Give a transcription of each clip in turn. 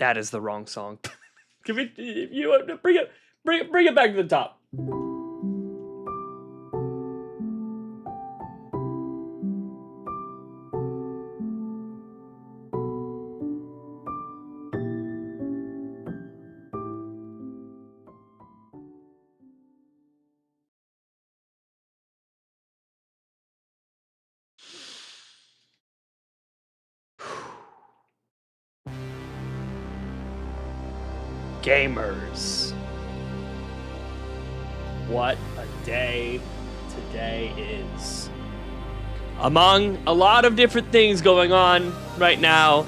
That is the wrong song. Can we? You bring it back to the top. Gamers, what a day today is. Among a lot of different things going on right now,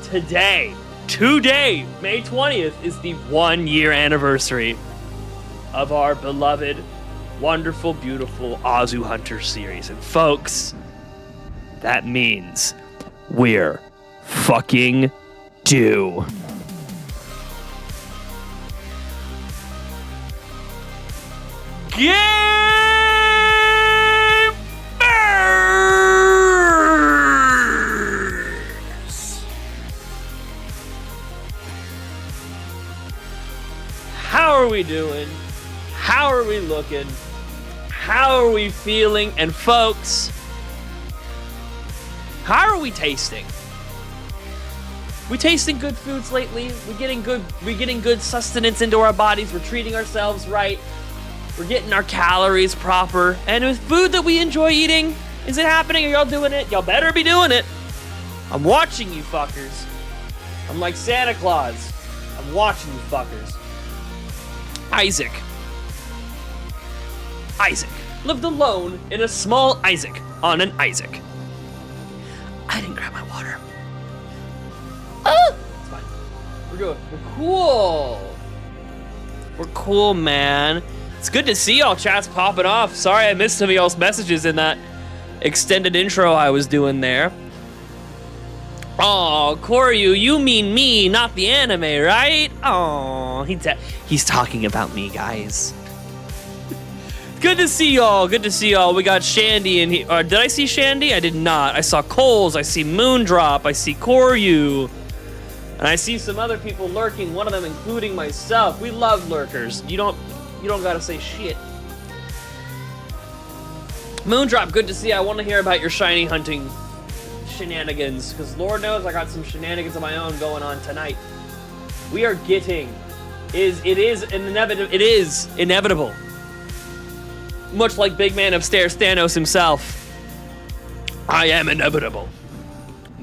today, May 20th, is the 1-year anniversary of our beloved, wonderful, beautiful AZU Hunter series. And folks, that means we're fucking due. Gamers! How are we doing? How are we looking? How are we feeling? And folks, how are we tasting? We tasting good foods lately. We're getting good sustenance into our bodies. We're treating ourselves right. We're getting our calories proper. And with food that we enjoy eating, is it happening? Are y'all doing it? Y'all better be doing it. I'm watching you fuckers. I'm like Santa Claus. I'm watching you fuckers. Isaac lived alone in a small Isaac on an Isaac. I didn't grab my water. Oh! It's fine. We're good. We're cool. We're cool, man. It's good to see y'all. Chat's popping off. Sorry I missed some of y'all's messages in that extended intro I was doing there. Oh, Koryu, you mean me, not the anime, right? Oh, he's talking about me, guys. Good to see y'all. Good to see y'all. We got Shandy in here. Did I see Shandy? I did not. I saw Coles. I see Moondrop. I see Koryu. And I see some other people lurking, one of them including myself. We love lurkers. You don't gotta say shit. Moondrop, good to see you. I want to hear about your shiny hunting shenanigans, because Lord knows I got some shenanigans of my own going on tonight. We are getting... It is inevitable. Much like Big Man Upstairs Thanos himself. I am inevitable.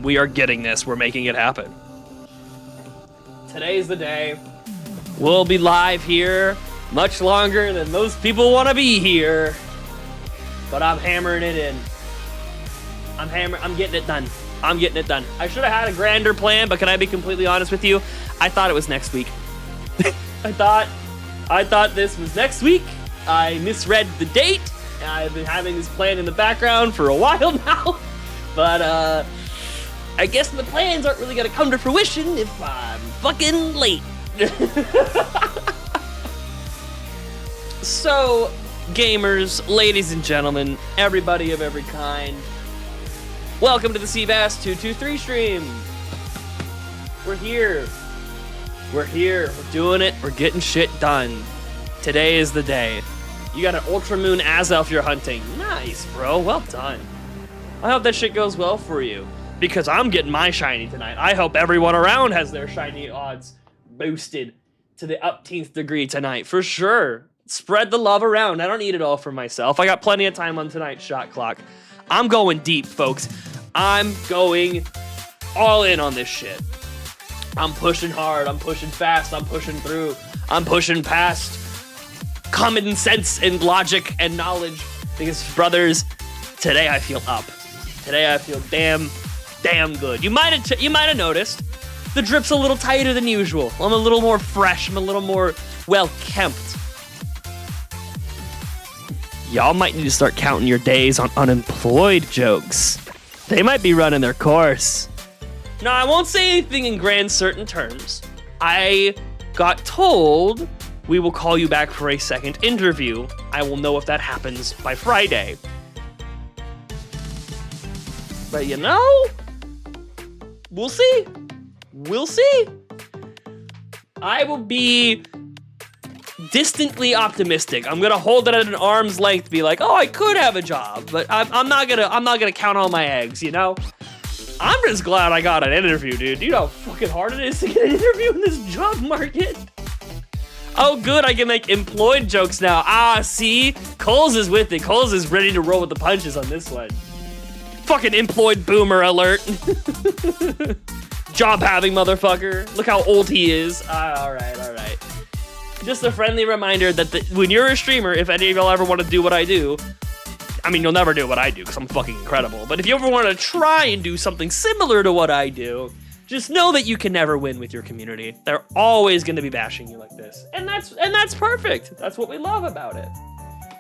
We are getting this. We're making it happen. Today's the day. We'll be live here much longer than most people want to be here. But I'm hammering it in. I'm getting it done. I'm getting it done. I should have had a grander plan, but can I be completely honest with you? I thought it was next week. I thought this was next week. I misread the date. I've been having this plan in the background for a while now. But I guess the plans aren't really gonna come to fruition if I'm fucking late. So, gamers, ladies and gentlemen, everybody of every kind, welcome to the Seabass 223 stream. We're here. We're doing it. We're getting shit done. Today is the day. You got an Ultra Moon Azelf you're hunting. Nice, bro. Well done. I hope that shit goes well for you, because I'm getting my shiny tonight. I hope everyone around has their shiny odds boosted to the upteenth degree tonight, for sure. Spread the love around. I don't need it all for myself. I got plenty of time on tonight's shot clock. I'm going deep, folks. I'm going all in on this shit. I'm pushing hard. I'm pushing fast. I'm pushing through. I'm pushing past common sense and logic and knowledge, because, brothers, today I feel up. Today I feel damn good. You might have noticed the drip's a little tighter than usual. I'm a little more fresh. I'm a little more well-kempt. Y'all might need to start counting your days on unemployed jokes. They might be running their course. No, I won't say anything in grand certain terms. I got told we will call you back for a second interview. I will know if that happens by Friday. But you know, we'll see. We'll see. I will be distantly optimistic. I'm gonna hold it at an arm's length, be like, oh, I could have a job, but I'm not gonna count all my eggs, you know? I'm just glad I got an interview, dude. You know how fucking hard it is to get an interview in this job market? Oh, good, I can make employed jokes now. Ah, see? Coles is with it. Coles is ready to roll with the punches on this one. Fucking employed boomer alert. Job having motherfucker. Look how old he is. All right. Just a friendly reminder that when you're a streamer, if any of y'all ever want to do what I do, I mean, you'll never do what I do because I'm fucking incredible. But if you ever want to try and do something similar to what I do, just know that you can never win with your community. They're always going to be bashing you like this. And that's perfect. That's what we love about it.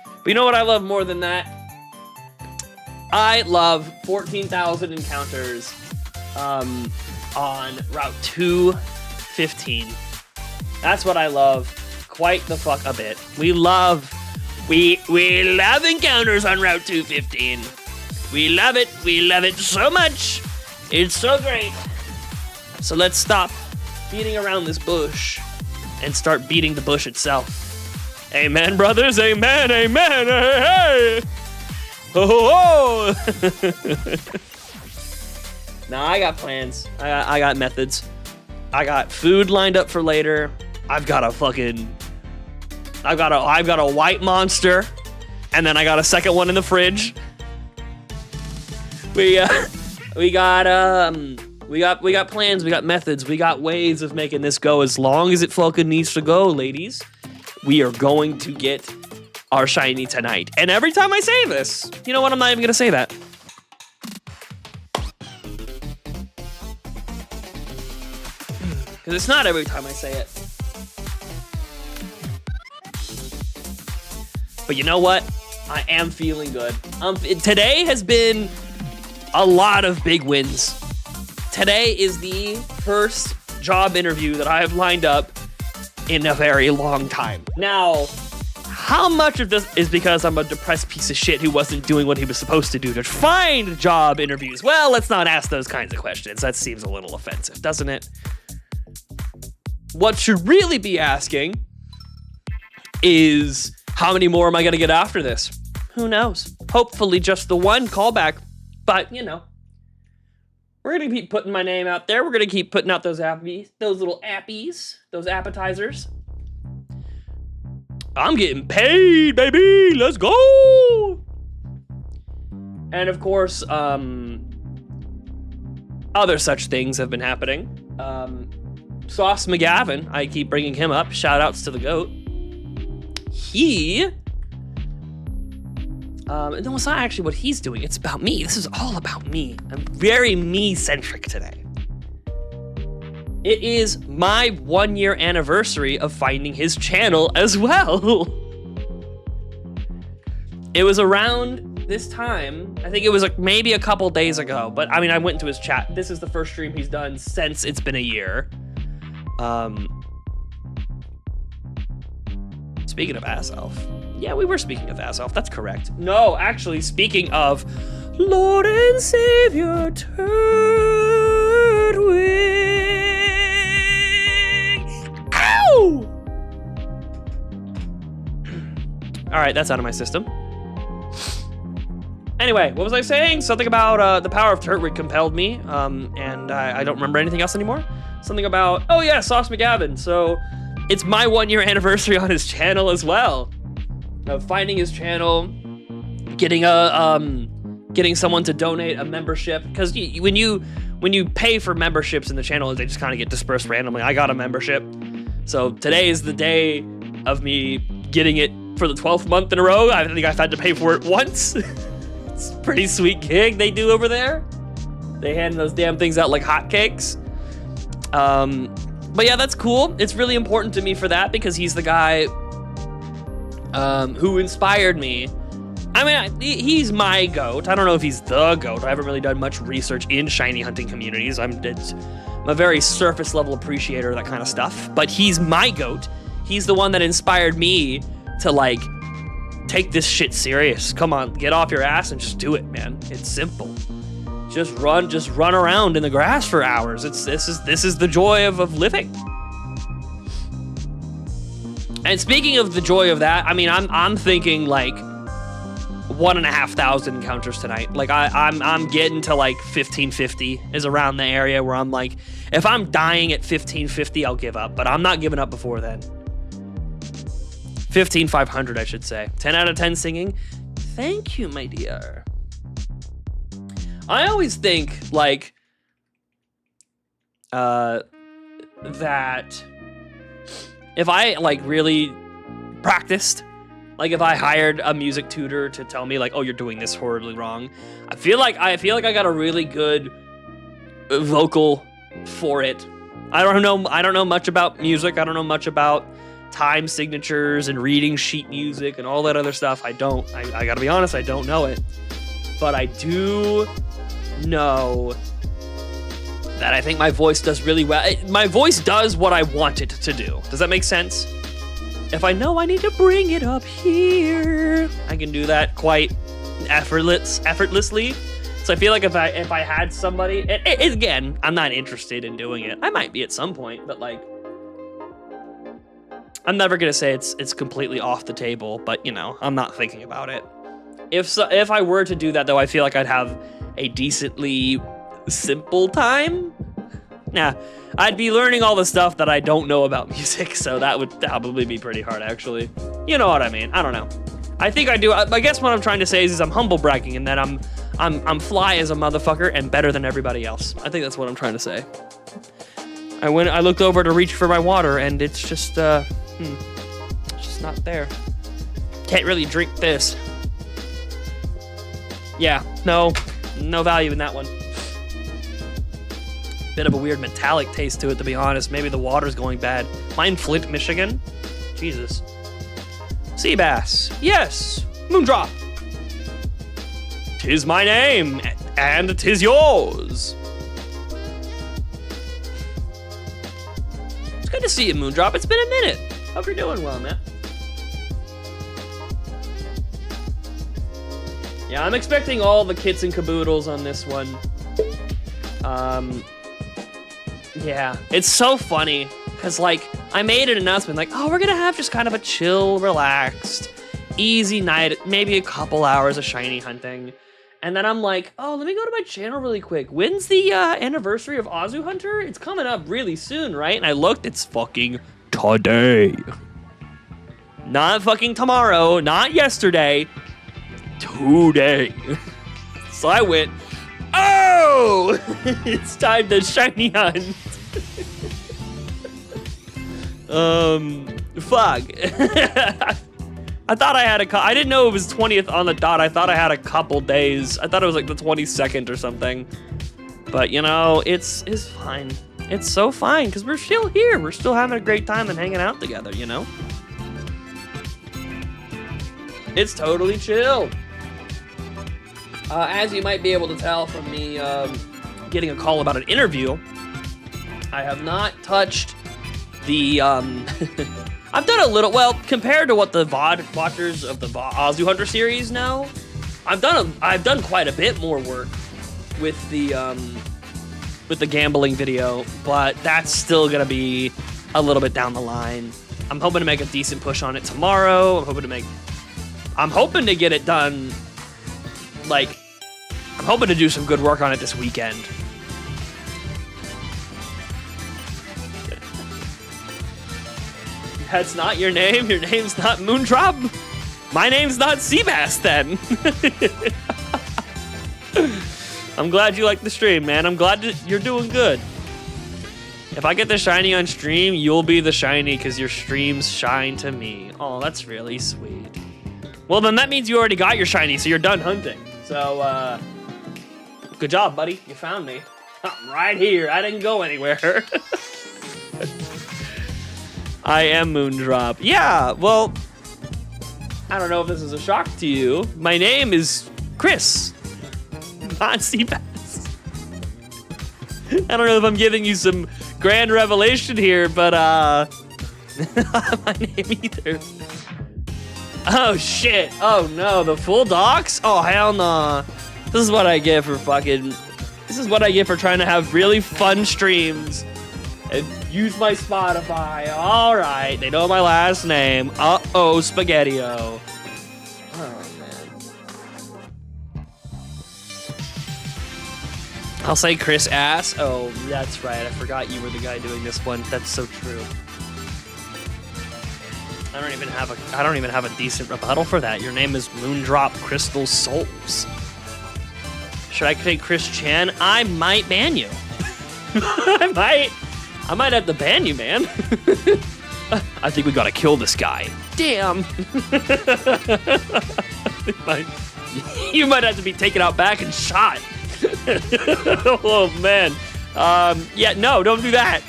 But you know what I love more than that? I love 14,000 encounters on Route 215. That's what I love quite the fuck a bit. We love encounters on Route 215. We love it so much. It's so great. So let's stop beating around this bush and start beating the bush itself. Amen, brothers. Amen. Amen. Hey, hey. Oh, Nah, I got plans. I got methods. I got food lined up for later. I've got a white monster, and then I got a second one in the fridge. We got plans, we got methods, we got ways of making this go as long as it fucking needs to go, ladies. We are going to get our shiny tonight. And every time I say this, you know what? I'm not even gonna say that. Because it's not every time I say it. But you know what? I am feeling good. Today has been a lot of big wins. Today is the first job interview that I have lined up in a very long time. Now, how much of this is because I'm a depressed piece of shit who wasn't doing what he was supposed to do to find job interviews? Well, let's not ask those kinds of questions. That seems a little offensive, doesn't it? What should really be asking is, how many more am I gonna get after this? Who knows? Hopefully just the one callback, but you know, we're gonna keep putting my name out there. We're gonna keep putting out those appies, those little appies, those appetizers. I'm getting paid, baby. Let's go. And of course, other such things have been happening. Sauce McGavin, I keep bringing him up. Shout outs to the GOAT. No, it's not actually what he's doing. It's about me. This is all about me. I'm very me-centric today. It is my 1 year anniversary of finding his channel as well. It was around this time. I think it was like maybe a couple days ago, but I mean, I went into his chat. This is the first stream he's done since it's been a year. Speaking of Ass Elf. Yeah, we were speaking of Ass Elf. That's correct. No, actually, speaking of Lord and Savior Turdwing. Ow! All right, that's out of my system. Anyway, what was I saying? Something about the power of Turtwig compelled me, and I don't remember anything else anymore. Something about, oh yeah, Sauce McGavin. So it's my 1 year anniversary on his channel as well. Of finding his channel, getting someone to donate a membership, because when you pay for memberships in the channel, they just kind of get dispersed randomly. I got a membership, so today is the day of me getting it for the 12th month in a row. I think I've had to pay for it once. It's a pretty sweet gig they do over there. They hand those damn things out like hotcakes. But yeah, that's cool. It's really important to me for that because he's the guy who inspired me. I mean, he's my GOAT. I don't know if he's the GOAT. I haven't really done much research in shiny hunting communities. I'm a very surface level appreciator of that kind of stuff. But he's my GOAT. He's the one that inspired me to like take this shit serious. Come on, get off your ass and just do it, man. It's simple. Just run around in the grass for hours. This is the joy of living. And speaking of the joy of that, I mean, I'm thinking like 1,500 encounters tonight. Like I'm getting to like 1550 is around the area where I'm like, if I'm dying at 1550, I'll give up, but I'm not giving up before then. 15,500, I should say. 10 out of 10 singing. Thank you, my dear. I always think like that if I like really practiced, like if I hired a music tutor to tell me like, oh, you're doing this horribly wrong, I feel like I got a really good vocal for it. I don't know much about music. I don't know much about time signatures and reading sheet music and all that other stuff. I gotta be honest, I don't know it. But I do know that I think my voice does really well. My voice does what I want it to do. Does that make sense? If I know I need to bring it up here, I can do that quite effortlessly. So I feel like if I had somebody, again, I'm not interested in doing it. I might be at some point, but like, I'm never gonna say it's completely off the table. But you know, I'm not thinking about it. If I were to do that though, I feel like I'd have a decently simple time. Nah, I'd be learning all the stuff that I don't know about music, so that would probably be pretty hard, actually. You know what I mean? I don't know. I think I do. I guess what I'm trying to say is I'm humble bragging and that I'm fly as a motherfucker and better than everybody else. I think that's what I'm trying to say. I looked over to reach for my water and it's just it's just not there. Can't really drink this. Yeah, no value in that one. Bit of a weird metallic taste to it, to be honest. Maybe the water's going bad. Mine Flint, Michigan? Jesus. Sea bass. Yes. Moondrop. 'Tis my name, and 'tis yours. It's good to see you, Moondrop. It's been a minute. Hope you're doing well, man. Yeah, I'm expecting all the kits and caboodles on this one. Yeah, it's so funny because like I made an announcement like, oh, we're gonna have just kind of a chill, relaxed, easy night, maybe a couple hours of shiny hunting. And then I'm like, oh, let me go to my channel really quick. When's the anniversary of AZU Hunter? It's coming up really soon, right? And I looked, it's fucking today. Not fucking tomorrow, not yesterday, today. So I went, oh, it's time to shiny hunt. Fuck. I thought I had I didn't know it was 20th on the dot. I thought I had a couple days. I thought it was like the 22nd or something. But you know, it's fine. It's so fine because we're still here. We're still having a great time and hanging out together, you know? It's totally chill. As you might be able to tell from me getting a call about an interview, I have not touched the, I've done a little, well, compared to what the VOD watchers of the AZU Hunter series know, I've done quite a bit more work with the gambling video, but that's still gonna be a little bit down the line. I'm hoping to make a decent push on it tomorrow. I'm hoping to get it done, like, I'm hoping to do some good work on it this weekend. That's not your name? Your name's not Moondrop? My name's not Seabass then. I'm glad you like the stream, man. I'm glad you're doing good. If I get the shiny on stream, you'll be the shiny because your streams shine to me. Oh, that's really sweet. Well, then that means you already got your shiny, so you're done hunting. So, good job, buddy. You found me. I'm right here. I didn't go anywhere. I am Moondrop. Yeah, well, I don't know if this is a shock to you. My name is Chris, not Seabass. I don't know if I'm giving you some grand revelation here, but not my name either. Oh shit! Oh no, the full docs? Oh hell no! This is what I get for fucking. This is what I get for trying to have really fun streams and use my Spotify. All right, they know my last name. Uh-oh, Spaghetti-O. Oh, man. I'll say Chris Ass. Oh, that's right. I forgot you were the guy doing this one. That's so true. I don't even have a decent rebuttal for that. Your name is Moondrop Crystal Souls. Should I say Chris Chan? I might ban you. I might have to ban you, man. I think we gotta kill this guy. Damn. You might have to be taken out back and shot. Oh man. Yeah, no, don't do that.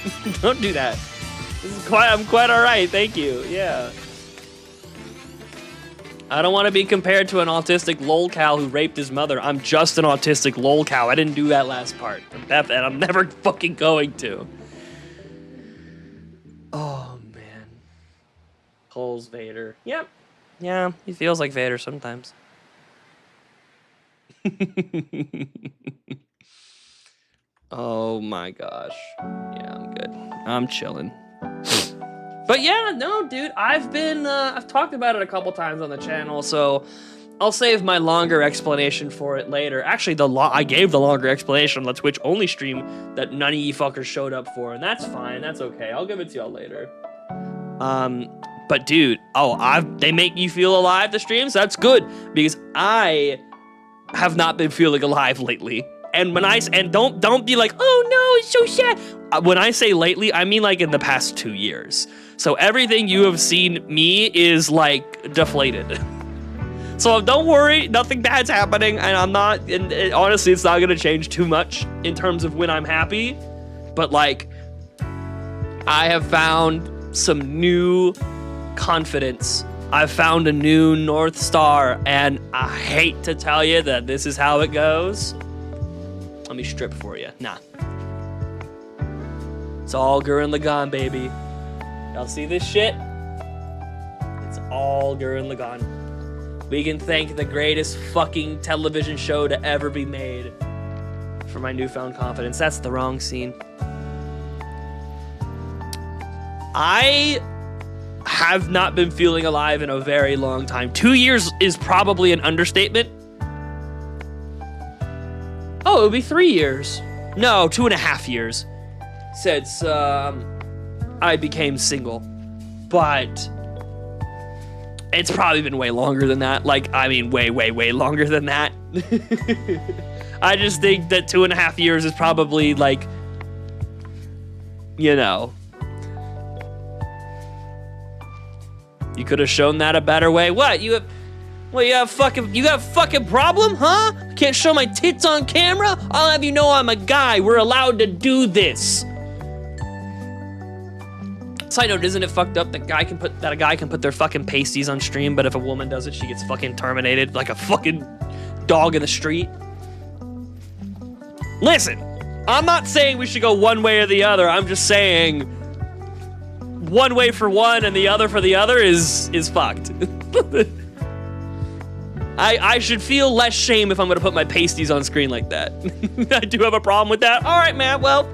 Don't do that. I'm quite all right, thank you. Yeah. I don't want to be compared to an autistic lolcow who raped his mother. I'm just an autistic lolcow. I didn't do that last part. And I'm never fucking going to. Oh, man. Cole's Vader. Yep. Yeah, he feels like Vader sometimes. Oh, my gosh. Yeah, I'm good. I'm chilling. But yeah, no, dude, I've talked about it a couple times on the channel, so I'll save my longer explanation for it later. Actually, I gave the longer explanation on the Twitch only stream that none of you fuckers showed up for, and that's fine, that's okay. I'll give it to y'all later. But dude, they make you feel alive, the streams? That's good, because I have not been feeling alive lately. And don't be like, oh no, it's so sad. When I say lately, I mean like in the past 2 years. So everything you have seen me is like deflated. So don't worry, nothing bad's happening, and I'm not, and honestly, it's not gonna change too much in terms of when I'm happy, but like, I have found some new confidence. I've found a new North Star, and I hate to tell you that this is how it goes. Let me strip for you. Nah. It's all Gurren Lagann, baby. Y'all see this shit? It's all Gurren Lagann. We can thank the greatest fucking television show to ever be made for my newfound confidence. That's the wrong scene. I have not been feeling alive in a very long time. 2 years is probably an understatement. Oh, it would be 3 years. No, 2.5 years since I became single. But it's probably been way longer than that. Like, I mean, way, way, way longer than that. I just think that 2.5 years is probably like, you know, you could have shown that a better way. What? You got a fucking problem, huh? Can't show my tits on camera? I'll have you know I'm a guy. We're allowed to do this. Side note, isn't it fucked up that a guy can put their fucking pasties on stream, but if a woman does it, she gets fucking terminated like a fucking dog in the street? Listen, I'm not saying we should go one way or the other. I'm just saying one way for one and the other for the other is fucked. I should feel less shame if I'm gonna put my pasties on screen like that. I do have a problem with that. All right, man, well,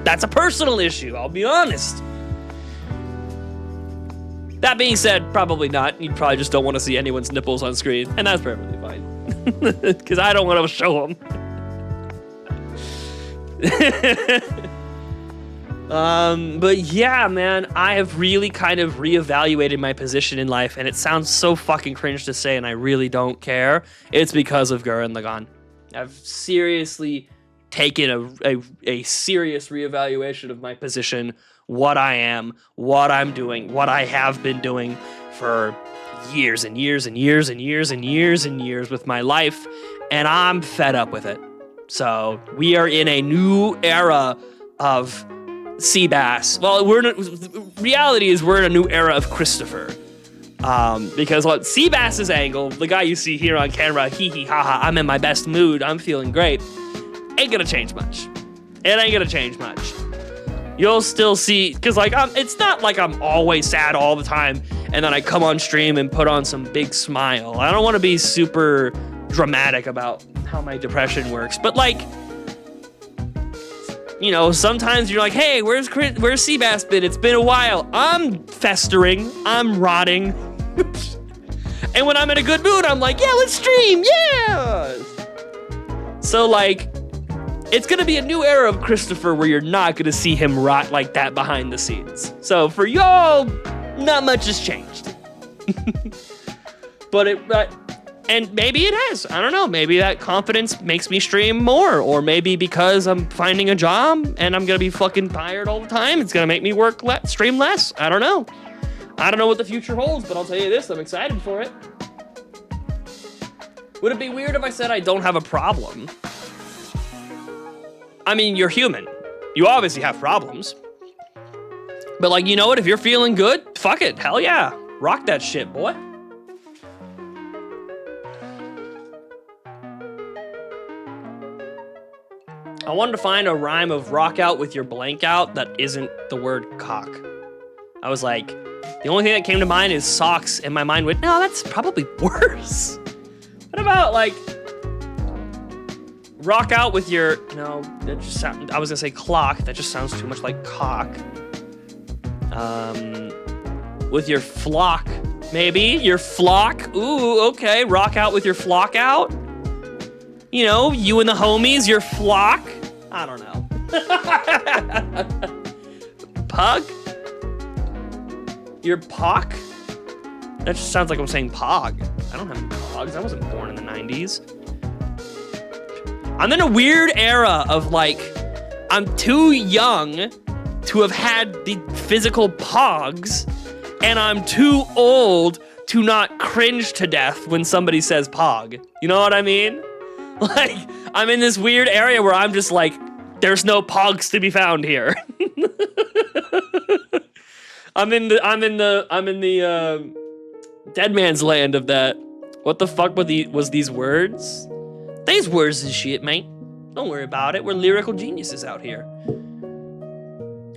that's a personal issue, I'll be honest. That being said, probably not. You probably just don't want to see anyone's nipples on screen, and that's perfectly fine. Because I don't want to show them. But yeah, man, I have really kind of reevaluated my position in life, and it sounds so fucking cringe to say, and I really don't care. It's because of Gurren Lagann. I've seriously taken a serious reevaluation of my position, what I am, what I'm doing, what I have been doing for years and years and years and years and years and years with my life, and I'm fed up with it. So we are in a new era of sea bass. Well, reality is we're in a new era of Christopher. Because what sea bass's angle, the guy you see here on camera, hee hee ha ha, I'm in my best mood, I'm feeling great, ain't gonna change much. It ain't gonna change much. You'll still see, because like it's not like I'm always sad all the time and then I come on stream and put on some big smile. I don't want to be super dramatic about how my depression works, but like you know, sometimes you're like, hey, where's Seabass been? It's been a while. I'm festering. I'm rotting. And when I'm in a good mood, I'm like, yeah, let's stream. Yeah. So, like, it's going to be a new era of Christopher where you're not going to see him rot like that behind the scenes. So, for y'all, not much has changed. And maybe it has. I don't know. Maybe that confidence makes me stream more. Or maybe because I'm finding a job and I'm going to be fucking tired all the time, it's going to make me stream less. I don't know. I don't know what the future holds, but I'll tell you this. I'm excited for it. Would it be weird if I said I don't have a problem? I mean, you're human. You obviously have problems. But, like, you know what? If you're feeling good, fuck it. Hell yeah. Rock that shit, boy. I wanted to find a rhyme of rock out with your blank out that isn't the word cock. I was like, the only thing that came to mind is socks, and my mind went, no, that's probably worse. What about, like, rock out with your, no, that just sound, I was gonna say clock, that just sounds too much like cock. With your flock, maybe, your flock, ooh, okay, rock out with your flock out. You know, you and the homies, your flock. I don't know. Pug? Your pock? That just sounds like I'm saying pog. I don't have pogs. I wasn't born in the 90s. I'm in a weird era of, like, I'm too young to have had the physical pogs, and I'm too old to not cringe to death when somebody says pog. You know what I mean? Like, I'm in this weird area where I'm just like, there's no pogs to be found here. I'm in the dead man's land of that. What the fuck was these words? These words is shit, mate. Don't worry about it. We're lyrical geniuses out here.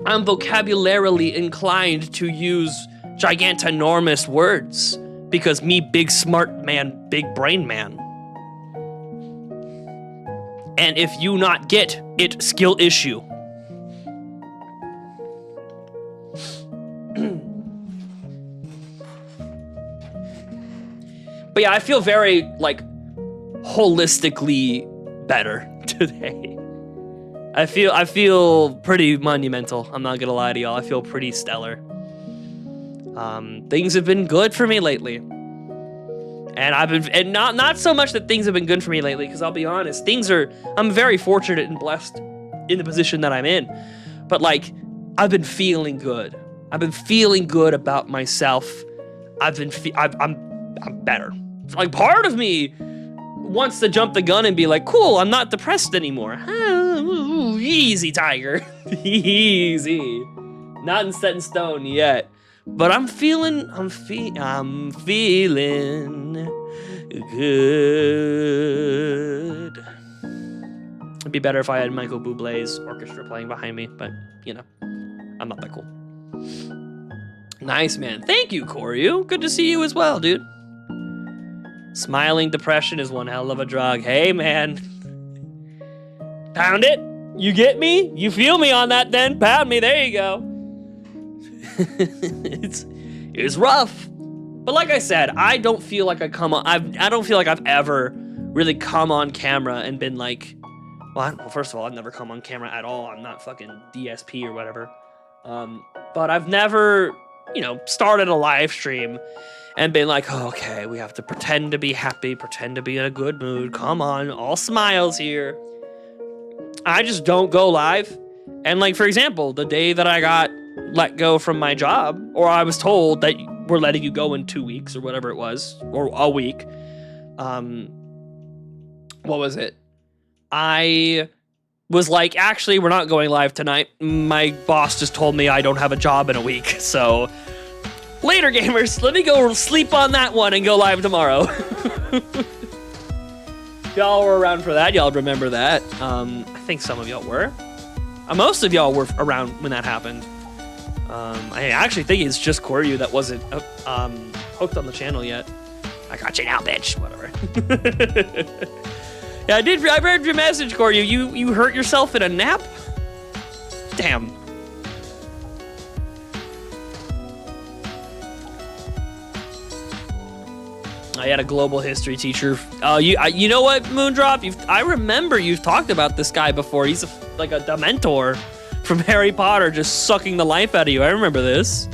I'm vocabularily inclined to use gigantinormous words because me big smart man, big brain man. And if you not get it, skill issue. But yeah, I feel very, like, holistically better today. I feel pretty monumental. I'm not gonna lie to y'all. I feel pretty stellar. Things have been good for me lately. And not so much that things have been good for me lately, because I'll be honest, I'm very fortunate and blessed in the position that I'm in. But, like, I've been feeling good. I've been feeling good about myself. I'm better. Like, part of me wants to jump the gun and be like, cool, I'm not depressed anymore. Easy, tiger. Easy. Not set in stone yet. But I'm feeling good. It'd be better if I had Michael Bublé's orchestra playing behind me, but, you know, I'm not that cool. Nice, man. Thank you, Koryu. Good to see you as well, dude. Smiling depression is one hell of a drug. Hey, man. Pound it. You get me? You feel me on that then? Pound me. There you go. It's rough. But like I said, I don't feel like I don't feel like I've ever really come on camera and been like, well, first of all, I've never come on camera at all. I'm not fucking DSP or whatever. But I've never, you know, started a live stream and been like, oh, okay, we have to pretend to be happy, pretend to be in a good mood. Come on, all smiles here. I just don't go live. And, like, for example, the day that I got let go from my job, or I was told that we're letting you go in 2 weeks or whatever it was, or a week. What was it? I was like, actually, we're not going live tonight. My boss just told me I don't have a job in a week. So later, gamers, let me go sleep on that one and go live tomorrow. Y'all were around for that. Y'all remember that. I think some of y'all were. Most of y'all were around when that happened. I actually think it's just Koryu that wasn't hooked on the channel yet. I got you now, bitch. Whatever. Yeah, I read your message, Koryu. You hurt yourself in a nap? Damn. I had a global history teacher. You know what, Moondrop? I remember you've talked about this guy before. He's like a Dementor from Harry Potter, just sucking the life out of you. I remember this.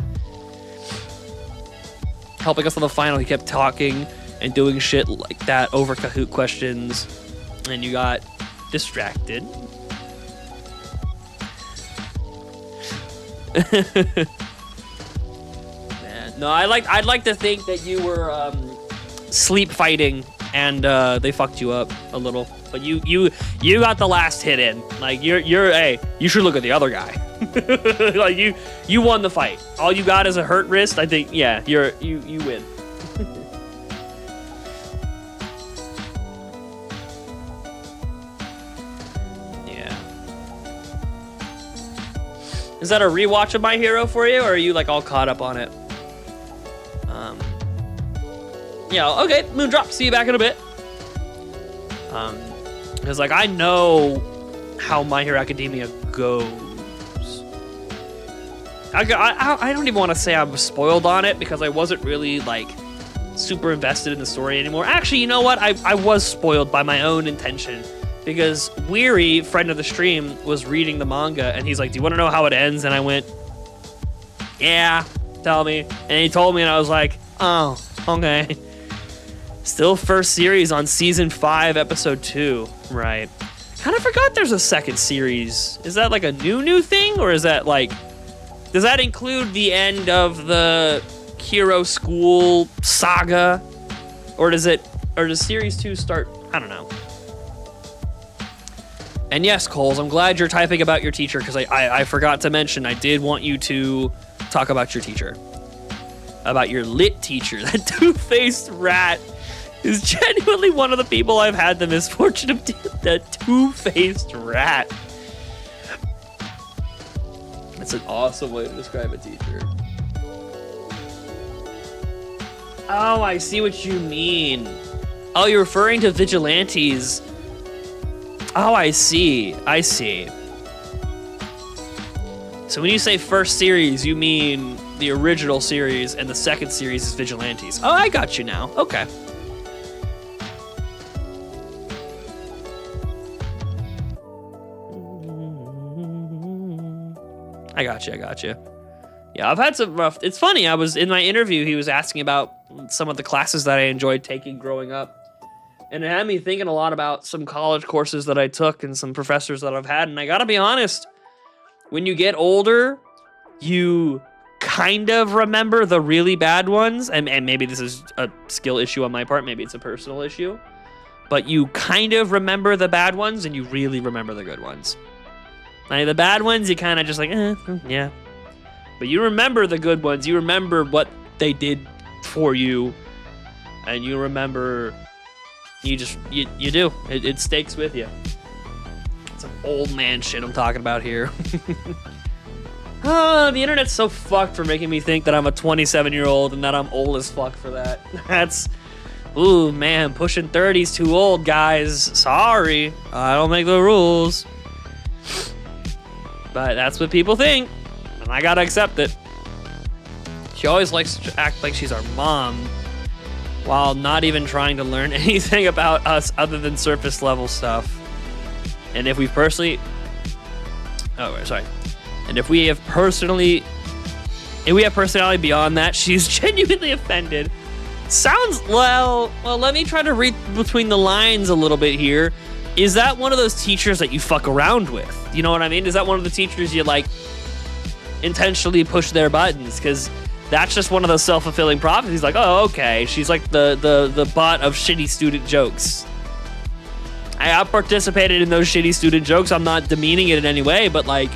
Helping us on the final, he kept talking and doing shit like that over Kahoot questions, and you got distracted. Man, no, I'd like to think that you were sleep fighting and they fucked you up a little, but you got the last hit in. Like hey, you should look at the other guy. Like you won the fight. All you got is a hurt wrist. I think, yeah, you win. Yeah. Is that a rewatch of My Hero for you, or are you like all caught up on it? Yeah, okay, Moondrop, see you back in a bit. Because like I know how My Hero Academia goes. I don't even want to say I was spoiled on it because I wasn't really like super invested in the story anymore. Actually, you know what? I was spoiled by my own intention because Weary, friend of the stream, was reading the manga and he's like, "Do you want to know how it ends?" And I went, "Yeah, tell me." And he told me and I was like, "Oh, okay." Still first series on season 5, episode 2. Right. Kind of forgot there's a second series. Is that like a new thing, or is that like, does that include the end of the Hero School saga, or does series 2 start? I don't know. And yes, Coles, I'm glad you're typing about your teacher because I forgot to mention I did want you to talk about your teacher, about your lit teacher, that two-faced rat. Is genuinely one of the people I've had the misfortune of that two-faced rat. That's an awesome way to describe a teacher. Oh, I see what you mean. Oh, you're referring to vigilantes. Oh, I see. I see. So when you say first series, you mean the original series, and the second series is vigilantes. Oh, I got you now. Okay. I got you. Yeah, I've had some rough... It's funny, I was in my interview, he was asking about some of the classes that I enjoyed taking growing up. And it had me thinking a lot about some college courses that I took and some professors that I've had. And I gotta be honest, when you get older, you kind of remember the really bad ones. And maybe this is a skill issue on my part, maybe it's a personal issue. But you kind of remember the bad ones and you really remember the good ones. Like the bad ones, you kind of just like, yeah. But you remember the good ones. You remember what they did for you. And you remember, you do. It stakes with you. Some old man shit I'm talking about here. Oh, the internet's so fucked for making me think that I'm a 27-year-old and that I'm old as fuck for that. That's, ooh, man, pushing 30's too old, guys. Sorry. I don't make the rules. But that's what people think, and I gotta accept it. She always likes to act like she's our mom, while not even trying to learn anything about us other than surface level stuff. And if we personally... Oh, sorry. And if we have personality beyond that, she's genuinely offended. Sounds... Well, let me try to read between the lines a little bit here. Is that one of those teachers that you fuck around with? You know what I mean? Is that one of the teachers you, like, intentionally push their buttons? Because that's just one of those self-fulfilling prophecies. Like, oh, okay, she's like the butt of shitty student jokes. I have participated in those shitty student jokes. I'm not demeaning it in any way, but, like,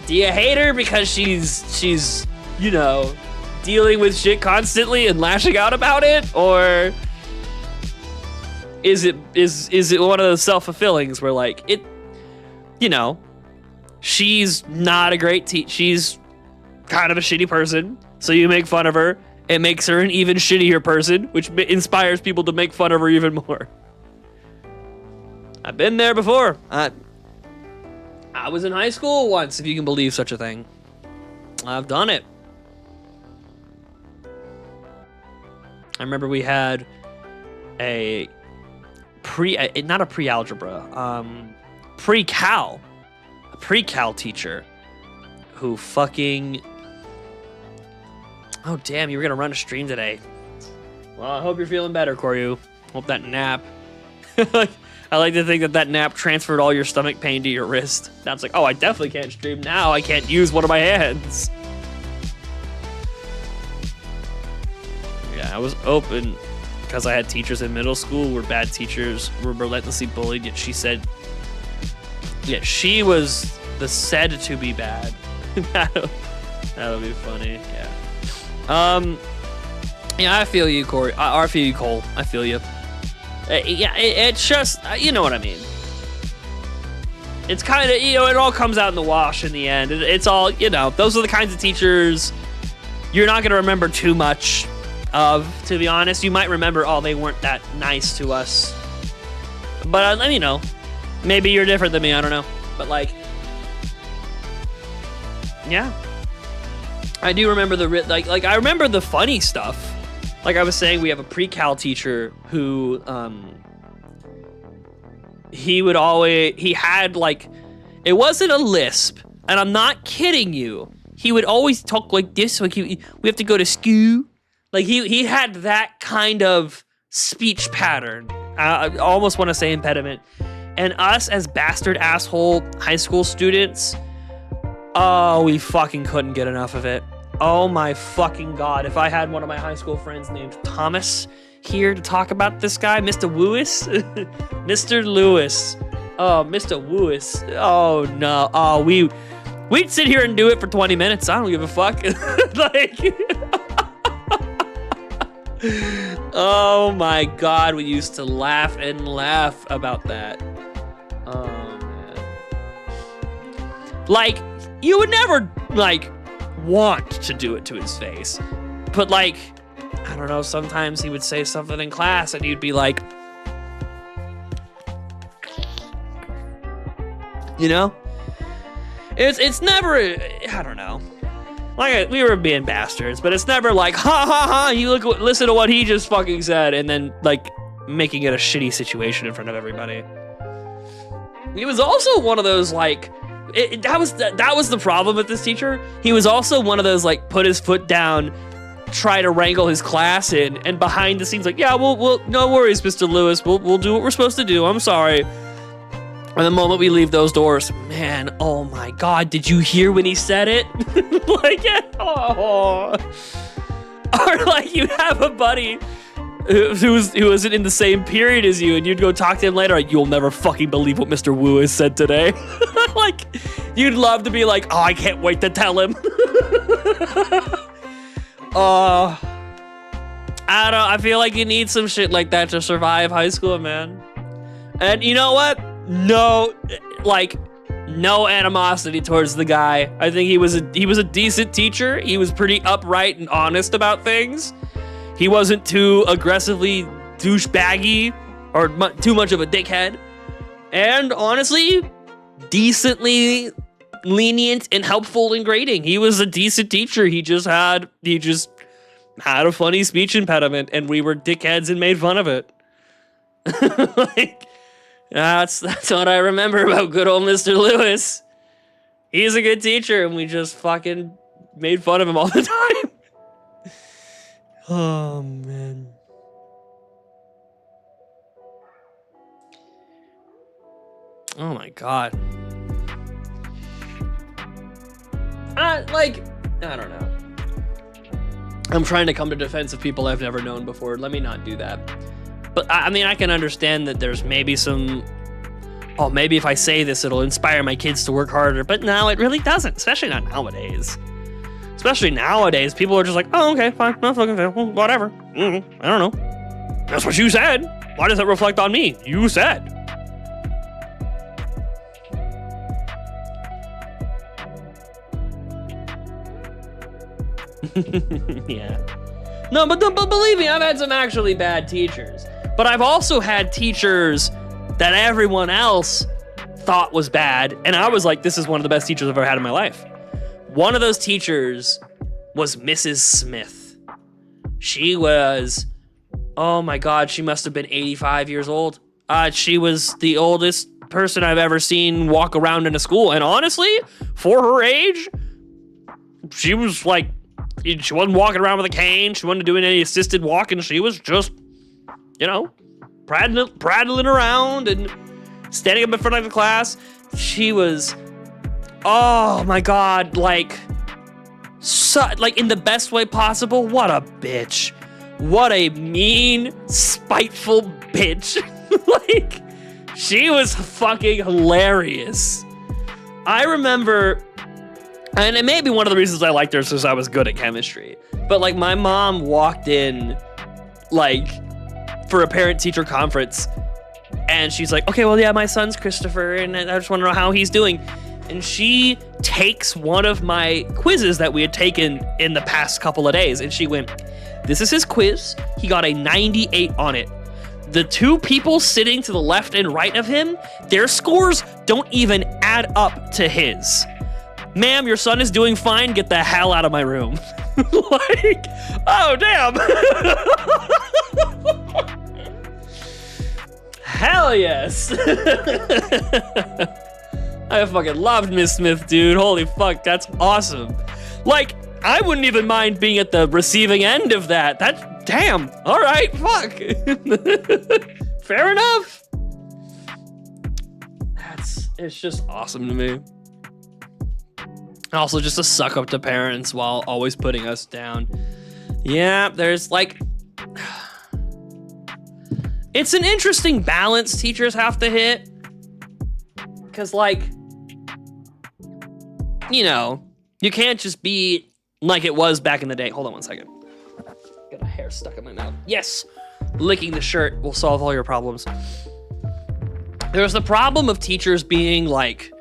do you hate her because she's, you know, dealing with shit constantly and lashing out about it? Or... Is it one of those self-fulfillings where, like, it, you know, she's not a great she's kind of a shitty person, so you make fun of her. It makes her an even shittier person, which inspires people to make fun of her even more. I've been there before. I was in high school once, if you can believe such a thing. I've done it. I remember we had a not a pre-algebra, pre-cal, a pre-cal teacher who fucking, oh damn, you were gonna run a stream today. Well, I hope you're feeling better, Koryu. Hope that nap. I like to think that that nap transferred all your stomach pain to your wrist. Now it's like, oh, I definitely can't stream now. I can't use one of my hands. Yeah, I was open because I had teachers in middle school who were bad teachers, were relentlessly bullied, yet she said, yet she was the said to be bad. That'll be funny, yeah. Yeah, I feel you, Corey. I feel you, Cole. I feel you. Yeah, it's just, you know what I mean. It's kind of, you know, it all comes out in the wash in the end. It's all, you know, those are the kinds of teachers you're not going to remember too much of, to be honest. You might remember, oh, they weren't that nice to us. But, you know, maybe you're different than me, I don't know. But, like, yeah. I do remember like I remember the funny stuff. Like I was saying, we have a pre-cal teacher who, he had like, it wasn't a lisp, and I'm not kidding you. He would always talk like this, like we have to go to school. Like he had that kind of speech pattern. I almost want to say impediment. And us as bastard asshole high school students, oh, we fucking couldn't get enough of it. Oh my fucking God. If I had one of my high school friends named Thomas here to talk about this guy, Mr. Lewis. Mr. Lewis. Oh, Mr. Lewis. Oh no. Oh, we'd sit here and do it for 20 minutes. I don't give a fuck. Like, oh my God. We used to laugh and laugh about that. Oh man. Like, you would never, like, want to do it to his face, but like, I don't know, sometimes he would say something in class and you'd be like, you know, it's never, I don't know, like, we were being bastards, but it's never like, ha ha ha, you listen to what he just fucking said, and then like making it a shitty situation in front of everybody. He was also one of those, like, that was the problem with this teacher. He was also one of those, like, put his foot down, try to wrangle his class in, and behind the scenes, like, yeah, we'll no worries, Mr. Lewis, we'll do what we're supposed to do. I'm sorry. And the moment we leave those doors, man, oh my God, did you hear when he said it? Like, yeah, oh. Or like, you have a buddy who wasn't in the same period as you, and you'd go talk to him later, like, you'll never fucking believe what Mr. Wu has said today. Like, you'd love to be like, oh, I can't wait to tell him. I don't know, I feel like you need some shit like that to survive high school, man. And you know what? No animosity towards the guy. I think he was a decent teacher. He was pretty upright and honest about things. He wasn't too aggressively douchebaggy or too much of a dickhead. And honestly, decently lenient and helpful in grading. He was a decent teacher. He just had a funny speech impediment, and we were dickheads and made fun of it. Like, that's what I remember about good old Mr. Lewis. He's a good teacher, and we just fucking made fun of him all the time. Oh, man. Oh, my God. Like, I don't know. I'm trying to come to defense of people I've never known before. Let me not do that. But, I mean, I can understand that there's maybe some... Oh, maybe if I say this, it'll inspire my kids to work harder. But no, it really doesn't, especially not nowadays. Especially nowadays, people are just like, oh, okay, fine, no fucking fail, whatever. I don't know. That's what you said. Why does that reflect on me? You said. Yeah. No, but believe me, I've had some actually bad teachers. But I've also had teachers that everyone else thought was bad, and I was like, this is one of the best teachers I've ever had in my life. One of those teachers was Mrs. Smith. She was, oh my God, she must have been 85 years old. She was the oldest person I've ever seen walk around in a school. And honestly, for her age, she was like, she wasn't walking around with a cane. She wasn't doing any assisted walking. She was just, you know, prattling around and standing up in front of the class. She was, oh my God, like in the best way possible. What a bitch. What a mean, spiteful bitch. Like, she was fucking hilarious. I remember, and it may be one of the reasons I liked her is because I was good at chemistry, but like my mom walked in like for a parent-teacher conference, and she's like, okay, well, yeah, my son's Christopher, and I just want to know how he's doing. And she takes one of my quizzes that we had taken in the past couple of days, and she went, this is his quiz. He got a 98 on it. The two people sitting to the left and right of him, their scores don't even add up to his. Ma'am, your son is doing fine. Get the hell out of my room. Like, oh, damn. Hell yes. I fucking loved Miss Smith, dude. Holy fuck, that's awesome. Like, I wouldn't even mind being at the receiving end of that. Damn. All right, fuck. Fair enough. It's just awesome to me. Also, just a suck up to parents while always putting us down. Yeah, there's like, it's an interesting balance teachers have to hit. Cause like, you know, you can't just be like it was back in the day. Hold on one second. Got a hair stuck in my mouth. Yes, licking the shirt will solve all your problems. There's the problem of teachers being like,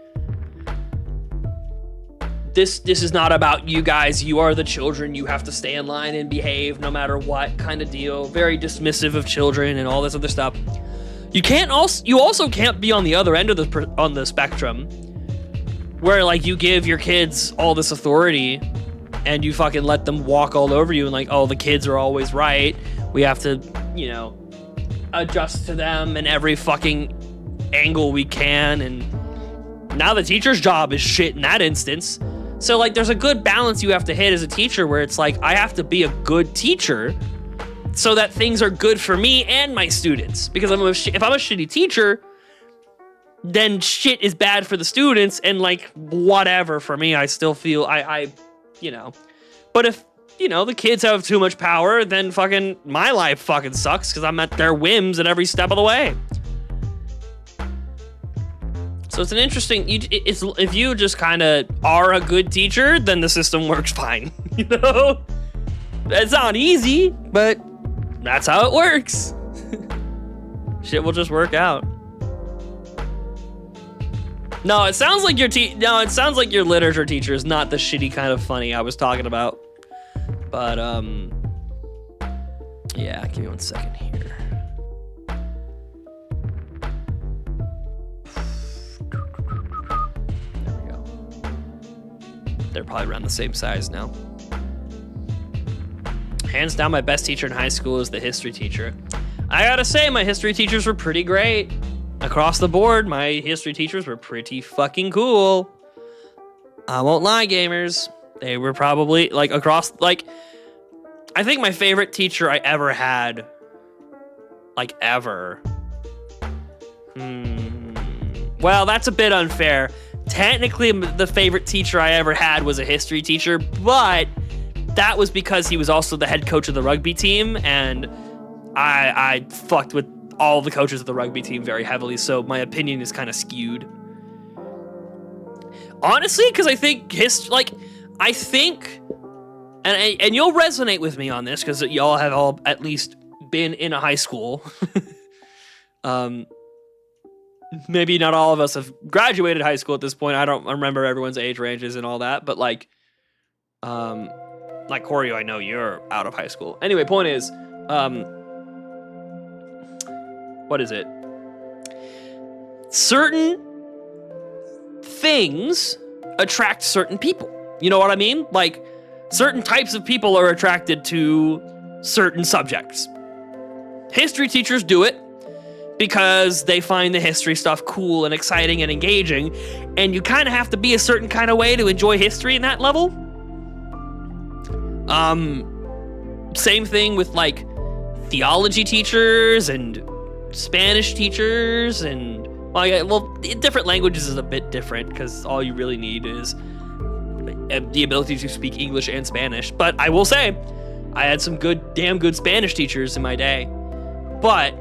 this is not about you guys. You are the children. You have to stay in line and behave no matter what kind of deal. Very dismissive of children and all this other stuff. You also can't be on the other end of the spectrum where like you give your kids all this authority and you fucking let them walk all over you and like, oh, the kids are always right. We have to, you know, adjust to them in every fucking angle we can. And now the teacher's job is shit in that instance. So like there's a good balance you have to hit as a teacher where it's like, I have to be a good teacher so that things are good for me and my students. Because if I'm a shitty teacher, then shit is bad for the students and like whatever for me. I still feel I you know. But if, you know, the kids have too much power, then fucking my life fucking sucks because I'm at their whims at every step of the way. So it's an interesting, if you just kind of are a good teacher, then the system works fine, you know? It's not easy, but that's how it works. Shit will just work out. No, it sounds like your literature teacher is not the shitty kind of funny I was talking about. But, yeah, give me 1 second here. There we go. They're probably around the same size now. Hands down, my best teacher in high school is the history teacher. I gotta say, my history teachers were pretty great. Across the board, my history teachers were pretty fucking cool. I won't lie, gamers. They were probably, like, across, like, I think my favorite teacher I ever had, like, ever. Well, that's a bit unfair. Technically, the favorite teacher I ever had was a history teacher, but that was because he was also the head coach of the rugby team, and I fucked with all the coaches of the rugby team very heavily, so my opinion is kind of skewed. Honestly, because I think and you'll resonate with me on this because y'all have all at least been in a high school. Maybe not all of us have graduated high school at this point. I don't remember everyone's age ranges and all that, but like Corey, I know you're out of high school. Anyway, point is, what is it? Certain things attract certain people. You know what I mean? Like, certain types of people are attracted to certain subjects. History teachers do it because they find the history stuff cool and exciting and engaging, and you kind of have to be a certain kind of way to enjoy history in that level. Same thing with like theology teachers and Spanish teachers, and well, different languages is a bit different because all you really need is the ability to speak English and Spanish. But I will say, I had some damn good Spanish teachers in my day. But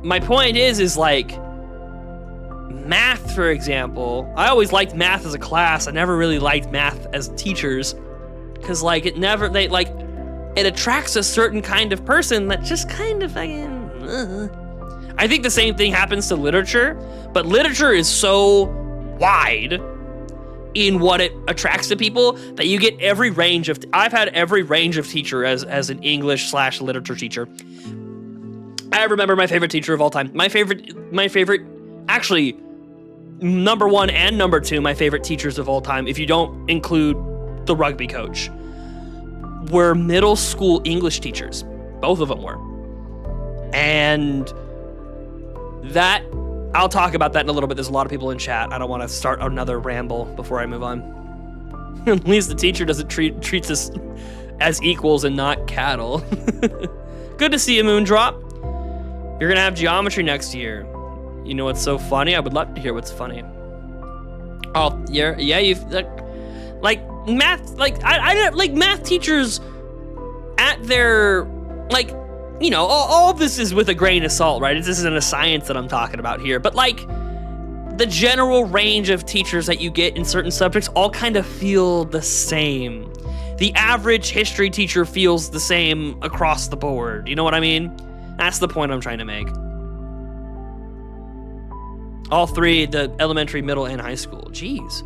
my point is like math, for example. I always liked math as a class. I never really liked math as teachers because like it attracts a certain kind of person that just kind of I think the same thing happens to literature, but literature is so wide in what it attracts to people that you get every range of. I've had every range of teacher as an English/literature teacher. I remember my favorite teacher of all time. My favorite, actually, number one and number two, my favorite teachers of all time, if you don't include the rugby coach, were middle school English teachers. Both of them were. And that, I'll talk about that in a little bit. There's a lot of people in chat. I don't want to start another ramble before I move on. At least the teacher doesn't treats us as equals and not cattle. Good to see you, Moondrop. You're gonna have geometry next year. You know what's so funny? I would love to hear what's funny. Oh, yeah, you've like math, like I like math teachers at their, like, you know, all of this is with a grain of salt, right? This isn't a science that I'm talking about here, but like the general range of teachers that you get in certain subjects all kind of feel the same. The average history teacher feels the same across the board. You know what I mean? That's the point I'm trying to make. All three, the elementary, middle, and high school. Jeez.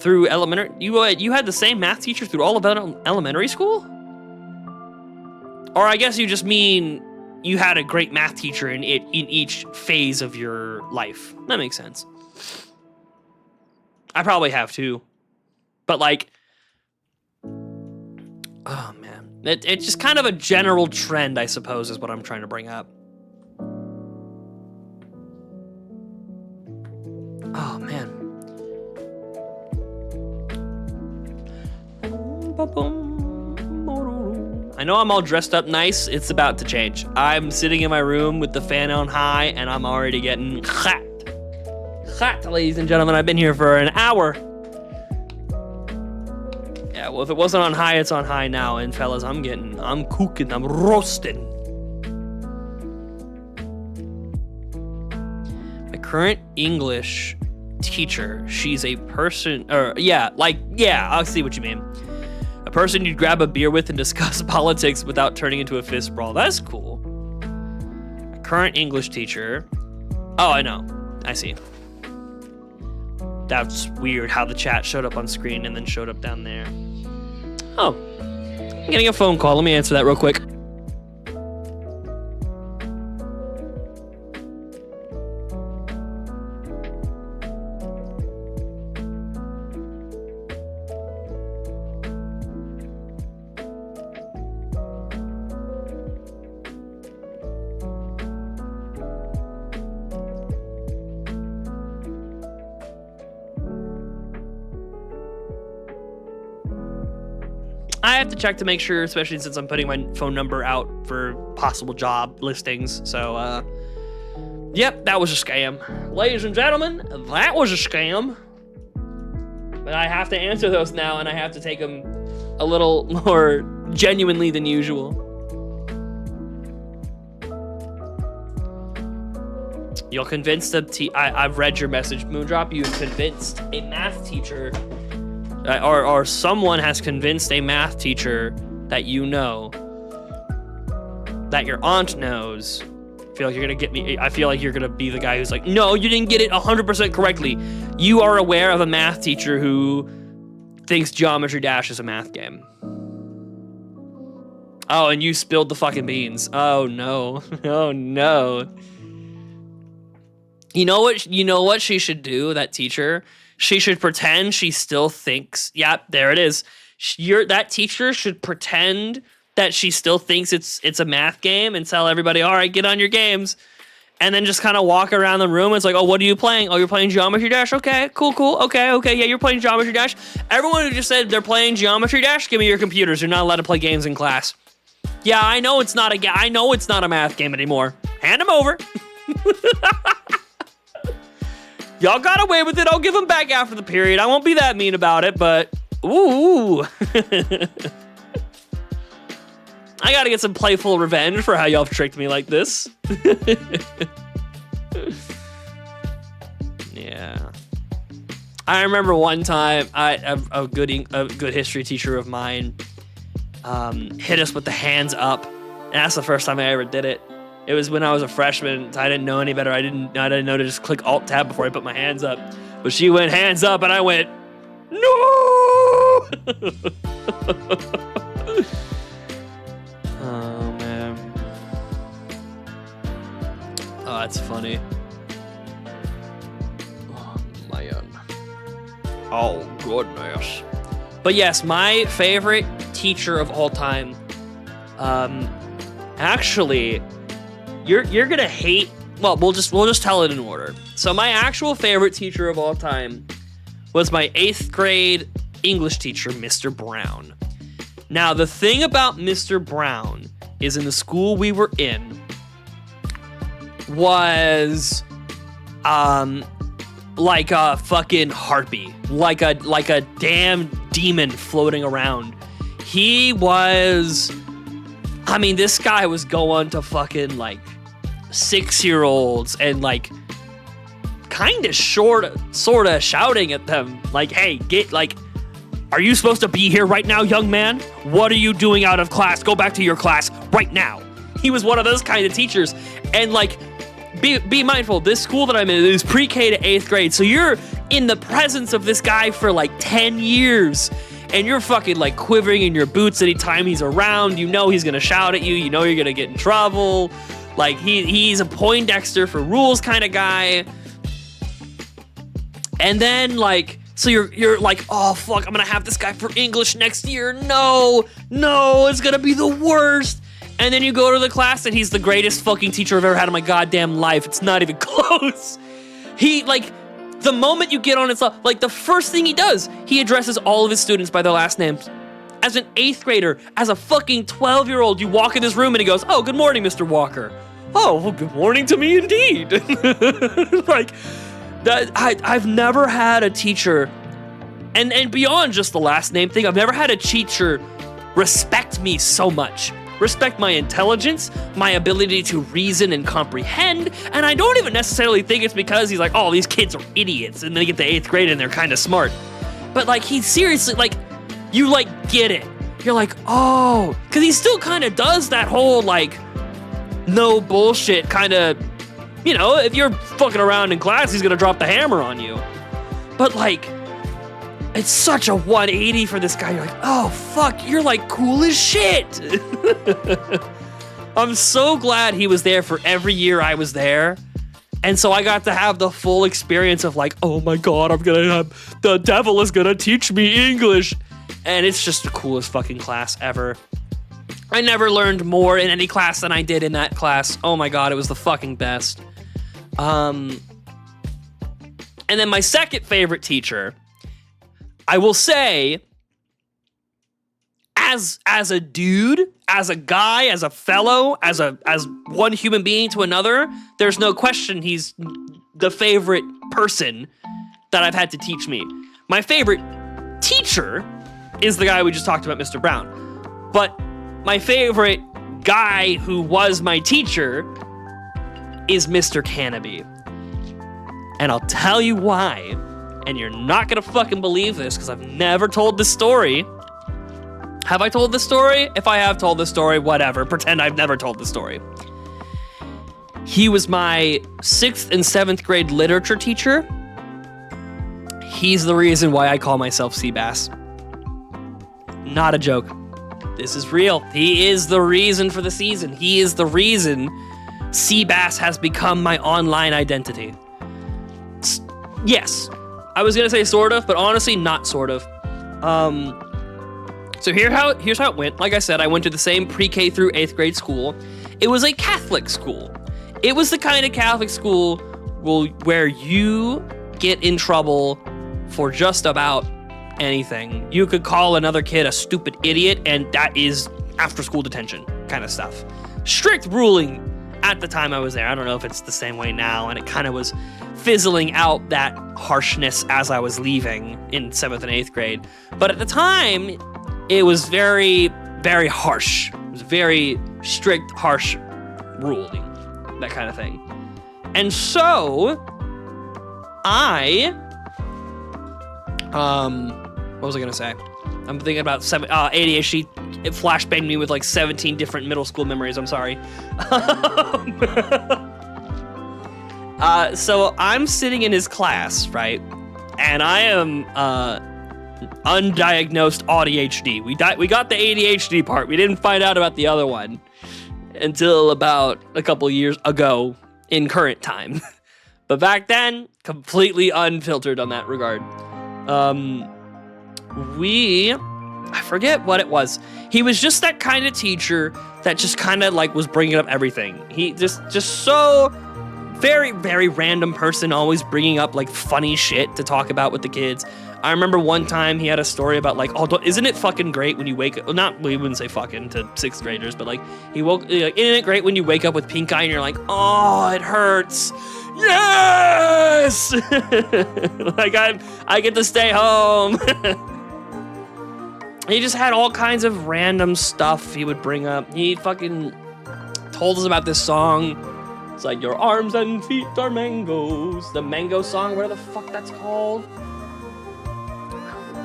Through elementary, you had the same math teacher through all of elementary school? Or I guess you just mean you had a great math teacher in each phase of your life. That makes sense. I probably have too. But like, oh man. It's just kind of a general trend, I suppose, is what I'm trying to bring up. Oh, man. I know I'm all dressed up nice. It's about to change. I'm sitting in my room with the fan on high, and I'm already getting hot. Hot, ladies and gentlemen. I've been here for an hour. Yeah, well, if it wasn't on high, it's on high now. And fellas, I'm cooking, I'm roasting. My current English teacher, she's a person, I'll see what you mean. A person you'd grab a beer with and discuss politics without turning into a fist brawl. That's cool. My current English teacher. Oh, I know. I see. That's weird how the chat showed up on screen and then showed up down there. Oh, I'm getting a phone call. Let me answer that real quick. I have to check to make sure, especially since I'm putting my phone number out for possible job listings. So, yep, that was a scam. Ladies and gentlemen, that was a scam. But I have to answer those now, and I have to take them a little more genuinely than usual. You'll convince I've read your message, Moondrop. You convinced a math teacher, or someone has convinced a math teacher that you know, that your aunt knows. I feel like you're gonna get me. I feel like you're gonna be the guy who's like, no, you didn't get it 100% correctly. You are aware of a math teacher who thinks Geometry Dash is a math game. Oh, and you spilled the fucking beans. Oh no. Oh no. You know what? You know what she should do, that teacher? She should pretend she still thinks, yep, there it is. That teacher should pretend that she still thinks it's a math game and tell everybody, all right, get on your games. And then just kind of walk around the room. It's like, oh, what are you playing? Oh, you're playing Geometry Dash? Okay, cool. Okay, yeah, you're playing Geometry Dash. Everyone who just said they're playing Geometry Dash, give me your computers. You're not allowed to play games in class. Yeah, I know it's not a math game anymore. Hand them over. Y'all got away with it. I'll give them back after the period. I won't be that mean about it, but ooh. I gotta get some playful revenge for how y'all tricked me like this. Yeah. I remember one time a good history teacher of mine hit us with the hands up. And that's the first time I ever did it. It was when I was a freshman. I didn't know any better. I didn't know to just click Alt Tab before I put my hands up. But she went hands up, and I went, no! Oh, man. Oh, that's funny. Oh, man. Oh, goodness. But yes, my favorite teacher of all time, actually, you're gonna hate. Well, we'll just tell it in order. So my actual favorite teacher of all time was my 8th grade English teacher, Mr. Brown. Now, the thing about Mr. Brown is in the school we were in was like a fucking harpy, like a damn demon floating around. He was, I mean, this guy was going to fucking like 6-year-olds and like kind of sort of shouting at them like, hey, are you supposed to be here right now, young man? What are you doing out of class? Go back to your class right now. He was one of those kind of teachers. And like, be mindful, this school that I'm in is pre-K to 8th grade. So you're in the presence of this guy for like 10 years. And you're fucking like quivering in your boots anytime he's around. You know he's gonna shout at you. You know you're gonna get in trouble. Like he's a Poindexter for rules kind of guy. And then like, so you're like, oh fuck, I'm gonna have this guy for English next year. No, it's gonna be the worst. And then you go to the class and he's the greatest fucking teacher I've ever had in my goddamn life. It's not even close. He like, the moment you get on his level, like the first thing he does, he addresses all of his students by their last names. As an 8th grader, as a fucking 12-year-old, you walk in this room and he goes, oh, good morning, Mr. Walker. Oh, well, good morning to me indeed. Like, that, I've never had a teacher, and beyond just the last name thing, I've never had a teacher respect me so much. Respect my intelligence, my ability to reason and comprehend, and I don't even necessarily think it's because he's like, oh, these kids are idiots, and they get to 8th grade and they're kind of smart. But like, he seriously, like, you like get it. You're like, oh, because he still kind of does that whole like, no bullshit kind of, you know, if you're fucking around in class, he's gonna drop the hammer on you. But like, it's such a 180 for this guy. You're like, oh fuck, you're like cool as shit. I'm so glad he was there for every year I was there. And so I got to have the full experience of like, oh my God, the devil is gonna teach me English. And it's just the coolest fucking class ever. I never learned more in any class than I did in that class. Oh my God, it was the fucking best. And then my second favorite teacher, I will say, as a dude, as a guy, as a fellow, as one human being to another, there's no question he's the favorite person that I've had to teach me. My favorite teacher is the guy we just talked about, Mr. Brown. But my favorite guy who was my teacher is Mr. Canopy. And I'll tell you why. And you're not gonna fucking believe this because I've never told this story. Have I told this story? If I have told this story, whatever. Pretend I've never told the story. He was my 6th and 7th grade literature teacher. He's the reason why I call myself Seabass. Not a joke. This is real. He is the reason for the season. He is the reason Seabass has become my online identity. Yes. I was gonna say sort of, but honestly, not sort of. So here's how it went. Like I said, I went to the same pre-K through 8th grade school. It was a Catholic school. It was the kind of Catholic school where you get in trouble for just about anything. You could call another kid a stupid idiot, and that is after-school detention kind of stuff. Strict ruling at the time I was there. I don't know if it's the same way now, and it kind of was fizzling out that harshness as I was leaving in 7th and 8th grade. But at the time, it was very, very harsh. It was very strict, harsh ruling, that kind of thing. And so, what was I gonna say? I'm thinking about ADHD. It flashbanged me with like 17 different middle school memories. I'm sorry. So I'm sitting in his class, right? And I am undiagnosed ADHD. We got the ADHD part. We didn't find out about the other one until about a couple years ago in current time. But back then, completely unfiltered on that regard. I forget what it was. He was just that kind of teacher that just kind of like was bringing up everything. He just so very, very random person, always bringing up like funny shit to talk about with the kids. I remember one time he had a story about like, oh, isn't it fucking great when you wake up? Well, not, we wouldn't say fucking to 6th graders, but like like, isn't it great when you wake up with pink eye and you're like, oh, it hurts. Yes! Like I get to stay home. He just had all kinds of random stuff he would bring up. He fucking told us about this song. It's like, your arms and feet are mangoes. The mango song, whatever the fuck that's called.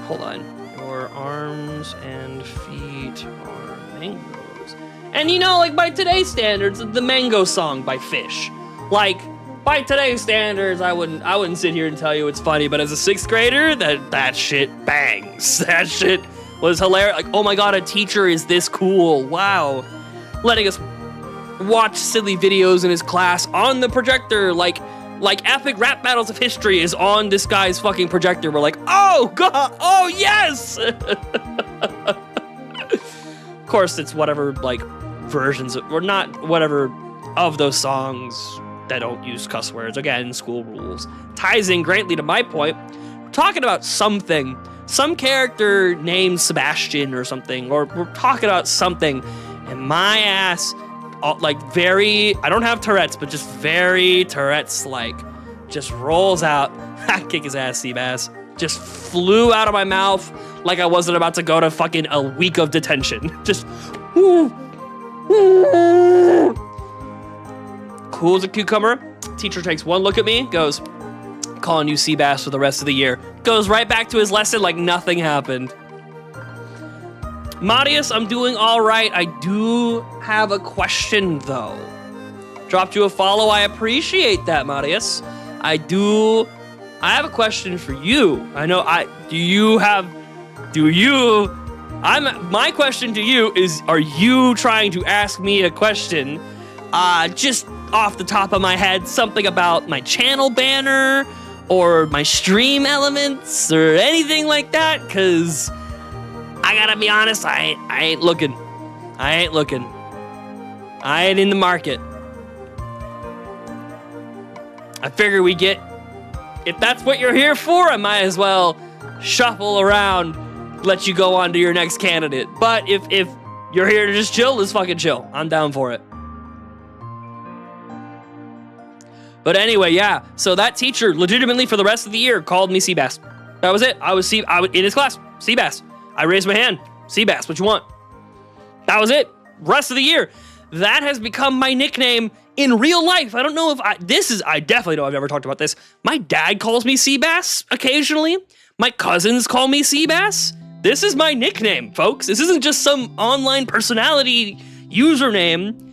Hold on. Your arms and feet are mangoes. And you know, like by today's standards, the mango song by Fish. Like, by today's standards, I wouldn't sit here and tell you it's funny, but as a 6th grader, that shit bangs. That shit was hilarious. Like, oh my god, a teacher is this cool. Wow. Letting us watch silly videos in his class on the projector, like epic rap battles of history is on this guy's fucking projector. We're like, oh god, oh yes. Of course, it's whatever like versions of, or not whatever of those songs that don't use cuss words. Again, school rules. Ties in greatly to my point. We're talking about something, some character named Sebastian or something, or we're talking about something, and my ass, like very, I don't have Tourette's, but just very Tourette's-like, just rolls out. I kick his ass, Seabass. Just flew out of my mouth like I wasn't about to go to fucking a week of detention. Just, whoo. Cool as a cucumber. Teacher takes one look at me, goes, calling you Seabass for the rest of the year. Goes right back to his lesson like nothing happened. Marius, I'm doing all right. I do have a question though. Dropped you a follow. I appreciate that, Marius. I have a question for you. I know my question to you is, are you trying to ask me a question? Just off the top of my head, something about my channel banner or my stream elements or anything like that? Cause I gotta be honest, I ain't looking. I ain't in the market. I figure if that's what you're here for, I might as well shuffle around, let you go on to your next candidate. But if you're here to just chill, let's fucking chill. I'm down for it. But anyway, yeah. So that teacher legitimately for the rest of the year called me Seabass. That was it. I was in his class. Seabass. I raised my hand. Seabass, what you want? That was it. Rest of the year. That has become my nickname in real life. I don't know if I definitely know I've never talked about this. My dad calls me Seabass occasionally. My cousins call me Seabass. This is my nickname, folks. This isn't just some online personality username.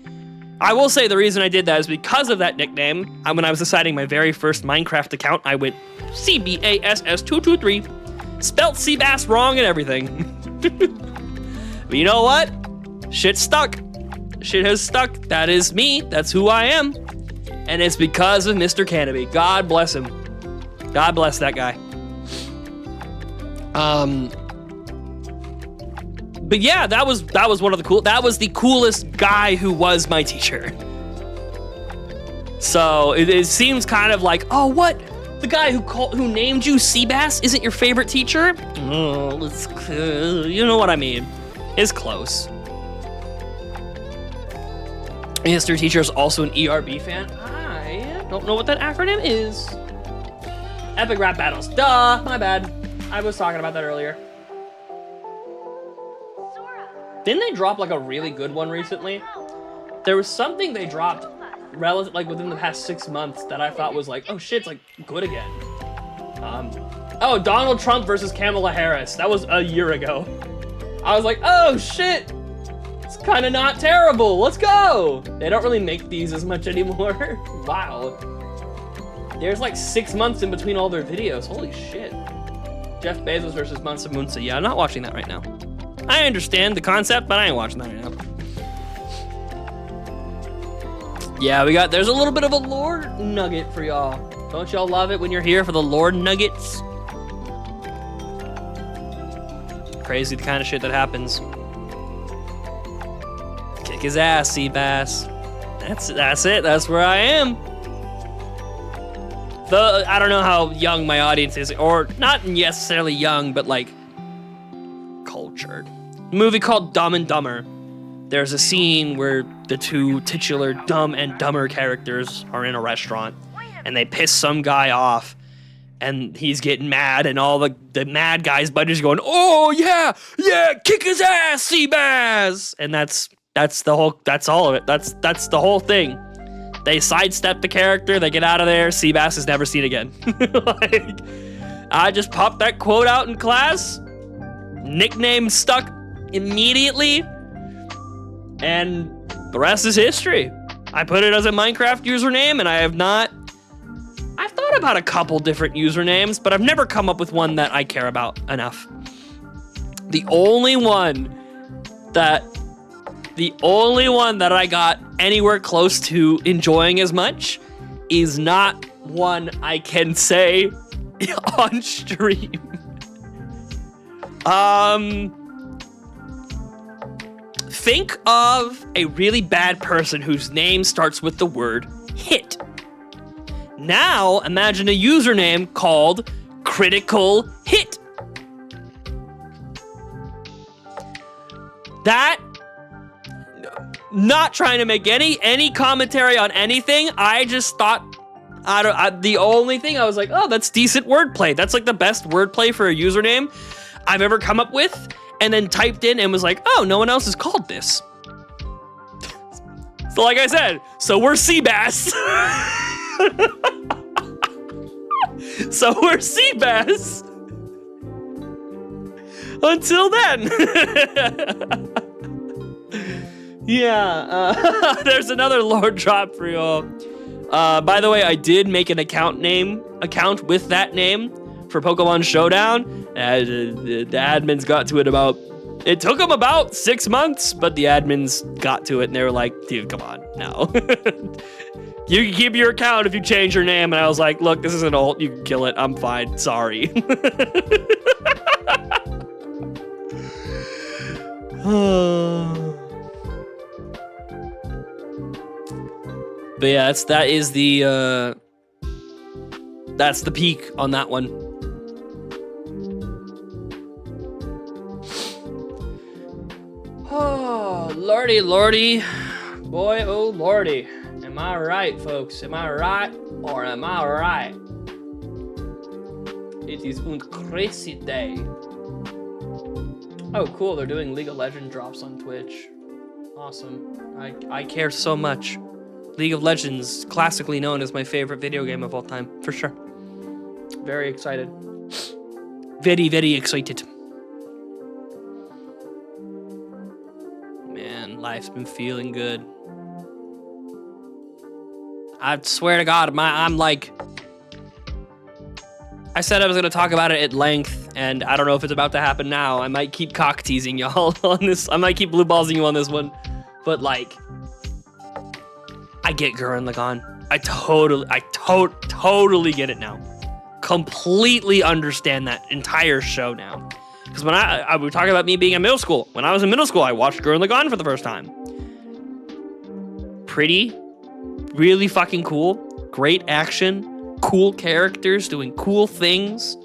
I will say the reason I did that is because of that nickname. When I was deciding my very first Minecraft account, I went CBASS223, spelt Seabass wrong and everything. But you know what? Shit stuck. Shit has stuck. That is me. That's who I am. And it's because of Mr. Canopy. God bless him. God bless that guy. But yeah, that was one of the that was the coolest guy who was my teacher. So it seems kind of like, oh, what? The guy who named you Seabass isn't your favorite teacher? Oh, you know what I mean. It's close. History teacher is also an ERB fan. I don't know what that acronym is. Epic rap battles. Duh, my bad. I was talking about that earlier. Didn't they drop like a really good one recently? There was something they dropped like within the past 6 months that I thought was like, oh shit, it's like good again. Oh, Donald Trump versus Kamala Harris. That was a year ago. I was like, oh shit, it's kind of not terrible. Let's go. They don't really make these as much anymore. Wow. There's like 6 months in between all their videos. Holy shit. Jeff Bezos versus Mansa Musa. Yeah, I'm not watching that right now. I understand the concept, but I ain't watching that right now. Yeah, there's a little bit of a lore nugget for y'all. Don't y'all love it when you're here for the lore nuggets? Crazy the kind of shit that happens. Kick his ass, Seabass. That's it, that's where I am. I don't know how young my audience is, or not necessarily young, but like cultured. A movie called Dumb and Dumber. There's a scene where the two titular Dumb and Dumber characters are in a restaurant and they piss some guy off and he's getting mad and all the mad guy's buddies going, oh yeah, kick his ass, Seabass. And that's all of it. That's the whole thing. They sidestep the character, they get out of there, Seabass is never seen again. Like, I just popped that quote out in class, nickname stuck immediately, and the rest is history. I put it as a Minecraft username, and I've thought about a couple different usernames, but I've never come up with one that I care about enough. The only one that I got anywhere close to enjoying as much is not one I can say on stream. Think of a really bad person whose name starts with the word hit. Now imagine a username called Critical Hit. That, not trying to make any commentary on anything, I just thought, the only thing I was like, oh, that's decent wordplay. That's like the best wordplay for a username I've ever come up with. And then typed in and was like, oh, no one else is called this. So like I said, so we're Seabass. So we're Seabass. Until then. Yeah, there's another lore drop for y'all. By the way, I did make an account with that name for Pokemon Showdown. The admins got to it it took them about 6 months, but the admins got to it and they were like, dude, come on, no. You can keep your account if you change your name. And I was like, look, this is an alt, you can kill it, I'm fine, sorry. But yeah, that's the peak on that one. Oh, lordy, boy, oh lordy. Am I right, folks? Am I right or am I right? It is un crazy day. Oh, cool, they're doing League of Legends drops on Twitch. Awesome. I care so much. League of Legends, classically known as my favorite video game of all time, for sure. Very excited. Very, very excited. Man, life's been feeling good. I swear to God, I'm like... I said I was going to talk about it at length, and I don't know if it's about to happen now. I might keep cock teasing y'all on this. I might keep blue ballsing you on this one. But like... I get Gurren Lagann. I totally get it now. completely understand that entire show now. Because when I was talking about me being in middle school. When I was in middle school, I watched Gurren Lagann for the first time. Pretty, really fucking cool, great action, cool characters doing cool things.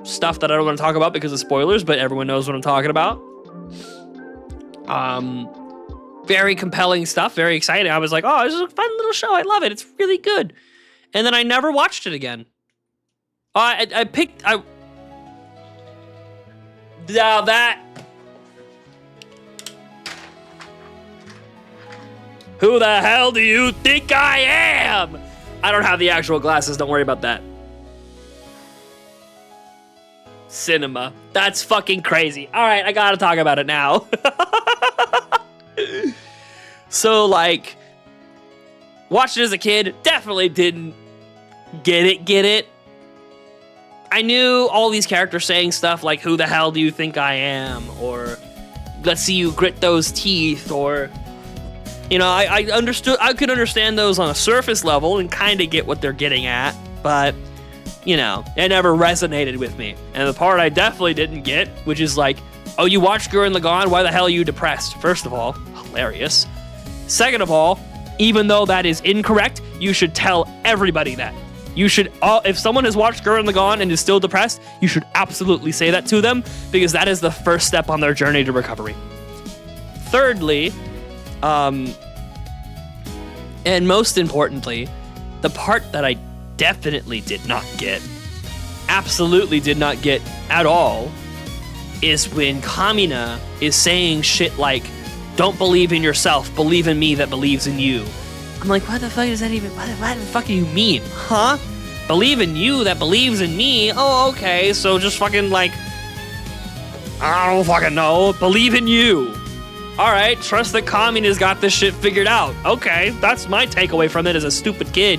Stuff that I don't want to talk about because of spoilers, but everyone knows what I'm talking about. Very compelling stuff, very exciting. I was like, oh, this is a fun little show. I love it. It's really good. And then I never watched it again. Now that... Who the hell do you think I am? I don't have the actual glasses. Don't worry about that. Cinema. That's fucking crazy. All right, I gotta talk about it now. So, like, watched it as a kid. Definitely didn't get it. I knew all these characters saying stuff like, who the hell do you think I am? Or, let's see you grit those teeth. Or, you know, I could understand those on a surface level and kind of get what they're getting at. But, you know, it never resonated with me. And the part I definitely didn't get, which is like, oh, you watched Gurren Lagann? Why the hell are you depressed? First of all, hilarious. Second of all, even though that is incorrect, you should tell everybody that. You should, if someone has watched Gurren Lagann and is still depressed, you should absolutely say that to them, because that is the first step on their journey to recovery. Thirdly, and most importantly, the part that I definitely did not get, absolutely did not get at all, is when Kamina is saying shit like, don't believe in yourself, believe in me that believes in you. I'm like, what the fuck does that even, what the fuck do you mean? Huh? Believe in you that believes in me? Oh, okay, so just fucking like, I don't fucking know, believe in you. All right, trust that Kamina's got this shit figured out. Okay, that's my takeaway from it as a stupid kid.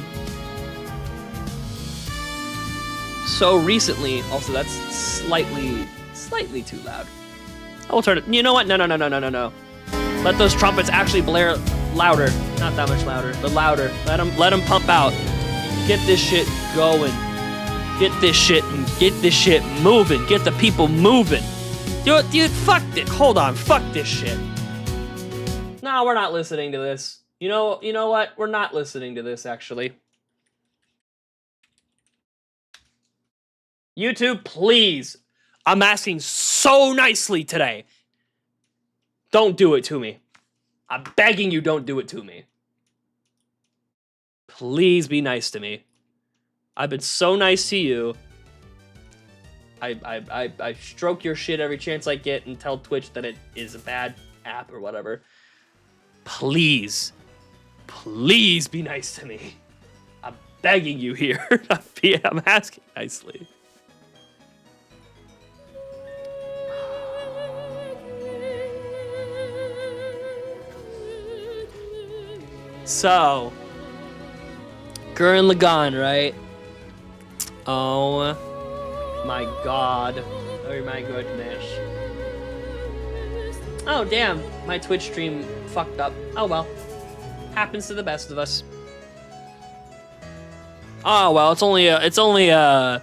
So recently, also that's slightly too loud. I will turn it, you know what? No. Let those trumpets actually blare louder. Not that much louder, but louder. Let them pump out. Get this shit going. Get this shit moving. Get the people moving. Dude, fuck it. Hold on, fuck this shit. No, we're not listening to this. You know what? We're not listening to this, actually. YouTube, please. I'm asking so nicely today. Don't do it to me. I'm begging you, don't do it to me. Please be nice to me. I've been so nice to you. I stroke your shit every chance I get and tell Twitch that it is a bad app or whatever. Please be nice to me. I'm begging you here. I'm asking nicely. So, Gurren Lagann, right? Oh my god. Oh my goodness. Oh damn, my Twitch stream fucked up. Oh well. Happens to the best of us. Oh well, it's only a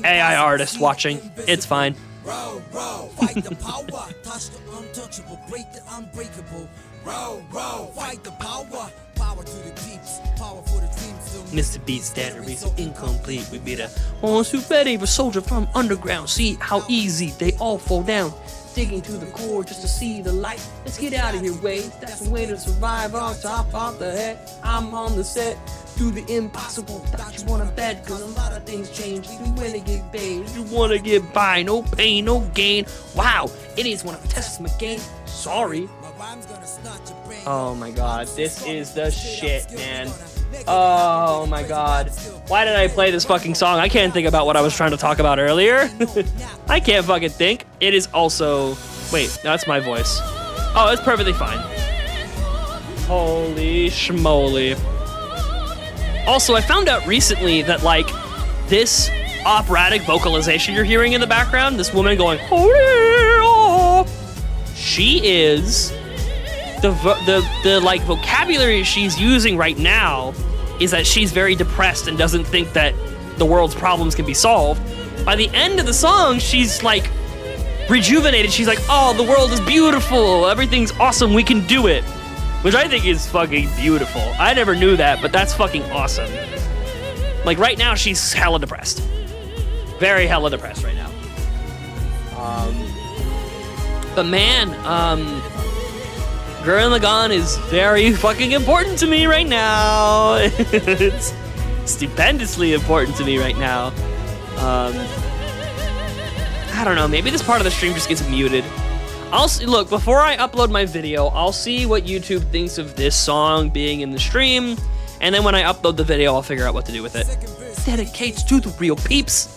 AI artist watching. It's fine. Row, fight the power, touch the untouchable, break the unbreakable. Row, fight the power, power to the deeps, power for the dreams. Mr. Beat standard reason incomplete. We beat a suit ready for soldier from underground. See how easy they all fall down. Digging to the core just to see the light. Let's get out of here, Wade. That's the way to survive on top of the head. I'm on the set. Do the impossible, thought you wanna bet, cause a lot of things change. You wanna get paid, you wanna get by, no pain, no gain. Wow, idiots wanna test my game. Sorry. Oh my god, this is the shit, man. Oh my god. Why did I play this fucking song? I can't think about what I was trying to talk about earlier. I can't fucking think. It is also... Wait, that's my voice. Oh, it's perfectly fine. Holy schmoly. Also, I found out recently that, like, this operatic vocalization you're hearing in the background, this woman going, she is, the like, vocabulary she's using right now is that she's very depressed and doesn't think that the world's problems can be solved. By the end of the song, she's like rejuvenated. She's like, oh, the world is beautiful. Everything's awesome. We can do it. Which I think is fucking beautiful. I never knew that, but that's fucking awesome. Like right now, she's hella depressed. Very hella depressed right now. But man, Gurren Lagann is very fucking important to me right now. It's stupendously important to me right now. I don't know, maybe this part of the stream just gets muted. Look, before I upload my video, I'll see what YouTube thinks of this song being in the stream, and then when I upload the video, I'll figure out what to do with it. Dedicates to the real peeps.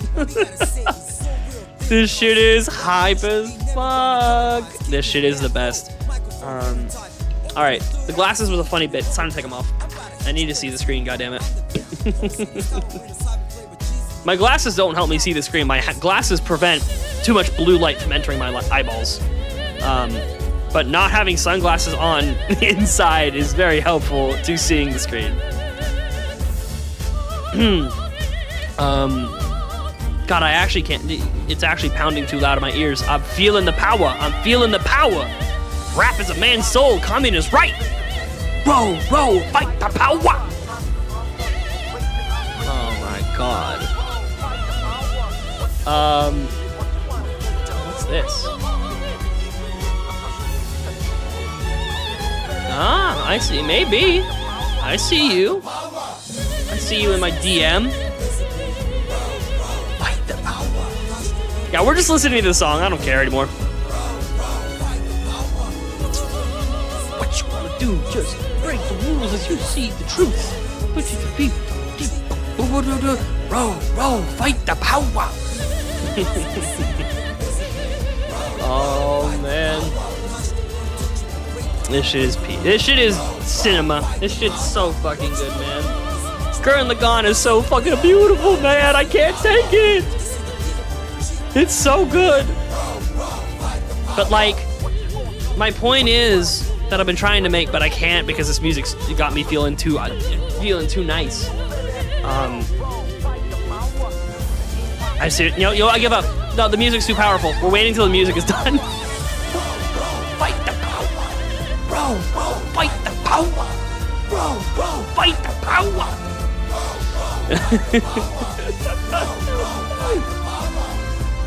This shit is hype as fuck. This shit is the best. Alright, the glasses was a funny bit. It's time to take them off. I need to see the screen, goddammit. My glasses don't help me see the screen. My glasses prevent too much blue light from entering my eyeballs. But not having sunglasses on inside is very helpful to seeing the screen. God, I actually can't. It's actually pounding too loud in my ears. I'm feeling the power. I'm feeling the power. Rap is a man's soul. Coming is right. Row, row, fight the power. Oh my God. What's this? Ah, I see. Maybe. I see you. I see you in my DM. Fight the power. Yeah, we're just listening to the song. I don't care anymore. What you wanna do? Just break the rules as you see the truth. Put your feet deep. Row, row, fight the power. Oh man. This shit is This shit is cinema. This shit's so fucking good, man. Gurren Lagann is so fucking beautiful, man. I can't take it. It's so good. But like, my point is that I've been trying to make, but I can't because this music's got me feeling too nice. I see. I give up. No, the music's too powerful. We're waiting till the music is done. Fight the power. Bro, fight the power. Bro, fight the power.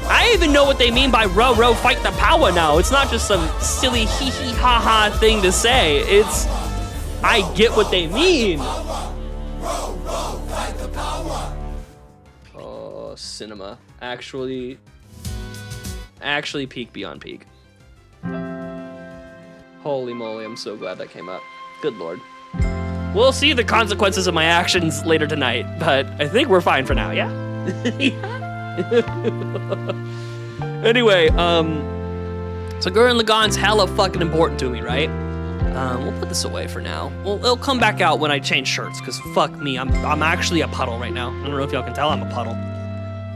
I even know what they mean by row, row, fight the power now. It's not just some silly hee hee ha ha thing to say. It's, I get what they mean. Oh, cinema. Actually peak beyond peak. Holy moly, I'm so glad that came up. Good lord. We'll see the consequences of my actions later tonight, but I think we're fine for now, yeah? Anyway, so Gurren Lagann's hella fucking important to me, right? We'll put this away for now. Well, it'll come back out when I change shirts, because fuck me, I'm actually a puddle right now. I don't know if y'all can tell I'm a puddle.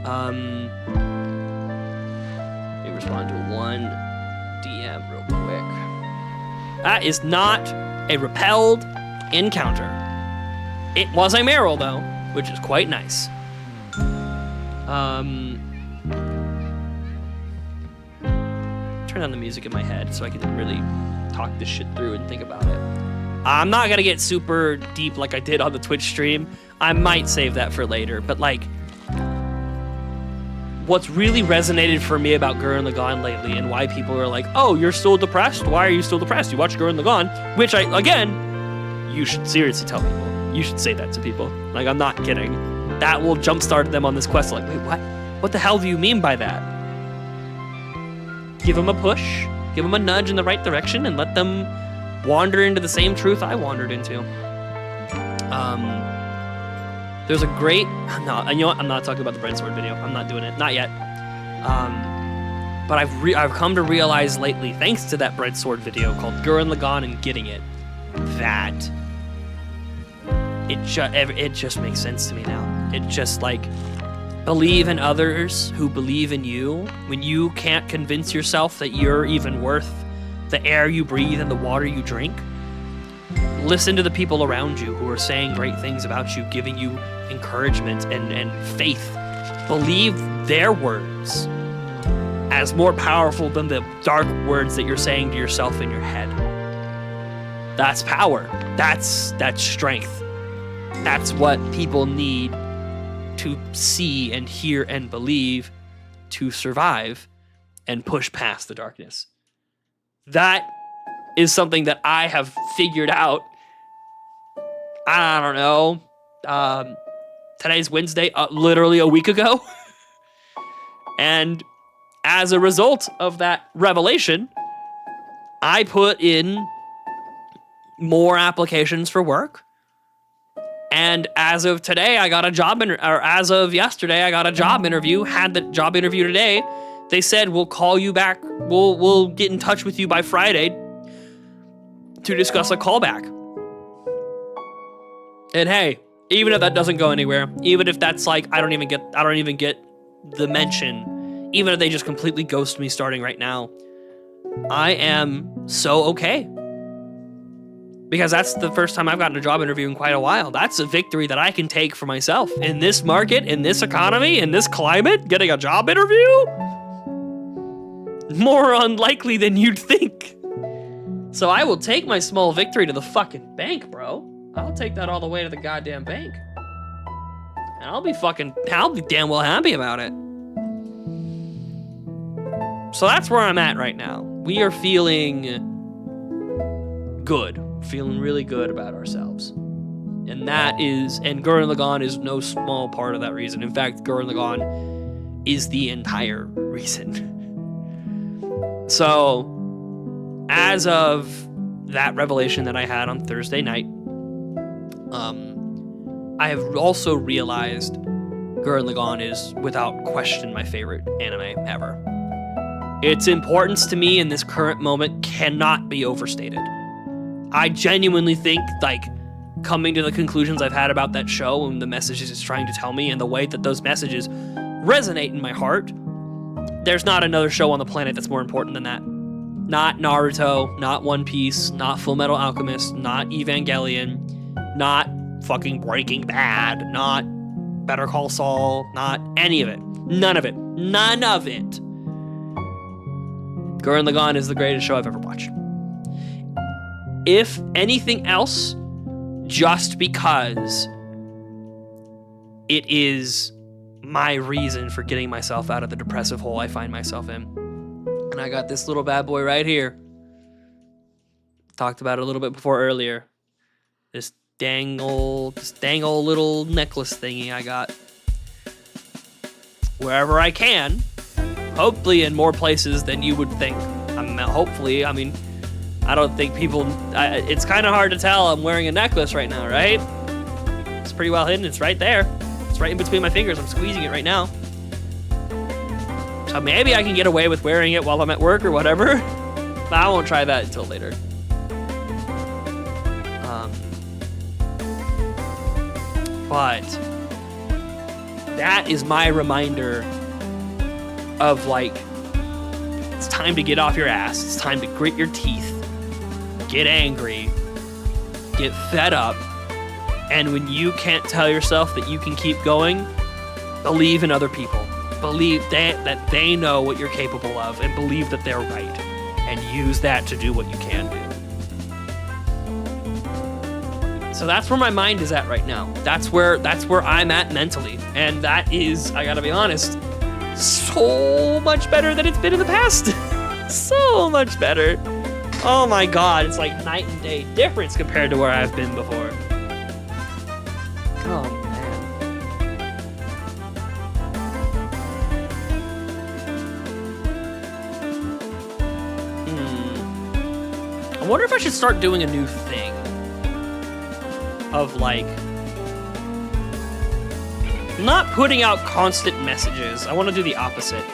Let me respond to one DM real quick. That is not a repelled encounter. It was a Marill though, which is quite nice. Turn on the music in my head so I can really talk this shit through and think about it. I'm not gonna get super deep like I did on the Twitch stream. I might save that for later, but like, what's really resonated for me about Gurren Lagann lately and why people are like, oh, you're still depressed? Why are you still depressed? You watch Gurren Lagann, which you should seriously tell people. You should say that to people. Like, I'm not kidding. That will jumpstart them on this quest. Like, wait, what? What the hell do you mean by that? Give them a push, give them a nudge in the right direction, and let them wander into the same truth I wandered into. There's a great, no, you know what? I'm not talking about the breadsword video. I'm not doing it, not yet. But I've come to realize lately, thanks to that breadsword video called Gurren Lagann and Getting It, that it just makes sense to me now. It just like, believe in others who believe in you. When you can't convince yourself that you're even worth the air you breathe and the water you drink, Listen to the people around you who are saying great things about you, giving you encouragement and faith. Believe their words as more powerful than the dark words that you're saying to yourself in your head. That's power. That's strength. That's what people need to see and hear and believe to survive and push past the darkness. That is something that I have figured out. I don't know. Today's Wednesday, literally a week ago. And as a result of that revelation, I put in more applications for work. And as of today, I got a job as of yesterday, I got a job interview, had the job interview today. They said, we'll call you back. We'll get in touch with you by Friday to discuss a callback. And hey, even if that doesn't go anywhere, even if that's like, I don't even get the mention, even if they just completely ghost me starting right now, I am so okay. Because that's the first time I've gotten a job interview in quite a while. That's a victory that I can take for myself. In this market, in this economy, in this climate, getting a job interview? More unlikely than you'd think. So I will take my small victory to the fucking bank, bro. I'll take that all the way to the goddamn bank. And I'll be damn well happy about it. So that's where I'm at right now. We are feeling good. Feeling really good about ourselves. And Gurren Lagann is no small part of that reason. In fact, Gurren Lagann is the entire reason. So, as of that revelation that I had on Thursday night, I have also realized Gurren Lagann is, without question, my favorite anime ever. Its importance to me in this current moment cannot be overstated. I genuinely think, like, coming to the conclusions I've had about that show and the messages it's trying to tell me and the way that those messages resonate in my heart, there's not another show on the planet that's more important than that. Not Naruto, not One Piece, not Fullmetal Alchemist, not Evangelion, not fucking Breaking Bad, not Better Call Saul, not any of it. None of it. None of it. Gurren Lagann is the greatest show I've ever watched. If anything else, just because it is my reason for getting myself out of the depressive hole I find myself in. And I got this little bad boy right here. Talked about it a little bit before earlier. This dang old little necklace thingy I got. Wherever I can, hopefully in more places than you would think. I don't think people... it's kind of hard to tell I'm wearing a necklace right now, right? It's pretty well hidden. It's right there. It's right in between my fingers. I'm squeezing it right now. So maybe I can get away with wearing it while I'm at work or whatever. But I won't try that until later. But that is my reminder of, like, it's time to get off your ass. It's time to grit your teeth. Get angry, get fed up, and when you can't tell yourself that you can keep going, believe in other people. Believe that they know what you're capable of, and believe that they're right, and use that to do what you can do. So that's where my mind is at right now. That's where I'm at mentally, and that is, I gotta be honest, so much better than it's been in the past. So much better. Oh my god, it's like night and day difference compared to where I've been before. Oh man. I wonder if I should start doing a new thing. Of, like, not putting out constant messages. I want to do the opposite.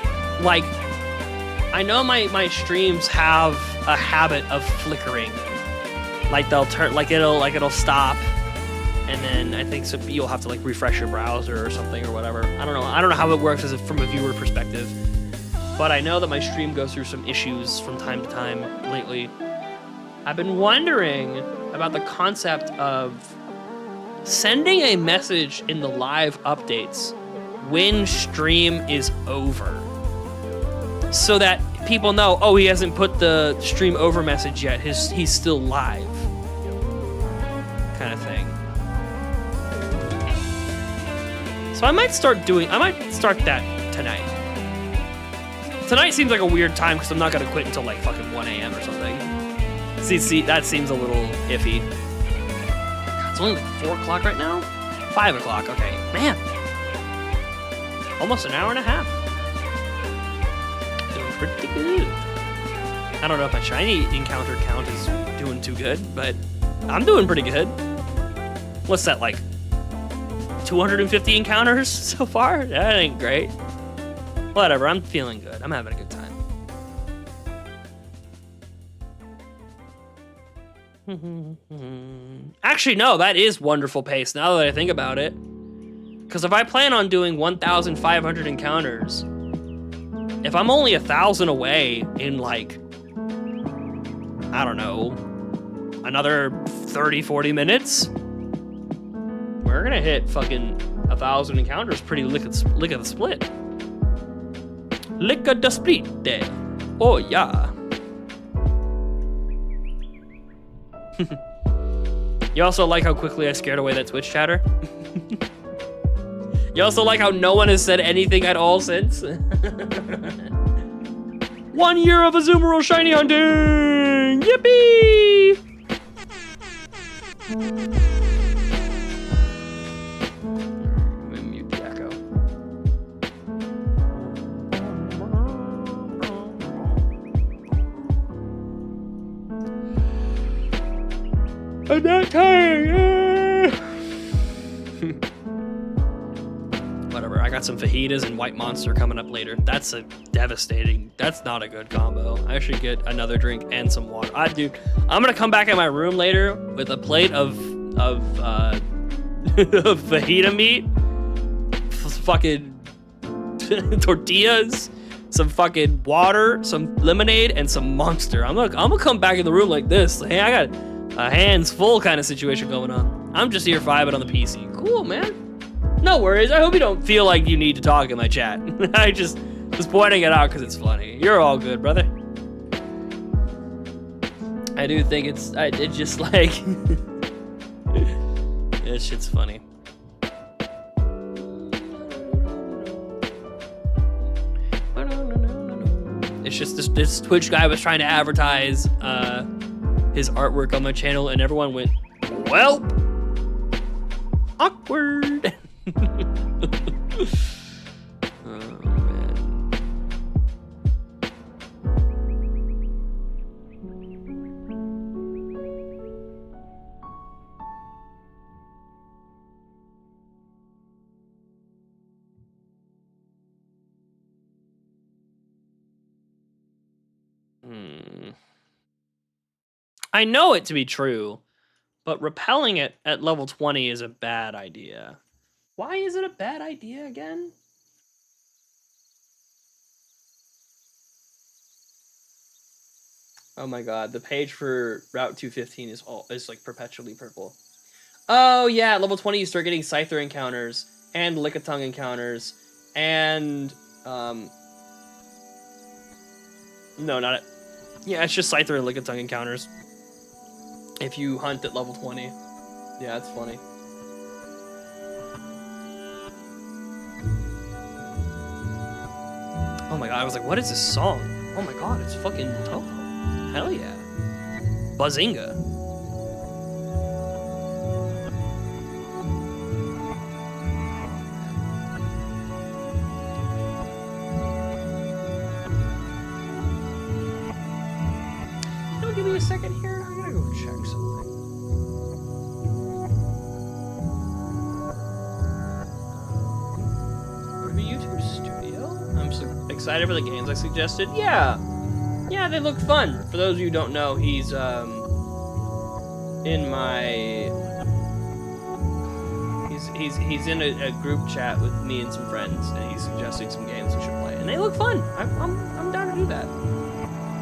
Like, I know my streams have a habit of flickering. Like they'll turn, like it'll stop, and then I think you'll have to like refresh your browser or something or whatever. I don't know how it works from a viewer perspective, but I know that my stream goes through some issues from time to time lately. I've been wondering about the concept of sending a message in the live updates when stream is over, so that people know, oh, he hasn't put the stream over message yet. He's still live, kind of thing. So I might start that tonight. Tonight seems like a weird time because I'm not gonna quit until like fucking 1 a.m. or something. See, that seems a little iffy. God, it's only like 4 o'clock right now? 5 o'clock, okay. Man. Almost an hour and a half. Doing pretty good. I don't know if my shiny encounter count is doing too good, but I'm doing pretty good. What's that, like 250 encounters so far? That ain't great. Whatever, I'm feeling good. I'm having a good time. Actually, no, that is wonderful pace now that I think about it. Because if I plan on doing 1,500 encounters, if I'm only 1,000 away in like, I don't know, another 30, 40 minutes, we're gonna hit fucking 1,000 encounters pretty lick of the split. Lick of the split day. Oh yeah. You also like how quickly I scared away that Twitch chatter? You also like how no one has said anything at all since? 1 year of Azumarill shiny hunting! Yippee! Let me mute the echo. I'm not tired! Whatever, I got some fajitas and white monster coming up later. That's a devastating, that's not a good combo. I should get another drink and some water. Dude, I'm gonna come back in my room later with a plate of fajita meat, fucking tortillas, some fucking water, some lemonade, and some monster. I'm gonna come back in the room like this. Hey, I got a hands full kind of situation going on. I'm just here vibing on the PC. Cool, man. No worries. I hope you don't feel like you need to talk in my chat. I just was pointing it out because it's funny. You're all good, brother. I do think it's just like this shit's funny. It's just this Twitch guy was trying to advertise his artwork on my channel, and everyone went, "Well, awkward." Oh man. I know it to be true, but repelling it at level 20 is a bad idea. Why is it a bad idea again? Oh my god, the page for Route 215 is like perpetually purple. Oh yeah, at level 20 you start getting Scyther encounters and Lickitung encounters and no, not it. Yeah, it's just Scyther and Lickitung encounters if you hunt at level 20. Yeah, it's funny. Oh my god, I was like, what is this song? Oh my god, it's fucking Toho. Hell yeah. Bazinga. Can you give me a second here? I'm gonna go check something. YouTube Studio? I'm so excited for the games I suggested. Yeah, they look fun. For those of you who don't know, he's in my he's in a group chat with me and some friends, and he's suggesting some games we should play, and they look fun. I'm down to do that.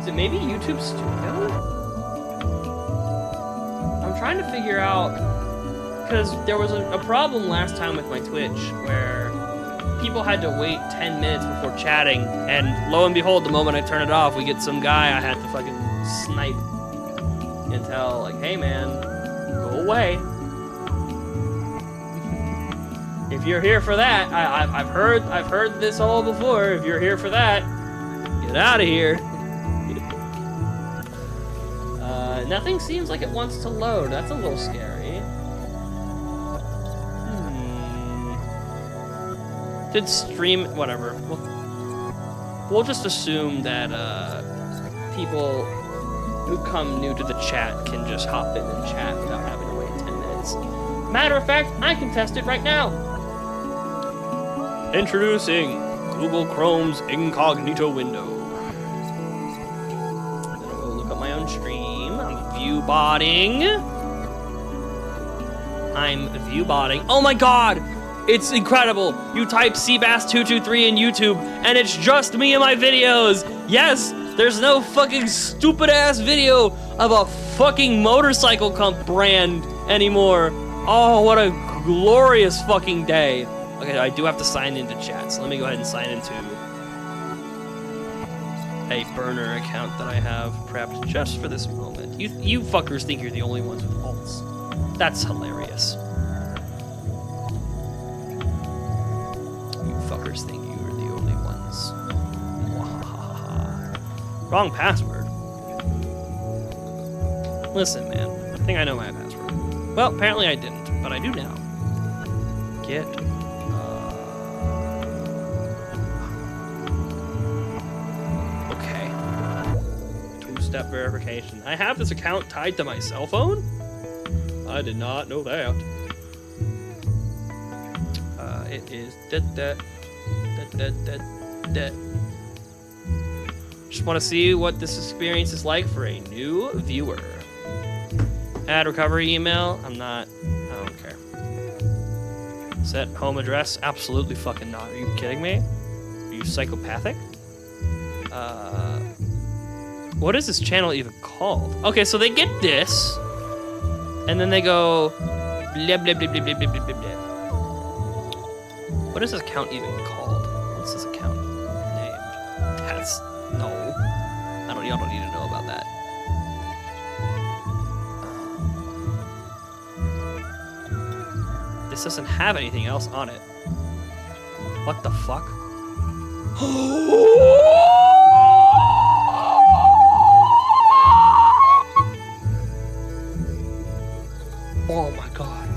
Is it maybe YouTube Studio? trying to figure out, because there was a problem last time with my Twitch where people had to wait 10 minutes before chatting, and lo and behold, the moment I turn it off, we get some guy I had to fucking snipe and tell, like, hey man, go away. If you're here for that, I've heard this all before. If you're here for that, get out of here. Nothing seems like it wants to load. That's a little scary. Did stream, whatever. We'll just assume that people who come new to the chat can just hop in and chat without having to wait 10 minutes. Matter of fact, I can test it right now. Introducing Google Chrome's incognito window. Then I'll go look up my own stream. I'm view-botting. Oh my god! It's incredible! You type Seabass223 in YouTube, and it's just me and my videos! Yes! There's no fucking stupid-ass video of a fucking motorcycle brand anymore. Oh, what a glorious fucking day. Okay, I do have to sign into chat, so let me go ahead and sign into a burner account that I have prepped just for this moment. You fuckers think you're the only ones with alts. That's hilarious. You fuckers think you are the only ones. Wrong password. Listen, man. I think I know my password. Well, apparently I didn't, but I do now. Get... okay. Two-step verification. I have this account tied to my cell phone? I did not know that. It is... Just want to see what this experience is like for a new viewer. Add recovery email. I don't care. Set home address. Absolutely fucking not. Are you kidding me? Are you psychopathic? What is this channel even called? Okay, so they get this, and then they go blah blah blah blah blah blah blah blah. What is this account even called? What's this account named? That's no. Y'all don't need to know about that. This doesn't have anything else on it. What the fuck? Oh my god.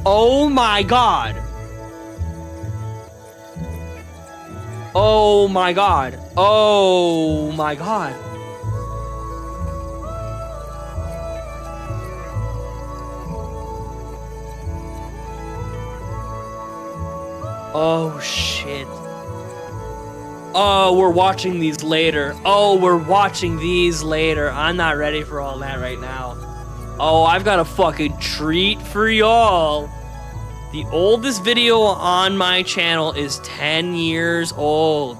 Oh my god. Oh my god. Oh my god. Oh shit. Oh, we're watching these later. I'm not ready for all that right now. Oh, I've got a fucking treat for y'all. The oldest video on my channel is 10 years old.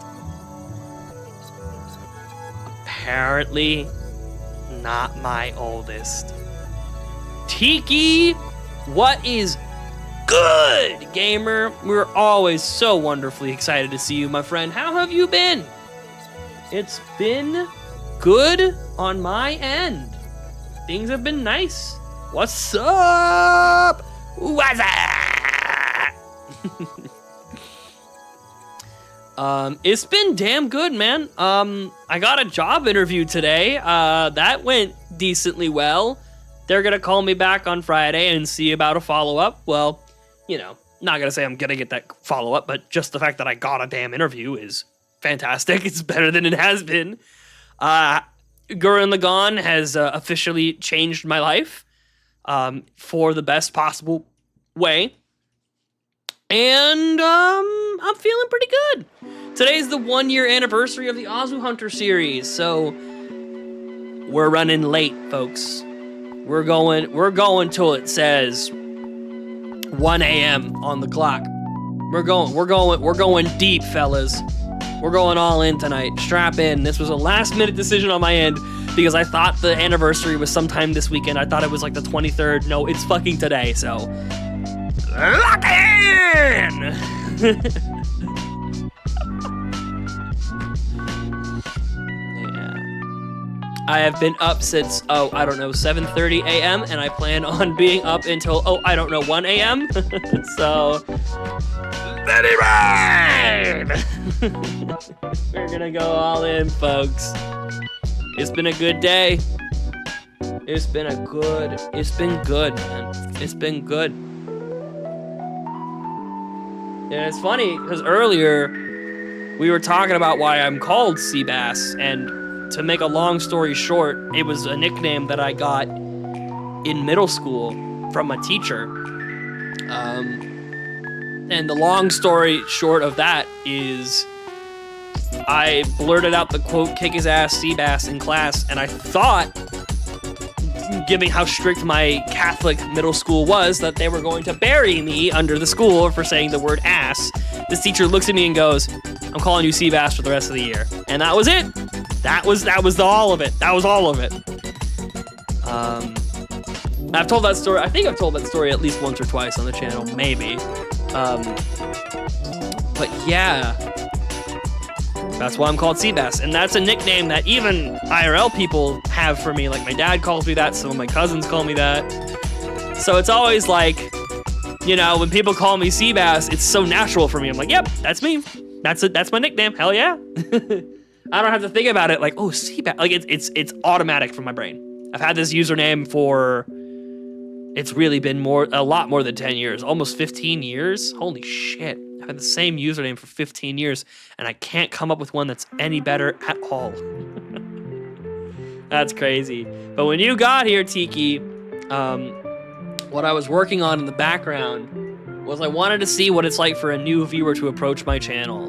Apparently, not my oldest. Tiki, what is good, gamer? We're always so wonderfully excited to see you, my friend. How have you been? It's been good on my end. Things have been nice. What's up? What's up? It's been damn good, man. I got a job interview today. That went decently well. They're gonna call me back on Friday and see about a follow-up. Well, you know, not gonna say I'm gonna get that follow-up, but just the fact that I got a damn interview is fantastic. It's better than it has been. Gurren Lagann has officially changed my life for the best possible way. And I'm feeling pretty good. Today's the 1-year anniversary of the AZU Hunter series, so we're running late, folks. We're going till it says 1 a.m. on the clock. We're going deep, fellas. We're going all in tonight. Strap in. This was a last-minute decision on my end because I thought the anniversary was sometime this weekend. I thought it was like the 23rd. No, it's fucking today, so lock in! I have been up since, I don't know, 7:30 a.m. and I plan on being up until, I don't know, 1 a.m. So, let it ride! We're gonna go all in, folks. It's been a good day. It's been good, man. It's been good. And it's funny, because earlier, we were talking about why I'm called Seabass, and to make a long story short, it was a nickname that I got in middle school from a teacher. And the long story short of that is I blurted out the quote, kick his ass, Seabass in class, and I thought, given how strict my Catholic middle school was, that they were going to bury me under the school for saying the word ass. This teacher looks at me and goes, I'm calling you Seabass for the rest of the year. And that was it. That was all of it. That was all of it. I've told that story. I think I've told that story at least once or twice on the channel, maybe. But yeah, that's why I'm called Seabass, and that's a nickname that even IRL people have for me. Like my dad calls me that. Some of my cousins call me that. So it's always like, you know, when people call me Seabass, it's so natural for me. I'm like, yep, that's me. That's my nickname. Hell yeah. I don't have to think about it like, oh, Seabass. Like it's automatic from my brain. I've had this username for, it's really been a lot more than 10 years, almost 15 years. Holy shit. I've had the same username for 15 years and I can't come up with one that's any better at all. That's crazy. But when you got here, Tiki, what I was working on in the background was I wanted to see what it's like for a new viewer to approach my channel.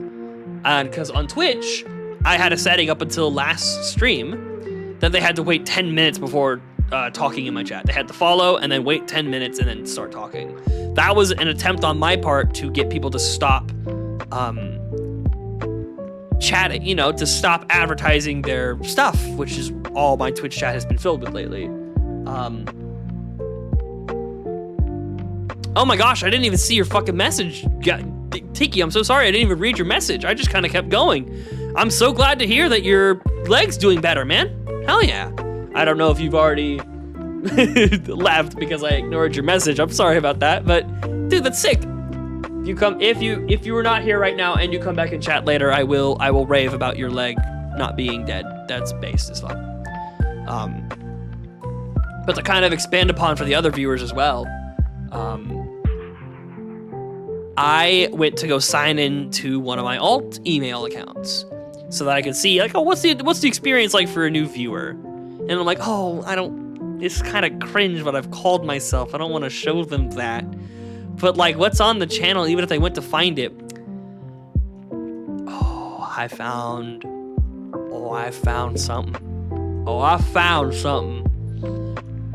And because on Twitch, I had a setting up until last stream that they had to wait 10 minutes before talking in my chat. They had to follow and then wait 10 minutes and then start talking. That was an attempt on my part to get people to stop chatting, you know, to stop advertising their stuff, which is all my Twitch chat has been filled with lately. Oh my gosh, I didn't even see your fucking message. Tiki, I'm so sorry, I didn't even read your message. I just kind of kept going. I'm so glad to hear that your leg's doing better, man. Hell yeah. I don't know if you've already left because I ignored your message. I'm sorry about that, but dude, that's sick. If you were not here right now and you come back and chat later, I will rave about your leg not being dead. That's based as fuck. But to kind of expand upon for the other viewers as well, I went to go sign in to one of my alt email accounts so that I could see like, oh, what's the experience like for a new viewer? And I'm like, oh, it's kind of cringe what I've called myself. I don't want to show them that. But like, what's on the channel, even if they went to find it? I found something. I found something.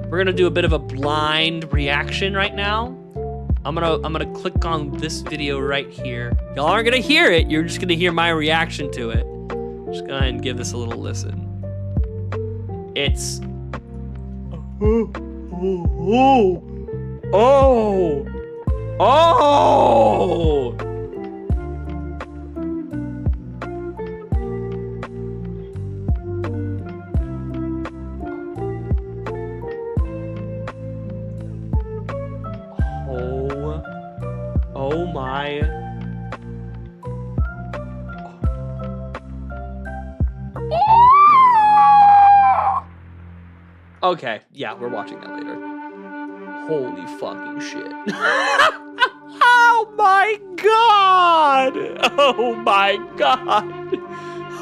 We're gonna do a bit of a blind reaction right now. I'm gonna click on this video right here. Y'all aren't gonna hear it. You're just gonna hear my reaction to it. Just go ahead and give this a little listen. It's oh my. Okay, yeah, we're watching that later. Holy fucking shit. Oh my god! Oh my god!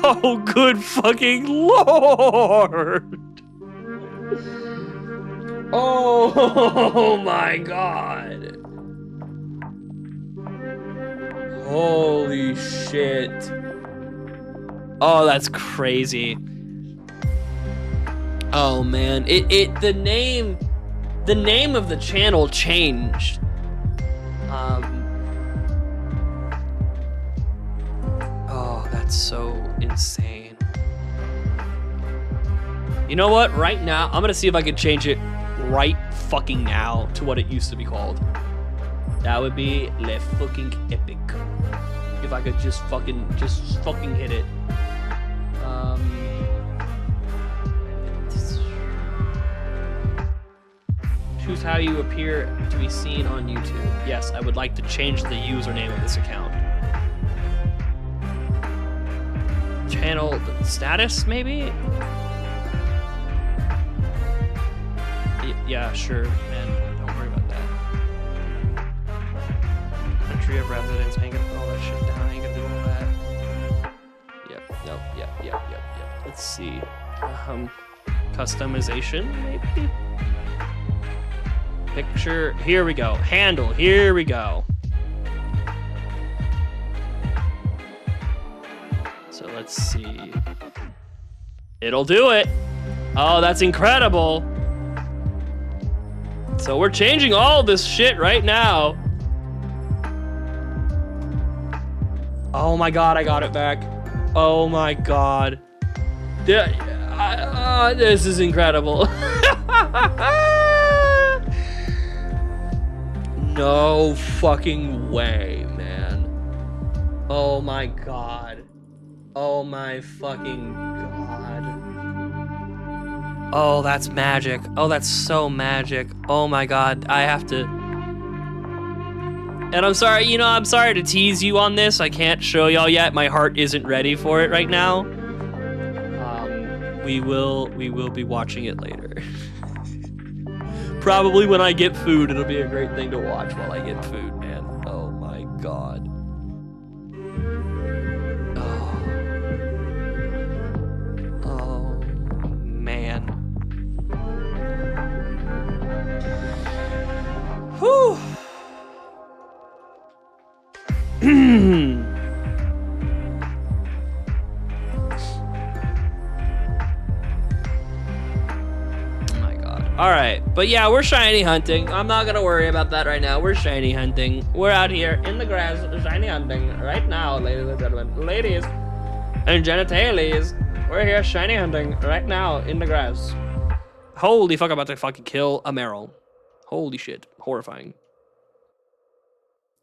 Oh good fucking lord! Oh my god! Holy shit. Oh, that's crazy. Oh man, the name of the channel changed. Oh, that's so insane. You know what? Right now, I'm gonna see if I can change it right fucking now to what it used to be called. That would be le fucking epic. If I could just fucking hit it. Choose how you appear to be seen on YouTube. Yes, I would like to change the username of this account. Channel status, maybe? Yeah, sure, man. Don't worry about that. Country of residence. I ain't gonna put all that shit down. I ain't gonna do all that. Yep, nope, yep. Let's see. Customization, maybe? Picture, here we go. Handle, here we go. So let's see. It'll do it. Oh, that's incredible. So we're changing all this shit right now. Oh my God, I got it back. Oh my God. This is incredible. No fucking way, man. Oh my God. Oh my fucking God. Oh, that's magic. Oh, that's so magic. Oh my God, I have to... And I'm sorry, I'm sorry to tease you on this. I can't show y'all yet. My heart isn't ready for it right now. We will be watching it later. Probably when I get food, it'll be a great thing to watch while I get food, man. Oh my God. Oh man. Whew. All right, but yeah, we're shiny hunting. I'm not gonna worry about that right now. We're shiny hunting. We're out here in the grass, shiny hunting right now, ladies and gentlemen. Ladies and genitalies, we're here shiny hunting right now in the grass. Holy fuck, I'm about to fucking kill a Marill. Holy shit, horrifying.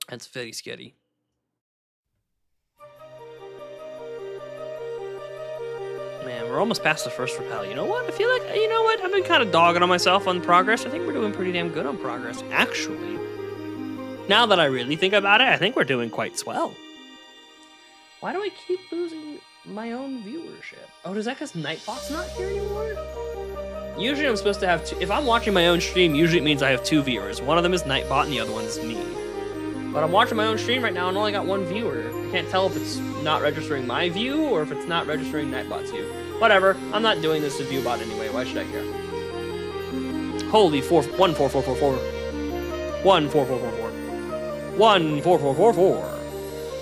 That's very scary. Man, we're almost past the first rappel. You know what? I feel like, I've been kind of dogging on myself on progress. I think we're doing pretty damn good on progress, actually. Now that I really think about it, I think we're doing quite swell. Why do I keep losing my own viewership? Oh, is that because Nightbot's not here anymore? Usually I'm supposed to have two. If I'm watching my own stream, usually it means I have two viewers. One of them is Nightbot and the other one is me. But I'm watching my own stream right now and only got one viewer. I can't tell if it's not registering my view or if it's not registering Nightbot's view. Whatever, I'm not doing this to ViewBot anyway. Why should I care? Holy 14444. 14444. 14444.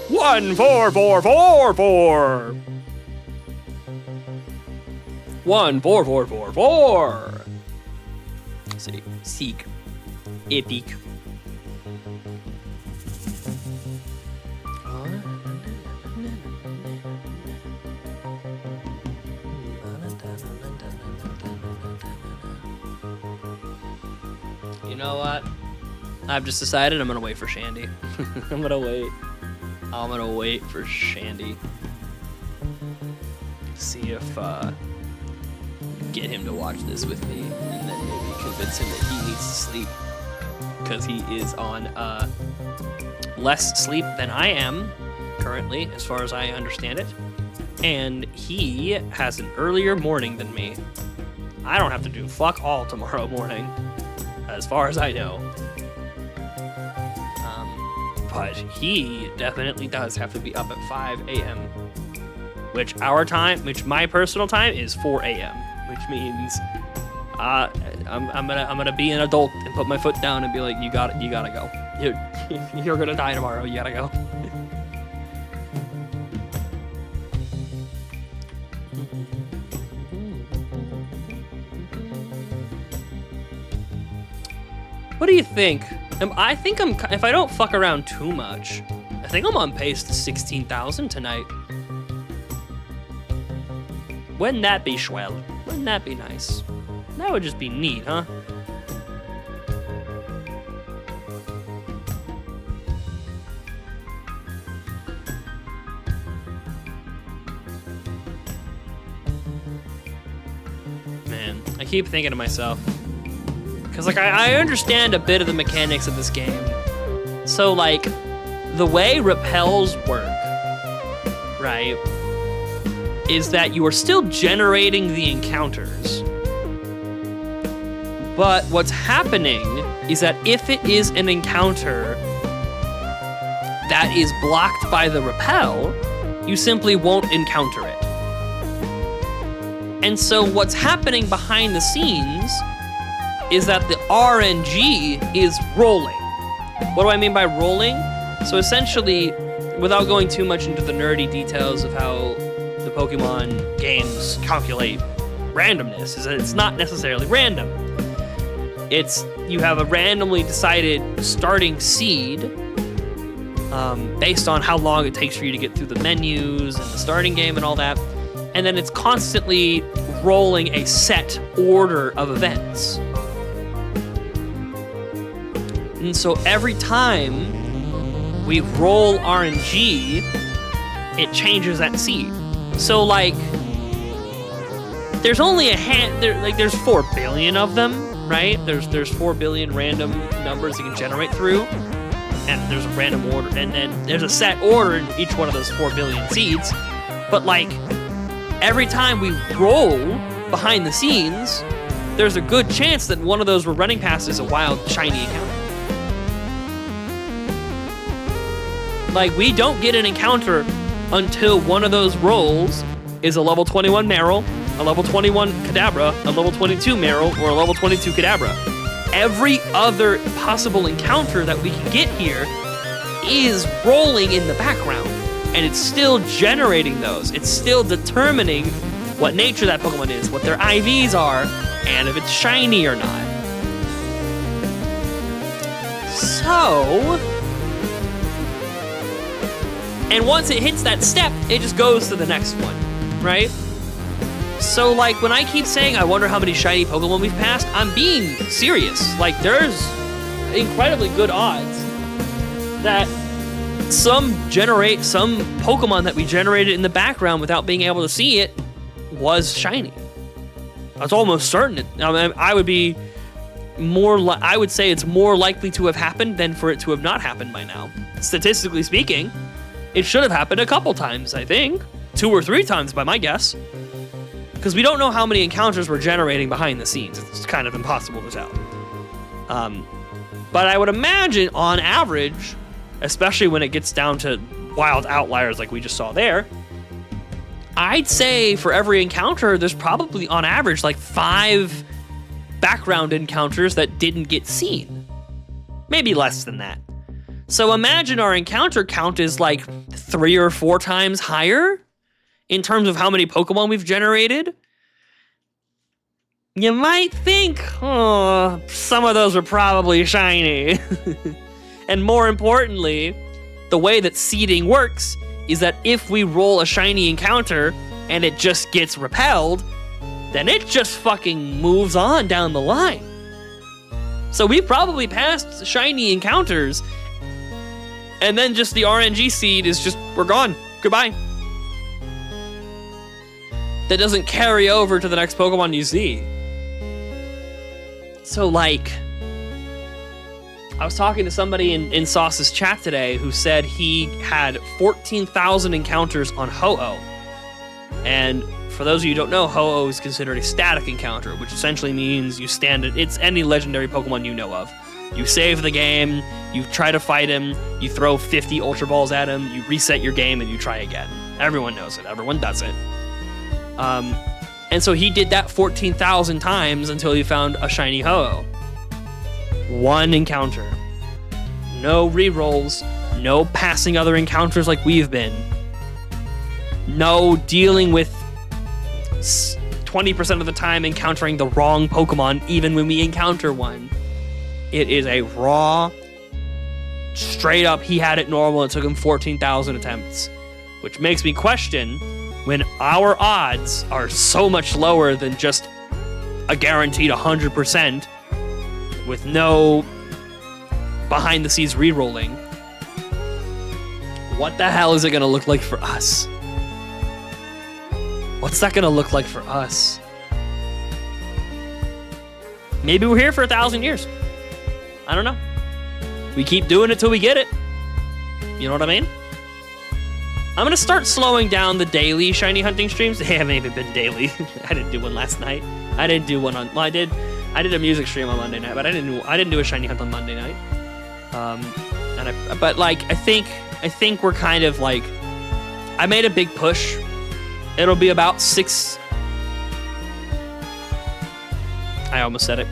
14444. 14444. Let's see. Seek. Epic. You know what? I've just decided I'm gonna wait for Shandy. I'm gonna wait for Shandy. See if get him to watch this with me, and then maybe convince him that he needs to sleep, because he is on less sleep than I am currently, as far as I understand it, and he has an earlier morning than me. I don't have to do fuck all tomorrow morning, as far as I know. But he definitely does have to be up at 5 a.m. Which my personal time is 4 a.m. Which means I'm gonna be an adult and put my foot down and be like, you gotta go. You're gonna die tomorrow. You gotta go. What do you think? I think if I don't fuck around too much, I think I'm on pace to 16,000 tonight. Wouldn't that be swell? Wouldn't that be nice? That would just be neat, huh? Man, I keep thinking to myself, because like I understand a bit of the mechanics of this game. So like, the way repels work, right, is that you are still generating the encounters. But what's happening is that if it is an encounter that is blocked by the repel, you simply won't encounter it. And so what's happening behind the scenes is that the RNG is rolling. What do I mean by rolling? So essentially, without going too much into the nerdy details of how the Pokemon games calculate randomness, is that it's not necessarily random. It's, you have a randomly decided starting seed based on how long it takes for you to get through the menus and the starting game and all that. And then it's constantly rolling a set order of events. And so every time we roll RNG, it changes that seed. So like, there's only there's 4 billion of them, right? There's 4 billion random numbers you can generate through, and there's a random order, and then there's a set order in each one of those 4 billion seeds. But like, every time we roll behind the scenes, there's a good chance that one of those we're running past is a wild shiny encounter. Like, we don't get an encounter until one of those rolls is a level 21 Marill, a level 21 Kadabra, a level 22 Marill, or a level 22 Kadabra. Every other possible encounter that we can get here is rolling in the background, and it's still generating those. It's still determining what nature that Pokemon is, what their IVs are, and if it's shiny or not. So, and once it hits that step, it just goes to the next one, right? So like, when I keep saying I wonder how many shiny Pokemon we've passed, I'm being serious. Like, there's incredibly good odds that some Pokemon that we generated in the background without being able to see it was shiny. That's almost certain. I would be I would say it's more likely to have happened than for it to have not happened by now. Statistically speaking, it should have happened a couple times, I think. 2 or 3 times by my guess. Because we don't know how many encounters we're generating behind the scenes. It's kind of impossible to tell. But I would imagine, on average, especially when it gets down to wild outliers like we just saw there, I'd say for every encounter, there's probably, on average, like 5 background encounters that didn't get seen. Maybe less than that. So imagine our encounter count is like 3 or 4 times higher in terms of how many Pokemon we've generated. You might think, oh, some of those were probably shiny. And more importantly, the way that seeding works is that if we roll a shiny encounter and it just gets repelled, then it just fucking moves on down the line. So we probably passed shiny encounters, and then just the RNG seed is just, we're gone. Goodbye. That doesn't carry over to the next Pokemon you see. So like, I was talking to somebody in Sauce's chat today who said he had 14,000 encounters on Ho-Oh. And for those of you who don't know, Ho-Oh is considered a static encounter, which essentially means you stand it. It's any legendary Pokemon you know of. You save the game, you try to fight him, you throw 50 Ultra Balls at him, you reset your game, and you try again. Everyone knows it. Everyone does it. And so he did that 14,000 times until he found a shiny Ho-Oh. 1 encounter. No rerolls. No passing other encounters like we've been. No dealing with 20% of the time encountering the wrong Pokemon even when we encounter one. It is a raw, straight up, he had it normal. It took him 14,000 attempts. Which makes me question when our odds are so much lower than just a guaranteed 100% with no behind the scenes re-rolling. What the hell is it gonna look like for us? What's that gonna look like for us? Maybe we're here for 1,000 years. I don't know. We keep doing it till we get it. You know what I mean? I'm gonna start slowing down the daily shiny hunting streams. They haven't even been daily. I didn't do one last night. I didn't do one on. Well, I did a music stream on Monday night, but I didn't do a shiny hunt on Monday night. But like I think we're kind of like, I made a big push. It'll be about 6. I almost said it.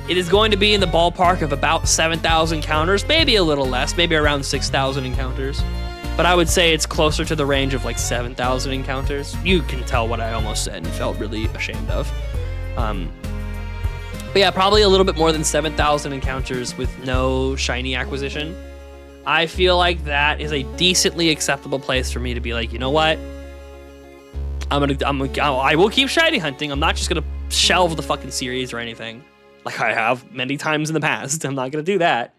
It is going to be in the ballpark of about 7,000 encounters, maybe a little less, maybe around 6,000 encounters. But I would say it's closer to the range of like 7,000 encounters. You can tell what I almost said and felt really ashamed of. But yeah, probably a little bit more than 7,000 encounters with no shiny acquisition. I feel like that is a decently acceptable place for me to be like, you know what? I will keep shiny hunting. I'm not just gonna shelve the fucking series or anything, like I have many times in the past. I'm not gonna do that.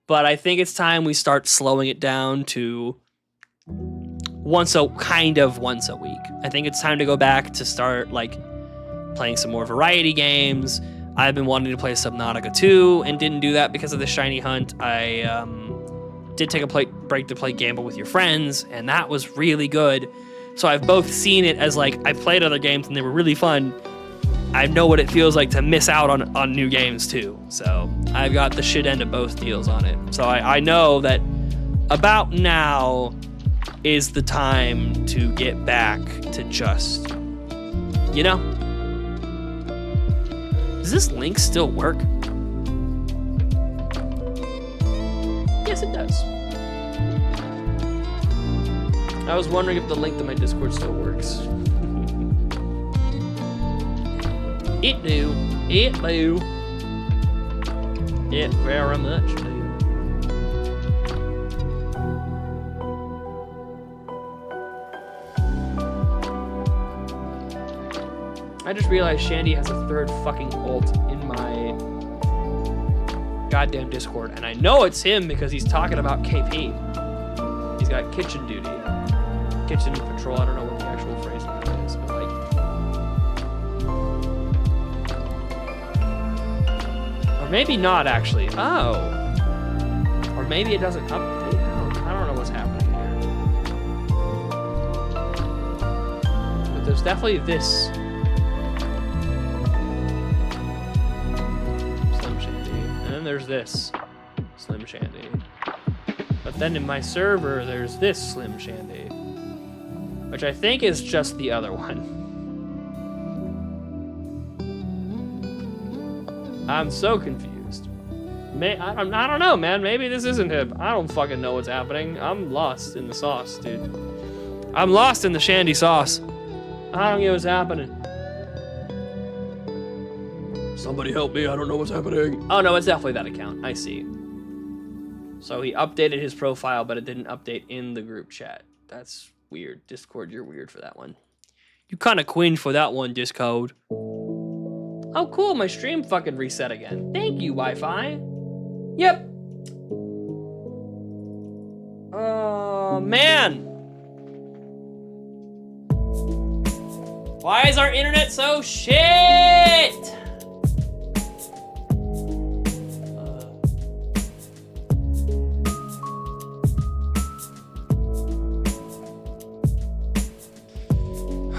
But I think it's time we start slowing it down to once a week. I think it's time to go back to start like playing some more variety games. I've been wanting to play Subnautica 2 and didn't do that because of the shiny hunt. I did take a break to play Gamble with Your Friends, and that was really good. So I've both seen it as like, I played other games and they were really fun. I know what it feels like to miss out on new games too. So I've got the shit end of both deals on it. So I know that about now is the time to get back to just, you know. Does this link still work? Yes, it does. I was wondering if the link to my Discord still works. It do. It do. It very much do. I just realized Shandy has a 3rd fucking alt in my goddamn Discord, and I know it's him because he's talking about KP. He's got kitchen duty. Kitchen patrol, I don't know what the actual phrase for that is, but like... Or maybe not, actually. Oh. Or maybe it doesn't update. I don't know what's happening here. But there's definitely this. Slim Shandy. And then there's this. Slim Shandy. But then in my server, there's this Slim Shandy. Which I think is just the other one. I'm so confused. I don't know, man. Maybe this isn't him. I don't fucking know what's happening. I'm lost in the sauce, dude. I'm lost in the Shandy sauce. I don't get what's happening. Somebody help me. I don't know what's happening. Oh, no, it's definitely that account. I see. So he updated his profile, but it didn't update in the group chat. That's weird. Discord, you're weird for that one. You kind of queen for that one, Discord. Oh, cool. My stream fucking reset again. Thank you, Wi-Fi. Yep. Oh, man. Why is our internet so shit?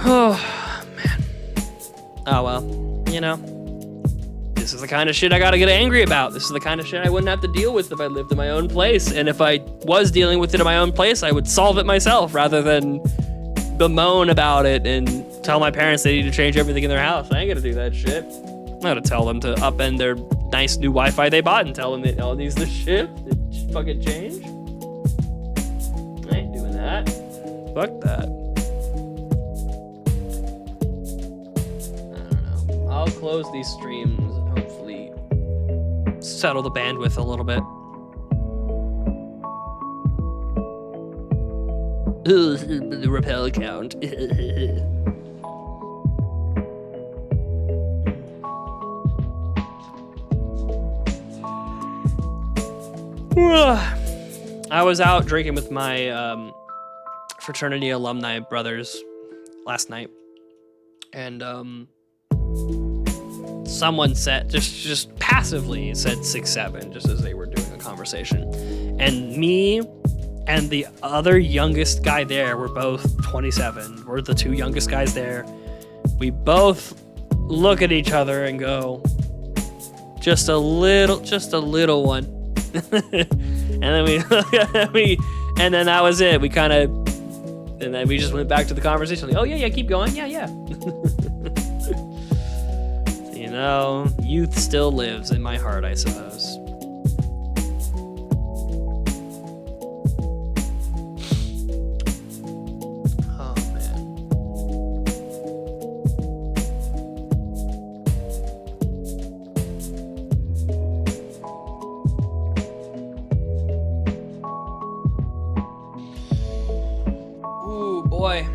Oh, man. Oh, well, you know, this is the kind of shit I gotta get angry about. This is the kind of shit I wouldn't have to deal with if I lived in my own place. And if I was dealing with it in my own place, I would solve it myself rather than bemoan about it and tell my parents they need to change everything in their house. I ain't gonna do that shit. I'm gonna tell them to upend their nice new Wi-Fi they bought and tell them it all needs to shift. It fucking change. I ain't doing that. Fuck that. I'll close these streams and hopefully settle the bandwidth a little bit. The repel count. I was out drinking with my fraternity alumni brothers last night, and someone said, just passively said 6'7", just as they were doing a conversation, and me and the other youngest guy there were both 27. We're the two youngest guys there. We both look at each other and go, just a little one. And then and then that was it. And then we just went back to the conversation. Like, oh yeah, keep going. Yeah. You know, youth still lives in my heart, I suppose. Oh man. Ooh, boy.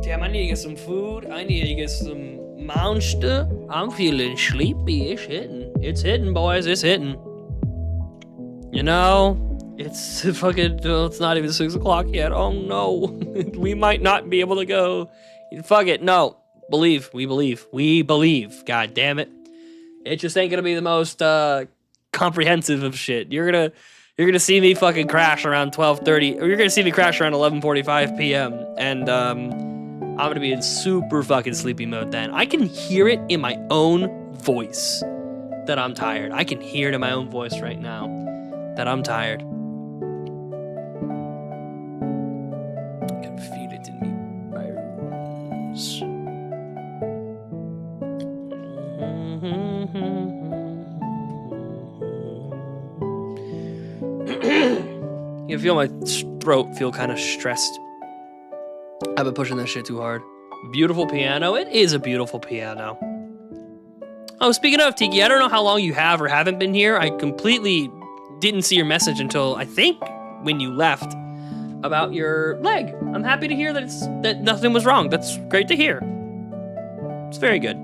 Damn, I need to get some food. I need to get some Monster. I'm feeling sleepy. It's hitting, boys. It's hitting. You know, it's fucking, it's not even 6 o'clock yet. Oh no. We might not be able to go. Fuck it. No. We believe. God damn it. It just ain't gonna be the most comprehensive of shit. You're gonna see me fucking crash around 12:30, or you're gonna see me crash around 11:45 p.m. and I'm gonna be in super fucking sleepy mode then. I can hear it in my own voice that I'm tired. I can hear it in my own voice right now that I'm tired. I can feel it in me bones. You can feel my throat feel kind of stressed. I've been pushing that shit too hard. Beautiful piano. It is a beautiful piano. Oh, speaking of, Tiki, I don't know how long you have or haven't been here. I completely didn't see your message until I think when you left about your leg. I'm happy to hear that nothing was wrong. That's great to hear. It's very good.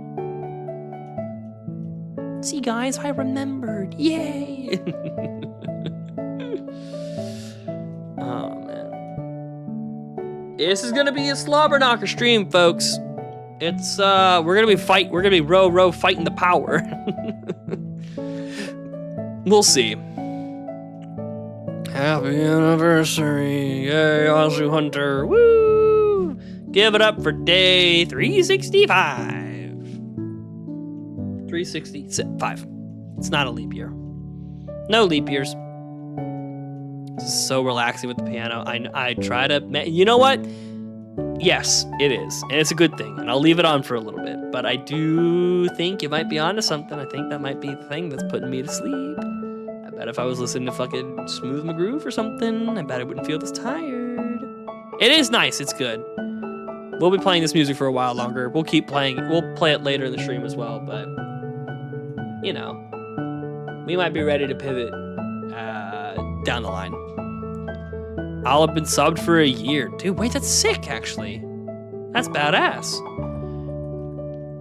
See, guys, I remembered. Yay! Oh, man. This is gonna be a slobber knocker stream, folks. It's we're gonna be row fighting the power. We'll see. Happy anniversary, yay, AZU Hunter, woo! Give it up for day 365. 365. It's not a leap year. No leap years. So relaxing with the piano. I try to, you know what? Yes, it is. And it's a good thing. And I'll leave it on for a little bit. But I do think you might be onto something. I think that might be the thing that's putting me to sleep. I bet if I was listening to fucking Smooth McGroove or something, I bet I wouldn't feel this tired. It is nice. It's good. We'll be playing this music for a while longer. We'll keep playing. We'll play it later in the stream as well. But, you know, we might be ready to pivot down the line. I'll have been subbed for a year. Dude, wait, that's sick, actually. That's badass.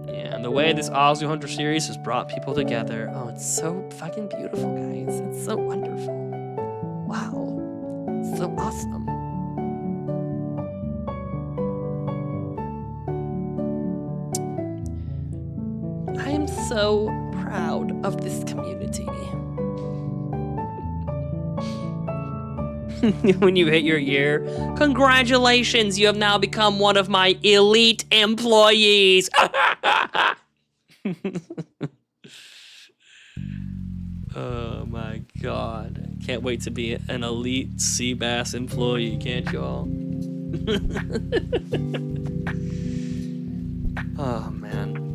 Yeah, and the way this AZU Hunter series has brought people together. Oh, it's so fucking beautiful, guys. It's so wonderful. Wow. It's so awesome. I am so proud of this community. When you hit your year, congratulations, you have now become one of my elite employees. Oh my god. Can't wait to be an elite sea bass employee, can't y'all? Oh man.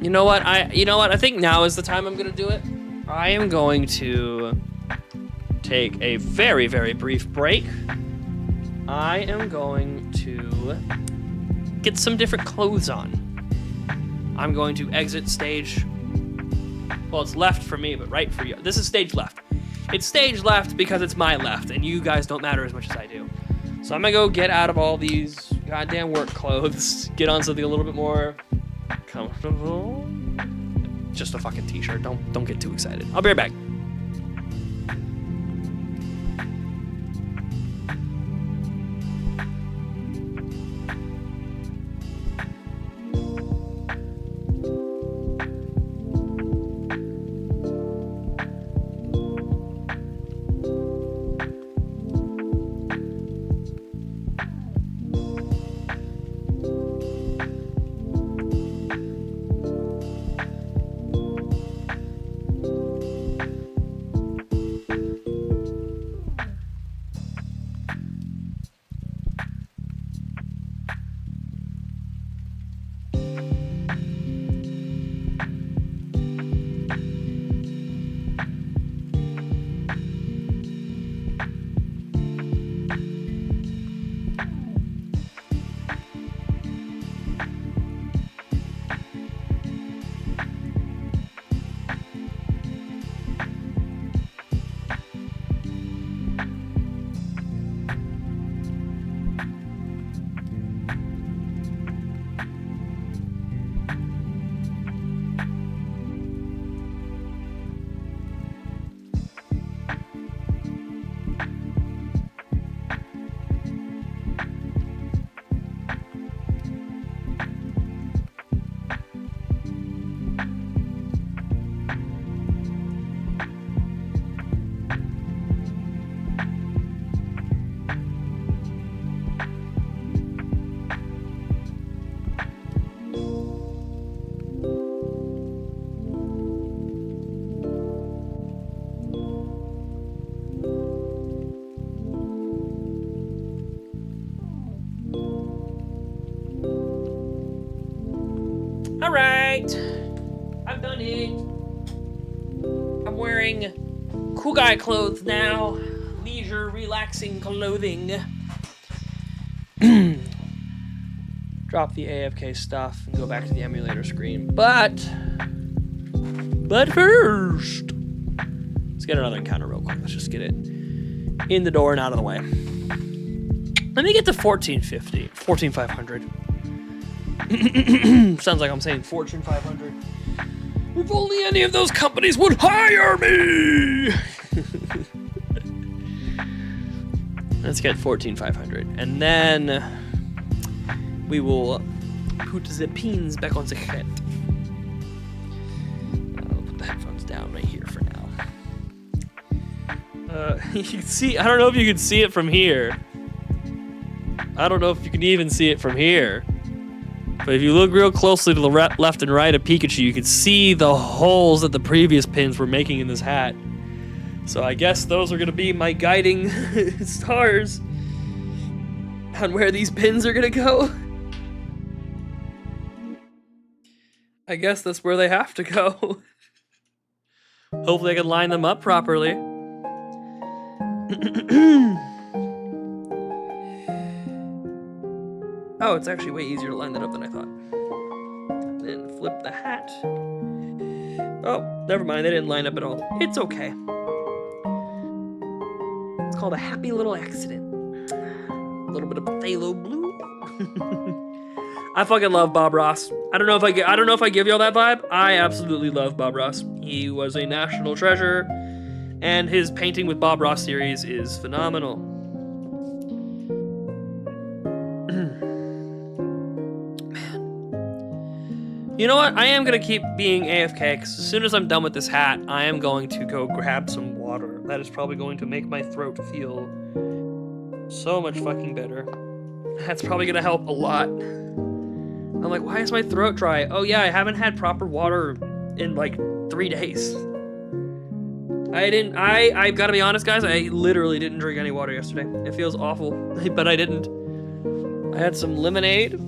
You know what? I think now is the time I'm gonna do it. I am going to take a very, very brief break. I am going to get some different clothes on. I'm going to exit stage. Well, it's left for me, but right for you. This is stage left. It's stage left because it's my left, and you guys don't matter as much as I do. So I'm gonna go get out of all these goddamn work clothes, get on something a little bit more comfortable. Just a fucking t-shirt. Don't get too excited. I'll be right back. Alright, I've done it. I'm wearing cool guy clothes now. Leisure, relaxing clothing. Drop the AFK stuff and go back to the emulator screen. But first, let's get another encounter real quick. Let's just get it in the door and out of the way. Let me get to 1450, 14500. Sounds like I'm saying Fortune 500. If only any of those companies would hire me! Let's get 14500. And then we will put the pins back on the head. I'll put the headphones down right here for now. You can see, I don't know if you can see it from here. I don't know if you can even see it from here. But if you look real closely to the left and right of Pikachu, you can see the holes that the previous pins were making in this hat. So I guess those are going to be my guiding stars on where these pins are going to go. I guess that's where they have to go. Hopefully I can line them up properly. Oh, it's actually way easier to line that up than I thought. Then flip the hat. Oh, never mind, they didn't line up at all. It's okay. It's called a happy little accident. A little bit of phthalo blue. I fucking love Bob Ross. I don't know if I give y'all that vibe. I absolutely love Bob Ross. He was a national treasure, and his Painting with Bob Ross series is phenomenal. You know what? I am going to keep being AFK, because as soon as I'm done with this hat, I am going to go grab some water. That is probably going to make my throat feel so much fucking better. That's probably going to help a lot. I'm like, why is my throat dry? Oh yeah, I haven't had proper water in like 3 days. I've got to be honest, guys, I literally didn't drink any water yesterday. It feels awful, but I didn't. I had some lemonade.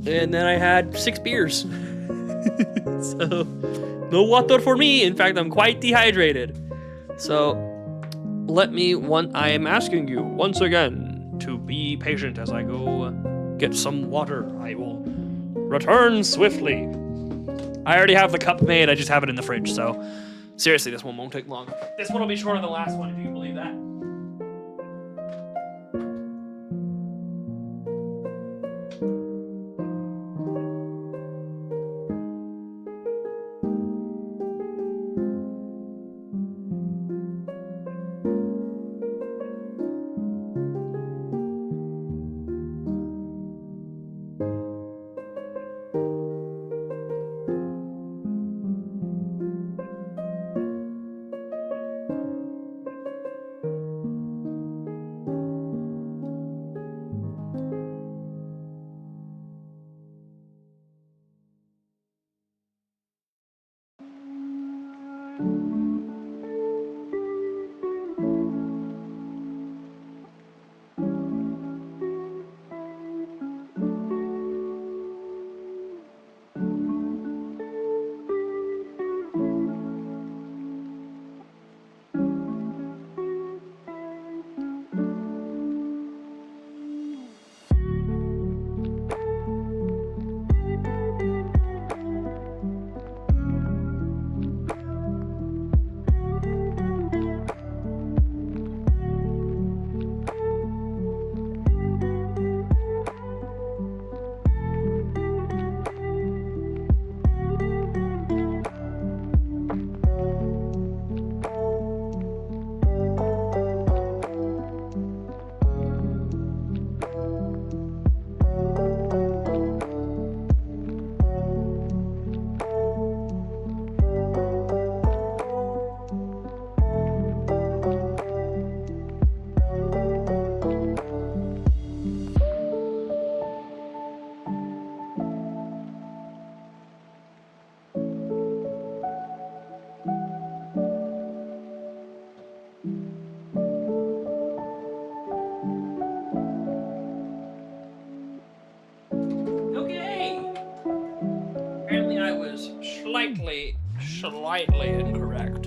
And then I had 6 beers. So, no water for me. In fact, I'm quite dehydrated. So, I am asking you once again to be patient as I go get some water. I will Return swiftly. I already have the cup made, I just have it in the fridge, so seriously, this one won't take long. This one will be shorter than the last one, if you can believe that. Apparently I was slightly incorrect.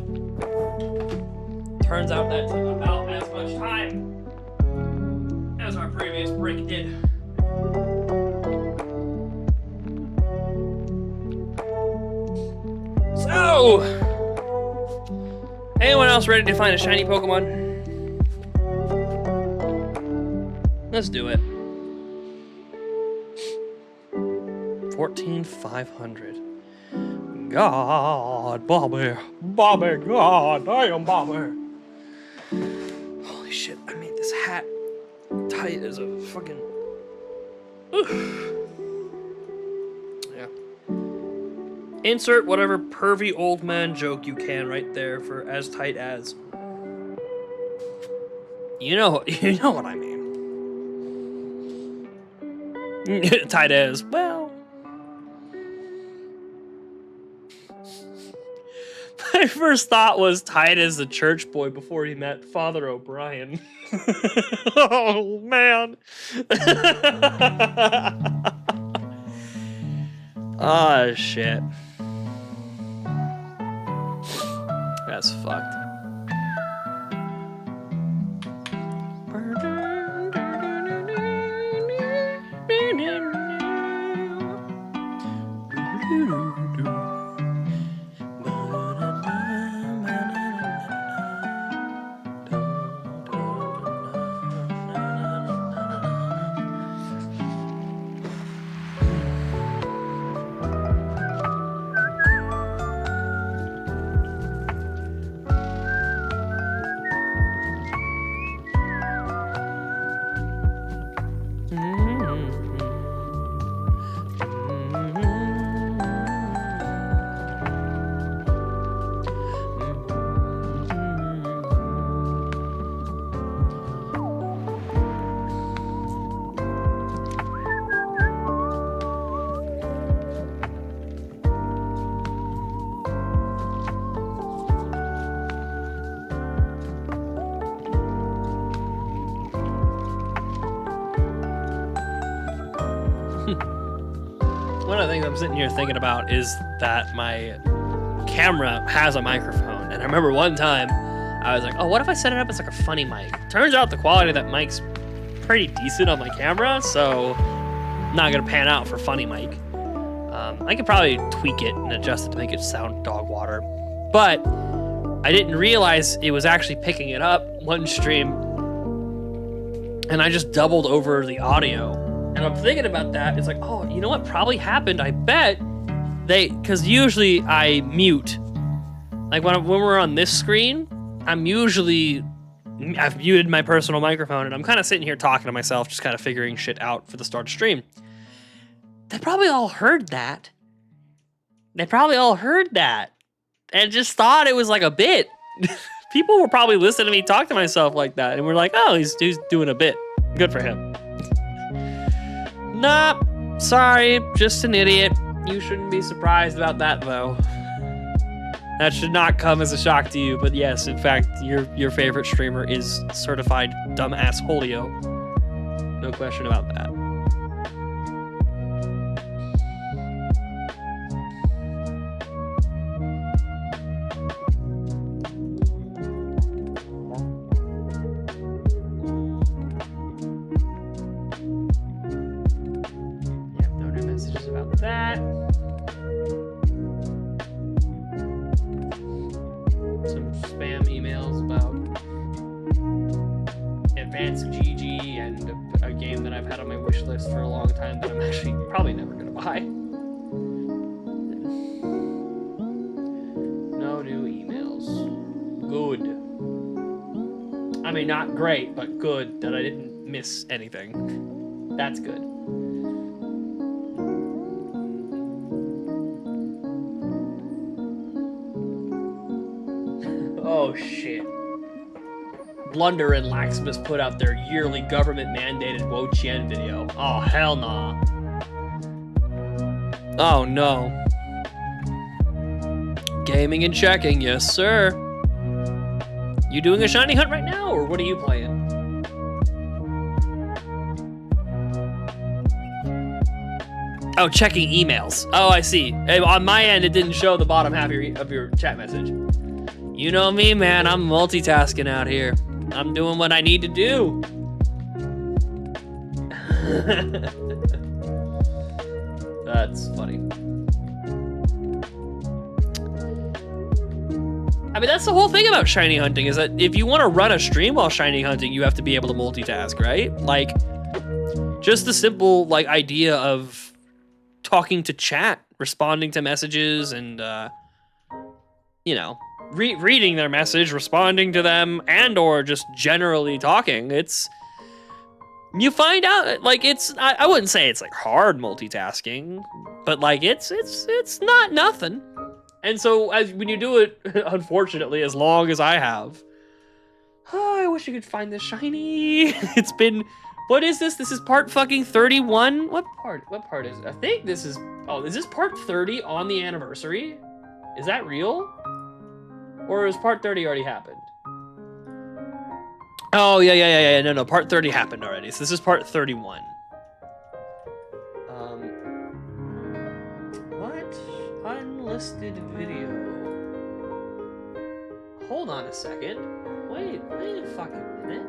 Turns out that took about as much time as our previous break did. So, anyone else ready to find a shiny Pokemon? Let's do it. 14,500. God, Bobby, God, I am Bobby. Holy shit, I made this hat tight as a fucking... Yeah. Insert whatever pervy old man joke you can right there for as tight as. You know what I mean. Tight as, well. My first thought was tight as the church boy before he met Father O'Brien. Oh, man. Oh, shit. That's fucked. One of the things I'm sitting here thinking about is that my camera has a microphone. And I remember one time I was like, oh, what if I set it up as like a funny mic? Turns out the quality of that mic's pretty decent on my camera, so not gonna pan out for funny mic. I could probably tweak it and adjust it to make it sound dog water, but I didn't realize it was actually picking it up one stream, and I just doubled over the audio. And I'm thinking about that. It's like, oh, you know what probably happened? I bet because usually I mute. Like when we're on this screen, I've muted my personal microphone, and I'm kind of sitting here talking to myself, just kind of figuring shit out for the start of stream. They probably all heard that. And just thought it was like a bit. People were probably listening to me talk to myself like that, and we're like, oh, he's doing a bit. Good for him. Nah, sorry, just an idiot. You shouldn't be surprised about that, though. That should not come as a shock to you, but yes, in fact, your favorite streamer is certified dumbass Holio. No question about that. Yep, no new messages about that. Some spam emails about Advanced GG and a game that I've had on my wish list for a long time that I'm actually probably never gonna buy. No new emails. Good. I mean, not great, but good that I didn't miss anything. That's good. Oh shit. Blunder and Laxmus put out their yearly government-mandated Wo Chien video. Oh, hell nah. Oh no. Gaming and checking, yes sir. You doing a shiny hunt right now, or what are you playing? Oh, checking emails. Oh, I see. Hey, on my end, it didn't show the bottom half of your chat message. You know me, man. I'm multitasking out here. I'm doing what I need to do. That's funny. I mean, that's the whole thing about shiny hunting, is that if you want to run a stream while shiny hunting, you have to be able to multitask, right? Like, just the simple, like, idea of talking to chat, responding to messages, and, you know, reading their message, responding to them, and or just generally talking. You find out, like, I wouldn't say it's like hard multitasking, but like it's not nothing. And so when you do it, unfortunately, as long as I have, oh, I wish you could find this shiny. It's been, what is this? This is part fucking 31. What part is it? I think this is, oh, is this part 30 on the anniversary? Is that real? Or has part 30 already happened? Oh, yeah. No, part 30 happened already. So this is part 31. What? Unlisted video. Hold on a second. Wait a fucking minute.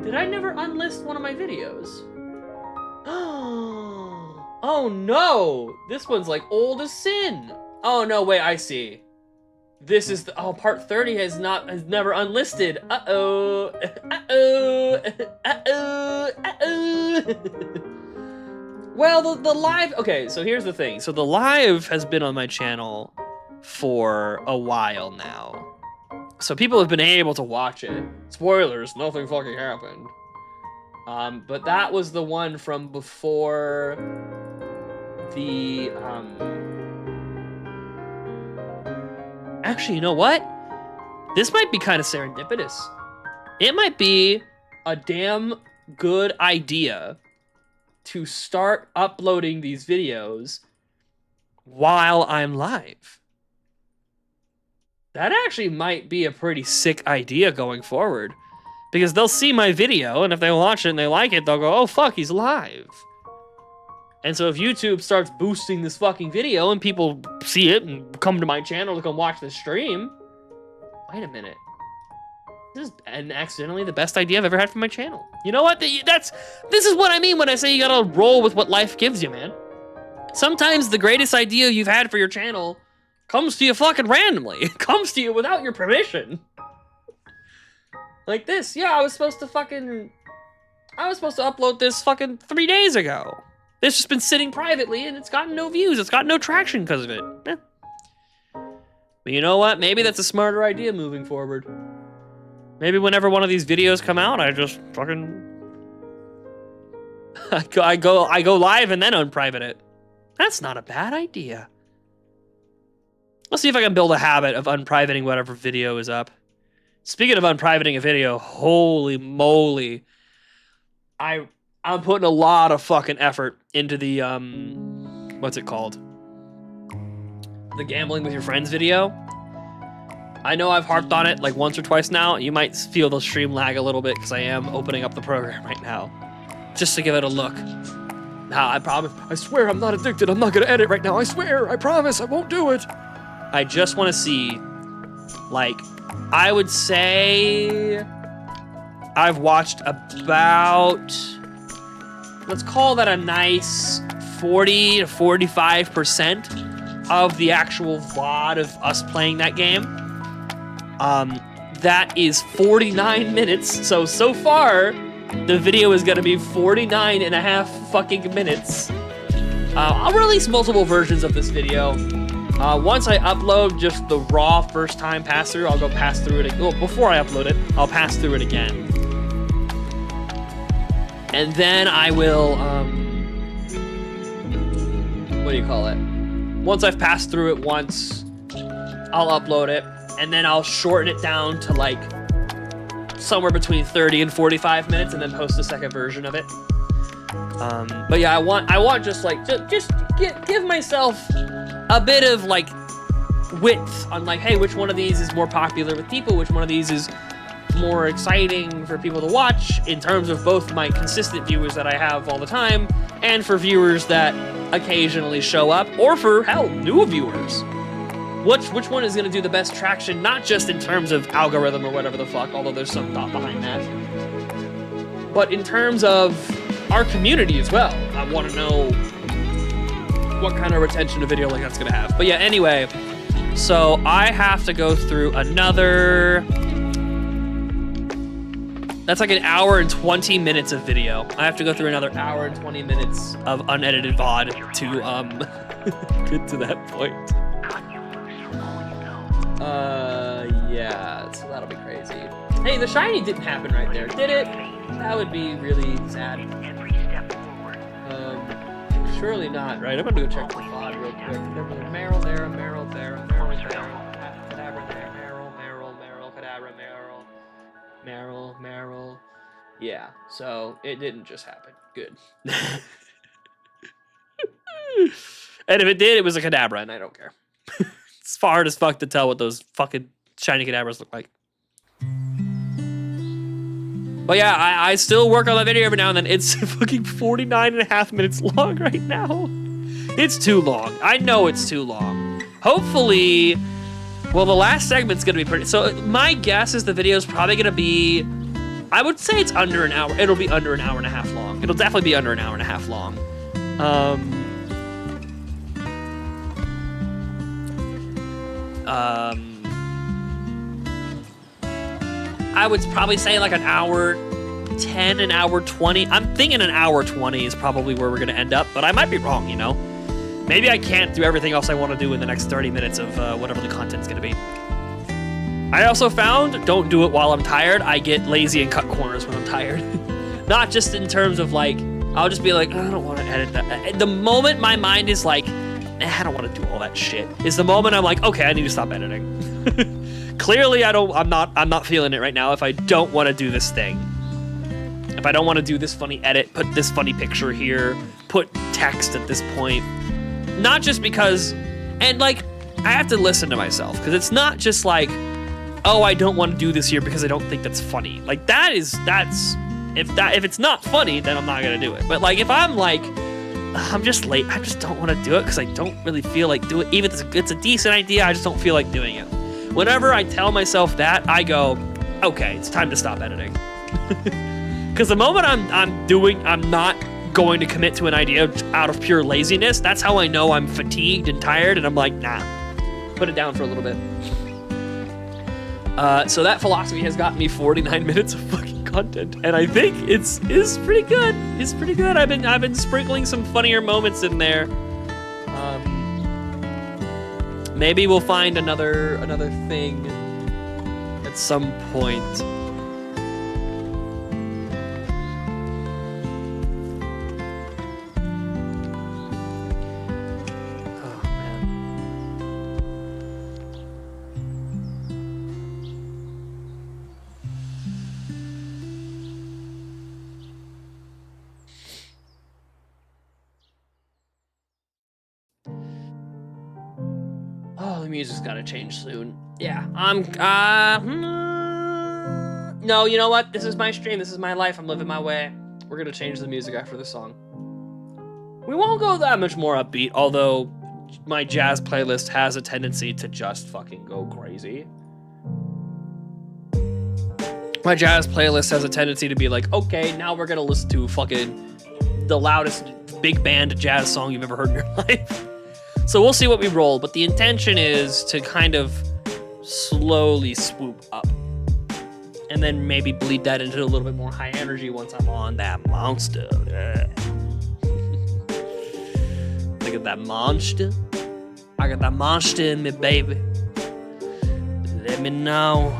Did I never unlist one of my videos? Oh no! This one's like old as sin. Oh no, wait, I see. This is part 30 has never unlisted. Uh-oh. Well, the live, okay, so here's the thing. So the live has been on my channel for a while now. So people have been able to watch it. Spoilers, nothing fucking happened. But that was the one from before the, actually, you know what? This might be kind of serendipitous. It might be a damn good idea to start uploading these videos while I'm live. That actually might be a pretty sick idea going forward, because they'll see my video, and if they watch it and they like it, they'll go, oh fuck, he's live. And so if YouTube starts boosting this fucking video and people see it and come to my channel to come watch the stream, wait a minute. This is accidentally the best idea I've ever had for my channel. You know what? This is what I mean when I say you gotta roll with what life gives you, man. Sometimes the greatest idea you've had for your channel comes to you fucking randomly. It comes to you without your permission. Like this. Yeah, I was supposed to upload this fucking 3 days ago. It's just been sitting privately and it's gotten no views. It's got no traction because of it. Eh. But you know what? Maybe that's a smarter idea moving forward. Maybe whenever one of these videos come out, I just fucking... I go live and then unprivate it. That's not a bad idea. Let's see if I can build a habit of unprivating whatever video is up. Speaking of unprivating a video, holy moly. I'm putting a lot of fucking effort into the, what's it called? The gambling with your friends video. I know I've harped on it like once or twice now. You might feel the stream lag a little bit because I am opening up the program right now. Just to give it a look. Now, I promise, I swear I'm not addicted. I'm not gonna edit right now. I swear, I promise, I won't do it. I just wanna see, like, I would say I've watched about, let's call that a nice 40 to 45% of the actual VOD of us playing that game. That is 49 minutes. So far, the video is gonna be 49 and a half fucking minutes. I'll release multiple versions of this video. Once I upload just the raw first time pass through, I'll go pass through it. Well, before I upload it, I'll pass through it again. And then I will, what do you call it? Once I've passed through it once, I'll upload it, and then I'll shorten it down to like somewhere between 30 and 45 minutes, and then post a second version of it. But yeah, I want just like, just give myself a bit of like width on like, hey, which one of these is more popular with people, which one of these is more exciting for people to watch in terms of both my consistent viewers that I have all the time and for viewers that occasionally show up, or for, hell, new viewers. Which one is going to do the best traction, not just in terms of algorithm or whatever the fuck, although there's some thought behind that, but in terms of our community as well. I want to know what kind of retention a video like that's going to have. But yeah, anyway, so I have to go through another... That's like an hour and 20 minutes of video. I have to go through another hour and 20 minutes of unedited VOD to get to that point. Yeah, so that'll be crazy. Hey, the shiny didn't happen right there, did it? That would be really sad. Surely not, right? I'm gonna go check the VOD real quick. There was a Marill there, a Marill there, a Marill there, Kadabra there, Marill, Kadabra, Marill. Yeah, so it didn't just happen. Good. And if it did, it was a Kadabra, and I don't care. It's hard as fuck to tell what those fucking shiny Kadabras look like. But yeah, I still work on that video every now and then. It's fucking 49 and a half minutes long right now. It's too long. I know it's too long. Hopefully, well, the last segment's gonna be pretty, so my guess is the video's probably gonna be, I would say it's under an hour. It'll be under an hour and a half long. It'll definitely be under an hour and a half long. I would probably say like an hour 10, an hour 20. I'm thinking an hour 20 is probably where we're gonna end up, but I might be wrong, you know? Maybe I can't do everything else I want to do in the next 30 minutes of whatever the content's gonna be. I also found, don't do it while I'm tired. I get lazy and cut corners when I'm tired. Not just in terms of like, I'll just be like, I don't want to edit that. The moment my mind is like, I don't want to do all that shit, is the moment I'm like, okay, I need to stop editing. Clearly, I'm not feeling it right now if I don't want to do this thing. If I don't want to do this funny edit, put this funny picture here, put text at this point. Not just because, and like, I have to listen to myself, because it's not just like, oh, I don't want to do this here because I don't think that's funny. Like, if it's not funny, then I'm not gonna do it. But like, if I'm like, I'm just late, I just don't want to do it because I don't really feel like doing it. Even if it's a decent idea, I just don't feel like doing it. Whenever I tell myself that, I go, okay, it's time to stop editing. Because the moment I'm not going to commit to an idea out of pure laziness. That's how I know I'm fatigued and tired, and I'm like, nah, put it down for a little bit. So that philosophy has gotten me 49 minutes of fucking content, and I think it's pretty good. It's pretty good. I've been sprinkling some funnier moments in there. Maybe we'll find another thing at some point. Oh man. Oh, the music's gotta change soon. Yeah, no, you know what? This is my stream. This is my life. I'm living my way. We're gonna change the music after this song. We won't go that much more upbeat, although my jazz playlist has a tendency to just fucking go crazy. My jazz playlist has a tendency to be like, okay, now we're gonna listen to fucking the loudest big band jazz song you've ever heard in your life. So we'll see what we roll, but the intention is to kind of slowly swoop up and then maybe bleed that into a little bit more high energy once I'm on that monster. Look at that monster. I got that monster in me, baby. Let me know.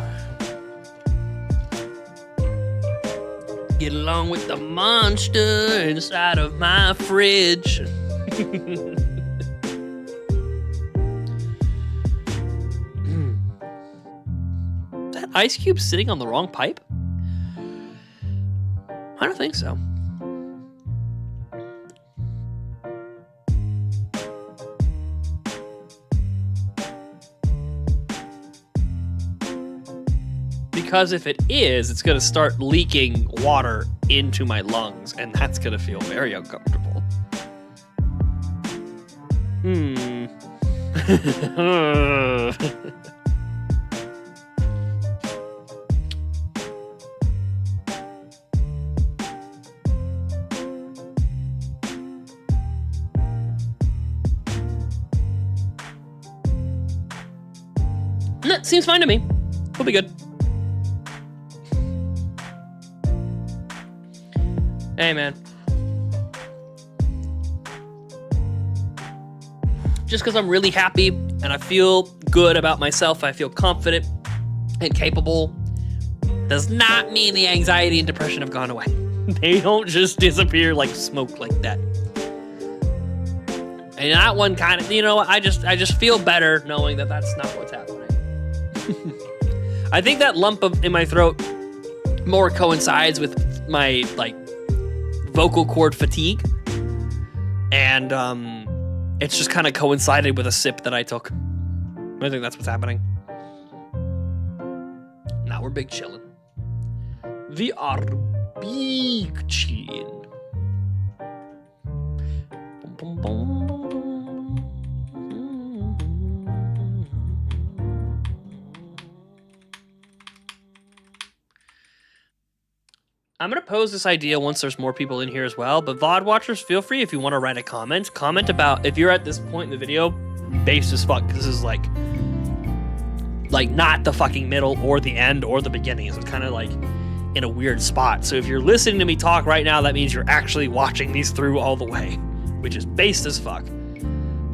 Get along with the monster inside of my fridge. Ice Cube sitting on the wrong pipe? I don't think so. Because if it is, it's gonna start leaking water into my lungs, and that's gonna feel very uncomfortable. That seems fine to me. We'll be good. Hey, man. Just because I'm really happy and I feel good about myself, I feel confident and capable, does not mean the anxiety and depression have gone away. They don't just disappear like smoke like that. And that one kind of, you know, I just feel better knowing that that's not what's happening. I think that lump in my throat more coincides with my like vocal cord fatigue, and it's just kind of coincided with a sip that I took. I think that's what's happening. Now we're big chillin'. We are big chillin'. Boom, boom, boom. I'm going to pose this idea once there's more people in here as well, but VOD watchers, feel free if you want to write a comment. Comment about, if you're at this point in the video, based as fuck, because this is like not the fucking middle or the end or the beginning. So it's kind of like in a weird spot. So if you're listening to me talk right now, that means you're actually watching these through all the way, which is based as fuck.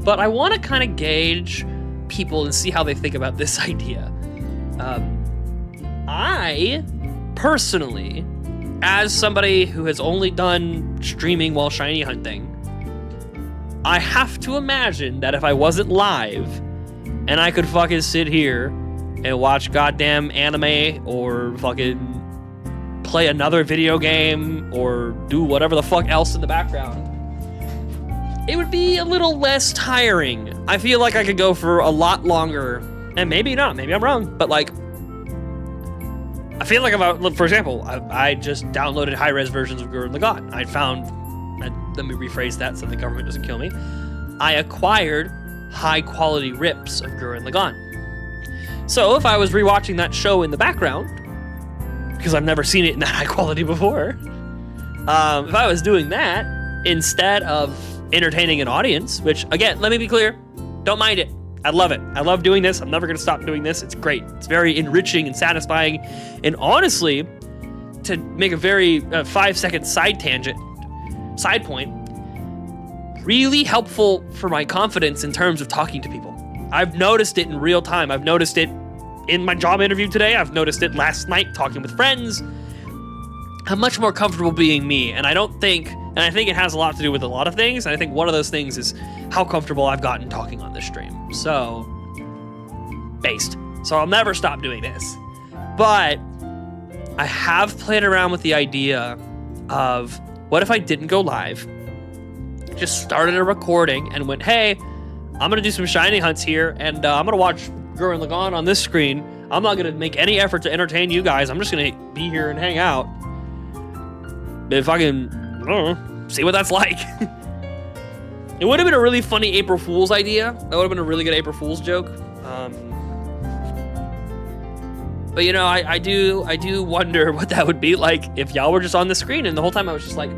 But I want to kind of gauge people and see how they think about this idea. I personally, as somebody who has only done streaming while shiny hunting, I have to imagine that if I wasn't live and I could fucking sit here and watch goddamn anime or fucking play another video game or do whatever the fuck else in the background, it would be a little less tiring. I feel like I could go for a lot longer, and maybe not, maybe I'm wrong, but like, I feel like for example, I just downloaded high-res versions of Gurren Lagann. Let me rephrase that so the government doesn't kill me. I acquired high-quality rips of Gurren Lagann. So if I was rewatching that show in the background, because I've never seen it in that high quality before, if I was doing that, instead of entertaining an audience, which again, let me be clear, don't mind it. I love it. I love doing this. I'm never going to stop doing this. It's great. It's very enriching and satisfying. And honestly, to make a very 5-second side point, really helpful for my confidence in terms of talking to people. I've noticed it in real time. I've noticed it in my job interview today. I've noticed it last night talking with friends. I'm much more comfortable being me. And I think it has a lot to do with a lot of things. And I think one of those things is how comfortable I've gotten talking on this stream. So, based. So I'll never stop doing this. But I have played around with the idea of what if I didn't go live, just started a recording and went, hey, I'm going to do some shiny hunts here. And I'm going to watch Gurren Lagann on this screen. I'm not going to make any effort to entertain you guys. I'm just going to be here and hang out. If I can, I don't know, see what that's like. It would have been a really funny April Fool's idea. That would have been a really good April Fool's joke. But you know, I do wonder what that would be like if y'all were just on the screen and the whole time I was just like,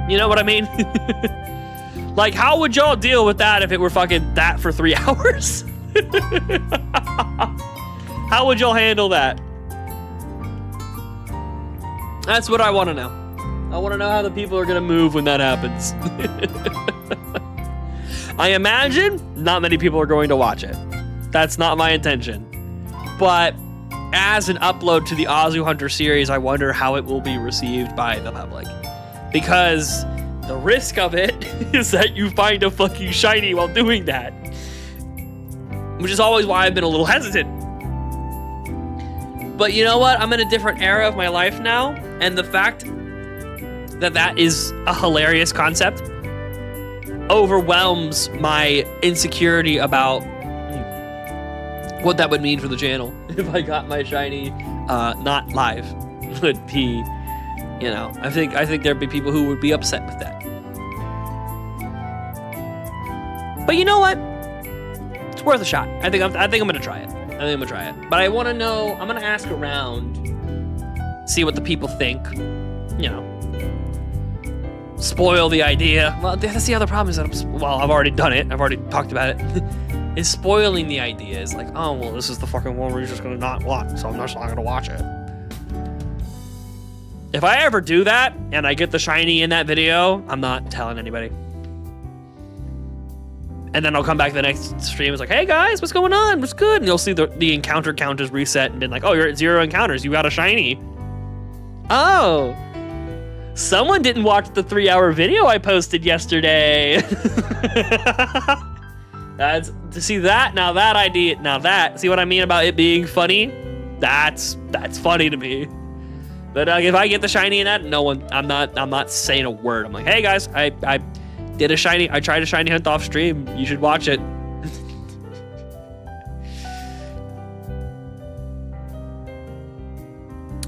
you know what I mean? Like, how would y'all deal with that if it were fucking that for 3 hours? How would y'all handle that? That's what I want to know. I want to know how the people are going to move when that happens. I imagine not many people are going to watch it. That's not my intention. But as an upload to the AZU Hunter series, I wonder how it will be received by the public. Because the risk of it is that you find a fucking shiny while doing that. Which is always why I've been a little hesitant. But you know what? I'm in a different era of my life now. And the fact that that is a hilarious concept overwhelms my insecurity about what that would mean for the channel. If I got my shiny not live, would be... You know, I think there'd be people who would be upset with that. But you know what? It's worth a shot. I think I'm gonna try it. But I want to know. I'm gonna ask around, see what the people think. You know, spoil the idea. Well, that's the other problem is that I've already done it. I've already talked about it. Is spoiling the idea is like, oh well, this is the fucking one where you're just gonna not watch, so I'm just not gonna watch it. If I ever do that, and I get the shiny in that video, I'm not telling anybody. And then I'll come back to the next stream, it's like, hey guys, what's going on? What's good? And you'll see the encounter count is reset, and been like, oh, you're at 0 encounters, you got a shiny. Oh. Someone didn't watch the 3-hour video I posted yesterday. That's, to see that, now that idea, now that, see what I mean about it being funny? That's funny to me. But if I get the shiny in that, no one, I'm not saying a word. I'm like, hey guys, I did a shiny, I tried a shiny hunt off stream. You should watch it.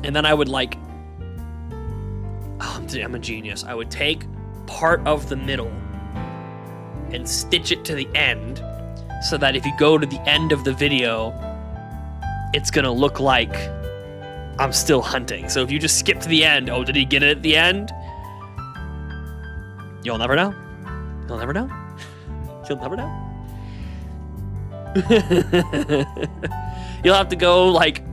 And then I would like, oh, I'm a genius. I would take part of the middle and stitch it to the end so that if you go to the end of the video, it's gonna look like I'm still hunting. So if you just skip to the end, oh, did he get it at the end? You'll never know. You'll never know. You'll never know. You'll have to go like...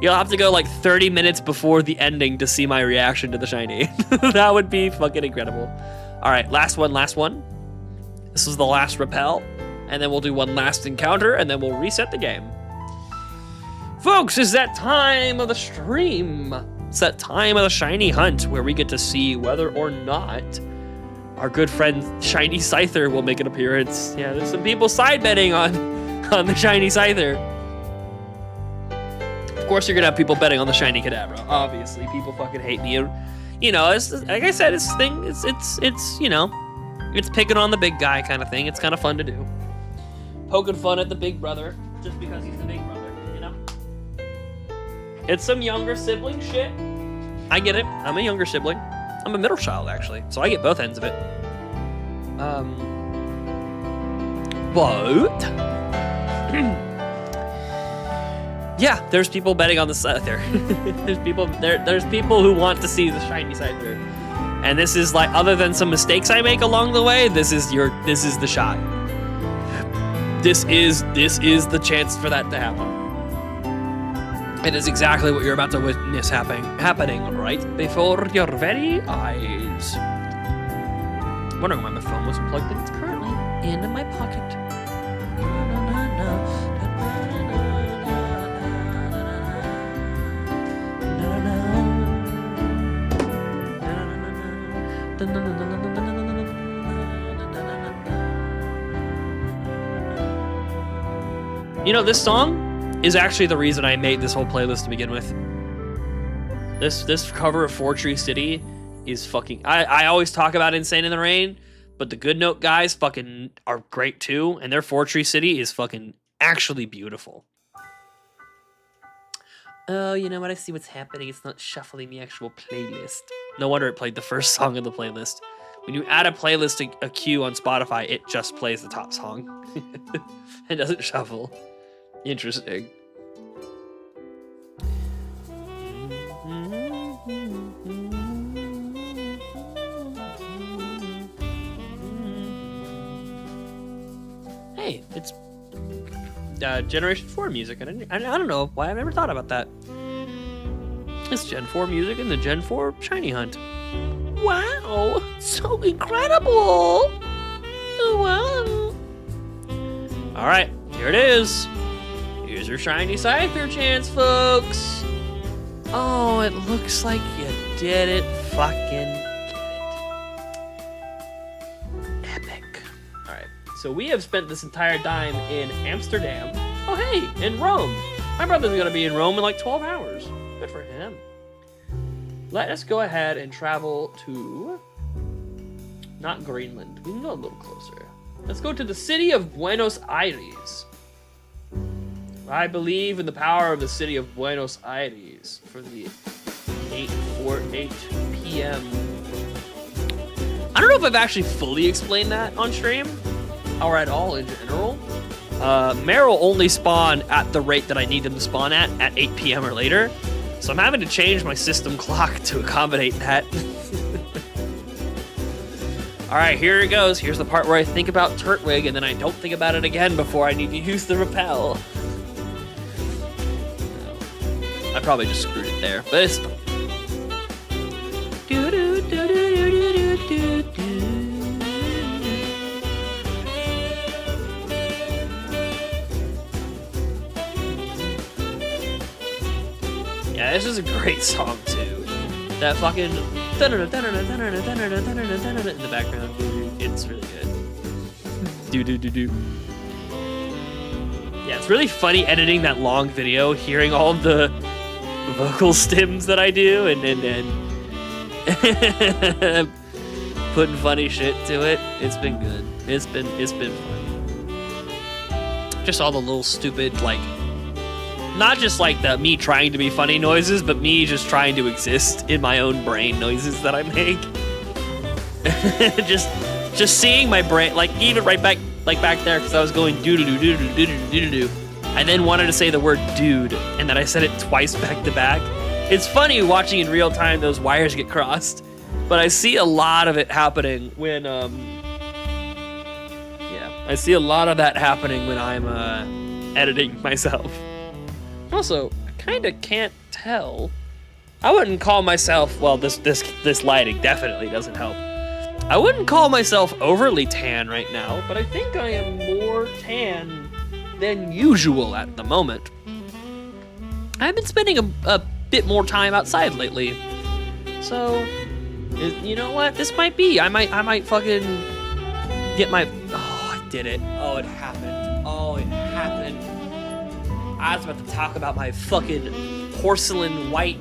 You'll have to go like 30 minutes before the ending to see my reaction to the shiny. That would be fucking incredible. All right, last one. This is the last rappel. And then we'll do one last encounter, and then we'll reset the game. Folks, it's that time of the stream. It's that time of the shiny hunt where we get to see whether or not our good friend Shiny Scyther will make an appearance. Yeah, there's some people side betting on the Shiny Scyther. Of course, you're gonna have people betting on the shiny Kadabra. Obviously, people fucking hate me. You know, it's, like I said, it's thing. It's you know, it's picking on the big guy kind of thing. It's kind of fun to do. Poking fun at the big brother just because he's the big brother. You know, it's some younger sibling shit. I get it. I'm a younger sibling. I'm a middle child actually, so I get both ends of it. But yeah, there's people betting on the Scyther. there's people who want to see the shiny Scyther. And this is like, other than some mistakes I make along the way, this is the shot. This is the chance for that to happen. It is exactly what you're about to witness happening right before your very eyes. I'm wondering why my phone wasn't plugged in. It's currently in my pocket. You know, this song is actually the reason I made this whole playlist to begin with. This cover of Fortree City is fucking... I always talk about Insane in the Rain, but the Good Note guys fucking are great too, and their Fortree City is fucking actually beautiful. Oh, you know what? I see what's happening. It's not shuffling the actual playlist. No wonder it played the first song of the playlist. When you add a playlist to a queue on Spotify, it just plays the top song. It doesn't shuffle. Interesting. Hey, it's Generation 4 music, and I don't know why I've never thought about that. It's Gen 4 music and the Gen 4 shiny hunt. Wow, so incredible! Wow. All right, here it is. Here's your shiny Scyther chance, folks. Oh, it looks like you did it. Fucking get it. Epic. All right, so we have spent this entire time in Amsterdam. Oh, hey, in Rome. My brother's gonna be in Rome in like 12 hours. Good for him. Let us go ahead and travel to, not Greenland. We can go a little closer. Let's go to the city of Buenos Aires. I believe in the power of the city of Buenos Aires for the 8 p.m. I don't know if I've actually fully explained that on stream or at all in general. Marill only spawn at the rate that I need them to spawn at 8 p.m. or later. So I'm having to change my system clock to accommodate that. All right, here it goes. Here's the part where I think about Turtwig, and then I don't think about it again before I need to use the repel. No. I probably just screwed it there, but it's fine. Yeah, this is a great song too. That fucking in the background, it's really good. Yeah, it's really funny editing that long video, hearing all of the vocal stems that I do, and putting funny shit to it. It's been good. It's been fun. Just all the little stupid, like, not just like the me trying to be funny noises, but me just trying to exist in my own brain noises that I make. just seeing my brain, like even right back, like back there, because I was going doo doo doo doo doo doo doo doo. I then wanted to say the word dude, and then I said it twice back to back. It's funny watching in real time those wires get crossed, but I see a lot of it happening when I see a lot of that happening when I'm editing myself. Also, I kind of can't tell. I wouldn't call myself, well, this lighting definitely doesn't help. I wouldn't call myself overly tan right now, but I think I am more tan than usual at the moment. I've been spending a bit more time outside lately. So, you know what? This might be. I might fucking get my... Oh, I did it. Oh, it happened. Oh, it happened. I was about to talk about my fucking porcelain white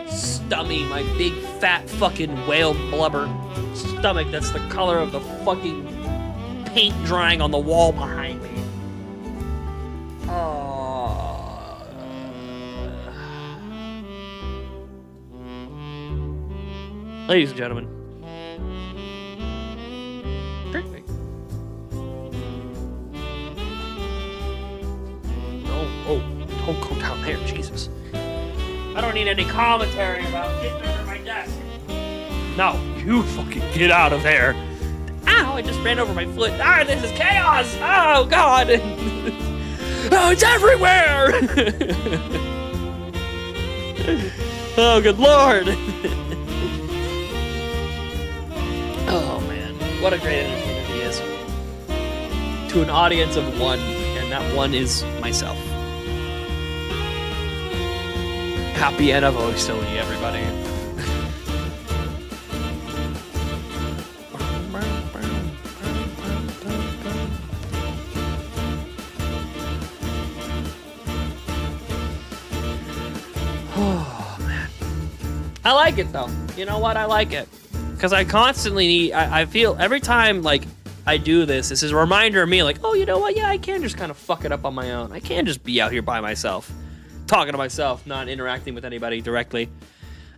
stomach, my big fat fucking whale blubber stomach that's the color of the fucking paint drying on the wall behind me. Ladies and gentlemen. Perfect. Oh, don't go down there, Jesus. I don't need any commentary about getting under my desk. No, you fucking get out of there. Ow, I just ran over my foot. Ah, this is chaos. Oh, God. Oh, it's everywhere. Oh, good Lord. Oh, man. What a great entertainer he is. To an audience of one, and that one is myself. Happy anniversary, everybody. Oh, man. I like it, though. You know what? I like it. Because I constantly need, I feel every time, like, I do this is a reminder of me, like, oh, you know what? Yeah, I can just kind of fuck it up on my own. I can just be out here by myself, talking to myself, not interacting with anybody directly.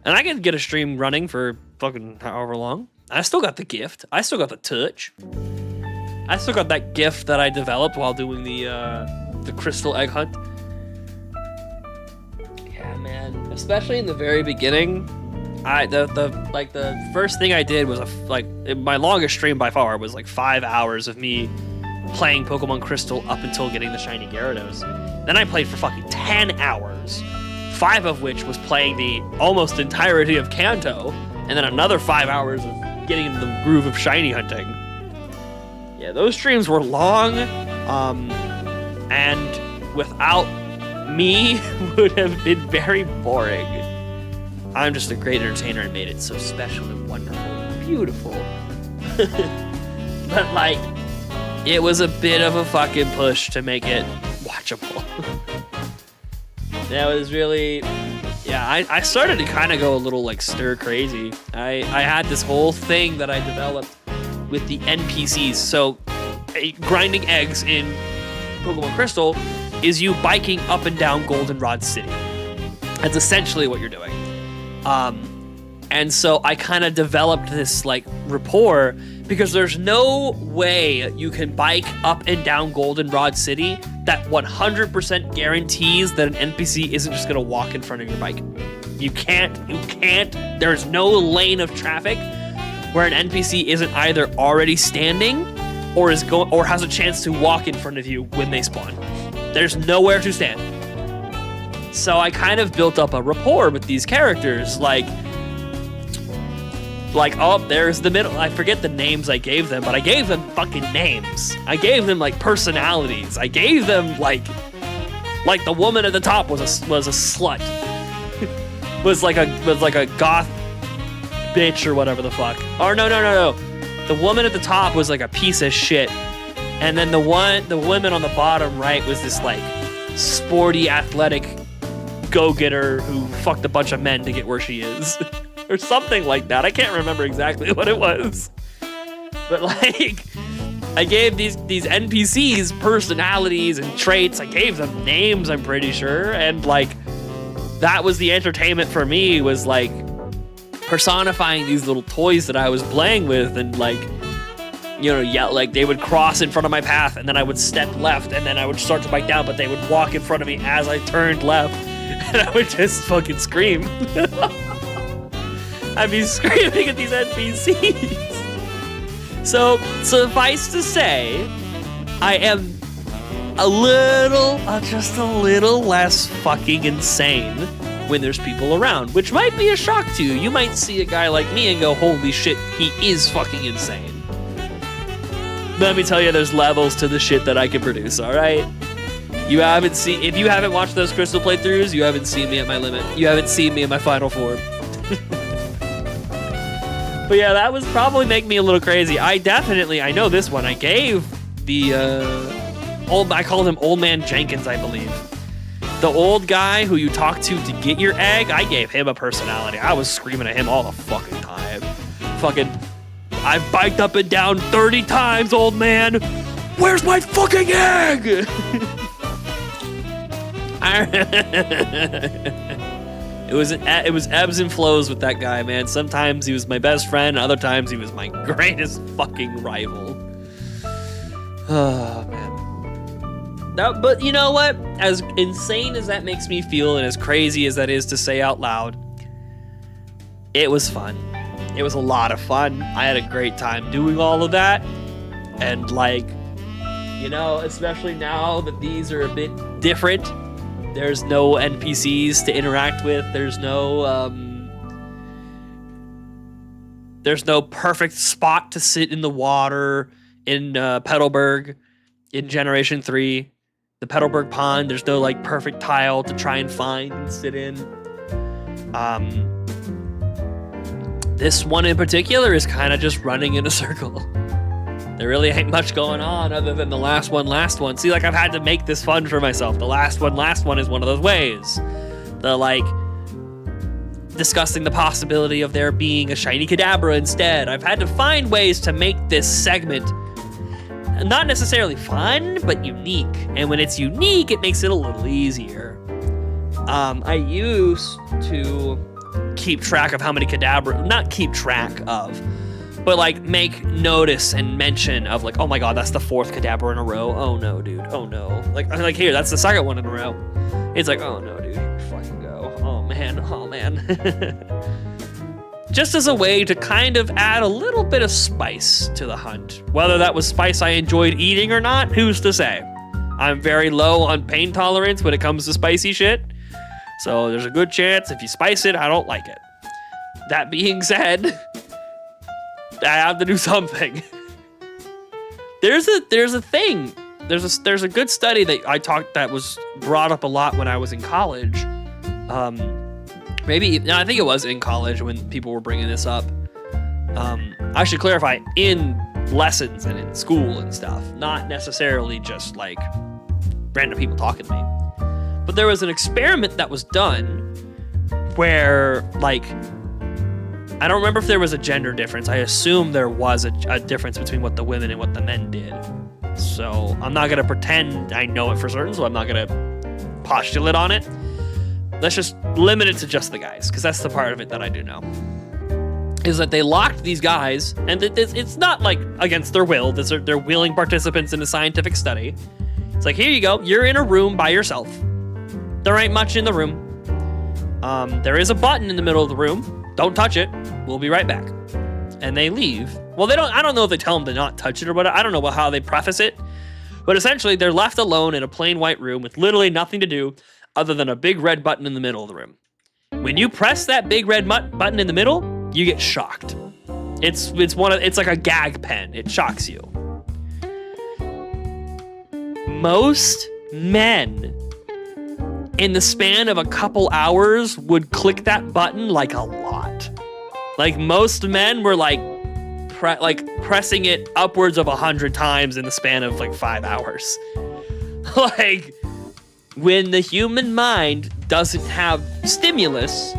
And I can get a stream running for fucking however long. I still got the gift. I still got the touch. I still got that gift that I developed while doing the crystal egg hunt. Yeah, man. Especially in the very beginning. The first thing I did was my longest stream by far was like 5 hours of me playing Pokemon Crystal up until getting the shiny Gyarados. Then I played for fucking 10 hours, 5 of which was playing the almost entirety of Kanto, and then another 5 hours of getting into the groove of shiny hunting. Yeah, those streams were long, and without me would have been very boring. I'm just a great entertainer and made it so special and wonderful and beautiful. But, like, it was a bit of a fucking push to make it watchable. That was really... Yeah, I started to kind of go a little, like, stir crazy. I had this whole thing that I developed with the NPCs. So, grinding eggs in Pokemon Crystal is you biking up and down Goldenrod City. That's essentially what you're doing. And so I kind of developed this like rapport because there's no way you can bike up and down Goldenrod City that 100% guarantees that an NPC isn't just going to walk in front of your bike. You can't, there's no lane of traffic where an NPC isn't either already standing or has a chance to walk in front of you when they spawn. There's nowhere to stand. So I kind of built up a rapport with these characters, like, oh, there's the middle. I forget the names I gave them, but I gave them fucking names. I gave them, like, personalities. I gave them, like the woman at the top was a slut. was like a goth bitch or whatever the fuck. Or no. The woman at the top was like a piece of shit. And then the woman on the bottom right was this, like, sporty, athletic go-getter who fucked a bunch of men to get where she is. Or something like that. I can't remember exactly what it was. But, like, I gave these NPCs personalities and traits. I gave them names, I'm pretty sure. And, like, that was the entertainment for me, was, like, personifying these little toys that I was playing with. And, like, you know, yeah, like, they would cross in front of my path, and then I would step left, and then I would start to bike down, but they would walk in front of me as I turned left. And I would just fucking scream. I'd be screaming at these NPCs. So, suffice to say, I am just a little less fucking insane when there's people around, which might be a shock to you. You might see a guy like me and go, holy shit, he is fucking insane. Let me tell you, there's levels to the shit that I can produce, alright? If you haven't watched those Crystal playthroughs, you haven't seen me at my limit. You haven't seen me in my final form. But yeah, that was probably making me a little crazy. I know this one. I gave the I called him Old Man Jenkins, I believe. The old guy who you talk to get your egg, I gave him a personality. I was screaming at him all the fucking time. Fucking, I've biked up and down 30 times, old man. Where's my fucking egg? It was ebbs and flows with that guy, man. Sometimes he was my best friend, other times he was my greatest fucking rival. Oh, man. But you know what? As insane as that makes me feel and as crazy as that is to say out loud, it was fun. It was a lot of fun. I had a great time doing all of that. And like, you know, especially now that these are a bit different, there's no NPCs to interact with. There's no perfect spot to sit in the water in Petalburg in Generation 3. The Petalburg Pond, there's no like perfect tile to try and find and sit in. This one in particular is kind of just running in a circle. There really ain't much going on other than the last one. See, like I've had to make this fun for myself. The last one is one of those ways. The like discussing the possibility of there being a shiny Kadabra instead. I've had to find ways to make this segment not necessarily fun, but unique. And when it's unique, it makes it a little easier. I used to keep track of how many Kadabra, not keep track of, but like make notice and mention of like, oh my god, that's the 4th Kadabra in a row. Oh no, dude. Oh no. Like here, that's the 2nd one in a row. It's like, oh no, dude, you fucking go. Oh man. Just as a way to kind of add a little bit of spice to the hunt. Whether that was spice I enjoyed eating or not, who's to say? I'm very low on pain tolerance when it comes to spicy shit. So there's a good chance if you spice it, I don't like it. That being said, I have to do something. There's a thing. There's a good study that was brought up a lot when I was in college. I think it was in college when people were bringing this up. I should clarify, in lessons and in school and stuff, not necessarily just like random people talking to me. But there was an experiment that was done where, like, I don't remember if there was a gender difference. I assume there was a difference between what the women and what the men did. So I'm not gonna pretend I know it for certain, so I'm not gonna postulate on it. Let's just limit it to just the guys, because that's the part of it that I do know. Is that they locked these guys, and it's not like against their will. They're willing participants in a scientific study. It's like, here you go. You're in a room by yourself. There ain't much in the room. There is a button in the middle of the room. Don't touch it. We'll be right back. And they leave. Well, I don't know if they tell them to not touch it or what. I don't know how they preface it. But essentially, they're left alone in a plain white room with literally nothing to do other than a big red button in the middle of the room. When you press that big red button in the middle, you get shocked. It's like a gag pen. It shocks you. Most men in the span of a couple hours would click that button like a lot. Like most men were like pressing it upwards of 100 times in the span of like 5 hours. Like, when the human mind doesn't have stimulus,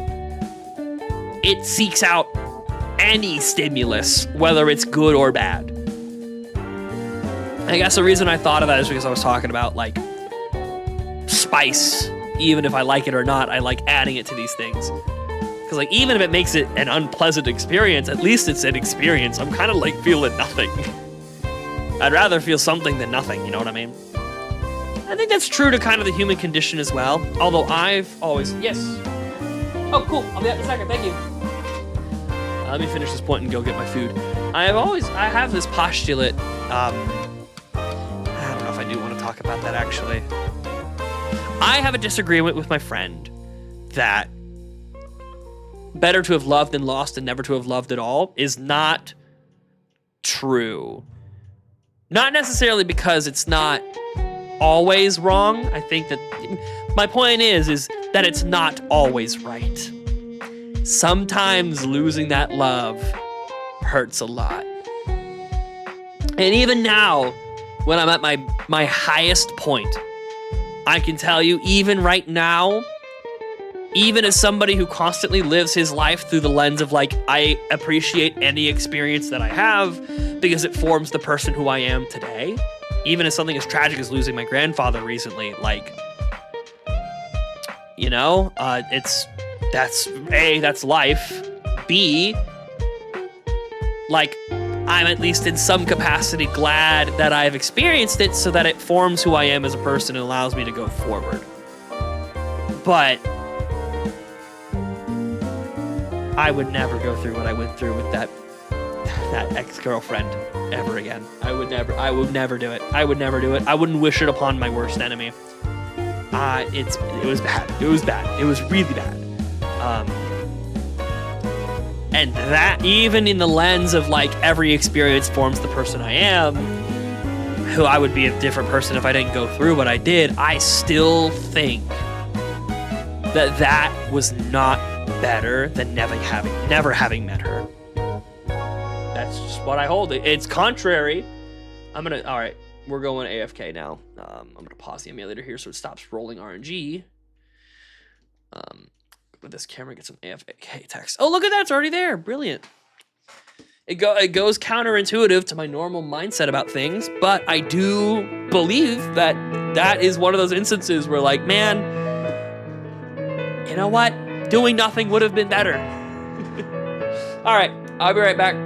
it seeks out any stimulus, whether it's good or bad. I guess the reason I thought of that is because I was talking about like spice. Even if I like it or not, I like adding it to these things. Because like even if it makes it an unpleasant experience, at least it's an experience. I'm kind of like feeling nothing. I'd rather feel something than nothing, you know what I mean? I think that's true to kind of the human condition as well. Although I've always... Yes. Oh, cool. I'll be out in a second. Thank you. Let me finish this point and go get my food. I have this postulate. I don't know if I do want to talk about that, actually. I have a disagreement with my friend that better to have loved than lost and never to have loved at all is not true. Not necessarily because it's not always wrong. I think that my point is that it's not always right. Sometimes losing that love hurts a lot. And even now, when I'm at my highest point, I can tell you, even right now, even as somebody who constantly lives his life through the lens of like, I appreciate any experience that I have because it forms the person who I am today. Even as something as tragic as losing my grandfather recently, like, you know, that's life. B, like, I'm at least in some capacity glad that I've experienced it so that it forms who I am as a person and allows me to go forward. But I would never go through what I went through with that ex-girlfriend ever again. I would never do it. I would never do it. I wouldn't wish it upon my worst enemy. It was bad. It was bad. It was really bad. And that, even in the lens of like every experience forms the person I am, who I would be a different person if I didn't go through what I did, I still think that was not better than never having met her. That's just what I hold. It's contrary. All right, we're going AFK now. I'm gonna pause the emulator here so it stops rolling RNG. With this camera, get some AFK text. Oh, look at that, it's already there. Brilliant. It goes counterintuitive to my normal mindset about things, but I do believe that is one of those instances where, like, man, you know what? Doing nothing would have been better. All right, I'll be right back.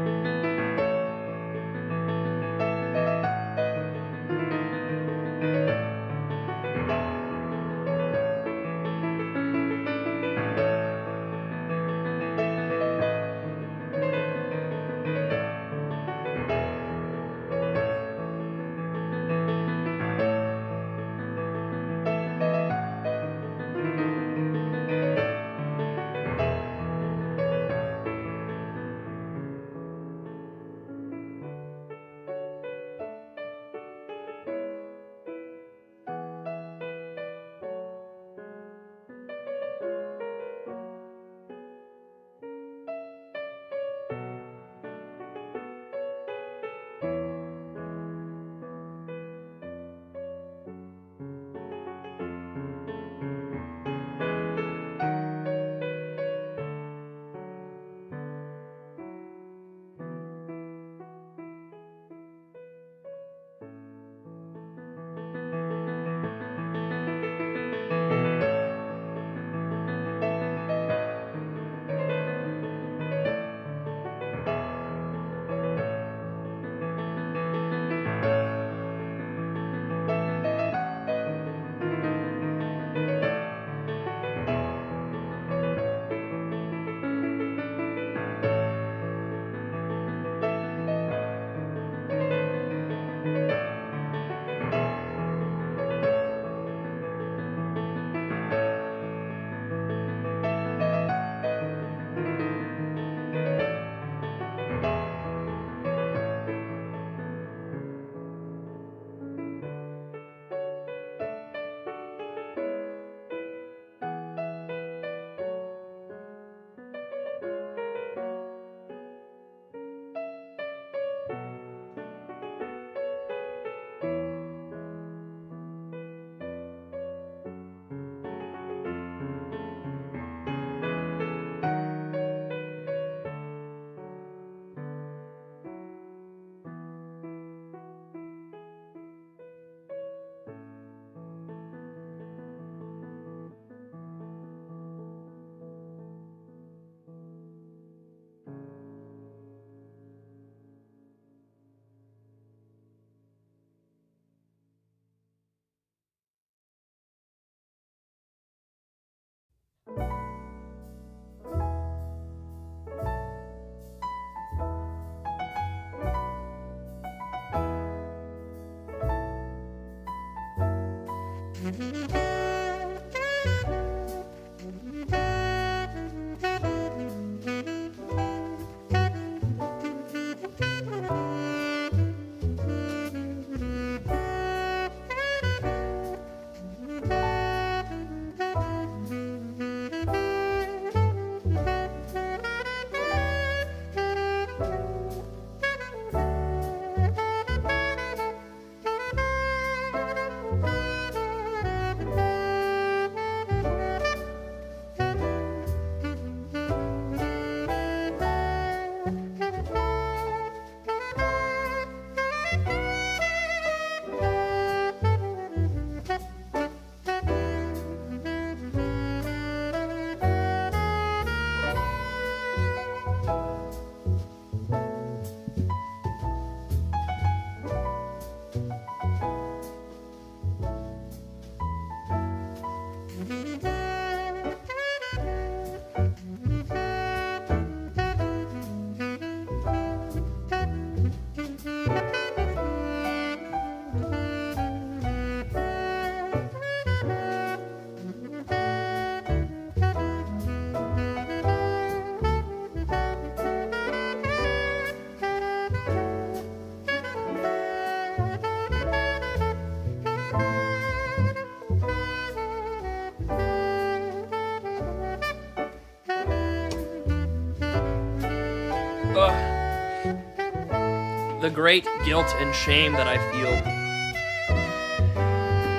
The great guilt and shame that I feel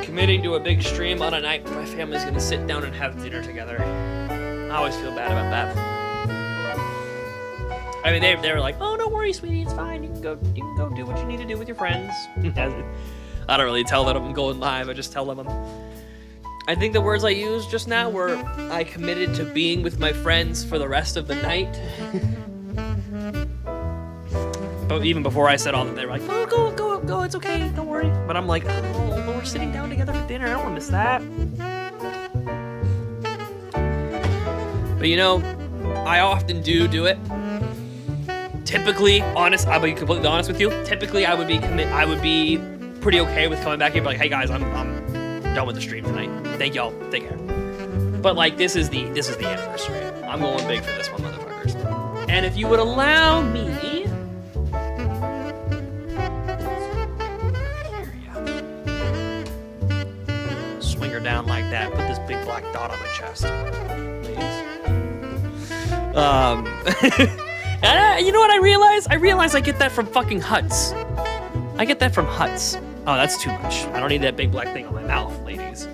committing to a big stream on a night where my family's gonna sit down and have dinner together. I always feel bad about that. I mean, they were like, "Oh, don't worry, sweetie, it's fine. You can go do what you need to do with your friends." I don't really tell them I'm going live. I just tell them I think the words I used just now were, I committed to being with my friends for the rest of the night. But even before I said all that, they were like, "Oh, go, it's okay, don't worry." But I'm like, "Oh, but we're sitting down together for dinner. I don't want to miss that." But you know, I often do it. Typically, I'll be completely honest with you. Typically, I would be pretty okay with coming back here, but like, "Hey guys, I'm done with the stream tonight. Thank y'all. Take care." But like, this is the anniversary. I'm going big for this one, motherfuckers. And if you would allow me, swing her down like that. Put this big black dot on my chest. And you know what I realize? I realize I get that from fucking huts. I get that from huts. Oh, that's too much. I don't need that big black thing on my mouth, ladies.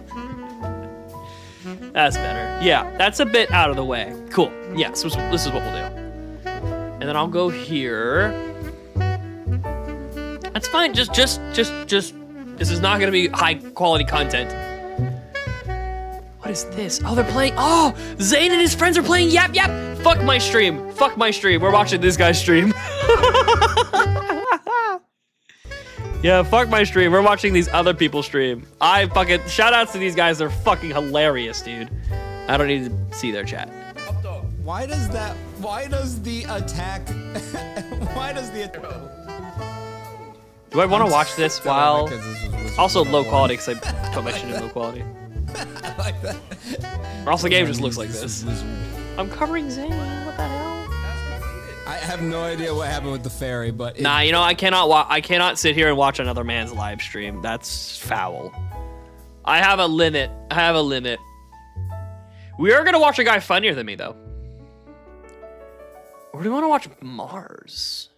That's better. Yeah, that's a bit out of the way. Cool. Yeah, so this is what we'll do. And then I'll go here. That's fine. Just. This is not gonna be high quality content. What is this? Oh, they're playing. Oh, Zane and his friends are playing Yap Yap. Fuck my stream. Fuck my stream. We're watching this guy's stream. Yeah, fuck my stream. We're watching these other people's stream. I fucking shout outs to these guys. They're fucking hilarious, dude. I don't need to see their chat. Why does the attack? Do I want to watch this while? Also low quality, because I put my shit in low quality. I like that. Or else the game just looks like this. I'm covering Zane. What the hell? I have no idea what happened with the fairy, but Nah, you know, I cannot sit here and watch another man's live stream. That's foul. I have a limit. We are gonna watch a guy funnier than me, though. Or do we want to watch Mars?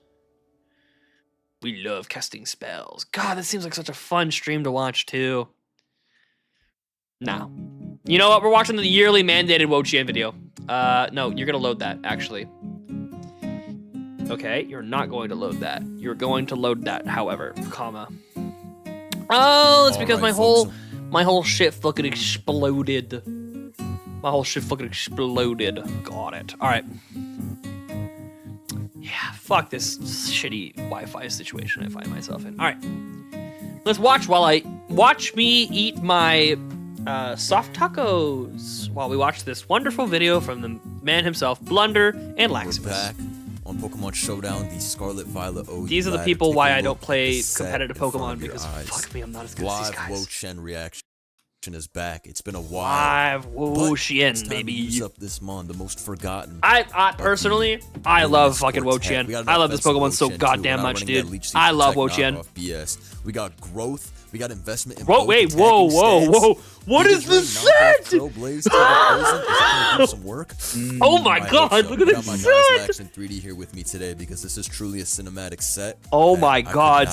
We love casting spells. God, this seems like such a fun stream to watch, too. Nah. You know what? We're watching the yearly mandated Wochian video. No, you're gonna load that, actually. Okay, you're not going to load that. You're going to load that, however, comma. Oh, it's because my whole shit fucking exploded. My whole shit fucking exploded. Got it. All right. Yeah, fuck this shitty Wi-Fi situation I find myself in. All right. Let's watch me eat my soft tacos while we watch this wonderful video from the man himself, Blunder and Laximus. We're back on Pokemon Showdown, the Scarlet Violet OU. These are the people why I don't play competitive Pokemon, because fuck me, I'm not as good as these guys. Live Wo-Chen reaction is back. It's been a while. Live Wo-Chen, baby. Use up this mon, the most forgotten. I personally, I love fucking Wo-Chen. I love this Pokemon so goddamn much, dude. I love Wo-Chen. We got growth. We got investment in whoa. What is this set? Oh my god, look at this set! I got my guys in 3D here with me today because this is truly a cinematic set. Oh my god,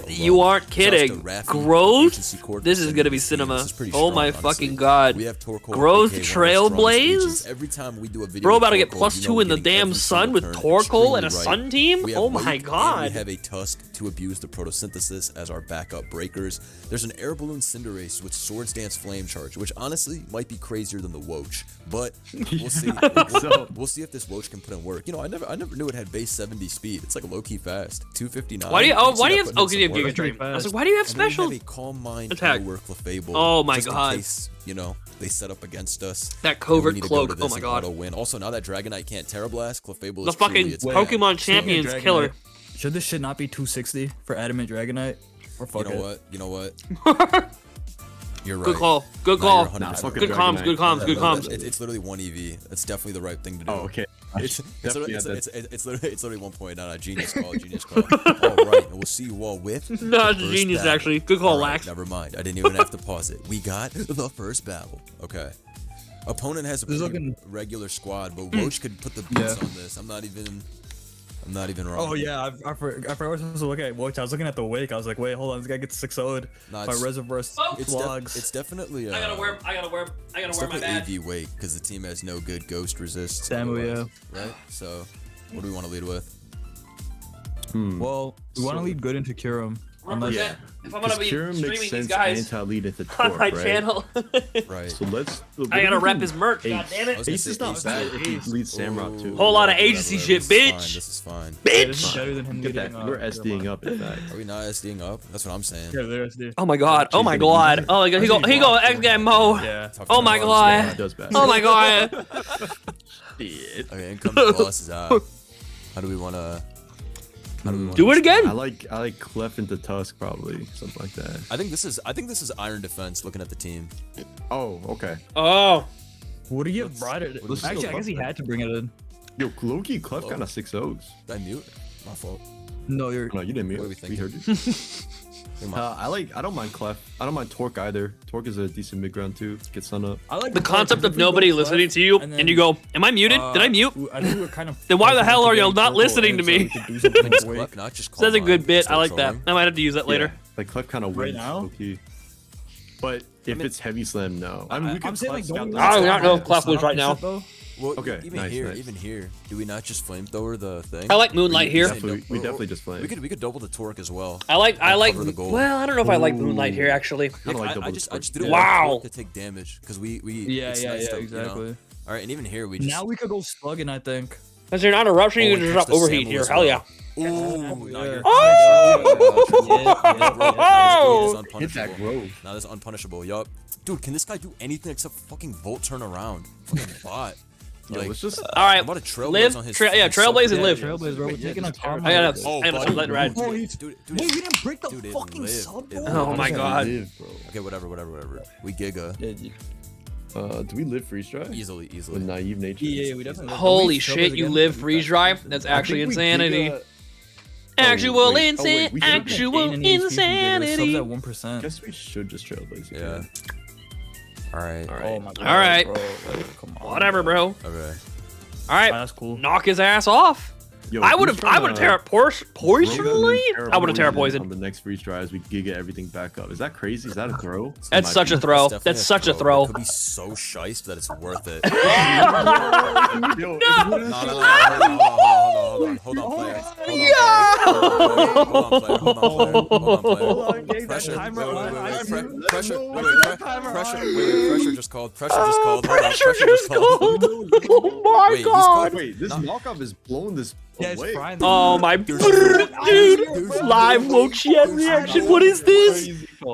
you aren't kidding. Growth? This is gonna be cinema. Oh my fucking god. We have Torkoal, Growth Trailblaze? Every time we do a video, bro, about to get +2 in the damn sun with Torkoal and a sun team? Oh my god. We have a Tusk to abuse the photosynthesis as our backup breakers. There's an Air Balloon Cinderace with Swords Dance Flame Charge, which honestly might be crazier than the Woach, but we'll see. We'll see if this Woach can put in work. You know, I never knew it had base 70 speed. It's like a low-key fast. 259. Why do you have because you have Giga Dream. I was like, why do you have special have a Calm Mind attack? Clefable, oh my just god. In case, you know, they set up against us. That covert cloak. Oh my god. Win. Also, now that Dragonite can't Terra Blast, Clefable the is fucking Pokemon Champions killer. Should this shit not be 260 for Adamant Dragonite? Or fuck You know what? You're right. Good call. Good call. Nah, good comms. Good comms. It's literally 1 EV. That's definitely the right thing to do. Oh, okay. It's literally 1.9. Genius call. All right, and we'll see you all with. No, it's a genius battle. actually. Good call, Right, Lax. never mind. I didn't even have to pause it. We got the first battle. Okay. Opponent has a pretty regular squad, but Woach could put the beats on this. I'm not even. I'm not even wrong. Oh yeah, I forgot I was supposed to look at Witch. I was looking at the wake. I was like, wait, hold on, this guy gets 6-0'd Nah, by it's- Reservoir It's, Slugs. it's definitely. I gotta wear my badge. AV weight because the team has no good ghost resist. Samu, otherwise, right? So, what do we want to lead with? Well, we want to lead good into Curum. Unless, Represent. If I'm gonna be Curum streaming makes these sense guys anti-lead into on Torque, my right? channel, Right. So let's. I gotta rep his merch. God damn I it! was gonna Ace say is not Ace bad is- if he leads Samrock too. Whole lot of Whatever, agency whatever, shit, this bitch. is fine. This is fine. It's Bitch. better than him Get getting. that. We're SDing up, in fact. Are we not SDing up? That's what I'm saying. Yeah, they're SD. Oh my god! Oh my god! Oh my god! He go X game Mo. Yeah. Tough Oh to my know. god! Does bad. Oh my god! Okay, income boss is out. How do we wanna? Do it again. I like Clef into Tusk probably, something like that. I think this is Iron Defense. Looking at the team. Oh, okay. Oh, Would he have brought it? let's Actually, go I guess he Buff had to bring it in. Yo, Loki Clef kind of 6-0s. Did I mute? My fault. No, you're. No, you didn't mute. What are we We heard thinking? you. I don't mind Clef. I don't mind Torque either. Torque is a decent mid ground too. Get sun up. I like the concept of nobody listening to you, and you go, "Am I muted? Did I mute?" I think we're kind of. Then why the hell are y'all not listening to me? Clef, not just So that's a Call good Mine, bit. still I like that. trolling. I might have to use that later. Like Clef kind of Right wins. now? Low-key. But if it's heavy slam, no. I mean, we could I'm saying like, Clef don't scout I do that. not know if Clef wins right now. Well, Okay, even nice, here, nice. even here, do we not just flamethrower the thing? I like Moonlight here. We definitely just flame. We could double the torque as well. I like. cover the goal. Well, I don't know if I like Moonlight here actually. Kinda like double I the just torque. didn't Wow. want torque to take damage because we Yeah, it's yeah, nice yeah, to, you know. exactly. All right, and even here we just Now we could go slugging, I think. Because you're not eruption, you and can catch just the overheat Samu here. as Hell yeah. well. Ooh, now you're. Oh! Hit that grove. Now that's unpunishable. Yup. Dude, can this guy do anything except fucking Volt turn around? Fucking bot. Yo, Like, let's just. All right, about a Trailblaze live. on his Yeah, face, so Trailblaze and bad. live. Trailblaze, bro. We're taking a calm. I gotta. Oh, I gotta buddy. let it ride. Dude, Wait, we didn't break the Dude, it fucking lived. sub, It bro. Oh my god. Live, bro. Okay, whatever. We giga. Do we live freeze dry? Easily. With naive nature. Yeah, we definitely. Holy shit! You live freeze dry? That's actually insanity. Actual wait. insanity. We should- Actual Subs insanity. at 1%. Guess we should just trailblaze. Yeah. All right. Oh my god. All right. Bro. Like, come on. Whatever, bro. Okay. All right, That's cool. knock his ass off. Yo, I would who's have. trying I would have to tear poisonally. I would have tear on poison. the next freeze dry as we giga everything back up. Is that crazy? Is that a throw? That's such a throw. Definitely That's such a throw. It could be so shiced that it's worth it. Yo, Hold on, player. Pressure. Pressure just called. Pressure just called. Oh my Wait, he's god. Wait, this knockoff is blowing this Yeah, it's away. fine. Oh my dude. Live Wokshian reaction. What is this?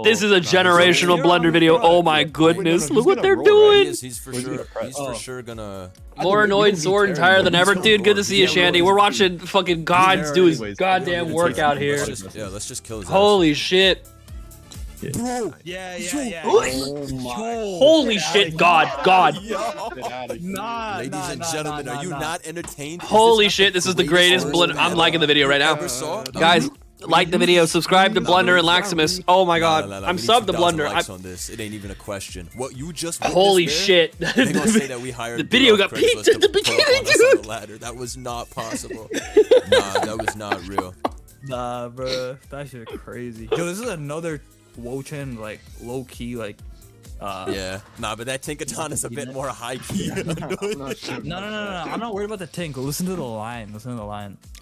This is a generational blunder video. Oh my goodness. Look what they're doing. He's for sure gonna. More annoyed sword and tired than ever. Dude, good to see you, Shandy. We're watching fucking Gods do his goddamn workout here. Let's just kill his ass. Holy shit. Bro. Yeah. Holy shit, God. Nah, Ladies and gentlemen, are you not entertained? Holy shit, this is the greatest blunder. I'm liking the video right now. Guys, like the video, subscribe to Blunder and Laximus. Oh my god, I'm subbed to Blunder. On this. It ain't even a question. What you just Holy witnessed shit. there, they gonna say that we hired The video got Craigslist peaked at to the put up beginning, on us on dude. the ladder. That was not possible. Nah, that was not real. Nah, bro. That shit crazy. Yo, this is another Wochen, like, low-key, like, Yeah. Nah, but that Tinkaton is a bit more high key. No. I'm not worried about the tank. Listen to the line.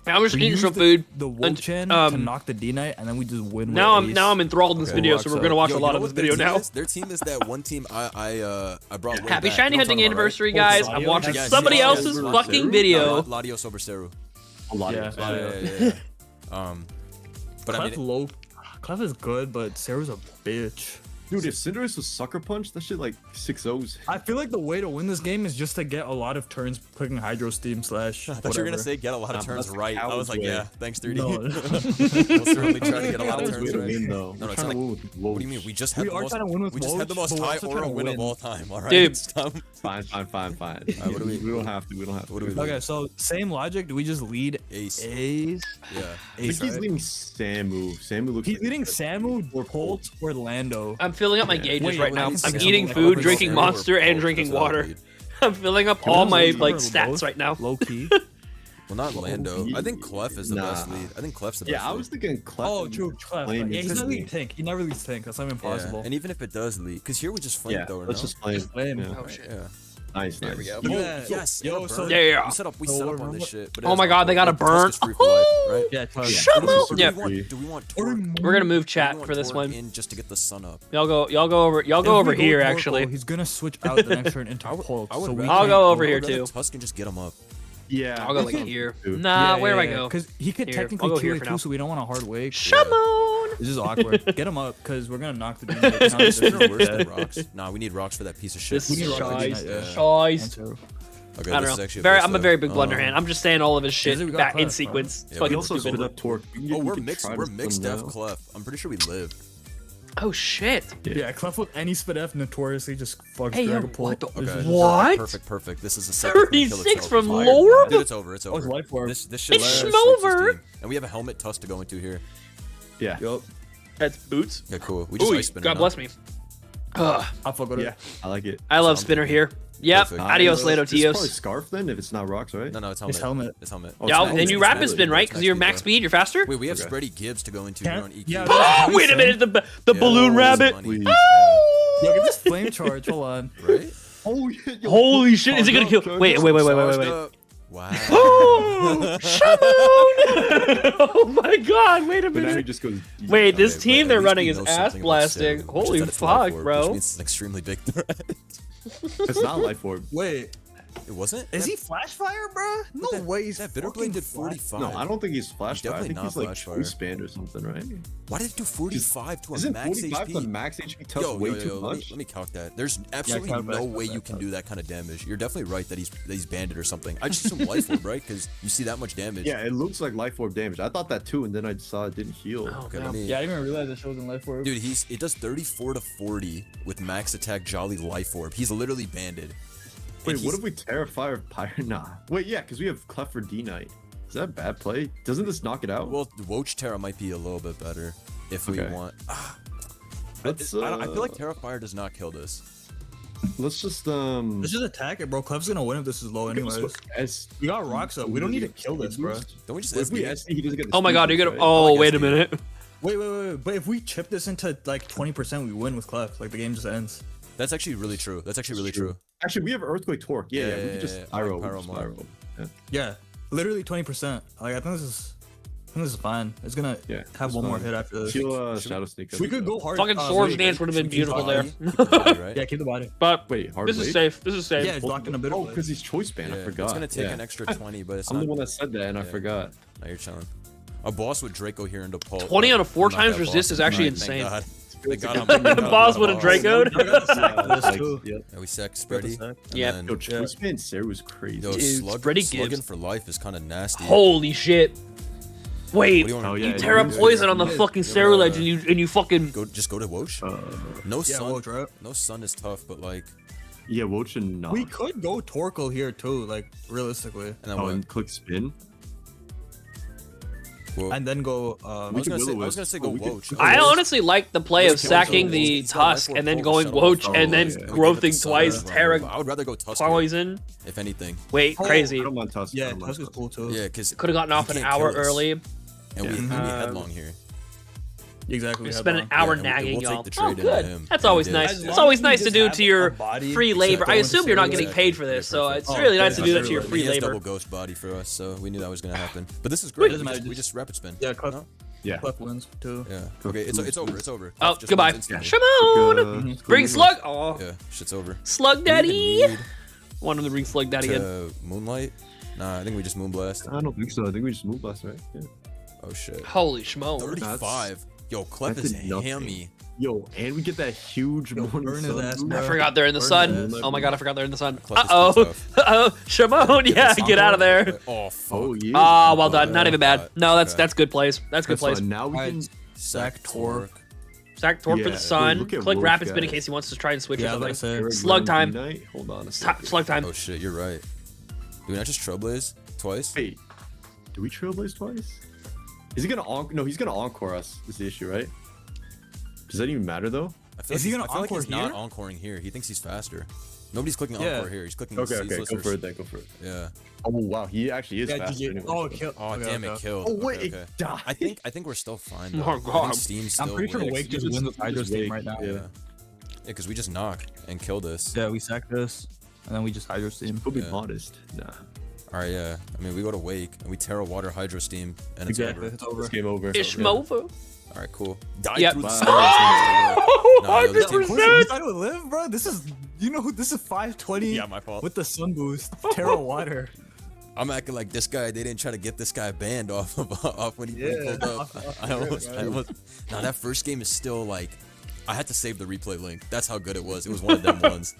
I'm just We eating use some food. The Wochen to knock the D-Knight, and then we just win. Now with I'm Ace. enthralled in this video, so we're gonna watch a lot of this video now. Their team is that one team I brought way Happy back. Shiny You know what Hunting I'm talking about, Anniversary, right? guys. Oh, I'm Sadio? watching Yes, somebody yes, else's yes. fucking No, video. Latios over Seru. A lot Yeah. of Yeah. But I Clef mean, low. Clef is good, but Sarah's a bitch. Dude, if Cinderace was Sucker Punch, that shit like 6-0s. I feel like the way to win this game is just to get a lot of turns clicking Hydro Steam slash. I thought you were gonna say get a lot of turns that's right. I was like, coward's yeah, way. thanks 3D. No. We'll certainly try to get a lot of Way turns to right. win, though. No, We're it's trying to like- win with What do you Woach. mean? We just had We the are most. trying to win with We just had the Woach, most but we're high also aura trying to win of win. all time. All right, Dude. Stop. Fine. what do we- We don't have to. What do we? Okay, so same logic. Do we just lead Ace. Ace? Yeah. I think Ace, he's right? leading Samu. Samu looks He's like leading Samu, Colt, or Lando. I'm filling up my gauges Wait, right wait, now. wait, I'm wait, eating wait, food, wait, drinking wait, Monster, and drinking water. I'm filling up all my like stats right now. Low key. Well, not Lando. I think Clef is the best Nah. lead. I think Clef's the best Yeah, I lead. was thinking Clef. Oh, and true. Clef. Flame Yeah, he's not instantly. lead tank. He never leads tank. That's not even possible. And even if it does lead, because here we just Yeah, flamethrower. let's just flame. Flame. Yeah. Oh shit. Yeah. Nice, There nice. we go. Look at Oh, that. yes. Yo, and a so burn. Yeah. We set up on remember- this shit. But Oh as my a God, they got a Tusk is burn. free for life, right? Yeah, Tusk. Yeah. Shut This is up. Yeah. Do we want Torque? We're gonna move Do chat we want for this Torque one. in just to get the sun up. Y'all go over. Y'all If go we over here Torkoal, actually. He's gonna switch out the next turn into Pulse. I would so we rather- I'll can't go over I here would rather too. Tusk and just get him up. Yeah. I'll go like here. Nah, where do I go? Because he could Here, I'll technically go kill here it for too, now. so we don't want a hard wake. Shamon. This is awkward. Get him up, because we're gonna knock the dude. Is there worse than rocks? Nah, we need rocks for that piece of shit. This is need rocks for choice. Tonight, yeah. Choice. Okay, I this don't is know. actually Very, best I'm a though. very big blunderhand. I'm just saying all of his shit we got back in Clef, sequence. It's Yeah, We fucking also stupid. split up Torque. Oh, we're mixed Def Clef. I'm pretty sure we live. Oh shit. Yeah, Clef with any spit F notoriously just fucks Hey, yo, Dragon Pull. what the- Okay. What? Perfect. This is a second from kill 36 itself. from Fire. lore? Dude, it's over. It's over. it's life orb. This shit It's lasts Schmover. 16. And we have a helmet Tusk to go into here. Yeah. Yup. That's boots. Yeah, cool. We just Ooh, ice spin. God bless me. Ugh, I fuck with Yeah. it. I like it. I love Sounds Spinner good. here. Yep. Perfect. Adios, It's Lando probably Tios. Scarf then, if it's not rocks, right? No, it's helmet. It's helmet. It's helmet. Oh, Yeah, it's and max- you it's rapid max spin, right? Because you're max bro. speed, you're faster? Wait, we have Okay. Spready Gibbs to go into here on EQ. Yeah, Oh, wait a minute, the balloon rabbit. Money. Please. Yo, get this flame charge. Hold on. Right? Oh, yeah. yo, Holy shit, is it gonna kill? Wait. Charged up. Wow. Oh, Shamon! Oh my god, wait a But now he minute. just goes. Wait, this Okay, team but they're at least running we is know ass something about blasting. Sarah, which is Holy that it's fuck, life orb, bro. Which means it's an extremely big threat. It's not life orb. Wait, It wasn't? is he flash fire, bro? No way. He's That Bitterblade did 45. No, I don't think he's flash fire. I definitely think not he's like flash fire. choice band or something, right? Why did it do 45 to a Isn't max 45 HP? the max HP tough Yo, way yo, too yo, much? let me calc that. There's absolutely calc no back, way calc you back, can calc. do that kind of damage. You're definitely right that he's banded or something. I just assumed life orb, right? Because you see that much damage. Yeah, it looks like life orb damage. I thought that too, and then I saw it didn't heal. Oh, Okay, no. let me. Yeah, I didn't even realize it shows in life orb. Dude, it does 34 to 40 with max attack Jolly life orb. He's literally banded. Wait, And what he's- if we Terrifier Pyre? Nah. Wait, yeah, because we have Clef for D Knight. Is that a bad play? Doesn't this knock it out? Well, Woach Terra might be a little bit better if we Okay. want. let's I feel like Terrafire does not kill this. let's just Let's just attack it, bro. Clef's gonna win if this is low anyways. S. We got rocks up. We don't need to kill this, bro. Don't we just What if we SD? SD? He doesn't get the Oh my speed god, you're boost, gonna. right? Oh, like wait a SD. minute. Wait. But if we chip this into like 20%, we win with Clef. Like the game just ends. That's actually really true. That's actually really true. Actually, we have Earthquake Torque. Yeah, Yeah, we yeah, can just yeah, spiral. Pyro we can more. spiral. Yeah. Yeah, literally 20%. Like I think this is fine. It's gonna Yeah, have it's one more fine. hit after this. Kill Shadow Sneak. We could go hard. Fucking Swords Dance would have been beautiful there. Right? Yeah, keep the body. But Wait, hard this is wait? safe. This is safe. Yeah, it's locked in a bit. Oh, because he's choice band. Yeah, I forgot. It's gonna take Yeah. an extra 20, but it's I'm not. the one that said that, and I Yeah. forgot. No, you're chilling. A boss with Draco here into Pulp. 20 on a 4 Not times that resist boss. is actually Thank insane. God. Thank God I'm Boss with a Draco. This too. Yeah. Yeah, we sack Spready. sack. and Yep. then- Yo, choice band Sarah was crazy. Yo, Dude, slug, Spready slugging Gibbs. for life is kind of nasty. Holy shit. Wait, What do you want? Oh, you yeah, tear up yeah, poison yeah. on the fucking Yeah, Ceruledge and you fucking. Just go to Wosh. No Yeah, sun. Woach, right? No sun is tough, but like, Yeah, Woach and Knock. We could go Torkoal here too, like realistically, and then Oh, what? and click spin. Well, and then go. I we was gonna could say, I Will-O-Wisp. was gonna say Oh, go we could- Woach. we I could- honestly like the play of Let's kill sacking Woach. the He's got Tusk life and then orb, going shuttle Woach off. and then Oh, yeah. growthing Sun twice, is Terra wrong. I would rather go Tusk here, poison. if anything. Wait, Oh, crazy. I don't mind Tusk. I Yeah, don't mind Tusk is cool too. Yeah, because Could have gotten off an hour early. and we headlong here. Exactly. We had spent an long. hour Yeah, and nagging we'll take y'all. the Oh, trade into good. him. That's Yeah, always we did. nice. As It's long always as you nice to just do have to a your body free to labor. go I into assume you're not Ceruledge. getting paid for this, so it's Oh, really nice to yeah, do that to your Ceruledge. free He has labor. double ghost body for us, so we knew that was gonna happen. But this is great. doesn't matter, We just- just rapid spin. Yeah, Clef, No? Yeah. Clef wins too. Yeah. Okay, it's over. It's over. Oh, Just goodbye. wins instantly. Shimon! Bring Slug. Oh, Yeah, shit's over. Slug Do we Daddy. even need Want him to bring Slug Daddy in. to Moonlight? Nah, I think we just Moonblast. I don't think so. I think we just move last, right? Yeah. Oh shit. Holy schmo. 35. Yo, Clef that is did nothing. hammy. Yo, and we get that huge Yo, morning burn his sun ass, boost. bro. I forgot they're in the Burn sun. that. Oh my god, I forgot they're in the sun. Clef is Uh-oh. too tough. Uh-oh. Shimon, yeah, get out of there. Oh fuck. Oh yeah. Ah, well done. Not even bad. No, Okay. that's good plays. That's good That's plays. fine. Now we Alright. can. Sack Torque. Sack Torque for Yeah, the sun. look at Click Wolf, rapid spin in guys. case he wants to try and switch Yeah, or like I something. said. Slug time. Night? Hold on a second. Slug time. Oh shit, you're right. Do we not just Trailblaze twice? Wait, do we Trailblaze twice? Is he gonna No, he's gonna encore us. Is the issue, right? Does that even matter though? I feel Is he he's- gonna I feel like he's encore not here? encoring here. He thinks he's faster. Nobody's clicking Yeah. Encore here. He's clicking Okay, ceaseless go or for it then. Go for it. Yeah. Oh wow, he actually is Yeah, faster. GG. Anyway, Oh, so. kill. Oh okay, damn, okay. it killed. Oh wait, Okay, it okay. died. I think we're still fine. Though. Oh, I think God. Steam still I'm pretty sure wins. Wake just wins with Hydro Steam right now. Yeah. because we just knock and kill this. Yeah, we sack this, and then we just Hydro Steam. Could be Yeah. modest. Nah. All right, yeah. I mean, we go to Wake and we Terra Water Hydro Steam and it's Exactly, over. it's over. It's game over. It's Yeah. Movo. All right, cool. Die Yep. through the Wow. stars. Nah, yo, the team- 100%. You thought it would live, bro? This is, you know, this is 520 Yeah, my fault. with the sun boost. Terra Water. I'm acting like this guy. They didn't try to get this guy banned off when he Yeah, pulled up. off I the rip, almost. right? Now that first game is still like, I had to save the replay link. That's how good it was. It was one of them ones.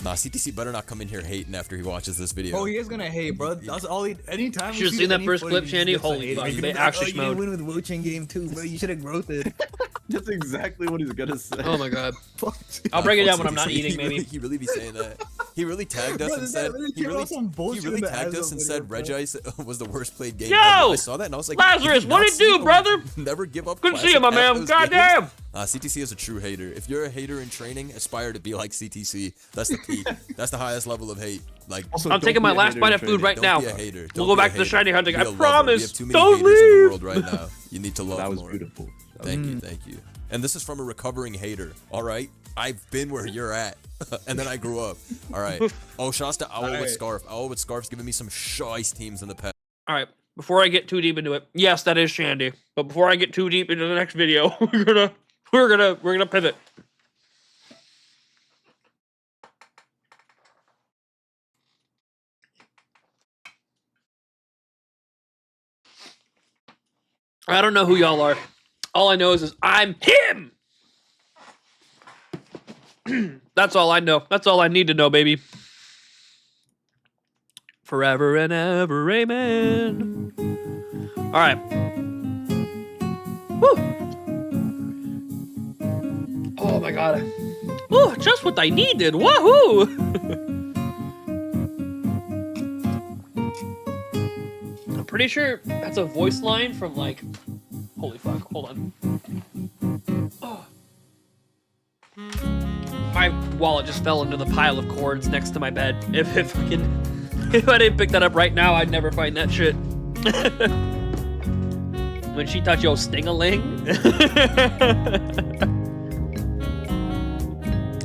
Nah, CTC better not come in here hating after he watches this video. Oh, he is gonna hate, bro. That's all he. Anytime. we Should've see seen that any first footage, clip, he Shandy. gets a Holy hate. fuck, He's they gonna be like, Ashish oh, you didn't mode. win with Wochin game too, bro. You should have growth it. That's exactly what he's gonna say. Oh my god. Fuck. I'll break it down when I'm CTC, not eating, maybe. He really be saying that. He really tagged us Bro, and this said guy really he came really, out some bullshit he really in the tagged AZU us and video, said bro. Regice was the worst played game Yo! ever. I saw that and I was like, Lazarus, "You what not it see do, him brother? Never give up. Good to see you, my classic man. at those games?" Goddamn. CTC is a true hater. If you're a hater in training, aspire to be like CTC. That's the peak. That's the highest level of hate. Like, Also, I'm don't taking be my a last hater bite in of food training. right don't now. be a hater. We'll Don't go be a back to the hater. shiny hunting. Be I a lover. promise. We have too many Don't haters in the leave. world right now. You need to love That was more. beautiful. Thank you, thank you. And this is from a recovering hater. All right, I've been where you're at, and then I grew up. All right. Oh, shouts to Owl with Scarf. Owl with Scarf's giving me some shice teams in the past. All right. Before I get too deep into it, yes, that is Shandy. But before I get too deep into the next video, we're gonna pivot. I don't know who y'all are. All I know is I'm him. That's all I know. That's all I need to know, baby. Forever and ever, amen. All right. Woo. Oh my god. Woo, just what I needed. Woohoo! I'm pretty sure that's a voice line from like. Holy fuck! Hold on. Oh. My wallet just fell into the pile of cords next to my bed. If I didn't pick that up right now, I'd never find that shit. When she touched your sting-a-ling.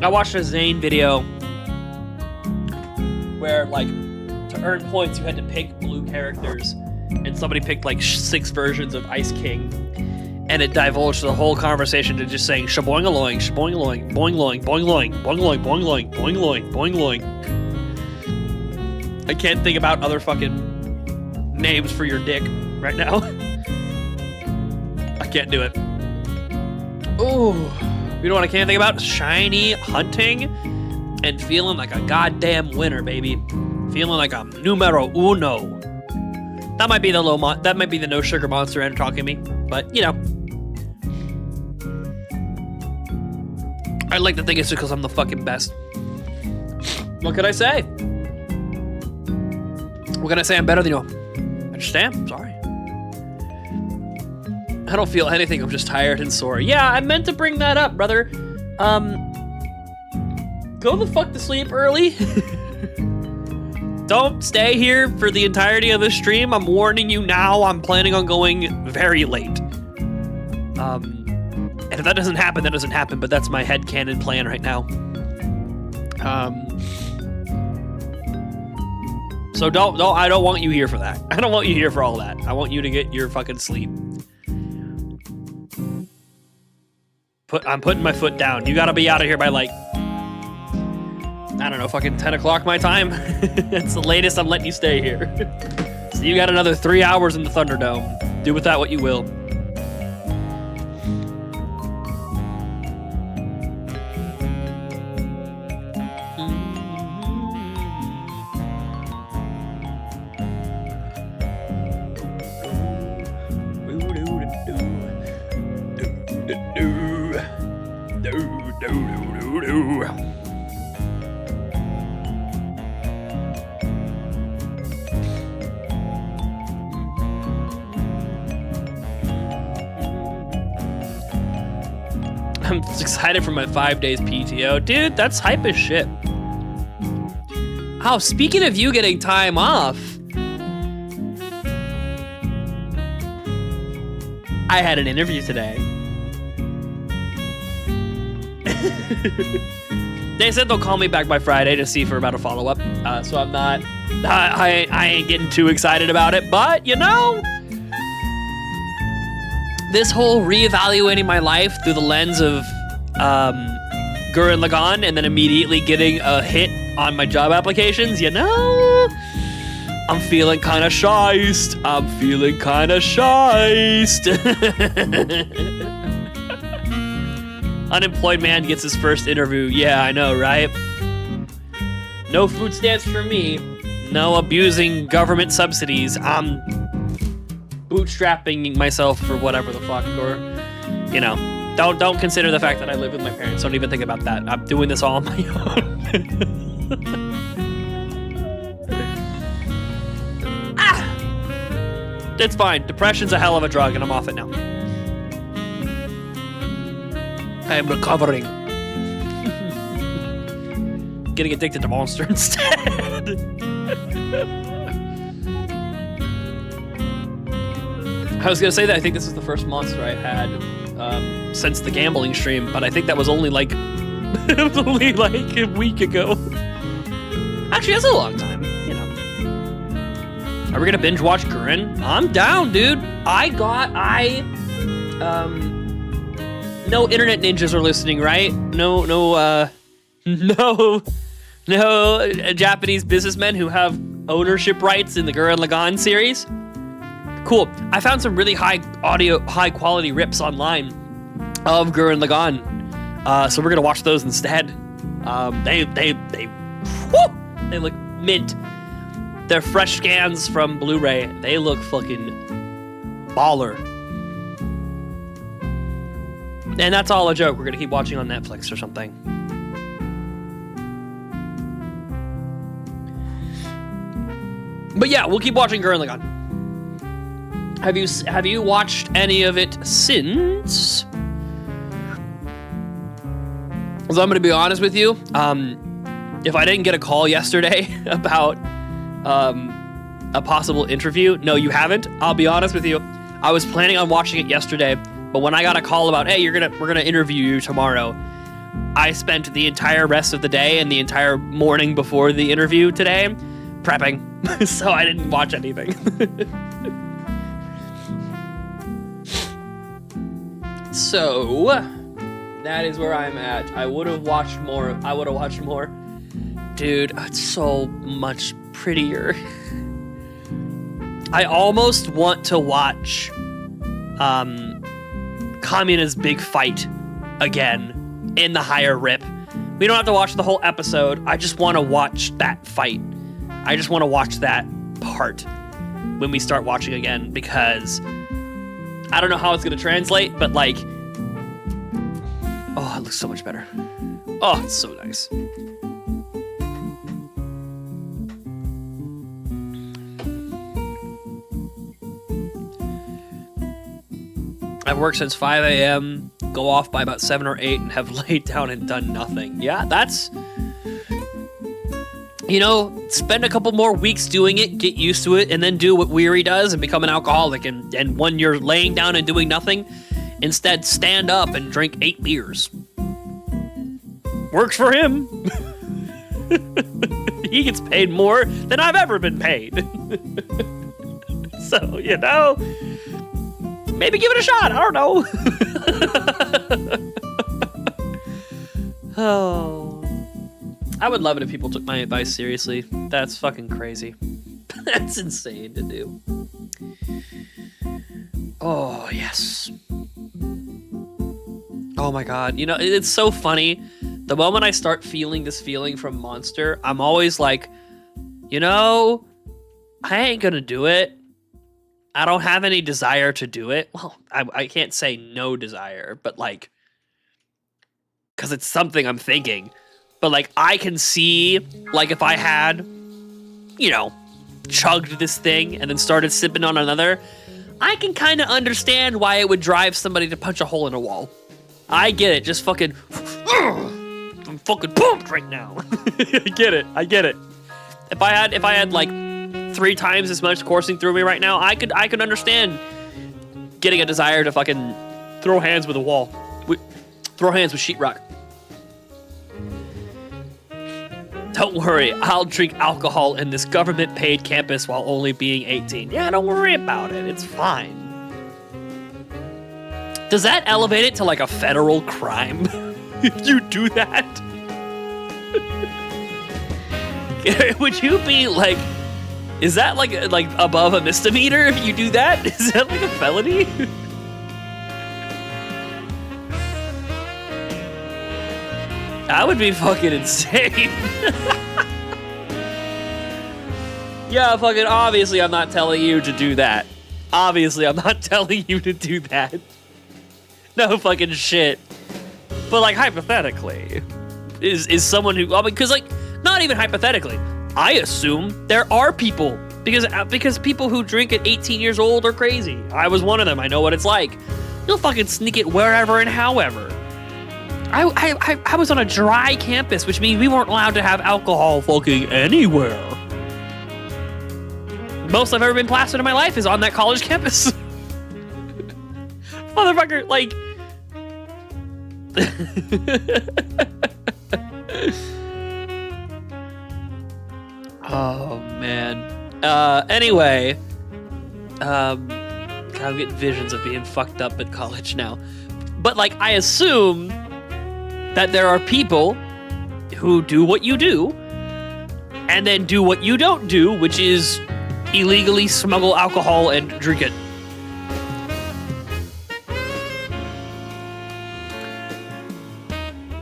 I watched a Zane video where, like, to earn points, you had to pick blue characters, and somebody picked like 6 versions of Ice King, and it divulged the whole conversation to just saying shaboing-a-loing, shaboing-a-loing, boing-loing, boing-loing, boing-loing, boing-loing, boing-loing, boing-loing. I can't think about other fucking names for your dick right now. I can't do it. Ooh. You know what I can't think about? Shiny hunting and feeling like a goddamn winner, baby. Feeling like I'm numero uno. That might be the that might be the no sugar monster end talking to me, but you know. I like to think it's because I'm the fucking best. What could I say? What can I say? I'm better than you. I just am. Sorry. I don't feel anything. I'm just tired and sore. Yeah, I meant to bring that up, brother. Go the fuck to sleep early. Don't stay here for the entirety of the stream. I'm warning you now. I'm planning on going very late. And if that doesn't happen, that doesn't happen. But that's my headcanon plan right now. So I don't want you here for that. I don't want you here for all that. I want you to get your fucking sleep. I'm putting my foot down. You gotta be out of here by like, I don't know, fucking 10 o'clock my time. It's the latest I'm letting you stay here. So you got another 3 hours in the Thunderdome. Do with that what you will. I'm excited for my 5 days PTO. Dude, that's hype as shit. Oh, speaking of you getting time off, I had an interview today. They said they'll call me back by Friday to see for about a follow-up. So I'm not, I ain't getting too excited about it, but you know, this whole reevaluating my life through the lens of Gurren Lagann and then immediately getting a hit on my job applications, you know, I'm feeling kind of shiced. Unemployed man gets his first interview. Yeah, I know, right? No food stamps for me. No abusing government subsidies. I'm bootstrapping myself for whatever the fuck, or, you know, don't consider the fact that I live with my parents. Don't even think about that. I'm doing this all on my own. It's fine. Depression's a hell of a drug, and I'm off it now. I am recovering. Getting addicted to Monster instead. I was gonna say that I think this is the first Monster I had since the gambling stream, but I think that was only like a week ago. Actually, that's a long time, you know. Are we gonna binge watch Gurren? I'm down, dude. No internet ninjas are listening, right? No Japanese businessmen who have ownership rights in the Gurren Lagann series. Cool. I found some really high quality rips online of Gurren Lagann. So we're gonna watch those instead. They look mint. They're fresh scans from Blu-ray. They look fucking baller. And that's all a joke. We're gonna keep watching on Netflix or something. But yeah, we'll keep watching Gurren Lagann. Have you watched any of it since? So I'm gonna be honest with you. If I didn't get a call yesterday about a possible interview, no, you haven't. I'll be honest with you. I was planning on watching it yesterday, but when I got a call about, hey, we're gonna interview you tomorrow, I spent the entire rest of the day and the entire morning before the interview today prepping, so I didn't watch anything. So that is where I'm at. I would have watched more. Dude, it's so much prettier. I almost want to watch Kamina's big fight again in the higher rip. We don't have to watch the whole episode. I just want to watch that fight. I just want to watch that part when we start watching again, because I don't know how it's going to translate, but like, oh, it looks so much better. Oh, it's so nice. I've worked since 5 a.m., go off by about 7 or 8, and have laid down and done nothing. Yeah, that's, you know, spend a couple more weeks doing it, get used to it, and then do what Weary does and become an alcoholic. And when you're laying down and doing nothing, instead stand up and drink 8 beers. Works for him. He gets paid more than I've ever been paid. So, you know, maybe give it a shot. I don't know. Oh. I would love it if people took my advice seriously. That's fucking crazy. That's insane to do. Oh, yes. Oh my god. You know, it's so funny. The moment I start feeling this feeling from Monster, I'm always like, you know, I ain't gonna do it. I don't have any desire to do it. Well, I can't say no desire, but like, because it's something I'm thinking. But like, I can see, like, if I had, you know, chugged this thing and then started sipping on another, I can kind of understand why it would drive somebody to punch a hole in a wall. I get it. Just fucking, I'm fucking pumped right now. I get it. If I had like 3 times as much coursing through me right now, I could understand getting a desire to fucking throw hands with a wall. Throw hands with sheetrock. Don't worry, I'll drink alcohol in this government-paid campus while only being 18. Yeah, don't worry about it. It's fine. Does that elevate it to like a federal crime? If you do that? Would you be like, is that like above a misdemeanor if you do that? Is that like a felony? That would be fucking insane. Yeah, fucking obviously I'm not telling you to do that. Obviously I'm not telling you to do that. No fucking shit. But like hypothetically, is someone who, I mean, because like, not even hypothetically, I assume there are people, because people who drink at 18 years old are crazy. I was one of them. I know what it's like. You'll fucking sneak it wherever and however. I was on a dry campus, which means we weren't allowed to have alcohol fucking anywhere. Most I've ever been plastered in my life is on that college campus. Motherfucker, like... Oh, man. Anyway. I'm getting visions of being fucked up at college now. But, like, I assume that there are people who do what you do, and then do what you don't do, which is illegally smuggle alcohol and drink it.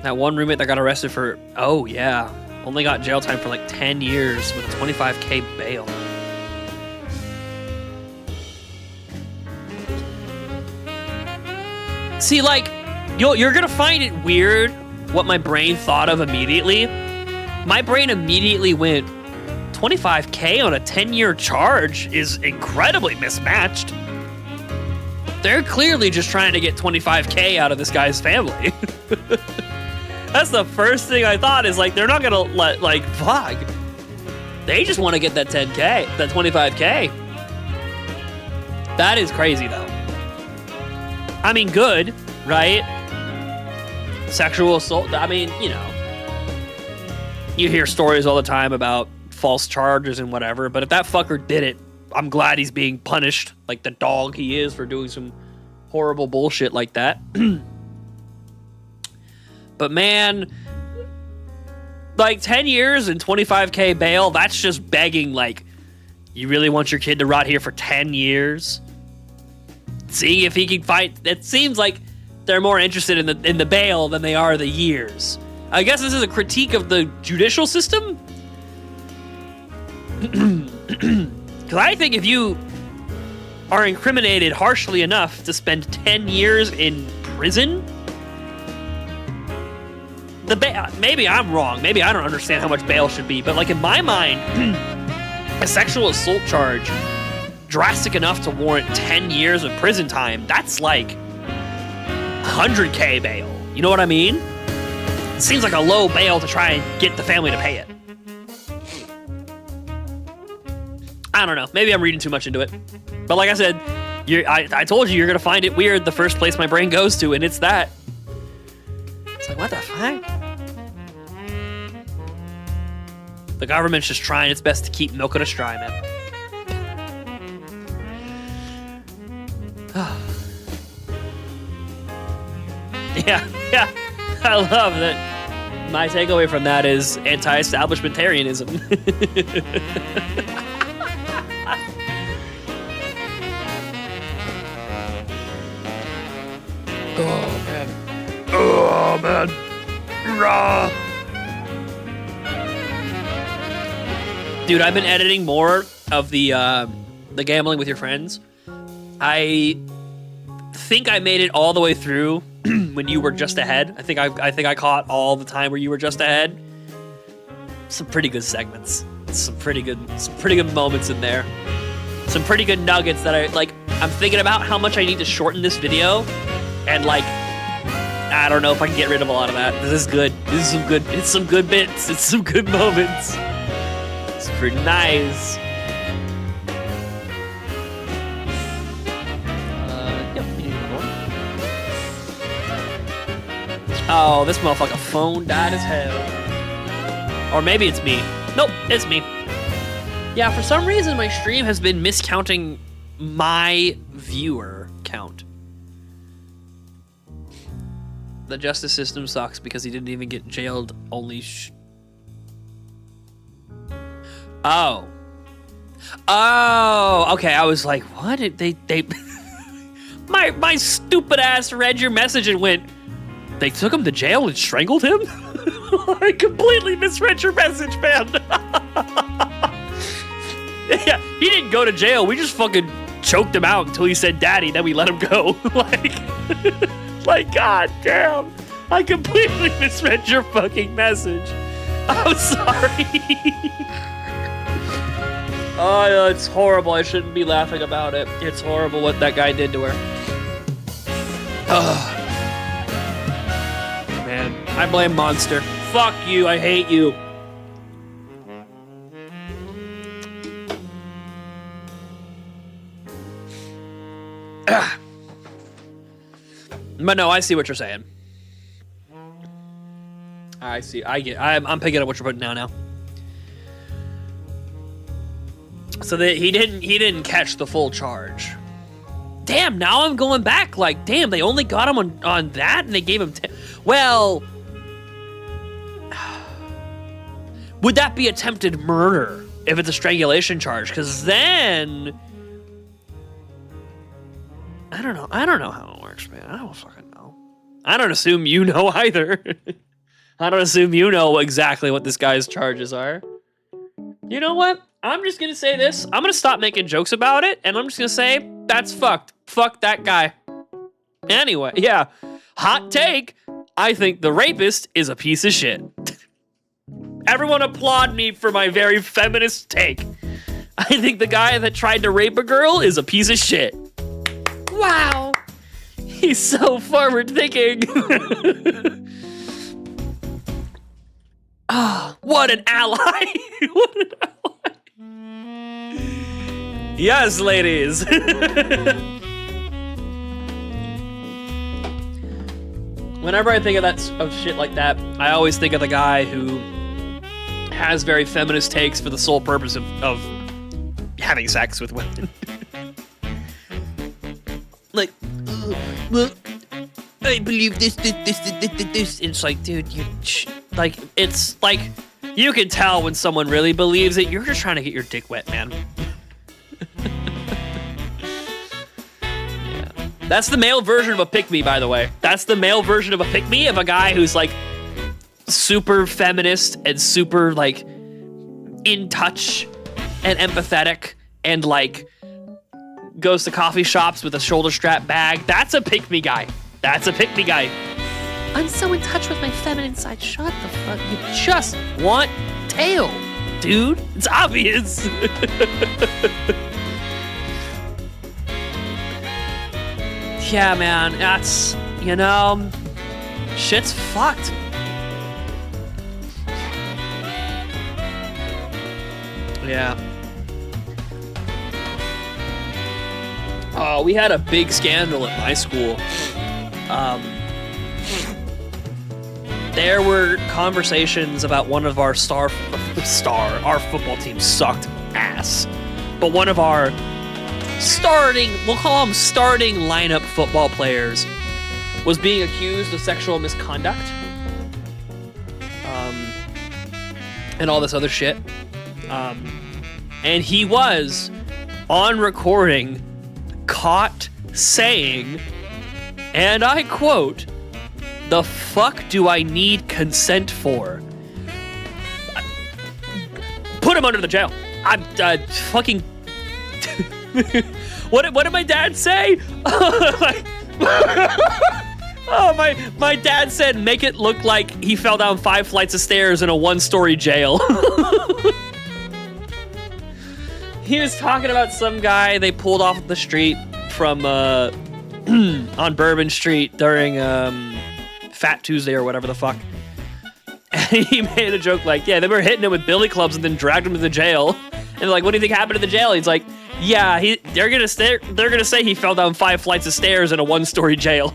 That one roommate that got arrested for, oh yeah, only got jail time for like 10 years with a $25K bail. See, like, you're gonna find it weird what my brain thought of immediately. My brain immediately went, 25K on a 10-year charge is incredibly mismatched. They're clearly just trying to get 25K out of this guy's family. That's the first thing I thought, is like, they're not gonna let, like, fuck. They just want to get that 10K, that 25K. That is crazy, though. I mean, good, right? Sexual assault, I mean, you know. You hear stories all the time about false charges and whatever, but if that fucker did it, I'm glad he's being punished like the dog he is for doing some horrible bullshit like that. But man, like 10 years and 25K bail, that's just begging, like, you really want your kid to rot here for 10 years? Seeing if he can fight, it seems like they're more interested in the bail than they are the years. I guess this is a critique of the judicial system? Because I think if you are incriminated harshly enough to spend 10 years in prison, maybe I'm wrong. Maybe I don't understand how much bail should be. But like in my mind, a sexual assault charge drastic enough to warrant 10 years of prison time, that's like 100K bail. You know what I mean? It seems like a low bail to try and get the family to pay it. I don't know. Maybe I'm reading too much into it. But like I said, I told you you're going to find it weird the first place my brain goes to, and it's that. It's like, what the fuck? The government's just trying its best to keep milking us dry, man. Yeah. I love that. My takeaway from that is anti-establishmentarianism. Oh, man. Raw. Dude, I've been editing more of the gambling with your friends. I think I made it all the way through when you were just ahead. I think I caught all the time where you were just ahead. Some pretty good segments. Some pretty good moments in there. Some pretty good nuggets that I'm thinking about how much I need to shorten this video, and like, I don't know if I can get rid of a lot of that. This is good. It's some good bits. It's some good moments. That's pretty nice. Yep, we need another one. Oh, this motherfucker phone died as hell. Or maybe it's me. Nope, it's me. Yeah, for some reason my stream has been miscounting my viewer count. The justice system sucks because he didn't even get jailed. Only Oh. Okay. I was like, what? They my stupid ass read your message and went, they took him to jail and strangled him? I completely misread your message, man. Yeah, he didn't go to jail. We just fucking choked him out until he said daddy, then we let him go. Like, god damn. I completely misread your fucking message. I'm sorry. Oh, it's horrible. I shouldn't be laughing about it. It's horrible what that guy did to her. Ugh. Man, I blame Monster. Fuck you, I hate you. But no, I see what you're saying. I see. I'm picking up what you're putting down now. So that he didn't catch the full charge. Damn, now I'm going back. Like, damn, they only got him on that, and they gave him 10. Well, would that be attempted murder if it's a strangulation charge? Because then I don't know how it works, man. I don't fucking know. I don't assume you know either. I don't assume you know exactly what this guy's charges are. You know what? I'm just gonna say this. I'm gonna stop making jokes about it, and I'm just gonna say, that's fucked. Fuck that guy. Anyway, yeah. Hot take. I think the rapist is a piece of shit. Everyone applaud me for my very feminist take. I think the guy that tried to rape a girl is a piece of shit. Wow. He's so forward thinking. Ah, what an ally. What an ally. Yes, ladies. Whenever I think of shit like that, I always think of the guy who has very feminist takes for the sole purpose of having sex with women. Like, well, I believe this. It's like, dude, it's like, you can tell when someone really believes it. You're just trying to get your dick wet, man. Yeah. That's the male version of a pick-me, by the way. That's the male version of a pick-me, of a guy who's like super feminist and super like in touch and empathetic and like goes to coffee shops with a shoulder strap bag. That's a pick-me guy. That's a pick-me guy. I'm so in touch with my feminine side. Shut the fuck. You just want tail, dude. It's obvious. Yeah, man. That's, you know, shit's fucked. Yeah. Oh, we had a big scandal at my school. There were conversations about one of our our football team sucked ass, but one of our we'll call them starting lineup football players was being accused of sexual misconduct, and all this other shit. And he was on recording caught saying, and I quote, "The fuck do I need consent for?" Put him under the jail. I'm fucking. What did my dad say? Oh, my dad said, make it look like he fell down 5 flights of stairs in a 1-story jail. He was talking about some guy they pulled off the street from on Bourbon Street during Fat Tuesday or whatever the fuck. he made a joke like, yeah, they were hitting him with billy clubs and then dragged him to the jail. And like, what do you think happened to the jail? He's like, yeah, they're gonna say he fell down 5 flights of stairs in a 1-story jail.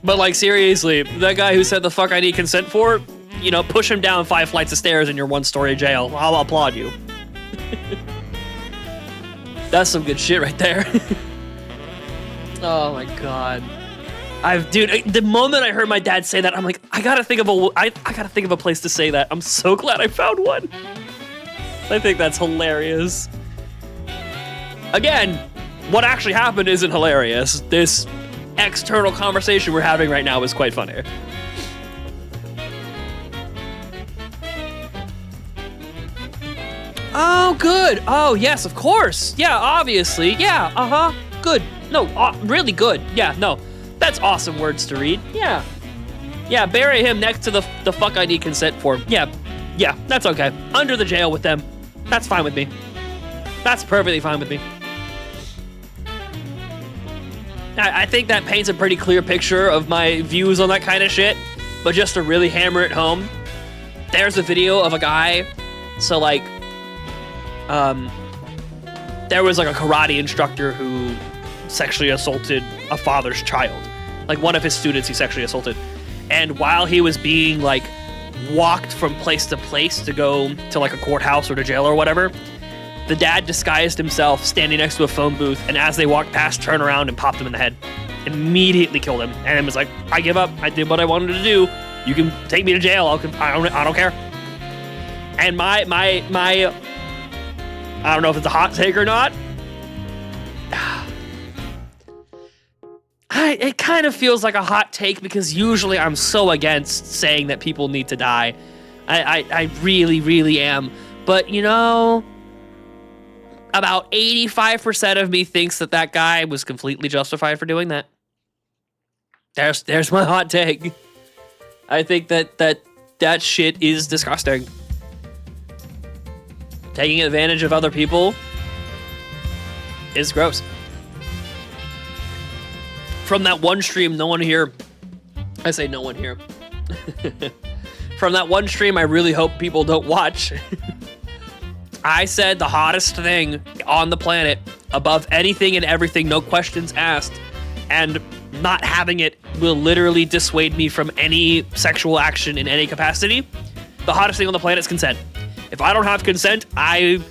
But like, seriously, that guy who said the fuck I need consent for, you know, push him down 5 flights of stairs in your 1-story jail. I'll applaud you. That's some good shit right there. Oh my god. Dude, the moment I heard my dad say that, I'm like, I gotta think of a place to say that. I'm so glad I found one. I think that's hilarious. Again, what actually happened isn't hilarious. This external conversation we're having right now is quite funny. Oh, good. Oh, yes, of course. Yeah, obviously. Yeah, uh-huh. Good. No, really good. Yeah, no. That's awesome words to read. Yeah. Yeah, bury him next to the fuck I need consent for. Yeah, that's okay. Under the jail with them. That's fine with me. That's perfectly fine with me. I think that paints a pretty clear picture of my views on that kind of shit. But just to really hammer it home, there's a video of a guy. So like, there was like a karate instructor who sexually assaulted a father's child. Like one of his students he sexually assaulted. And while he was being like walked from place to place to go to like a courthouse or to jail or whatever, the dad disguised himself standing next to a phone booth, and as they walked past, turned around and popped him in the head. Immediately killed him. And was like, I give up. I did what I wanted to do. You can take me to jail. I don't care. And my I don't know if it's a hot take or not. It kind of feels like a hot take because usually I'm so against saying that people need to die. I really, really am. But, you know, about 85% of me thinks that guy was completely justified for doing that. There's my hot take. I think that shit is disgusting. Taking advantage of other people is gross. From that one stream, no one here. I say no one here. From that one stream, I really hope people don't watch. I said the hottest thing on the planet, above anything and everything, no questions asked, and not having it will literally dissuade me from any sexual action in any capacity. The hottest thing on the planet is consent. If I don't have consent, I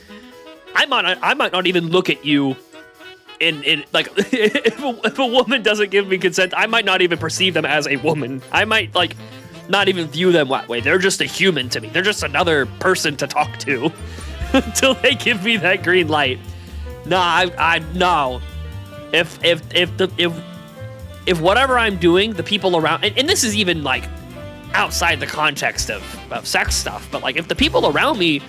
might not even look at you in like if a woman doesn't give me consent, I might not even perceive them as a woman. I might like not even view them that way. They're just a human to me. They're just another person to talk to until they give me that green light. No, I no. If whatever I'm doing, the people around, and this is even like outside the context of sex stuff, but like if the people around me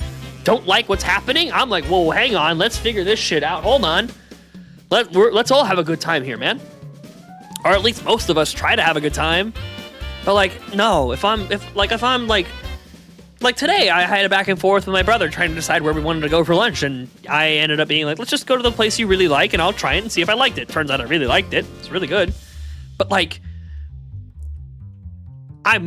don't like what's happening, I'm like, whoa, hang on, let's figure this shit out. Hold on. Let's all have a good time here, man. Or at least most of us try to have a good time. But like, no, if I'm like today, I had a back and forth with my brother trying to decide where we wanted to go for lunch, and I ended up being like, let's just go to the place you really like, and I'll try it and see if I liked it. Turns out I really liked it. It's really good. But like, you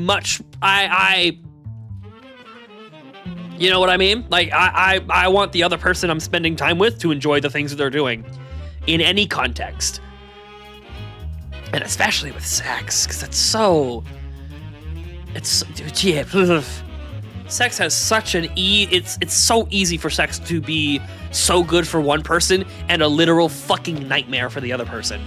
know what I mean? Like, I want the other person I'm spending time with to enjoy the things that they're doing in any context. And especially with sex, because dude, yeah. Sex has such an it's so easy for sex to be so good for one person and a literal fucking nightmare for the other person.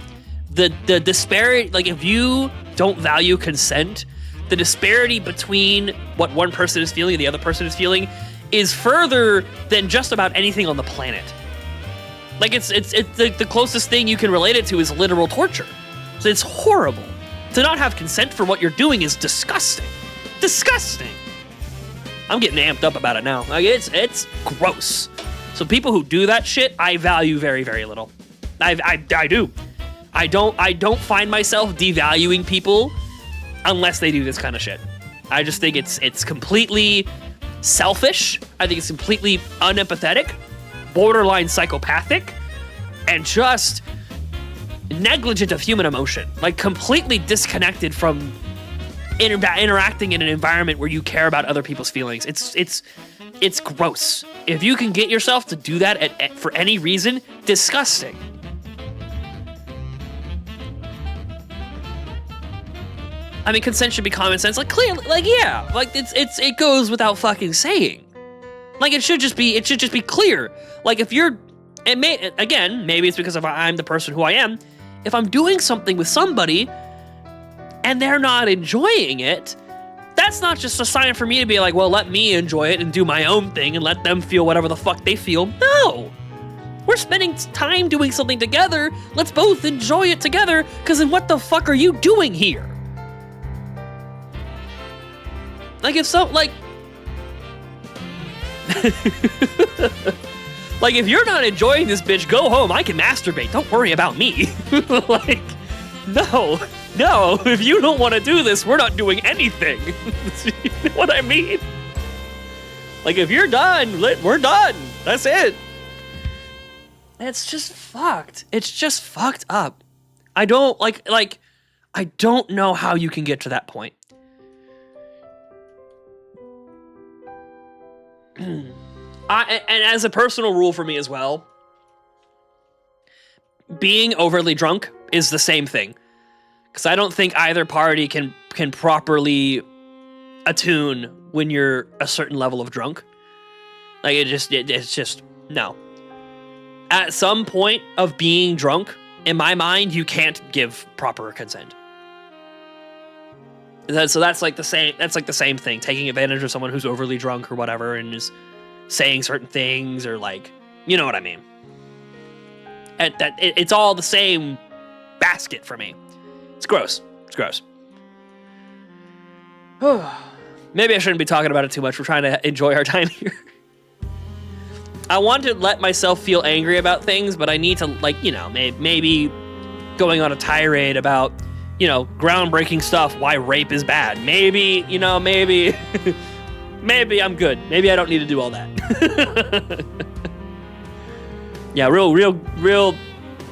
The disparity, like if you don't value consent, the disparity between what one person is feeling and the other person is feeling is further than just about anything on the planet. Like it's the closest thing you can relate it to is literal torture. So it's horrible. To not have consent for what you're doing is disgusting. Disgusting. I'm getting amped up about it now. Like it's gross. So people who do that shit, I value very, very little. I do. I don't find myself devaluing people unless they do this kind of shit. I just think it's completely selfish. I think it's completely unempathetic, borderline psychopathic, and just negligent of human emotion. Like completely disconnected from interacting in an environment where you care about other people's feelings. It's gross. If you can get yourself to do that for any reason, disgusting. I mean, consent should be common sense. Like, clearly, like, yeah, like it goes without fucking saying. Like, it should just be clear. Like, if you're, maybe it's because I'm the person who I am. If I'm doing something with somebody and they're not enjoying it, that's not just a sign for me to be like, well, let me enjoy it and do my own thing and let them feel whatever the fuck they feel. No. We're spending time doing something together. Let's both enjoy it together, because then what the fuck are you doing here? Like, if so, like... like, if you're not enjoying this, bitch, go home. I can masturbate. Don't worry about me. Like, no, if you don't want to do this, we're not doing anything. You know what I mean? Like, if you're done, we're done. That's it. It's just fucked. It's just fucked up. I don't, I don't know how you can get to that point. And as a personal rule for me as well, being overly drunk is the same thing. Because I don't think either party can properly attune when you're a certain level of drunk. Like, it's just, no. At some point of being drunk, in my mind, you can't give proper consent. So that's like the same thing. Taking advantage of someone who's overly drunk or whatever and is saying certain things, or like, you know what I mean. It's all the same basket for me. It's gross. It's gross. Maybe I shouldn't be talking about it too much. We're trying to enjoy our time here. I want to let myself feel angry about things, but I need to, like, you know, maybe going on a tirade about, you know, groundbreaking stuff, why rape is bad. Maybe, you know, maybe I'm good. Maybe I don't need to do all that. Yeah, real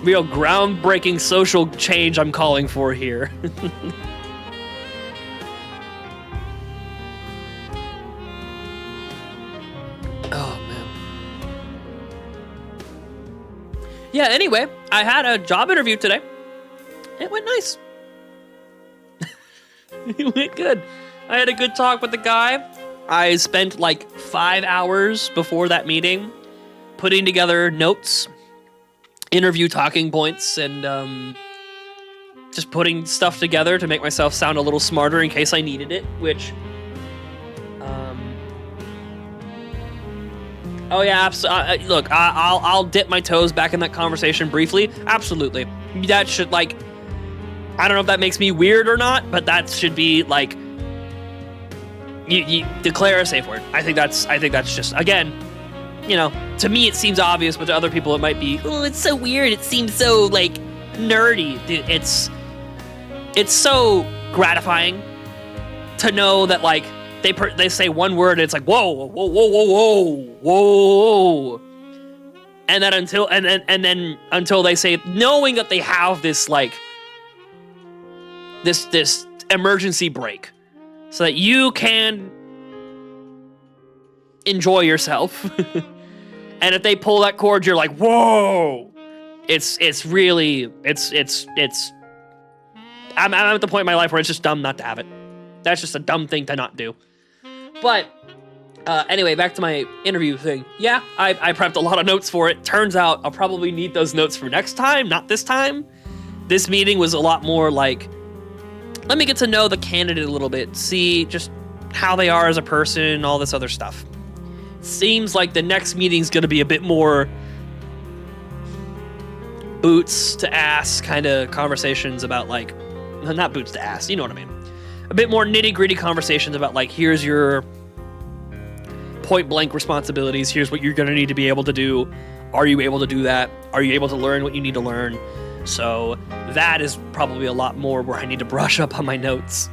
groundbreaking social change I'm calling for here. Oh, man. Yeah, anyway, I had a job interview today. It went nice. It went good. I had a good talk with the guy. I spent like 5 hours before that meeting putting together notes, interview talking points, and just putting stuff together to make myself sound a little smarter in case I needed it, which... Oh yeah, look, I'll dip my toes back in that conversation briefly. Absolutely. That should, like... I don't know if that makes me weird or not, but that should be, like... You declare a safe word. I think that's just, again, you know, to me it seems obvious, but to other people it might be, oh, it's so weird, it seems so, like, nerdy. Dude, it's so gratifying to know that, like, they say one word and it's like, whoa, whoa, whoa, whoa, whoa, whoa, and then until they say, knowing that they have this, like, this emergency break, so that you can enjoy yourself. And if they pull that cord, you're like, whoa! It's really, I'm at the point in my life where it's just dumb not to have it. That's just a dumb thing to not do. But, anyway, back to my interview thing. Yeah, I prepped a lot of notes for it. Turns out I'll probably need those notes for next time, not this time. This meeting was a lot more like, let me get to know the candidate a little bit, see just how they are as a person, all this other stuff. Seems like the next meeting's gonna be a bit more boots to ass kind of conversations about, like, not boots to ass, you know what I mean. A bit more nitty-gritty conversations about, like, here's your point-blank responsibilities, here's what you're gonna need to be able to do. Are you able to do that? Are you able to learn what you need to learn? So that is probably a lot more where I need to brush up on my notes.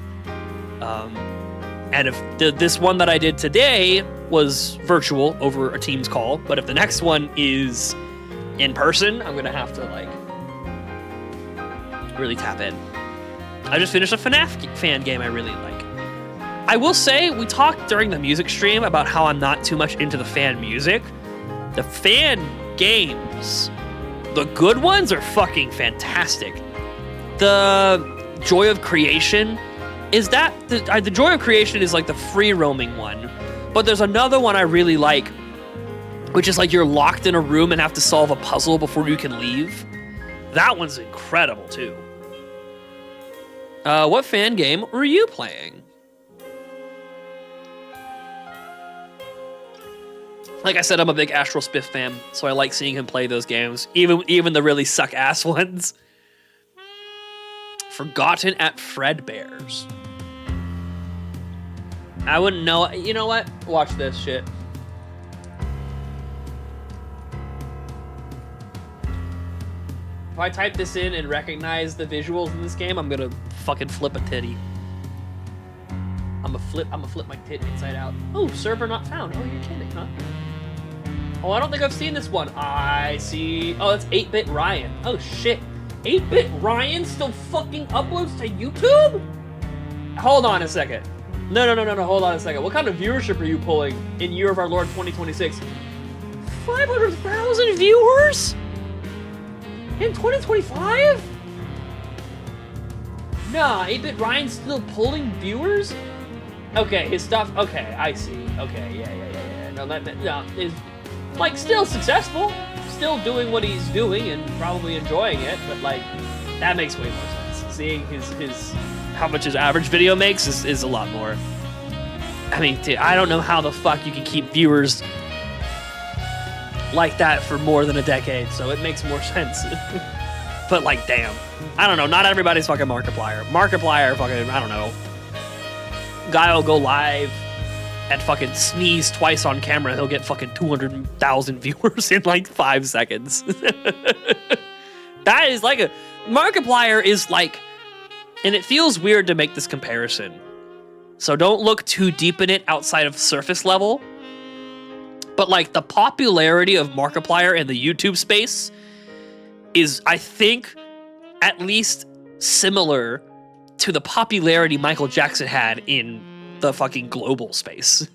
And if this one that I did today was virtual over a Teams call, but if the next one is in person, I'm gonna have to, like, really tap in. I just finished a FNAF fan game I really like. I will say, we talked during the music stream about how I'm not too much into the fan music. The fan games, the good ones are fucking fantastic. The Joy of Creation, the Joy of Creation is like the free roaming one, but there's another one I really like, which is like you're locked in a room and have to solve a puzzle before you can leave. That one's incredible too. What fan game were you playing? Like I said, I'm a big Astral Spiff fan, so I like seeing him play those games, even the really suck-ass ones. Forgotten at Fredbear's. I wouldn't know. You know what? Watch this shit. If I type this in and recognize the visuals in this game, I'm gonna fucking flip a titty. I'm gonna flip my tit inside out. Oh, server not found. Oh, you're kidding, huh? Oh, I don't think I've seen this one. I see. Oh, it's 8-Bit Ryan. Oh, shit. 8-Bit Ryan still fucking uploads to YouTube? Hold on a second. No. Hold on a second. What kind of viewership are you pulling in year of our Lord 2026? 500,000 viewers? In 2025? Nah, 8-Bit Ryan's still pulling viewers? Okay, his stuff. Okay, I see. Okay, yeah. No, no, is like still successful, still doing what he's doing and probably enjoying it, but like that makes way more sense. Seeing his how much his average video makes is a lot more. I mean, dude, I don't know how the fuck you can keep viewers like that for more than a decade, so it makes more sense. But like, damn. I don't know, not everybody's fucking Markiplier. Markiplier fucking, I don't know. Guy will go live and fucking sneeze twice on camera, he'll get fucking 200,000 viewers in like 5 seconds. That is like a... Markiplier is like... And it feels weird to make this comparison, so don't look too deep in it outside of surface level. But like the popularity of Markiplier in the YouTube space is, I think, at least similar to the popularity Michael Jackson had in the fucking global space.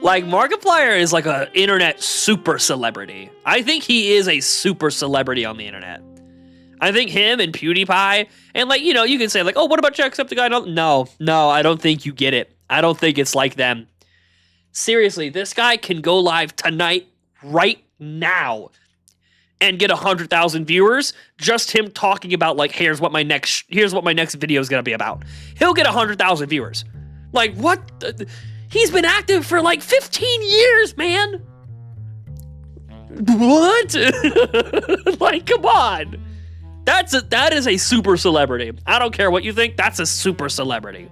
Like, Markiplier is like a internet super celebrity. I think he is a super celebrity on the internet. I think him and PewDiePie, and like, you know, you can say like, oh, what about Jacksepticeye? No, I don't think you get it. I don't think it's like them. Seriously, this guy can go live tonight, right now, and get 100,000 viewers. Just him talking about like, here's what my next video is gonna be about. He'll get 100,000 viewers. Like, what? He's been active for like 15 years, man. What? Like, come on. That is a super celebrity. I don't care what you think. That's a super celebrity.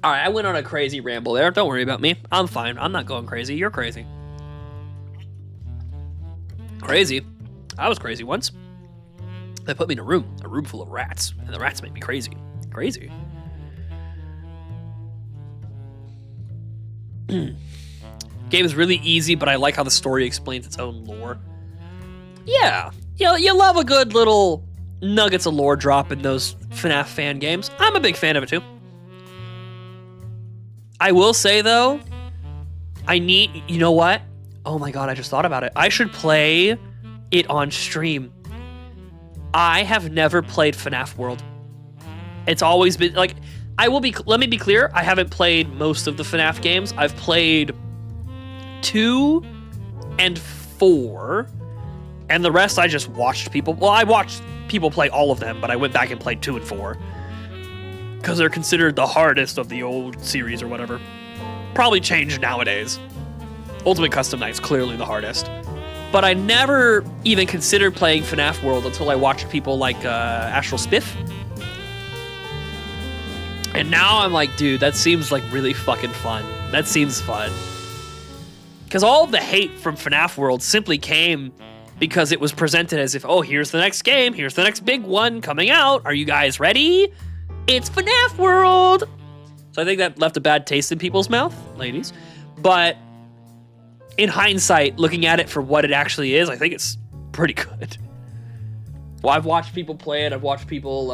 All right, I went on a crazy ramble there. Don't worry about me. I'm fine. I'm not going crazy. You're crazy. Crazy? I was crazy once. They put me in a room full of rats, and the rats made me crazy. Crazy. Game is really easy, but I like how the story explains its own lore. Yeah, you love a good little nuggets of lore drop in those FNAF fan games. I'm a big fan of it too. I will say though, you know what? Oh my god, I just thought about it. I should play it on stream. I have never played FNAF World. It's always been like, let me be clear, I haven't played most of the FNAF games. I've played 2 and 4, and the rest I just watched people. Well, I watched people play all of them, but I went back and played 2 and 4 because they're considered the hardest of the old series or whatever. Probably changed nowadays. Ultimate Custom Night's clearly the hardest. But I never even considered playing FNAF World until I watched people like Astral Spiff. And now I'm like, dude, that seems like really fucking fun. That seems fun. Because all of the hate from FNAF World simply came because it was presented as if, oh, here's the next game, here's the next big one coming out. Are you guys ready? It's FNAF World! So I think that left a bad taste in people's mouth, ladies. But in hindsight, looking at it for what it actually is, I think it's pretty good. Well, I've watched people play it. I've watched people,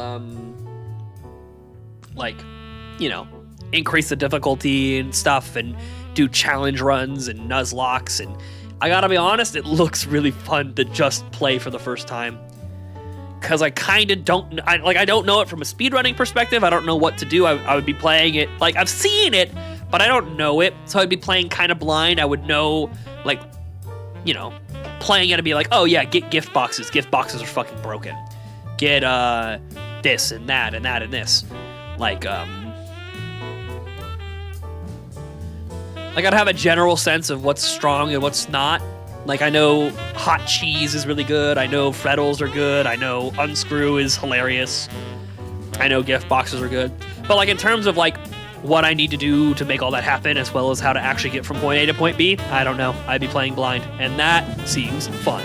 like, you know, increase the difficulty and stuff and do challenge runs and nuzlocks. And I gotta be honest, it looks really fun to just play for the first time. Because I kind of don't, I don't know it from a speedrunning perspective. I don't know what to do. I would be playing it, like, I've seen it, but I don't know it. So I'd be playing kind of blind. I would know, like, you know, playing it and be like, oh yeah, get gift boxes. Gift boxes are fucking broken. Get this and that and that and this. Like I'd have a general sense of what's strong and what's not. Like, I know hot cheese is really good. I know frettles are good. I know unscrew is hilarious. I know gift boxes are good. But, like, in terms of, like, what I need to do to make all that happen, as well as how to actually get from point A to point B, I don't know. I'd be playing blind, and that seems fun.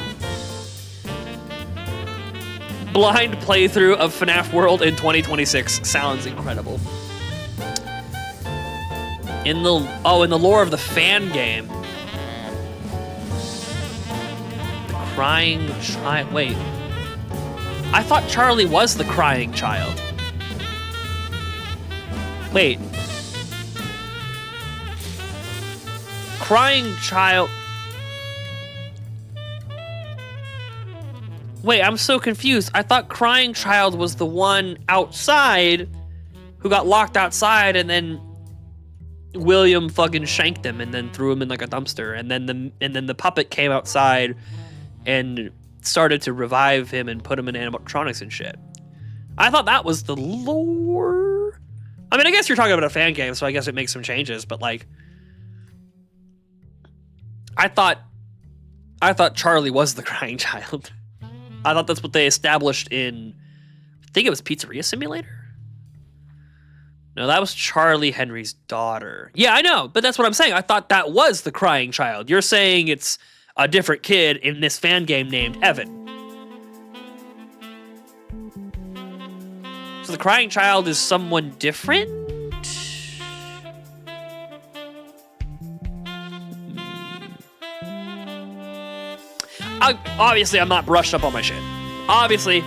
Blind playthrough of FNAF World in 2026 sounds incredible. In the lore of the fan game, the crying child. Wait, I thought Charlie was the crying child. Wait, crying child. Wait, I'm so confused. I thought crying child was the one outside who got locked outside, and then William fucking shanked him and then threw him in like a dumpster, and then the puppet came outside and started to revive him and put him in animatronics and shit. I thought that was the lore. I mean, I guess you're talking about a fan game, so I guess it makes some changes, but like, I thought Charlie was the crying child. I thought that's what they established in, I think it was Pizzeria Simulator? No, that was Charlie Henry's daughter. Yeah, I know, but that's what I'm saying. I thought that was the crying child. You're saying it's a different kid in this fan game named Evan. So the crying child is someone different? Obviously, I'm not brushed up on my shit. Obviously,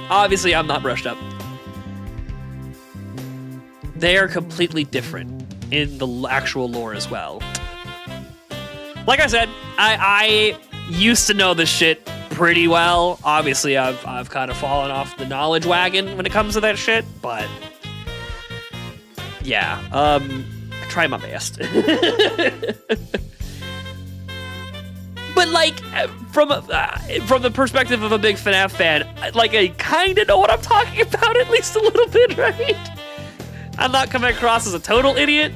I'm not brushed up. They are completely different in the actual lore as well. Like I said, I used to know this shit pretty well. Obviously, I've kind of fallen off the knowledge wagon when it comes to that shit, but yeah, I try my best. But like, from the perspective of a big FNAF fan, like, I kind of know what I'm talking about, at least a little bit, right? I'm not coming across as a total idiot.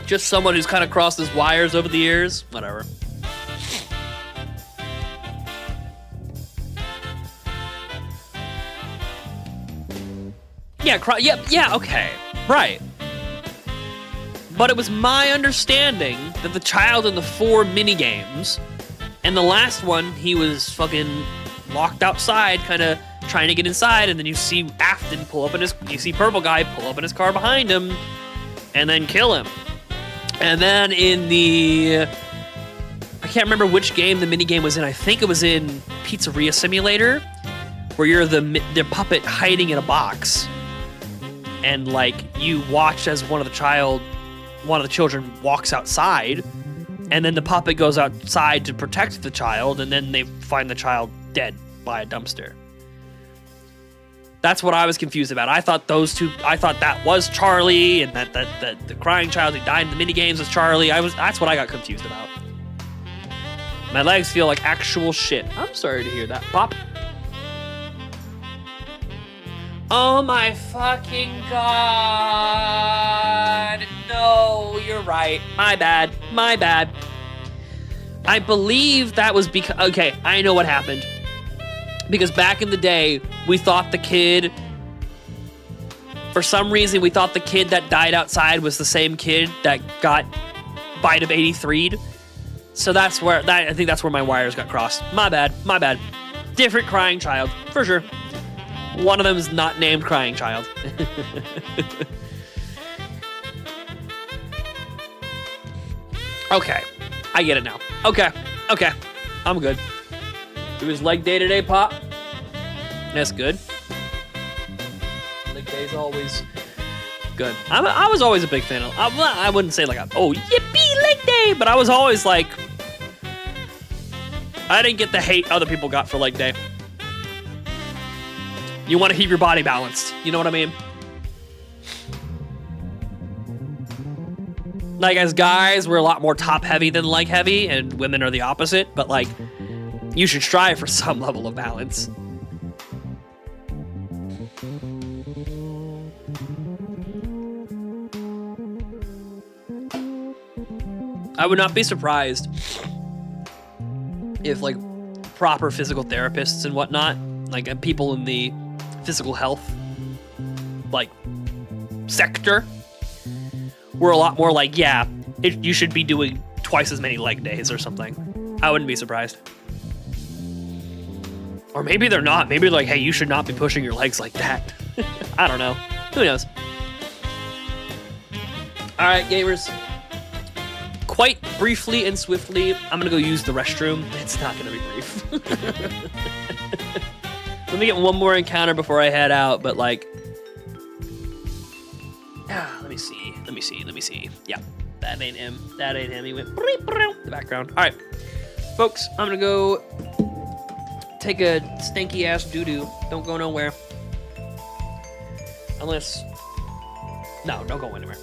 Just someone who's kind of crossed his wires over the years. Whatever. Yeah, okay. Right. But it was my understanding that the child in the 4 minigames, and the last one, he was fucking locked outside, kind of trying to get inside, and then you see Afton you see Purple Guy pull up in his car behind him, and then kill him. And then in I can't remember which game the minigame was in. I think it was in Pizzeria Simulator, where you're the puppet hiding in a box, and like, you watch as one of the children walks outside, and then the puppet goes outside to protect the child, and then they find the child dead by a dumpster. That's what I was confused about. I thought that was Charlie, and that the crying child who died in the minigames was Charlie. That's what I got confused about. My legs feel like actual shit. I'm sorry to hear that, Pop. Oh my fucking god. No, you're right. My bad. I believe that was because... Okay, I know what happened. Because back in the day, we thought the kid... For some reason, we thought the kid that died outside was the same kid that got Bite of 83'd. So that's where... I think that's where my wires got crossed. My bad. Different crying child, for sure. One of them is not named Crying Child. Okay, I get it now. Okay, I'm good. It was leg day today, Pop. That's good. Leg day's always good. I was always a big fan of. I wouldn't say like oh yippee leg day, but I was always like, I didn't get the hate other people got for leg day. You want to keep your body balanced. You know what I mean? Like, as guys, we're a lot more top heavy than leg heavy, and women are the opposite, but like, you should strive for some level of balance. I would not be surprised if, like, proper physical therapists and whatnot, like, people in the physical health, like, sector, were a lot more like, yeah, you should be doing twice as many leg days or something. I wouldn't be surprised. Or maybe they're not. Maybe they're like, hey, you should not be pushing your legs like that. I don't know. Who knows? All right, gamers. Quite briefly and swiftly, I'm gonna go use the restroom. It's not gonna be brief. Let me get one more encounter before I head out, but like, let me see. Yeah, that ain't him. He went the background. All right, folks, I'm gonna go take a stinky ass doo-doo. Don't go nowhere. Unless, no, don't go anywhere.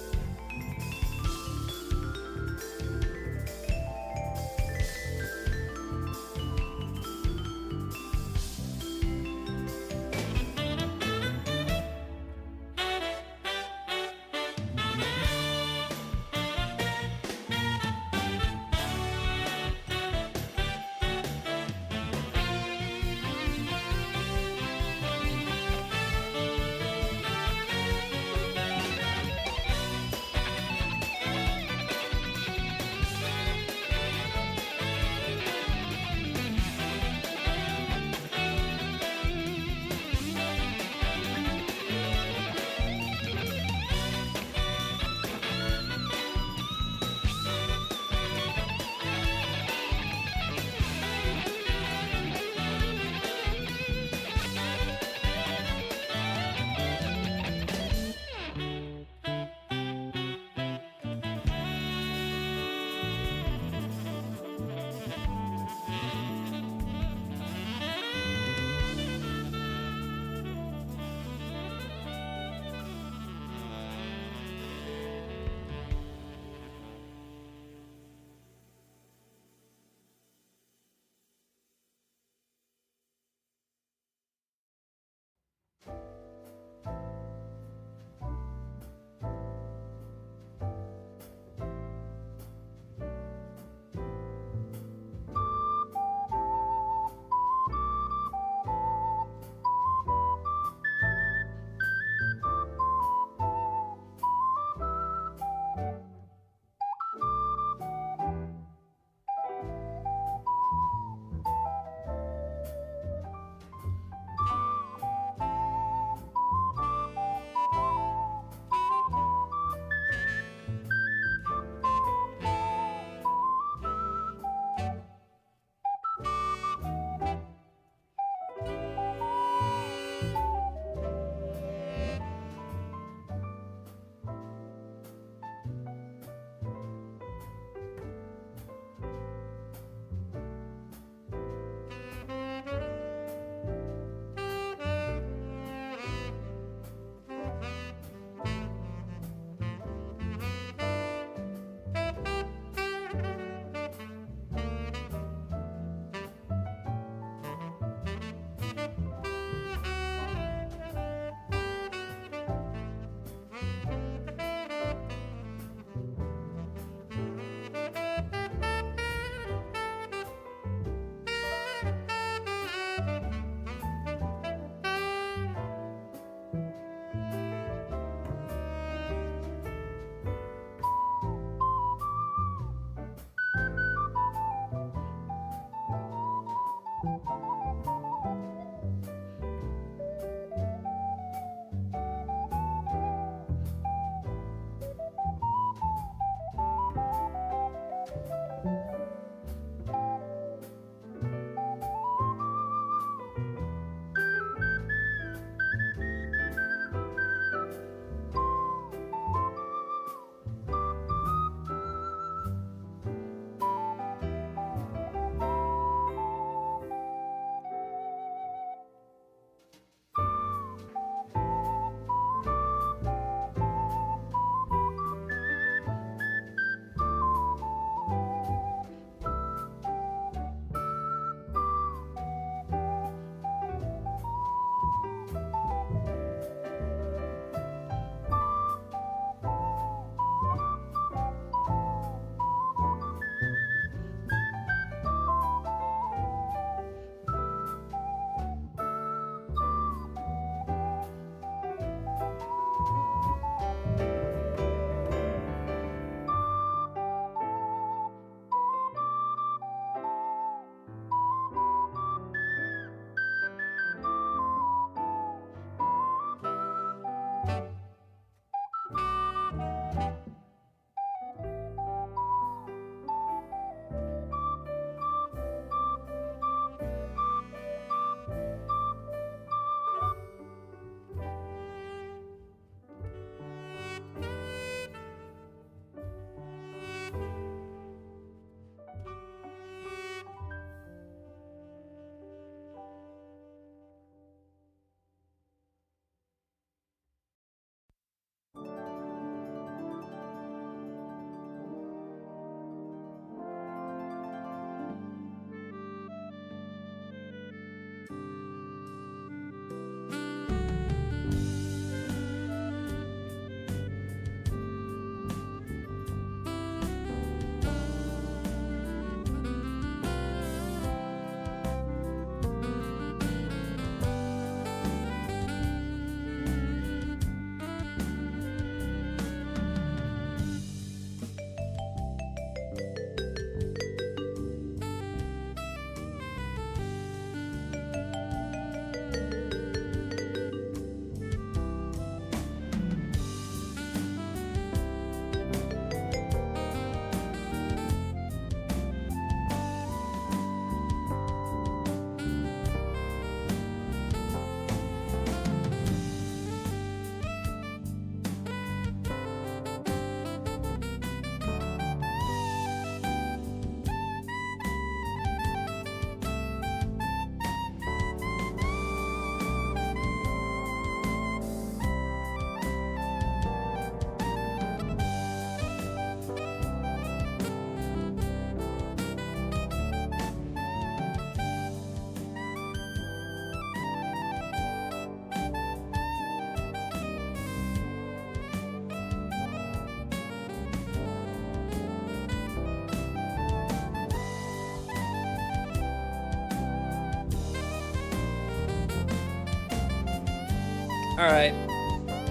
Alright.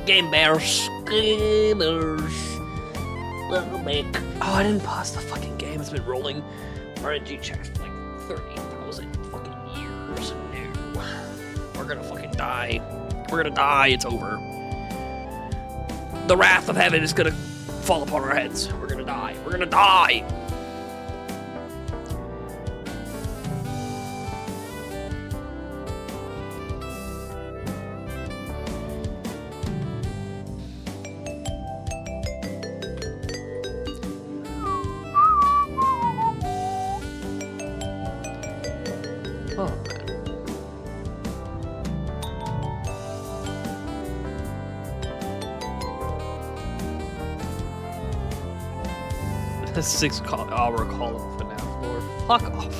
Gamers. Welcome back. Oh, I didn't pause the fucking game. It's been rolling RNG checks for like 30,000 fucking years. No. We're gonna fucking die. We're gonna die. It's over. The wrath of heaven is gonna fall upon our heads. We're gonna die. We're gonna die. Oh, man. A 6-hour call of FNAF lore. Fuck off.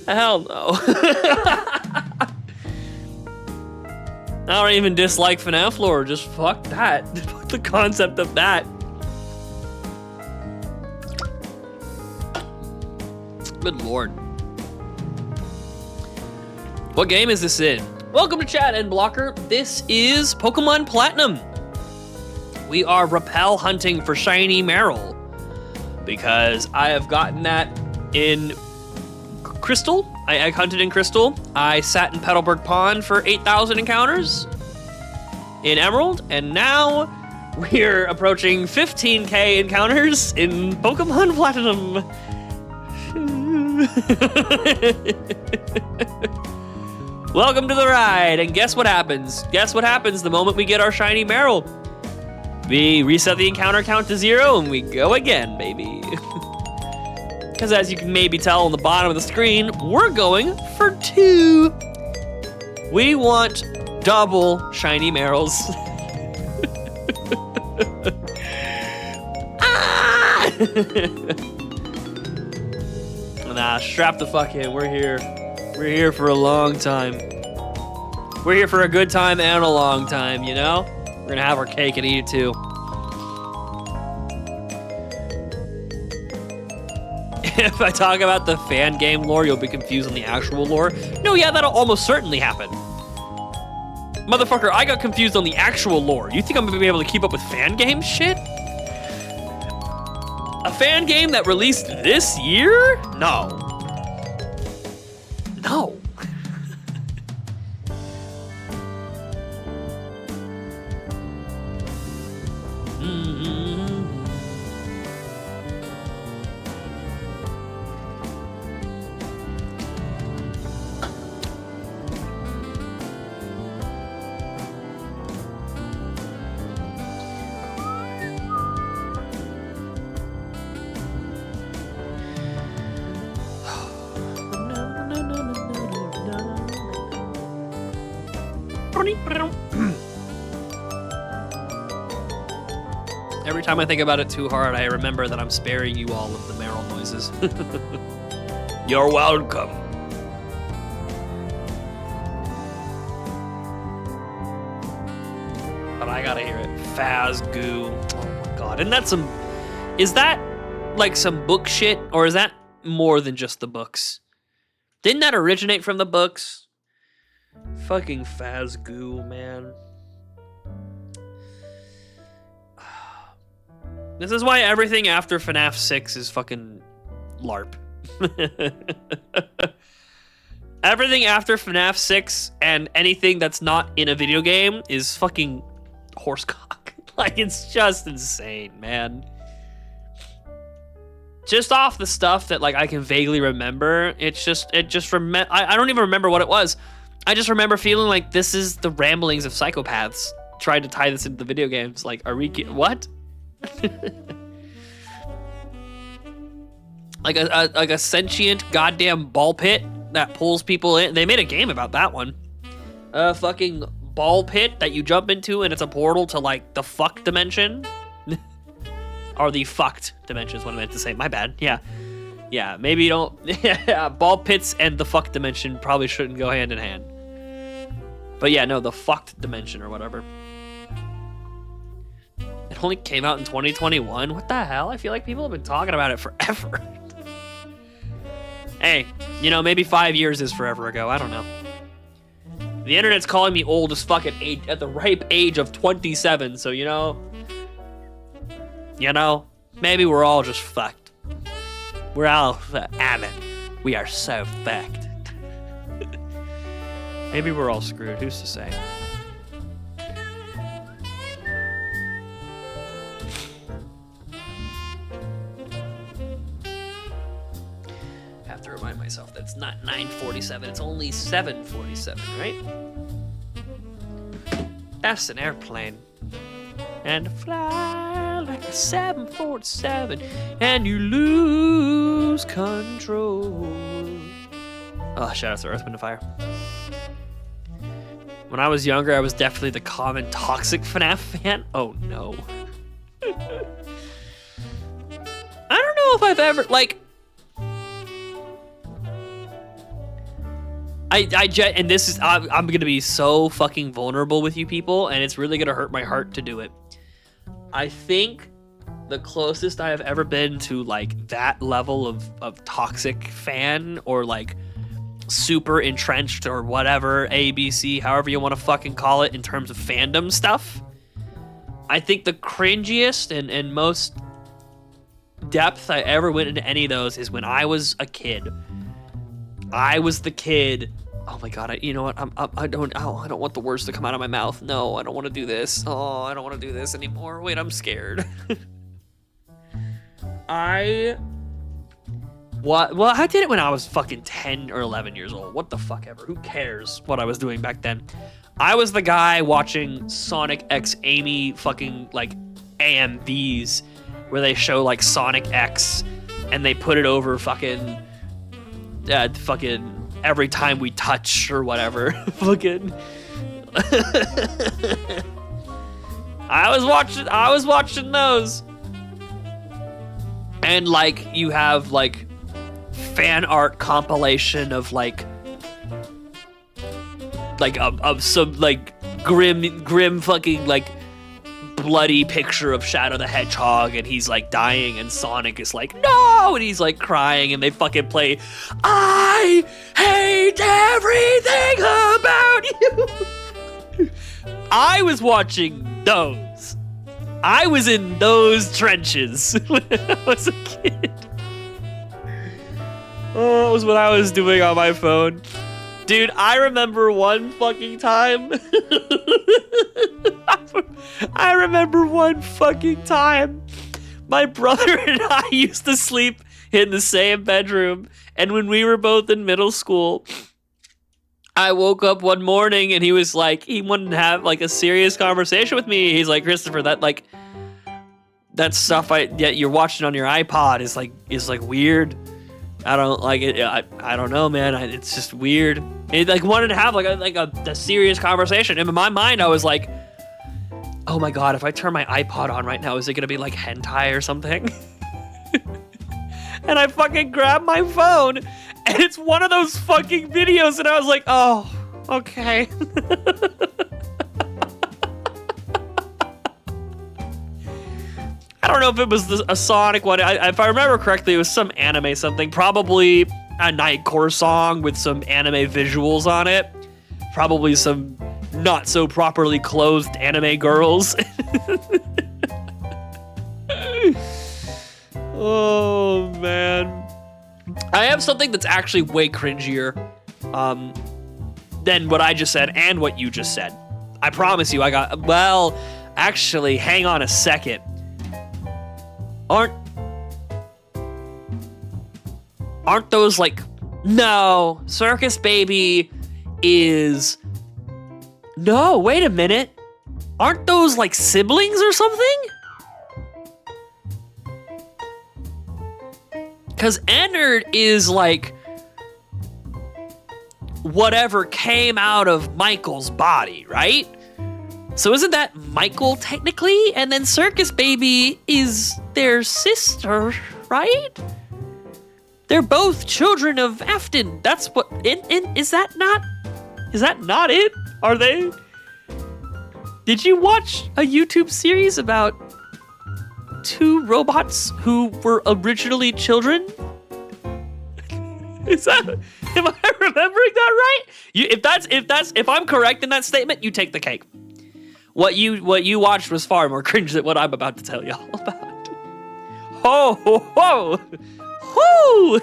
Hell no. I don't even dislike FNAF lore. Just fuck that. Fuck the concept of that. Good lord. What game is this in? Welcome to chat, N-Blocker. This is Pokemon Platinum. We are rappel hunting for shiny Marill because I have gotten that in Crystal. I egg hunted in Crystal. I sat in Petalburg Pond for 8,000 encounters in Emerald, and now we're approaching 15k encounters in Pokemon Platinum. Welcome to the ride, and guess what happens? Guess what happens the moment we get our shiny Marill? We reset the encounter count to 0 and we go again, baby. Because as you can maybe tell on the bottom of the screen, we're going for 2. We want double shiny Marills. Ah! Nah, strap the fuck in. We're here. We're here for a long time. We're here for a good time and a long time, you know? We're gonna have our cake and eat it too. If I talk about the fan game lore, you'll be confused on the actual lore. No, yeah, that'll almost certainly happen. Motherfucker, I got confused on the actual lore. You think I'm gonna be able to keep up with fan game shit? A fan game that released this year? No. No. Every time I think about it too hard, I remember that I'm sparing you all of the Marill noises. You're welcome. But I gotta hear it. Fazgoo. Oh my god. And that's some... Is that like some book shit? Or is that more than just the books? Didn't that originate from the books? Fucking Fazgoo, man. This is why everything after FNAF 6 is fucking LARP. Everything after FNAF 6 and anything that's not in a video game is fucking horsecock. Like, it's just insane, man. Just off the stuff that, like, I can vaguely remember, I don't even remember what it was. I just remember feeling like this is the ramblings of psychopaths trying to tie this into the video games. Like, are we... What? like a sentient goddamn ball pit that pulls people in. They made a game about that one. A fucking ball pit that you jump into and it's a portal to like the fuck dimension. Or the fucked dimension is what I meant to say. My bad. Yeah, maybe you don't... Yeah, ball pits and the fuck dimension probably shouldn't go hand in hand. But yeah, no, the fucked dimension or whatever. It only came out in 2021. What the hell? I feel like people have been talking about it forever. Hey, you know, maybe 5 years is forever ago. I don't know. The internet's calling me old as fuck at the ripe age of 27, so you know, maybe we're all just fucked. We're all, we are so fucked. Maybe we're all screwed, who's to say? Have to remind myself that's not 9:47, it's only 7:47, right? That's an airplane. And fly like a 747, and you lose control. Oh, shout out to Earth, Wind, and Fire. When I was younger, I was definitely the common toxic FNAF fan. Oh no. I don't know if I've ever, like, and this is, I'm gonna be so fucking vulnerable with you people, and it's really gonna hurt my heart to do it. I think the closest I have ever been to like that level of toxic fan, or like super entrenched or whatever, ABC, however you want to fucking call it in terms of fandom stuff. I think the cringiest and most depth I ever went into any of those is when I was a kid. I was the kid. Oh my god! You know what? I don't want the words to come out of my mouth. No, I don't want to do this. Oh, I don't want to do this anymore. Wait, I'm scared. Well, I did it when I was fucking 10 or 11 years old. What the fuck ever? Who cares what I was doing back then? I was the guy watching Sonic X Amy fucking like AMVs, where they show like Sonic X and they put it over fucking every time we touch or whatever. Fucking I was watching those. And like you have like fan art compilation of like of some like grim fucking like bloody picture of Shadow the Hedgehog, and he's like dying, and Sonic is like, no, and he's like crying, and they fucking play I hate everything about you. I was watching those. I was in those trenches when I was a kid. Oh, it was what I was doing on my phone. Dude, I remember one fucking time. I remember one fucking time. My brother and I used to sleep in the same bedroom. And when we were both in middle school, I woke up one morning and he was like, he wanted to have like a serious conversation with me. He's like, Christopher, that stuff that you're watching on your iPod is like weird. I don't like it. I don't know, man. It's just weird. It like wanted to have like a serious conversation. And in my mind, I was like, oh my god, if I turn my iPod on right now, is it gonna be like hentai or something? And I fucking grabbed my phone, and it's one of those fucking videos, and I was like, oh, okay. I don't know if it was a Sonic one. If I remember correctly, it was some anime something. Probably a Nightcore song with some anime visuals on it. Probably some not so properly clothed anime girls. Oh, man. I have something that's actually way cringier than what I just said and what you just said. I promise you, well, actually, hang on a second. Aren't those like, no, Circus Baby is, no, wait a minute. Aren't those like siblings or something? Because Ennard is like whatever came out of Michael's body, right? So isn't that Michael technically? And then Circus Baby is their sister, right? They're both children of Afton. That's what, is that not it? Are they? Did you watch a YouTube series about two robots who were originally children? Is that? Am I remembering that right? If I'm correct in that statement, you take the cake. What you watched was far more cringe than what I'm about to tell y'all about. Ho ho ho! Whoo!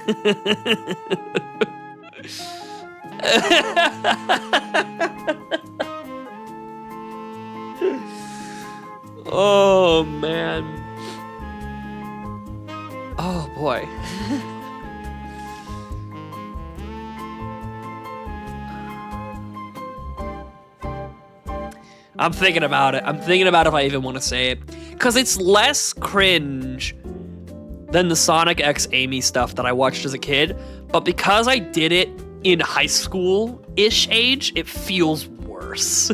Oh man. Oh boy. I'm thinking about it. I'm thinking about if I even want to say it. Because it's less cringe than the Sonic X Amy stuff that I watched as a kid. But because I did it in high school-ish age, it feels worse.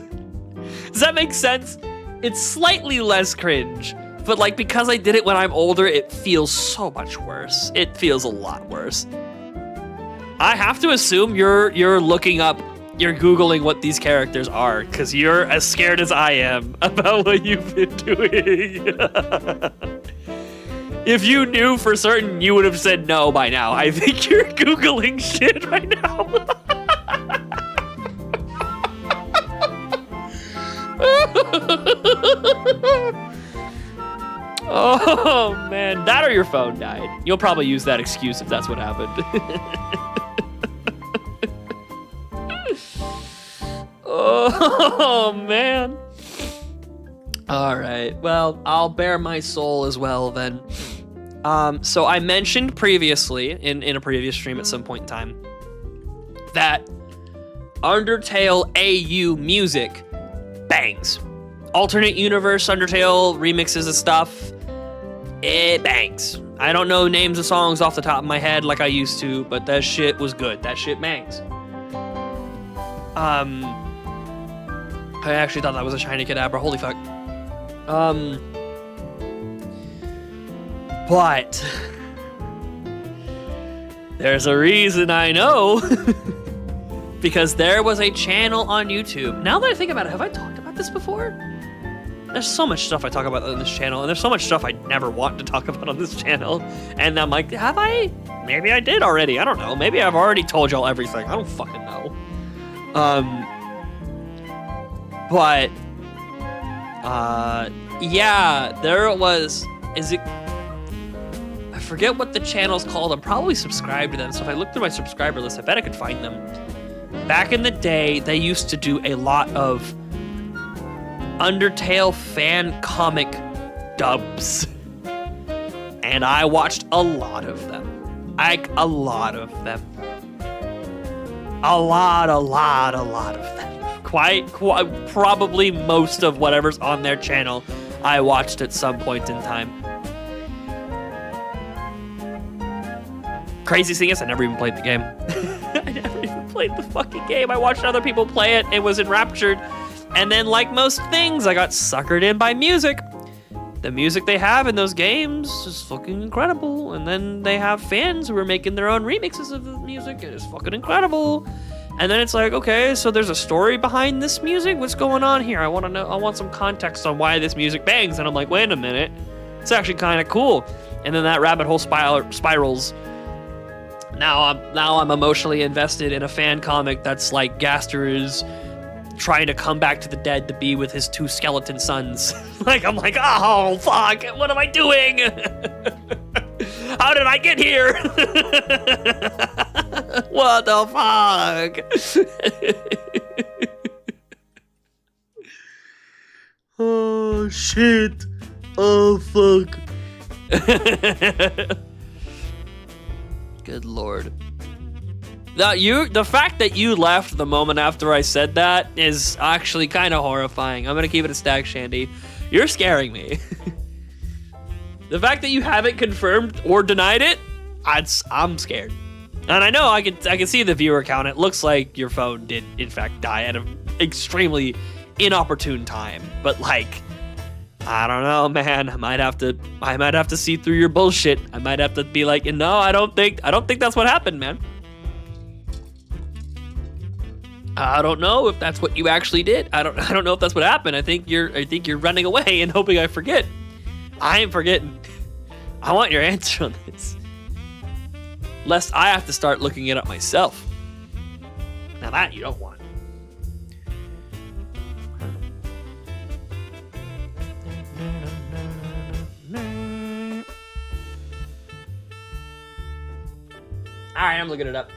Does that make sense? It's slightly less cringe. But like, because I did it when I'm older, it feels so much worse. It feels a lot worse. I have to assume you're looking up, you're Googling what these characters are, because you're as scared as I am about what you've been doing. If you knew for certain, you would have said no by now. I think you're Googling shit right now. Oh man, that or your phone died. You'll probably use that excuse if that's what happened. Oh man. All right, well, I'll bare my soul as well then. So I mentioned previously in a previous stream at some point in time that Undertale AU music bangs. Alternate universe Undertale remixes of stuff, it bangs. I don't know names of songs off the top of my head like I used to, but that shit was good. That shit bangs. I actually thought that was a shiny Kadabra. Holy fuck. But there's a reason I know. Because there was a channel on YouTube. Now that I think about it, have I talked about this before? There's so much stuff I talk about on this channel, and there's so much stuff I never want to talk about on this channel. And I'm like, have I? Maybe I did already. I don't know. Maybe I've already told y'all everything. I don't fucking know. But yeah, there was, I forget what the channel's called. I'm probably subscribed to them, so if I look through my subscriber list, I bet I could find them. Back in the day, they used to do a lot of Undertale fan comic dubs. And I watched a lot of them. A lot of them. A lot of them. Quite, probably most of whatever's on their channel, I watched at some point in time. Craziest thing is, I never even played the game. I never even played the fucking game. I watched other people play it and was enraptured. And then, like most things, I got suckered in by music. The music they have in those games is fucking incredible. And then they have fans who are making their own remixes of the music, and it's fucking incredible. And then it's like, okay, so there's a story behind this music? What's going on here? I want to know. I want some context on why this music bangs. And I'm like, wait a minute. It's actually kind of cool. And then that rabbit hole spirals. Now I'm emotionally invested in a fan comic that's like Gaster is trying to come back to the dead to be with his two skeleton sons. Like, I'm like, oh, fuck, what am I doing? How did I get here? What the fuck? Oh, shit. Oh, fuck. Good lord. Now, the fact that you left the moment after I said that is actually kind of horrifying. I'm gonna keep it a stack, Shandy. You're scaring me. The fact that you haven't confirmed or denied it, I'm scared. And I know I can see the viewer count. It looks like your phone did in fact die at an extremely inopportune time. But like, I don't know, man. I might have to see through your bullshit. I might have to be like, no, I don't think that's what happened, man. I don't know if that's what you actually did. I don't know if that's what happened. I think you're running away and hoping I forget. I ain't forgetting. I want your answer on this. lest I have to start looking it up myself. Now that you don't want. All right, I'm looking it up.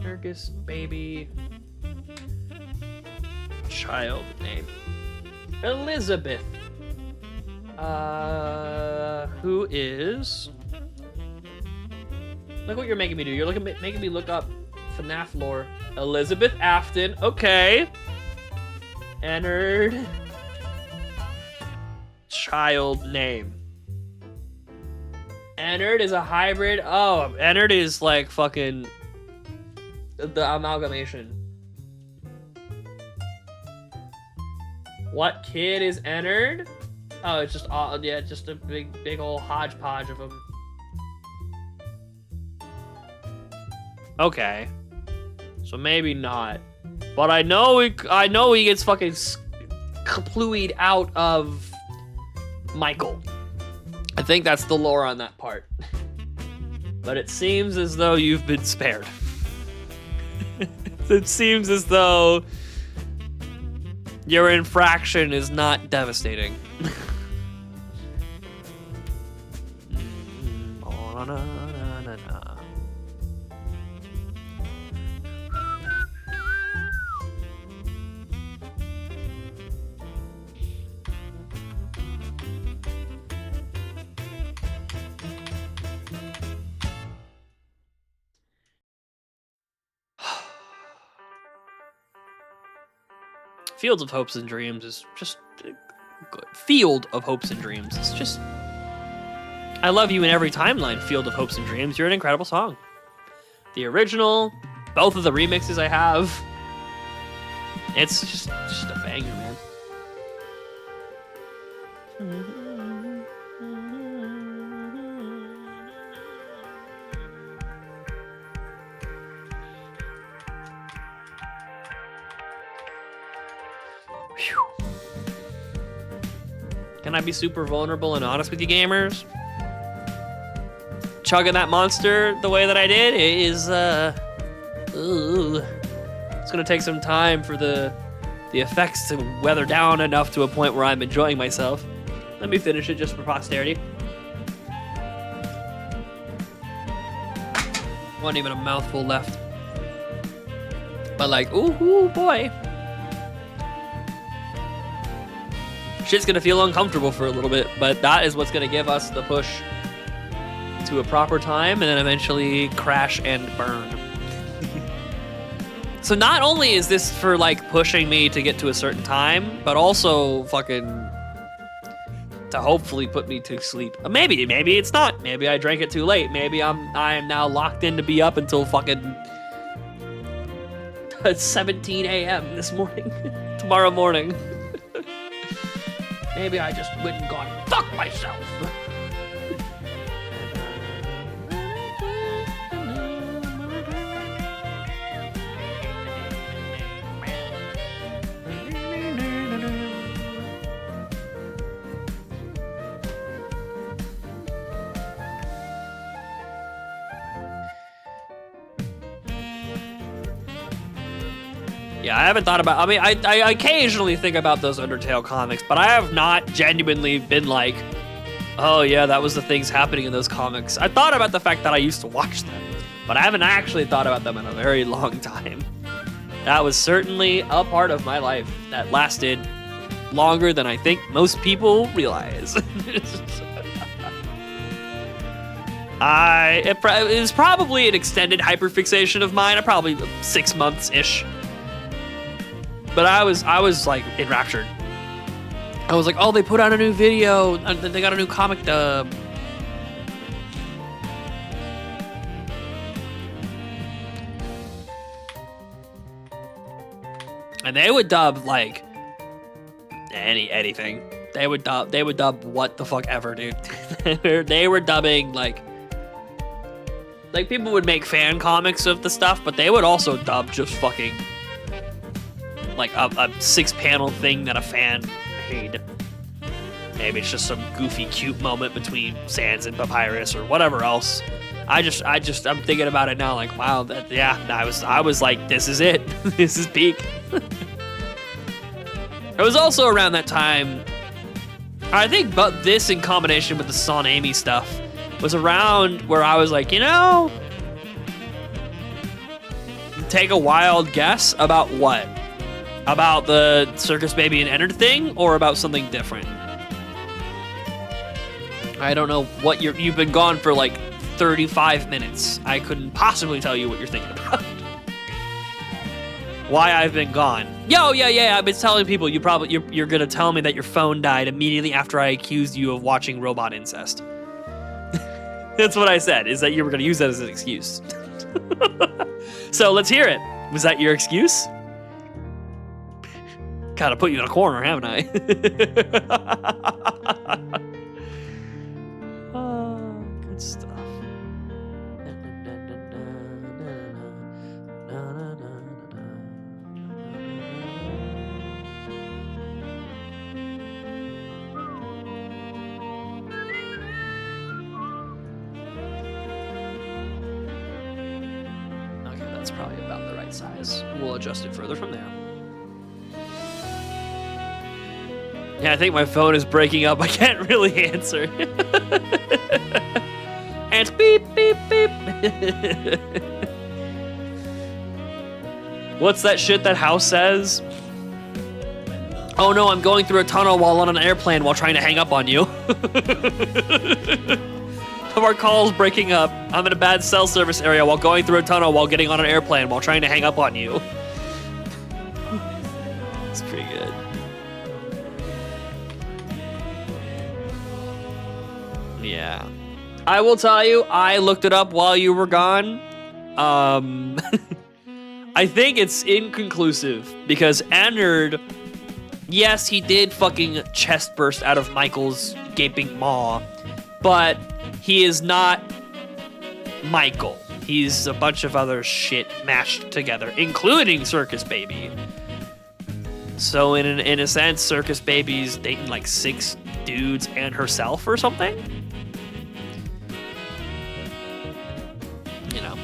Circus baby child name Elizabeth. Who is? Look what you're making me do. You're making me look up FNAF lore. Elizabeth Afton. Okay. Entered child name. Ennard is a hybrid. Oh, Ennard is like fucking the amalgamation. What kid is Ennard? Oh, it's just all, yeah, just a big old hodgepodge of them. Okay, so maybe not, but I know he gets fucking kapluied out of Michael. I think that's the lore on that part. But it seems as though you've been spared. It seems as though your infraction is not devastating. Fields of Hopes and Dreams is just good. Field of Hopes and Dreams. It's just, I love you in every timeline. Field of Hopes and Dreams. You're an incredible song. The original, both of the remixes I have. It's just a banger, man. Can I be super vulnerable and honest with you, gamers? Chugging that monster the way that I did is, it's gonna take some time for the effects to weather down enough to a point where I'm enjoying myself. Let me finish it just for posterity. Wasn't even a mouthful left. But like, ooh boy. Shit's gonna feel uncomfortable for a little bit, but that is what's gonna give us the push to a proper time and then eventually crash and burn. So not only is this for like pushing me to get to a certain time, but also fucking to hopefully put me to sleep. Maybe it's not. Maybe I drank it too late. Maybe I am now locked in to be up until fucking 17 a.m. this morning, tomorrow morning. Maybe I just went and gone fuck myself. Yeah, I haven't thought about, I mean, I occasionally think about those Undertale comics, but I have not genuinely been like, oh yeah, that was the things happening in those comics. I thought about the fact that I used to watch them, but I haven't actually thought about them in a very long time. That was certainly a part of my life that lasted longer than I think most people realize. It was probably an extended hyperfixation of mine, probably 6 months-ish. But I was like enraptured. I was like, oh, they put out a new video. They got a new comic dub. And they would dub like anything. They would dub what the fuck ever, dude. They were dubbing like people would make fan comics of the stuff, but they would also dub just fucking like a 6-panel thing that a fan made. Maybe it's just some goofy, cute moment between Sans and Papyrus or whatever else. I'm thinking about it now, like, wow, I was like, this is it. This is peak. It was also around that time, I think, but this in combination with the Son Amy stuff was around where I was like, take a wild guess about what? About the Circus Baby and Ennard thing, or about something different? I don't know what you've been gone for like 35 minutes. I couldn't possibly tell you what you're thinking about. Why I've been gone. Yeah. I've been telling people you're gonna tell me that your phone died immediately after I accused you of watching robot incest. That's what I said, is that you were gonna use that as an excuse. So let's hear it. Was that your excuse? Kinda put you in a corner, haven't I? Good stuff. Okay, that's probably about the right size. We'll adjust it further from there. Yeah, I think my phone is breaking up. I can't really answer. And it's beep, beep, beep. What's that shit that House says? Oh no, I'm going through a tunnel while on an airplane while trying to hang up on you. Our call's breaking up. I'm in a bad cell service area while going through a tunnel while getting on an airplane while trying to hang up on you. It's pretty good. Yeah. I will tell you, I looked it up while you were gone. I think it's inconclusive because Ennard, yes, he did fucking chest burst out of Michael's gaping maw, but he is not Michael. He's a bunch of other shit mashed together, including Circus Baby. So in a sense, Circus Baby's dating like 6 dudes and herself or something. You know.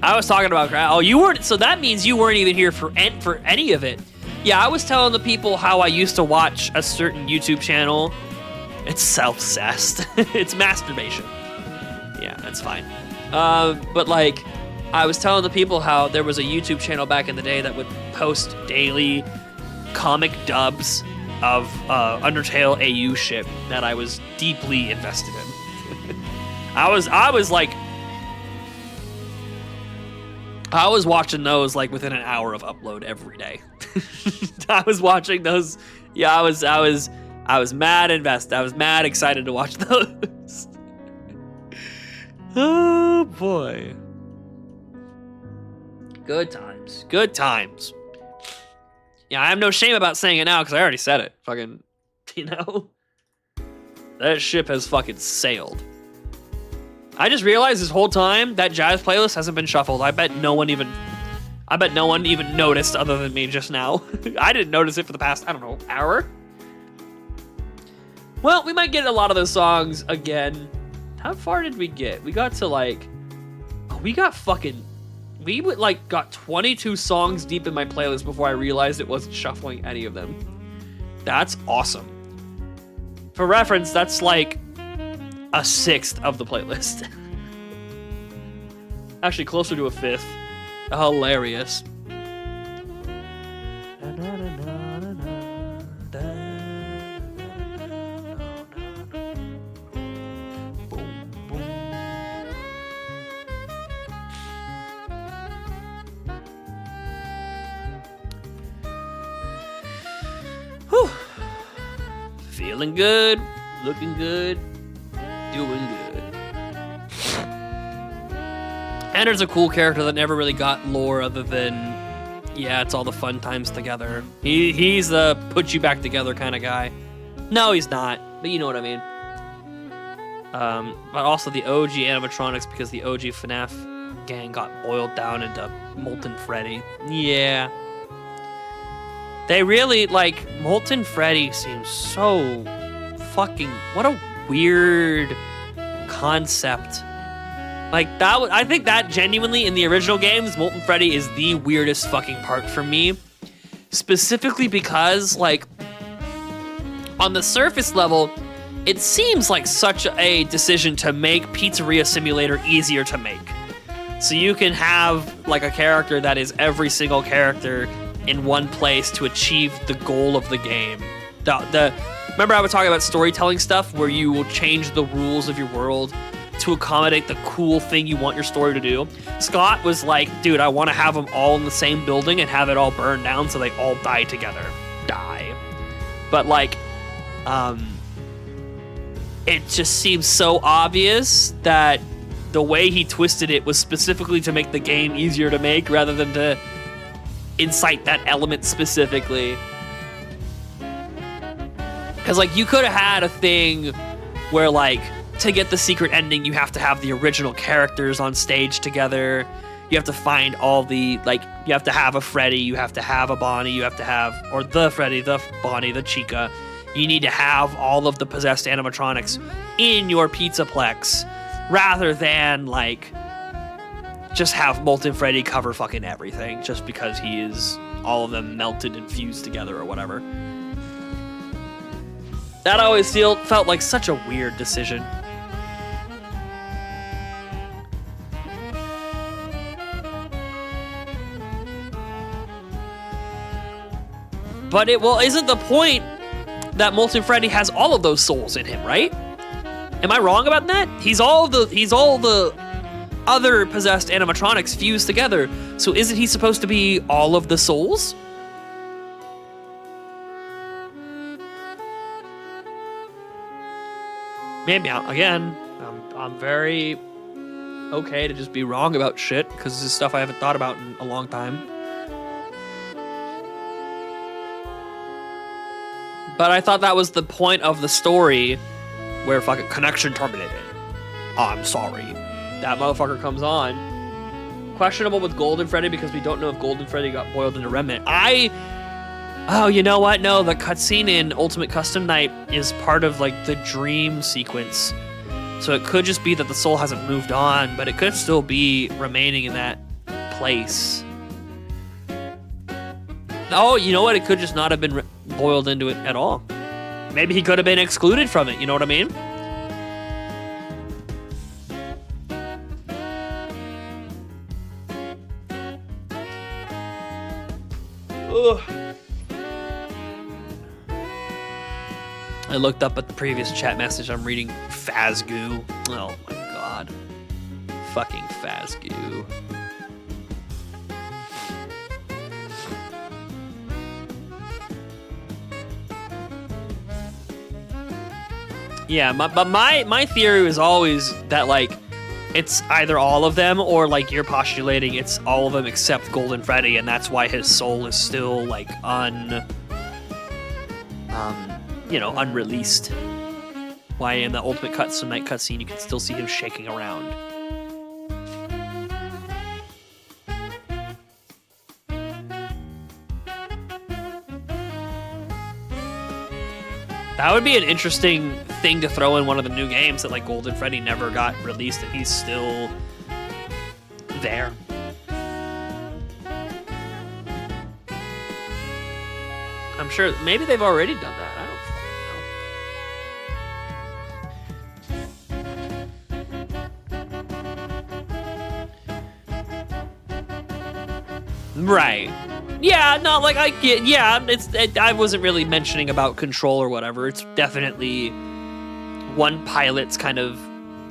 I was talking about, oh, you weren't, so that means you weren't even here for any of it. Yeah, I was telling the people how I used to watch a certain YouTube channel. It's self-cessed. It's masturbation. Yeah, that's fine. But like, I was telling the people how there was a YouTube channel back in the day that would post daily comic dubs of Undertale AU ship that I was deeply invested in. I was watching those like within an hour of upload every day. I was watching those. Yeah, I was mad invested. I was mad excited to watch those. Oh boy. Good times. Good times. Yeah, I have no shame about saying it now because I already said it. Fucking, you know? That ship has fucking sailed. I just realized this whole time that jazz playlist hasn't been shuffled. I bet no one even noticed other than me just now. I didn't notice it for the past, I don't know, hour? Well, we might get a lot of those songs again. How far did we get? We got to like, we got 22 songs deep in my playlist before I realized it wasn't shuffling any of them. That's awesome. For reference, that's like a 1/6 of the playlist. Actually, closer to a 5th. Hilarious. Whew. Feeling good, looking good, doing good. Ennard's a cool character that never really got lore other than, yeah, it's all the fun times together. He's the put you back together kind of guy. No, he's not, but you know what I mean. But also the OG animatronics, because the OG FNAF gang got boiled down into Molten Freddy. Yeah. They really, like, Molten Freddy seems so fucking... What a weird concept. Like, I think that genuinely, in the original games, Molten Freddy is the weirdest fucking part for me. Specifically because, like, on the surface level, it seems like such a decision to make Pizzeria Simulator easier to make. So you can have, like, a character that is every single character in one place to achieve the goal of the game. Remember I was talking about storytelling stuff where you will change the rules of your world to accommodate the cool thing you want your story to do? Scott was like, dude, I want to have them all in the same building and have it all burn down so they all die together. But, like, it just seems so obvious that the way he twisted it was specifically to make the game easier to make rather than to incite that element specifically. Because, like, you could have had a thing where, like, to get the secret ending, you have to have the original characters on stage together. You have to find all the, like, you have to have a Freddy, you have to have a Bonnie, you have to have, or the Freddy, the Bonnie, the Chica. You need to have all of the possessed animatronics in your Pizzaplex rather than, like, just have Molten Freddy cover fucking everything just because he is all of them melted and fused together or whatever. That always felt like such a weird decision. But isn't the point that Molten Freddy has all of those souls in him, right? Am I wrong about that? He's all the other possessed animatronics fused together. So isn't he supposed to be all of the souls? Maybe I'm very okay to just be wrong about shit because this is stuff I haven't thought about in a long time. But I thought that was the point of the story where fucking connection terminated. Oh, I'm sorry. That motherfucker comes on. Questionable with Golden Freddy because we don't know if Golden Freddy got boiled into Remnant. Oh, you know what? No, the cutscene in Ultimate Custom Night is part of, like, the dream sequence. So it could just be that the soul hasn't moved on, but it could still be remaining in that place. Oh, you know what? It could just not have been boiled into it at all. Maybe he could have been excluded from it, you know what I mean? Ugh. I looked up at the previous chat message. I'm reading Fazgoo. Oh my god. Fucking Fazgoo. Yeah, but my theory was always that, like, it's either all of them or, like, you're postulating it's all of them except Golden Freddy, and that's why his soul is still, like, unreleased. Why in the Ultimate Custom Night cutscene you can still see him shaking around. That would be an interesting thing to throw in one of the new games, that, like, Golden Freddy never got released and he's still there. I'm sure maybe they've already done that. I don't fucking know. Right. Yeah, no, like, I get, yeah, I wasn't really mentioning about control or whatever. It's definitely one pilot's kind of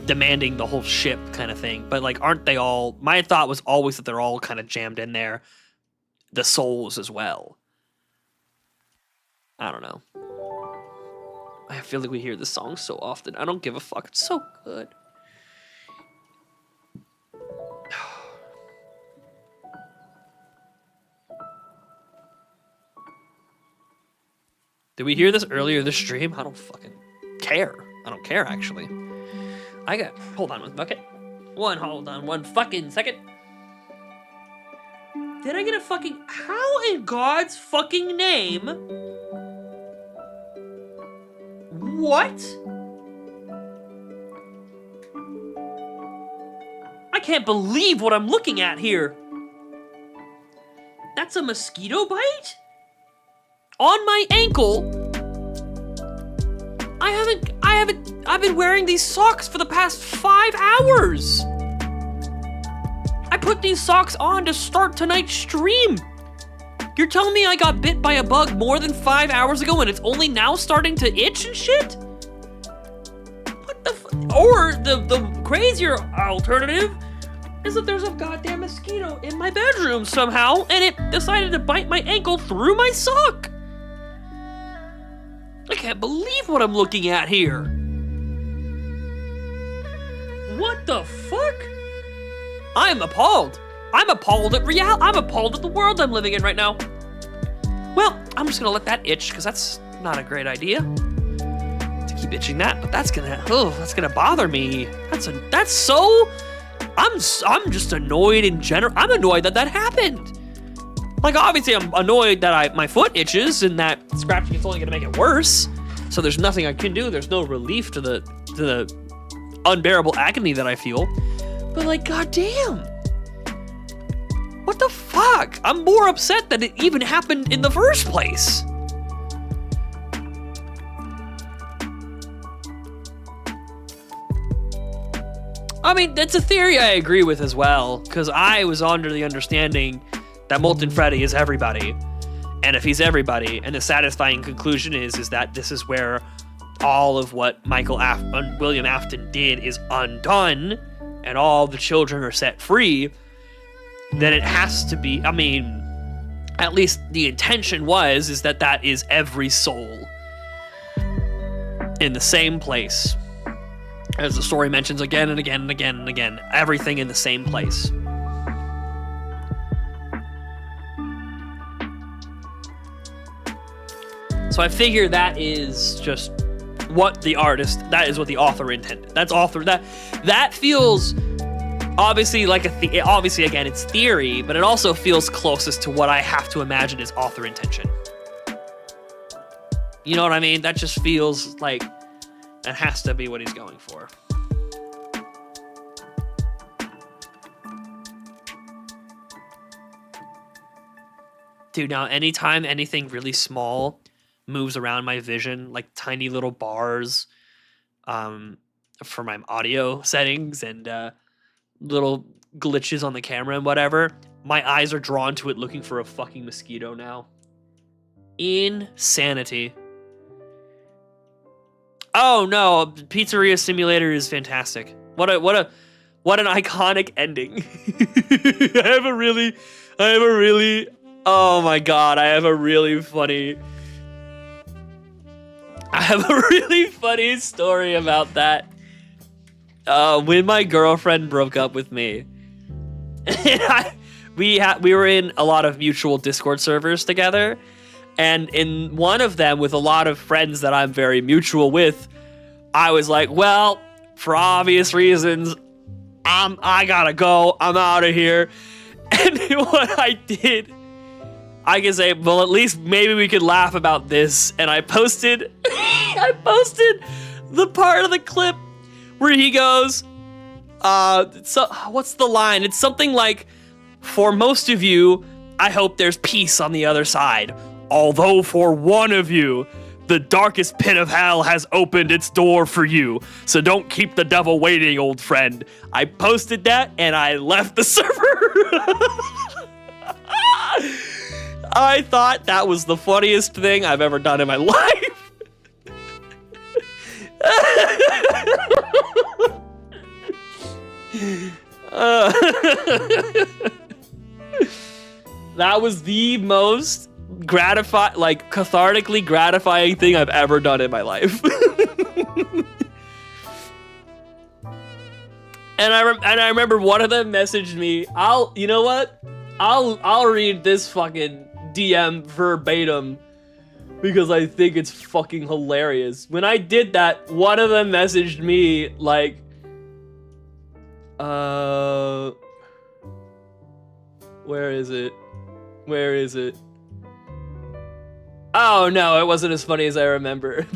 demanding the whole ship kind of thing. But, like, aren't they all, my thought was always that they're all kind of jammed in there, the souls as well. I don't know. I feel like we hear this song so often. I don't give a fuck. It's so good. Did we hear this earlier this stream? I don't fucking care. I don't care, actually. Hold on one fucking second. Did I get a fucking... How in God's fucking name? What? I can't believe what I'm looking at here. That's a mosquito bite? On my ankle? I've been wearing these socks for the past 5 hours. I put these socks on to start tonight's stream. You're telling me I got bit by a bug more than 5 hours ago and it's only now starting to itch and shit? What the or the crazier alternative is that there's a goddamn mosquito in my bedroom somehow and it decided to bite my ankle through my sock. I can't believe what I'm looking at here. What the fuck? I'm appalled. I'm appalled at reality. I'm appalled at the world I'm living in right now. Well, I'm just gonna let that itch because that's not a great idea to keep itching that. But that's gonna bother me. I'm just annoyed in general. I'm annoyed that happened. Like obviously I'm annoyed that my foot itches and that scratching is only gonna make it worse. So there's nothing I can do. There's no relief to the unbearable agony that I feel. But like, goddamn. What the fuck? I'm more upset that it even happened in the first place. I mean, that's a theory I agree with as well, because I was under the understanding that Molten Freddy is everybody. And if he's everybody, and the satisfying conclusion is that this is where all of what William Afton did is undone, and all the children are set free, then it has to be, I mean, at least the intention is that is every soul in the same place. As the story mentions again and again and again and again, everything in the same place. So I figure that is just what the author intended. That feels obviously like obviously again it's theory, but it also feels closest to what I have to imagine is author intention. You know what I mean? That just feels like that has to be what he's going for. Dude, now anytime anything really small moves around my vision, like tiny little bars for my audio settings and little glitches on the camera and whatever, my eyes are drawn to it looking for a fucking mosquito now. Insanity. Oh no, Pizzeria Simulator is fantastic. What an iconic ending. I have a really oh my god, I have a really funny story about that. When my girlfriend broke up with me, and we were in a lot of mutual Discord servers together, and in one of them with a lot of friends that I'm very mutual with, I was like, well, for obvious reasons, I gotta go. I'm out of here. And what I did, I can say, well, at least maybe we could laugh about this. And I posted the part of the clip where he goes, so what's the line? It's something like, for most of you, I hope there's peace on the other side. Although for one of you, the darkest pit of hell has opened its door for you. So don't keep the devil waiting, old friend. I posted that and I left the server. I thought that was the funniest thing I've ever done in my life. That was the most cathartically gratifying thing I've ever done in my life. And I remember one of them messaged me. You know what? I'll read this fucking DM verbatim because I think it's fucking hilarious. When I did that, one of them messaged me like, where is it? Where is it? Oh no, it wasn't as funny as I remember.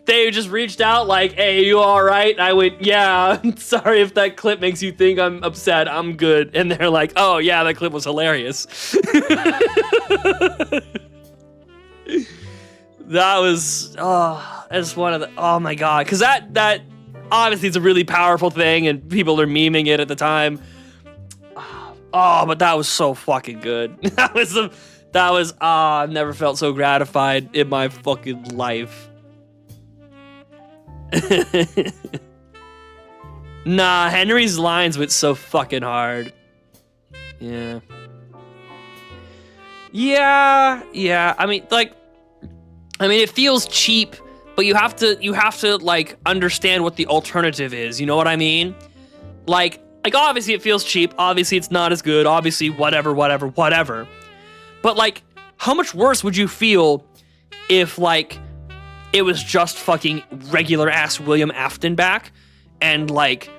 They just reached out like, "Hey, you all right?" I went, "Yeah, sorry if that clip makes you think I'm upset. I'm good." And they're like, "Oh yeah, that clip was hilarious." That was, that's one of the, oh my god, because that obviously it's a really powerful thing and people are memeing it at the time. Oh, but that was so fucking good. I've never felt so gratified in my fucking life. Nah, Henry's lines went so fucking hard. Yeah. I mean, it feels cheap, but you have to like understand what the alternative is. You know what I mean? Like obviously it feels cheap. Obviously it's not as good. Obviously whatever. But like, how much worse would you feel if like it was just fucking regular ass William Afton back and like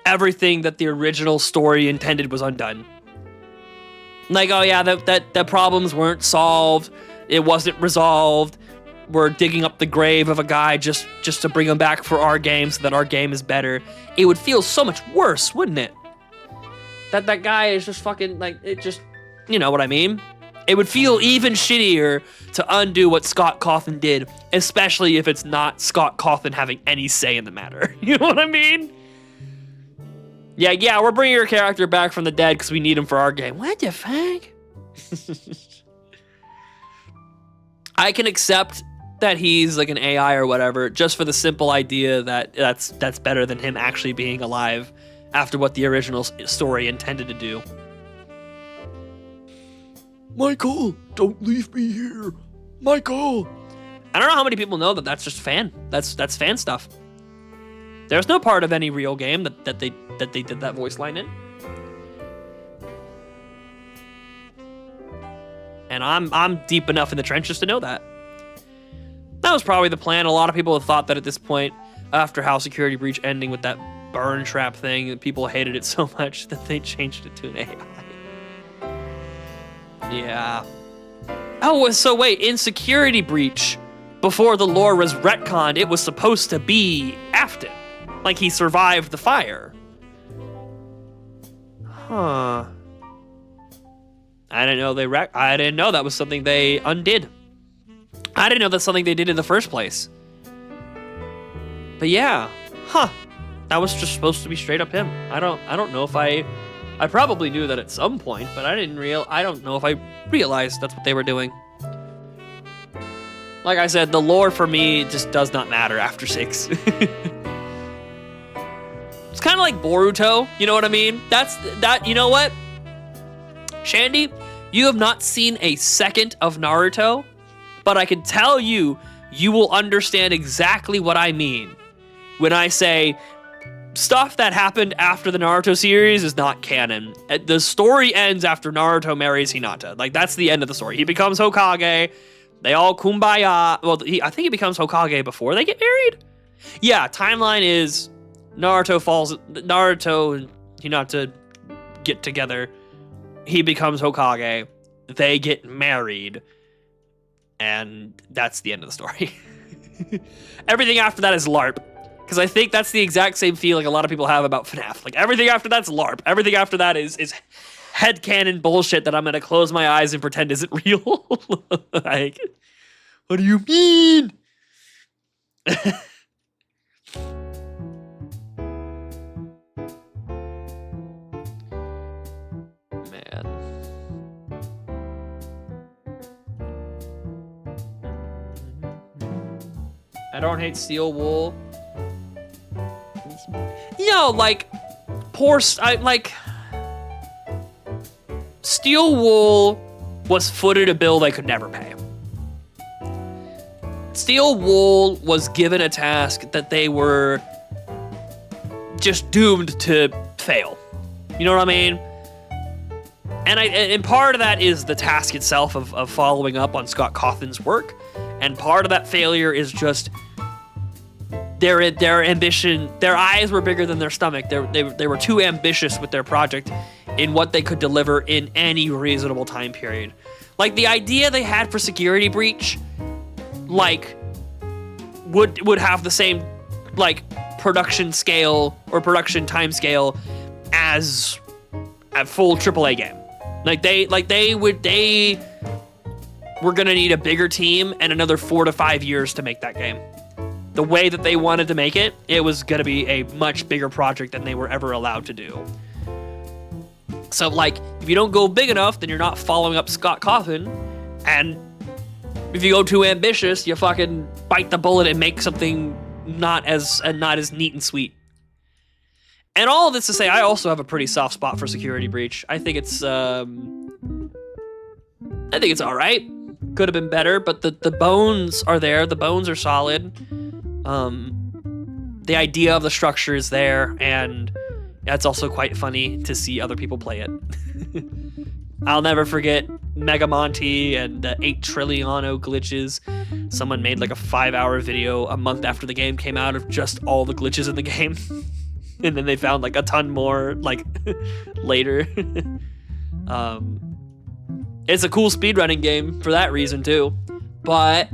everything that the original story intended was undone? Like, oh yeah, that problems weren't solved. It wasn't resolved. We're digging up the grave of a guy just to bring him back for our game so that our game is better. It would feel so much worse, wouldn't it? That guy is just fucking, like, it just, you know what I mean? It would feel even shittier to undo what Scott Cawthon did, especially if it's not Scott Cawthon having any say in the matter. You know what I mean? Yeah, we're bringing your character back from the dead because we need him for our game. What the fuck? I can accept that he's like an AI or whatever, just for the simple idea that that's better than him actually being alive after what the original story intended to do. Michael, don't leave me here. Michael. I don't know how many people know that that's just fan. That's fan stuff. There's no part of any real game that they did that voice line in. And I'm deep enough in the trenches to know that. That was probably the plan. A lot of people have thought that at this point, after House Security Breach ending with that burn trap thing, that people hated it so much that they changed it to an AI. Yeah. Oh, so wait, in Security Breach, before the lore was retconned, it was supposed to be Afton. Like he survived the fire. Huh. I didn't know that was something they undid. I didn't know that's something they did in the first place. But yeah, that was just supposed to be straight up him. I don't know if I probably knew that at some point, but I don't know if I realized that's what they were doing. Like I said, the lore for me just does not matter after 6. It's kind of like Boruto, you know what I mean? You know what? Shandy, you have not seen a second of Naruto, but I can tell you will understand exactly what I mean when I say stuff that happened after the Naruto series is not canon. The story ends after Naruto marries Hinata. Like, that's the end of the story. He becomes Hokage. They all kumbaya. Well, I think he becomes Hokage before they get married. Yeah, timeline is Naruto and Hinata get together. He becomes Hokage. They get married. And that's the end of the story. Everything after that is LARP. Because I think that's the exact same feeling a lot of people have about FNAF. Like, everything after that's LARP. Everything after that is headcanon bullshit that I'm going to close my eyes and pretend isn't real. Like, what do you mean? Man. I don't hate Steel Wool. You know, like, Steel Wool was footed a bill they could never pay. Steel Wool was given a task that they were just doomed to fail. You know what I mean? And part of that is the task itself of following up on Scott Cawthon's work, and part of that failure is just their ambition. Their eyes were bigger than their stomach. They were too ambitious with their project, in what they could deliver in any reasonable time period. Like, the idea they had for Security Breach, like, would have the same, like, production scale or production time scale as a full AAA game. They were gonna need a bigger team and another 4 to 5 years to make that game. The way that they wanted to make it, it was gonna be a much bigger project than they were ever allowed to do. So, like, if you don't go big enough, then you're not following up Scott Cawthon, and if you go too ambitious, you fucking bite the bullet and make something not as neat and sweet. And all of this to say, I also have a pretty soft spot for Security Breach. I think it's all right. Could have been better, but the bones are there. The bones are solid. The idea of the structure is there, and it's also quite funny to see other people play it. I'll never forget Mega Monty and 8 Trilliano glitches. Someone made like a 5-hour video a month after the game came out of just all the glitches in the game. And then they found like a ton more like later. It's a cool speedrunning game for that reason too. But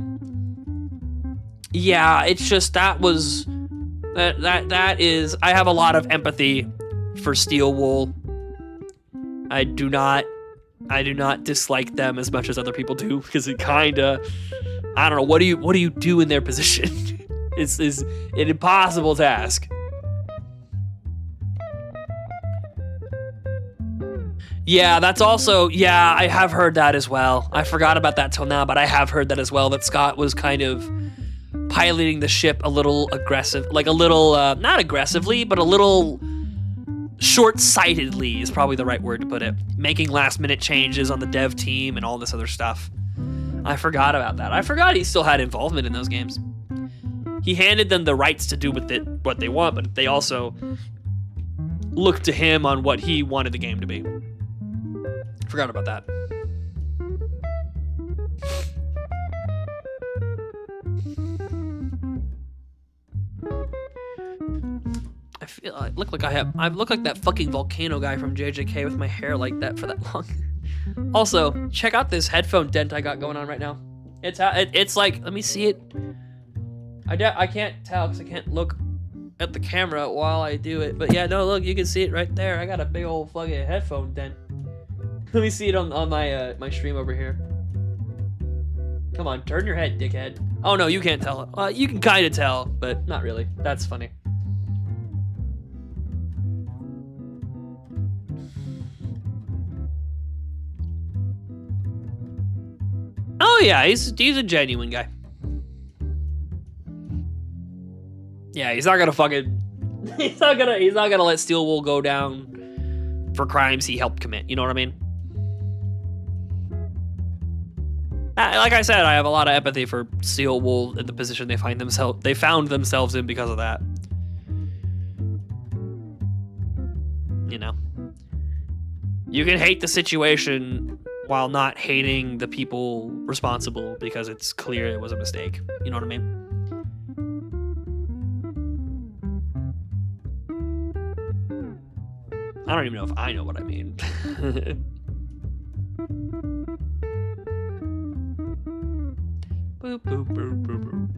yeah, it's just that is I have a lot of empathy for Steel Wool. I do not dislike them as much as other people do, because it kinda, I don't know, what do you do in their position? It's an impossible task. Yeah, that's also, yeah, I have heard that as well. I forgot about that till now, but I have heard that as well, that Scott was kind of piloting the ship a little aggressive, like a little, not aggressively, but a little short-sightedly is probably the right word to put it. Making last-minute changes on the dev team and all this other stuff. I forgot about that. I forgot he still had involvement in those games. He handed them the rights to do with it what they want, but they also looked to him on what he wanted the game to be. Forgot about that. I look like I look like that fucking volcano guy from JJK with my hair like that for that long. Also, check out this headphone dent I got going on right now. It's like, let me see it. I can't tell because I can't look at the camera while I do it. But yeah, no, look, you can see it right there. I got a big old fucking headphone dent. Let me see it on my my stream over here. Come on, turn your head, dickhead. Oh no, you can't tell. You can kind of tell, but not really. That's funny. Oh yeah, he's a genuine guy. Yeah, he's not gonna let Steel Wool go down for crimes he helped commit. You know what I mean? Like I said, I have a lot of empathy for Steel Wool in the position they found themselves in because of that. You know, you can hate the situation while not hating the people responsible because it's clear it was a mistake. You know what I mean? I don't even know if I know what I mean. Boop, boop, boop, boop, boop.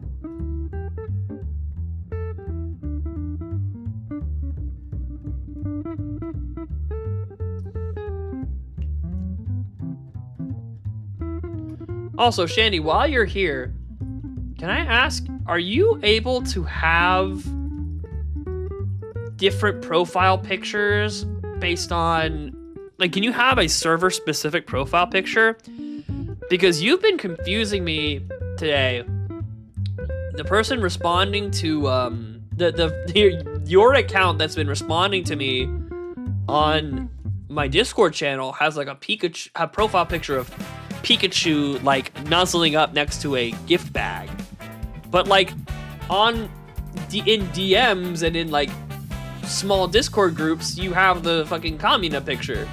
Also, Shandy, while you're here, can I ask, are you able to have different profile pictures based on, like, can you have a server-specific profile picture? Because you've been confusing me today. The person responding to your account that's been responding to me on my Discord channel has like a profile picture of Pikachu like nuzzling up next to a gift bag, but like in DMs and in like small Discord groups you have the fucking Kamina picture.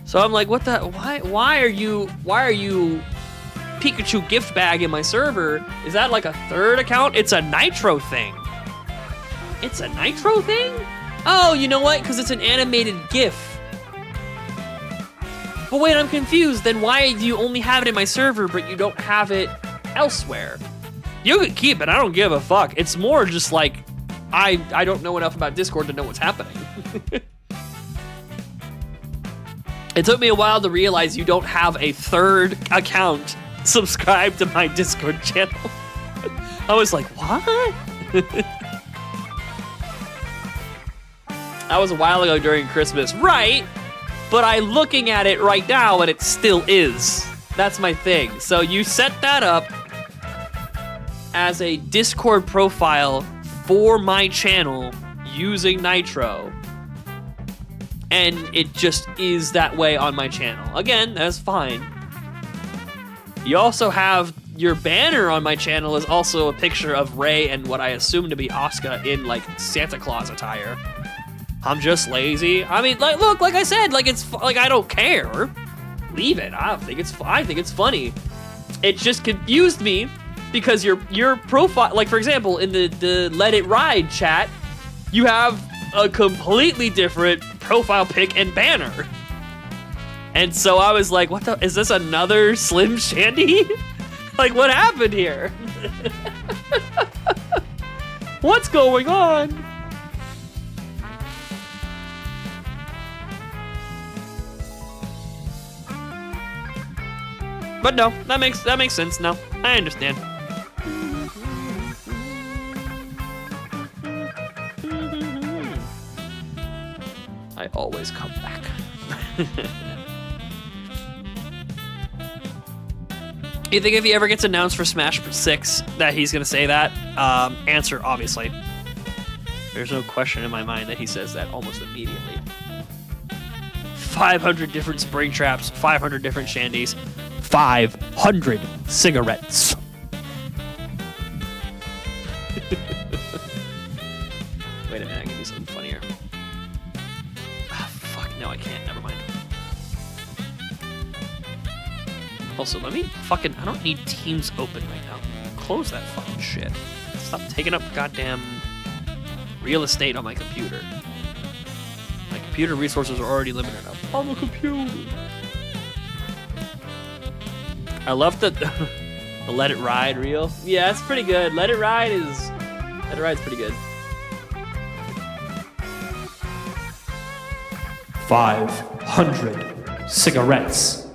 So I'm like, what the, why are you Pikachu gift bag in my server? Is that like a third account? It's a Nitro thing. It's a Nitro thing? Oh, you know what? Because it's an animated GIF. But wait, I'm confused. Then why do you only have it in my server, but you don't have it elsewhere? You can keep it. I don't give a fuck. It's more just like, I don't know enough about Discord to know what's happening. It took me a while to realize you don't have a third account subscribed to my Discord channel. I was like, what? That was a while ago during Christmas, right? But I'm looking at it right now and it still is. That's my thing. So you set that up as a Discord profile for my channel using Nitro. And it just is that way on my channel. Again, that's fine. You also have your banner on my channel is also a picture of Ray and what I assume to be Asuka in like Santa Claus attire. I'm just lazy. I mean, like, look, like I said, like it's like I don't care. Leave it. I think it's funny. It just confused me because your profile, like for example, in the Let It Ride chat, you have a completely different profile pic and banner. And so I was like, what the, is this another Slim Shandy? Like, what happened here? What's going on? But no, that makes sense now. I understand. I always come back. You think if he ever gets announced for Smash 6 that he's gonna say that? Answer, obviously. There's no question in my mind that he says that almost immediately. 500 different spring traps, 500 different shandies, 500 cigarettes. Wait a minute, I can do something funnier. Ah, fuck, no, I can't. Never mind. Also, let me fucking... I don't need Teams open right now. Close that fucking shit. Stop taking up goddamn real estate on my computer. My computer resources are already limited enough. On the computer. I love the Let It Ride reel. Yeah, it's pretty good. Let It Ride's pretty good. 500 cigarettes.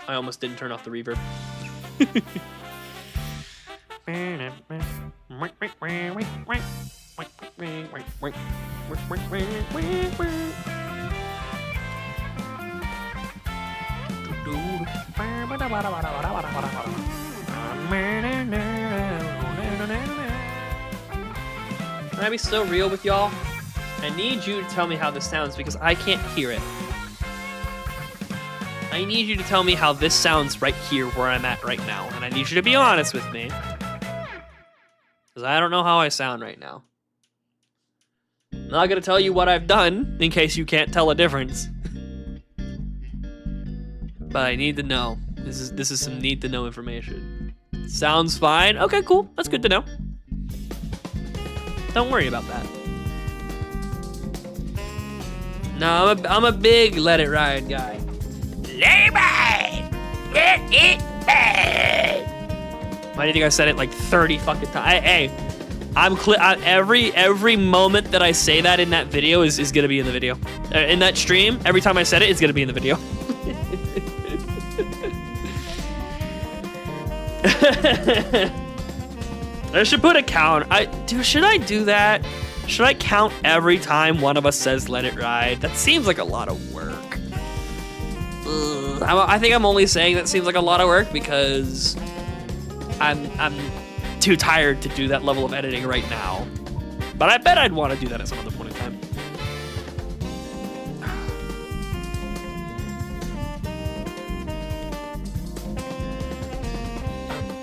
I almost didn't turn off the reverb. Can I be so real with y'all? I need you to tell me how this sounds because I can't hear it. I need you to tell me how this sounds right here where I'm at right now. And I need you to be honest with me. Because I don't know how I sound right now. I'm not going to tell you what I've done in case you can't tell a difference. But I need to know. This is some need to know information. Sounds fine. Okay, cool. That's good to know. Don't worry about that. No, I'm a big Let It Ride guy. Let it ride! Let it ride! Why do you think I said it like 30 fucking times? Hey, every moment that I say that in that video is gonna be in the video. In that stream, every time I said it, it's gonna be in the video. I should put a count. Should I do that? Should I count every time one of us says "Let It Ride"? That seems like a lot of work. I think I'm only saying that seems like a lot of work because I'm too tired to do that level of editing right now. But I bet I'd want to do that at some other point in time.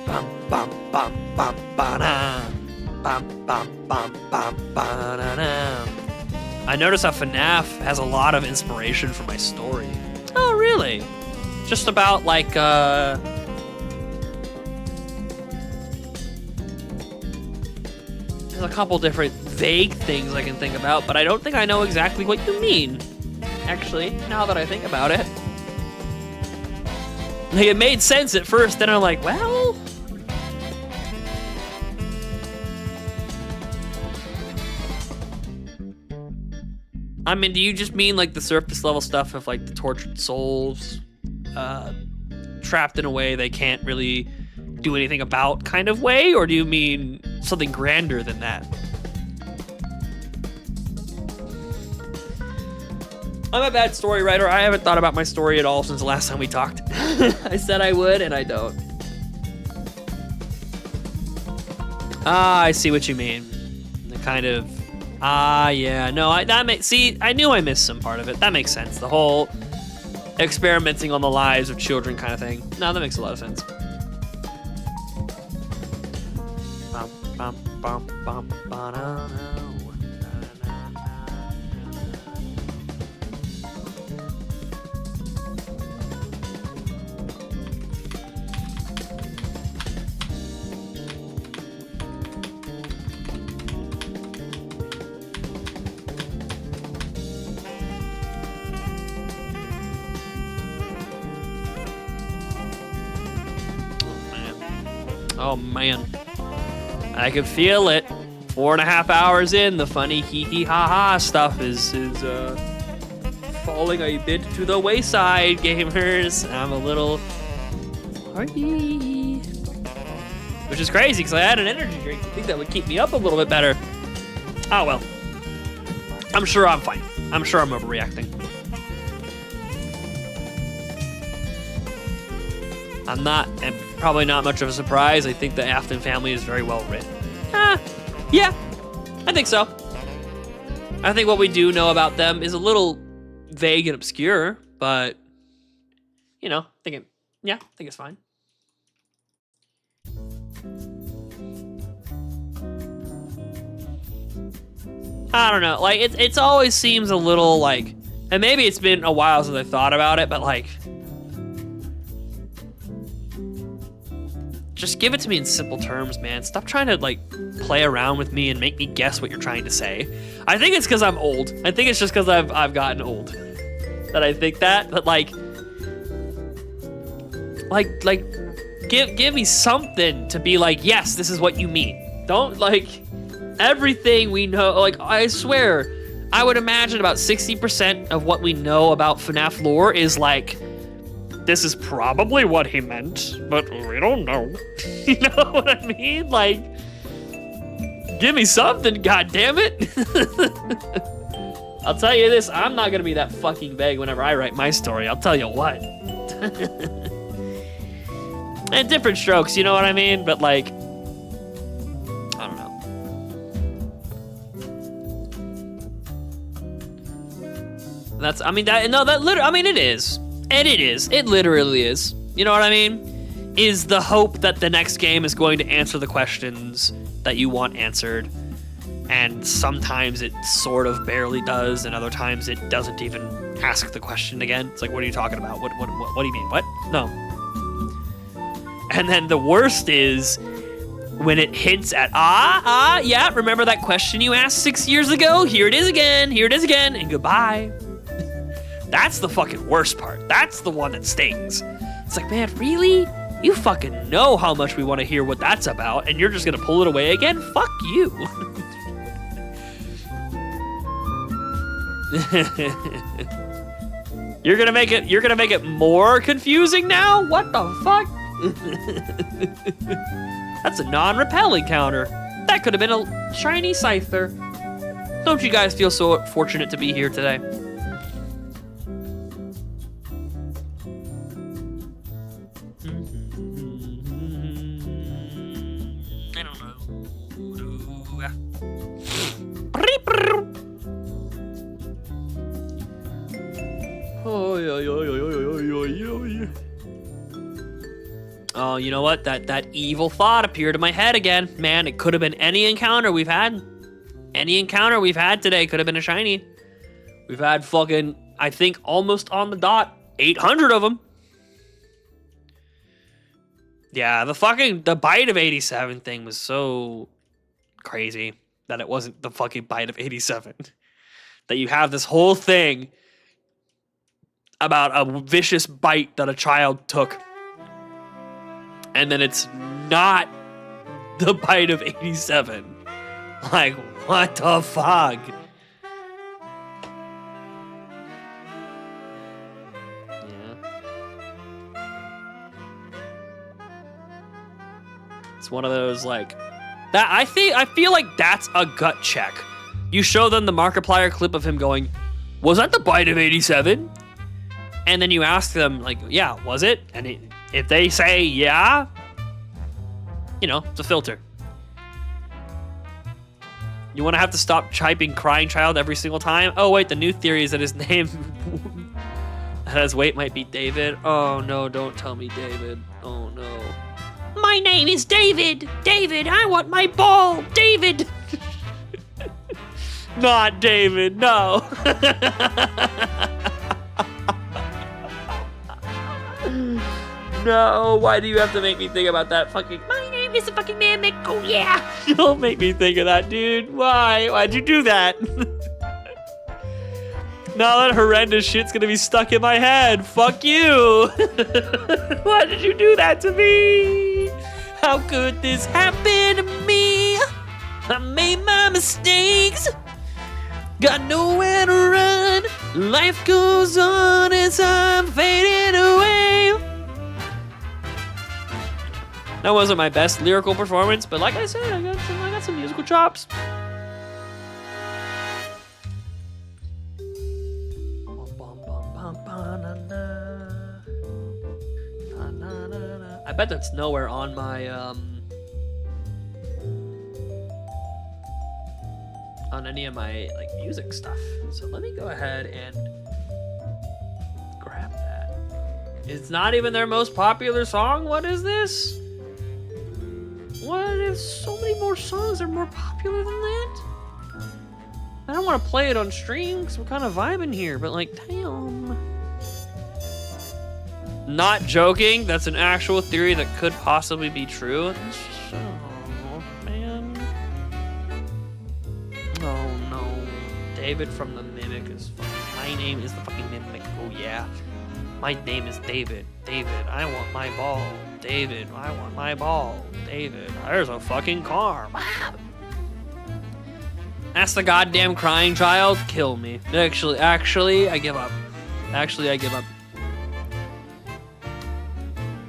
Bum bum bum bum ba-na. Bum bum bum bum ba-na-na. I notice how FNAF has a lot of inspiration for my story. Oh, really? Just about like there's a couple different vague things I can think about, but I don't think I know exactly what you mean. actually, now that I think about it. Like, it made sense at first, then I'm like, well... I mean, do you just mean, like, the surface level stuff of, like, the tortured souls trapped in a way they can't really do anything about kind of way? Or do you mean something grander than that? I'm a bad story writer. I haven't thought about my story at all since the last time we talked. I said I would, and I don't. Ah, I see what you mean. The kind of... yeah. No, see, I knew I missed some part of it. That makes sense. The whole experimenting on the lives of children kind of thing. No, that makes a lot of sense. Bum, bum, bum, bum, ba-da-da. Oh man, I can feel it. 4.5 hours in, the funny hee hee ha ha stuff is falling a bit to the wayside, gamers. I'm a little horny, which is crazy because I had an energy drink. I think that would keep me up a little bit better. Oh well, I'm sure I'm fine. I'm sure I'm overreacting. I'm not, and probably not much of a surprise. I think the Afton family is very well written. Yeah, I think so. I think what we do know about them is a little vague and obscure, but, you know, I think it's fine. I don't know, like, it's always seems a little, like, and maybe it's been a while since I thought about it, but, like, just give it to me in simple terms, man. Stop trying to, like, play around with me and make me guess what you're trying to say. I think it's because I'm old. I think it's just because I've gotten old that I think that. But, like, give me something to be like, yes, this is what you mean. Don't, like, everything we know. Like, I swear, I would imagine about 60% of what we know about FNAF lore is, like, this is probably what he meant, but we don't know. You know what I mean? Like, give me something, goddammit. I'll tell you this, I'm not gonna be that fucking vague whenever I write my story, I'll tell you what. And different strokes, you know what I mean? But like, I don't know. That's, I mean, that, no, that literally, I mean, it is. And it is. It literally is. You know what I mean? Is the hope that the next game is going to answer the questions that you want answered. And sometimes it sort of barely does, and other times it doesn't even ask the question again. It's like, what are you talking about? What do you mean? What? No. And then the worst is when it hints at, yeah, remember that question you asked 6 years ago? Here it is again, and goodbye. That's the fucking worst part. That's the one that stings. It's like, man, really? You fucking know how much we want to hear what that's about, and you're just gonna pull it away again? Fuck you. You're gonna make it more confusing now? What the fuck? That's a non-repel encounter. That could have been a shiny Scyther. Don't you guys feel so fortunate to be here today? I don't know. Oh, you know what? That evil thought appeared in my head again. Man, it could have been any encounter we've had. Any encounter we've had today could have been a shiny. We've had fucking, I think, almost on the dot, 800 of them. Yeah, the bite of 87 thing was so crazy that it wasn't the fucking bite of 87. That you have this whole thing about a vicious bite that a child took. And then it's not the bite of 87. Like, what the fuck? It's one of those like that. I feel like that's a gut check. You show them the Markiplier clip of him going, "Was that the bite of 87?" And then you ask them like, "Yeah, was it?" And if they say yeah, you know, it's a filter. You want to have to stop typing "crying child" every single time. Oh wait, the new theory is that his name that his weight might be David. Oh no, don't tell me David. Oh no. My name is David. David, I want my ball. David. Not David, no. No, why do you have to make me think about that fucking... My name is a fucking mimic. Oh yeah. Don't make me think of that, dude. Why? Why'd you do that? Now that horrendous shit's gonna be stuck in my head. Fuck you. Why did you do that to me? How could this happen to me? I made my mistakes. Got nowhere to run. Life goes on as I'm fading away. That wasn't my best lyrical performance, but like I said, I got some musical chops. I bet that's nowhere on my on any of my like music stuff. So let me go ahead and grab that. It's not even their most popular song. What is this? What if so many more songs are more popular than that? I don't want to play it on stream because we're kind of vibing here, but like, damn. Not joking, that's an actual theory that could possibly be true. Oh, man. Oh, no. David from the Mimic is fucking... My name is the fucking Mimic. Oh, yeah. My name is David. David, I want my ball. David, I want my ball. David, there's a fucking car. That's the goddamn crying child. Kill me. Actually, I give up. Actually, I give up.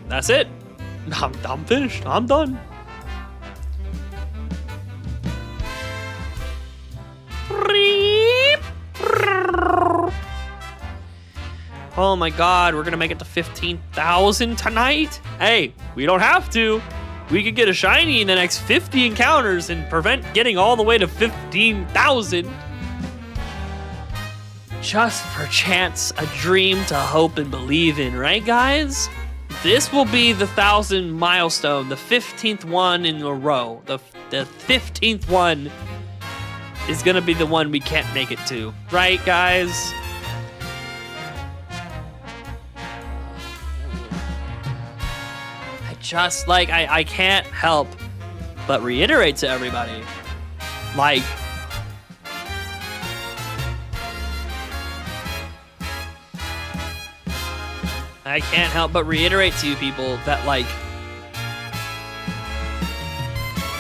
That's it. I'm finished. I'm done. Oh my god, we're gonna make it to 15,000 tonight? Hey, we don't have to. We could get a shiny in the next 50 encounters and prevent getting all the way to 15,000. Just for chance, a dream to hope and believe in, right guys? This will be the 1,000 milestone, the 15th one in a row. The 15th one is gonna be the one we can't make it to, right guys? Just like I can't help but reiterate to everybody, like, I can't help but reiterate to you people that, like,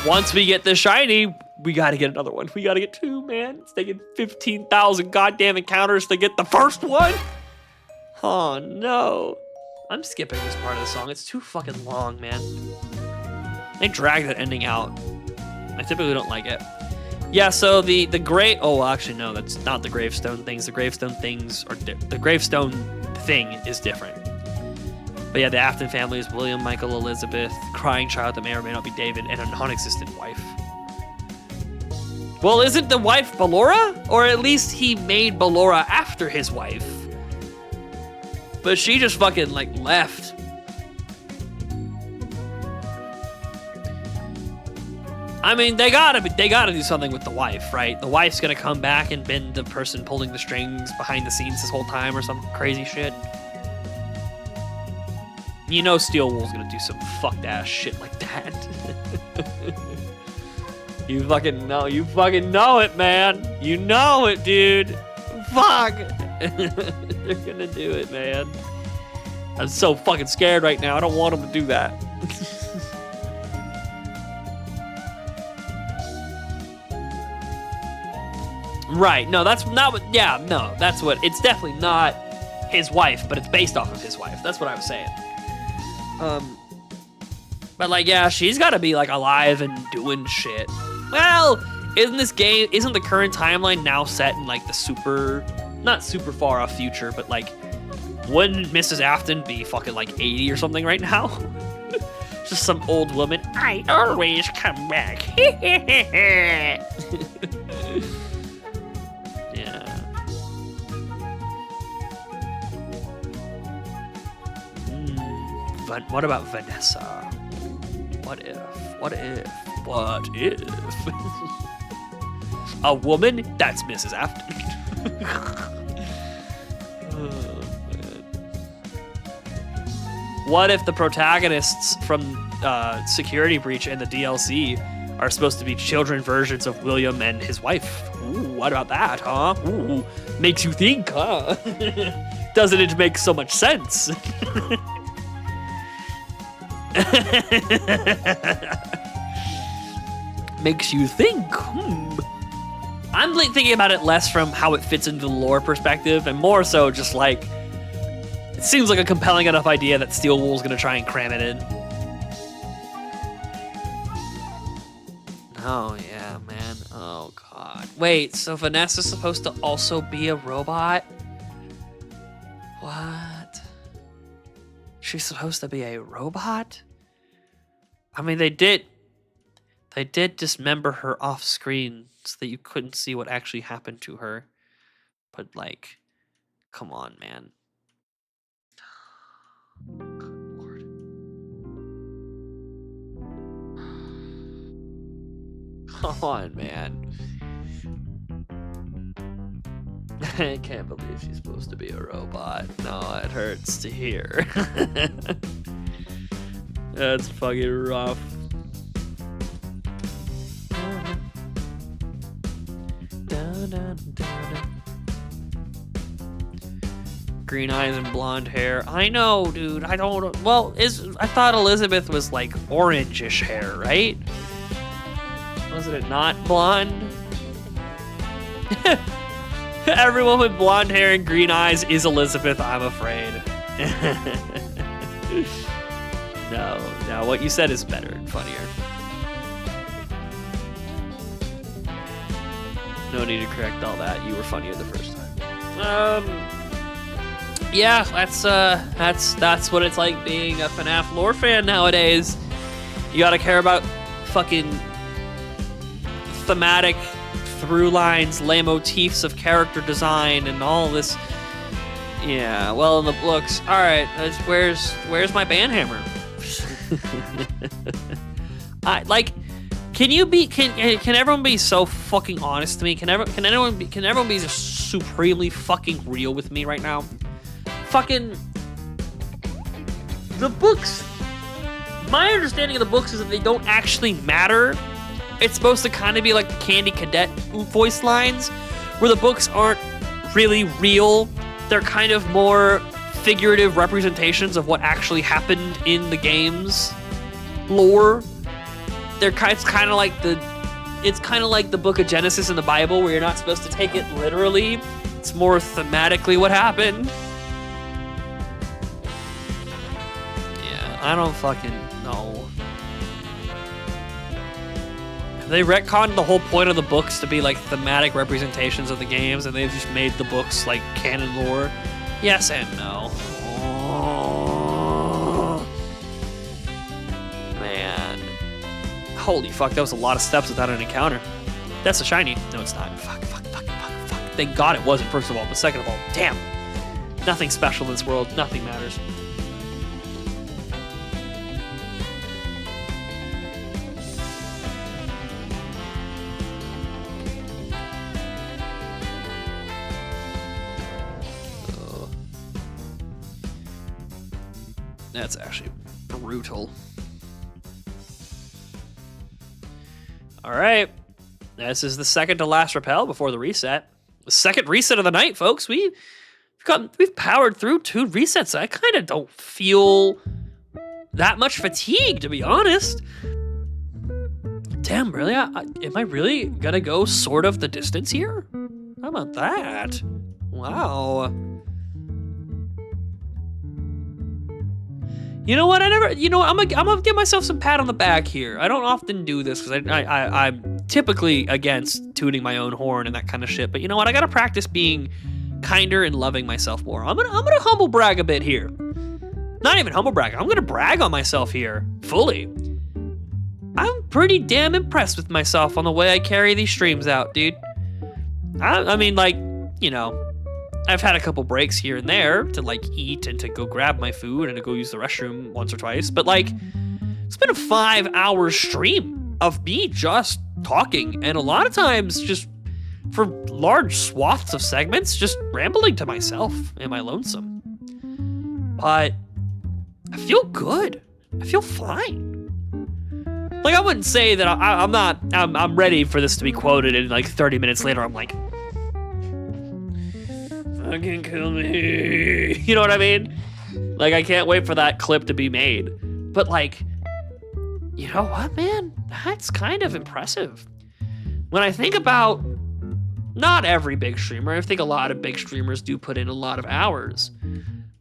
once we get this shiny, we gotta get another one. We gotta get two, man. It's taking 15,000 goddamn encounters to get the first one. Oh no. I'm skipping this part of the song. It's too fucking long, man. They drag that ending out. I typically don't like it. Yeah, so the great... Oh, well, actually, no, that's not the gravestone things. The gravestone things are... The gravestone thing is different. But yeah, the Afton family is William, Michael, Elizabeth, crying child that may or may not be David, and a non-existent wife. Well, isn't the wife Ballora? Or at least he made Ballora after his wife. But she just fucking, like, left. I mean, they gotta do something with the wife, right? The wife's gonna come back and been the person pulling the strings behind the scenes this whole time or some crazy shit. You know Steel Wool's gonna do some fucked ass shit like that. You fucking know it, man. You know it, dude. Fuck. They're gonna do it, man. I'm so fucking scared right now. I don't want them to do that. Right. No, that's not what... Yeah, no, that's what... It's definitely not his wife, but it's based off of his wife. That's what I was saying. But, like, yeah, she's got to be, like, alive and doing shit. Well, isn't the current timeline now set in, like, the super... Not super far off future, but, like, wouldn't Mrs. Afton be fucking, like, 80 or something right now? Just some old woman. I always come back. Yeah. But what about Vanessa? What if? A woman? That's Mrs. Afton. Oh, man. What if the protagonists from Security Breach and the DLC are supposed to be children versions of William and his wife? Ooh, what about that, huh? Ooh, makes you think, huh? Doesn't it make so much sense? Makes you think. I'm like thinking about it less from how it fits into the lore perspective and more so just like it seems like a compelling enough idea that Steel Wool's gonna try and cram it in. Oh yeah, man. Oh god. Wait, so Vanessa's supposed to also be a robot? What? She's supposed to be a robot? I mean, they did dismember her off screen so that you couldn't see what actually happened to her. But like, come on, man. Good Lord. Come on, man. I can't believe she's supposed to be a robot. No, it hurts to hear. That's fucking rough. Green eyes and blonde hair. I know, dude. I don't... Well, I thought Elizabeth was like orangish hair, right? Wasn't it not blonde? Everyone with blonde hair and green eyes is Elizabeth, I'm afraid. No, what you said is better and funnier. No need to correct all that. You were funnier the first time. Yeah, that's what it's like being a FNAF lore fan nowadays. You gotta care about fucking thematic through lines, motifs of character design, and all this. Yeah, well, in the books. All right, where's my banhammer? Can everyone be so fucking honest to me? Can everyone be just supremely fucking real with me right now? Fucking the books. My understanding of the books is that they don't actually matter. It's supposed to kind of be like the Candy Cadet voice lines, where the books aren't really real. They're kind of more figurative representations of what actually happened in the game's lore. It's kind of like the Book of Genesis in the Bible, where you're not supposed to take it literally. It's more thematically what happened. Yeah, I don't fucking know. Have they retconned the whole point of the books to be like thematic representations of the games, and they've just made the books like canon lore? Yes and no. Oh, man. Holy fuck, that was a lot of steps without an encounter. That's a shiny. No, it's not. Fuck. Thank God it wasn't, first of all. But second of all, damn. Nothing special in this world. Nothing matters. That's actually brutal. All right. This is the second to last rappel before the reset. The second reset of the night, folks. We we've powered through 2 resets. I kind of don't feel that much fatigue, to be honest. Damn, really? Am I really gonna go sort of the distance here? How about that? Wow. You know what? I'm gonna give myself some pat on the back here. I don't often do this because I'm typically against tooting my own horn and that kind of shit. But you know what? I gotta practice being kinder and loving myself more. I'm gonna humble brag a bit here. Not even humble brag. I'm gonna brag on myself here fully. I'm pretty damn impressed with myself on the way I carry these streams out, dude. I mean, like, you know, I've had a couple breaks here and there to like eat and to go grab my food and to go use the restroom once or twice, but like, it's been a 5-hour stream of me just talking, and a lot of times just for large swaths of segments, just rambling to myself in my lonesome. But I feel good. I feel fine. Like, I wouldn't say that I'm ready for this to be quoted and like 30 minutes later I'm like, fucking kill me. You know what I mean? Like, I can't wait for that clip to be made. But like, you know what, man? That's kind of impressive. When I think about not every big streamer, I think a lot of big streamers do put in a lot of hours.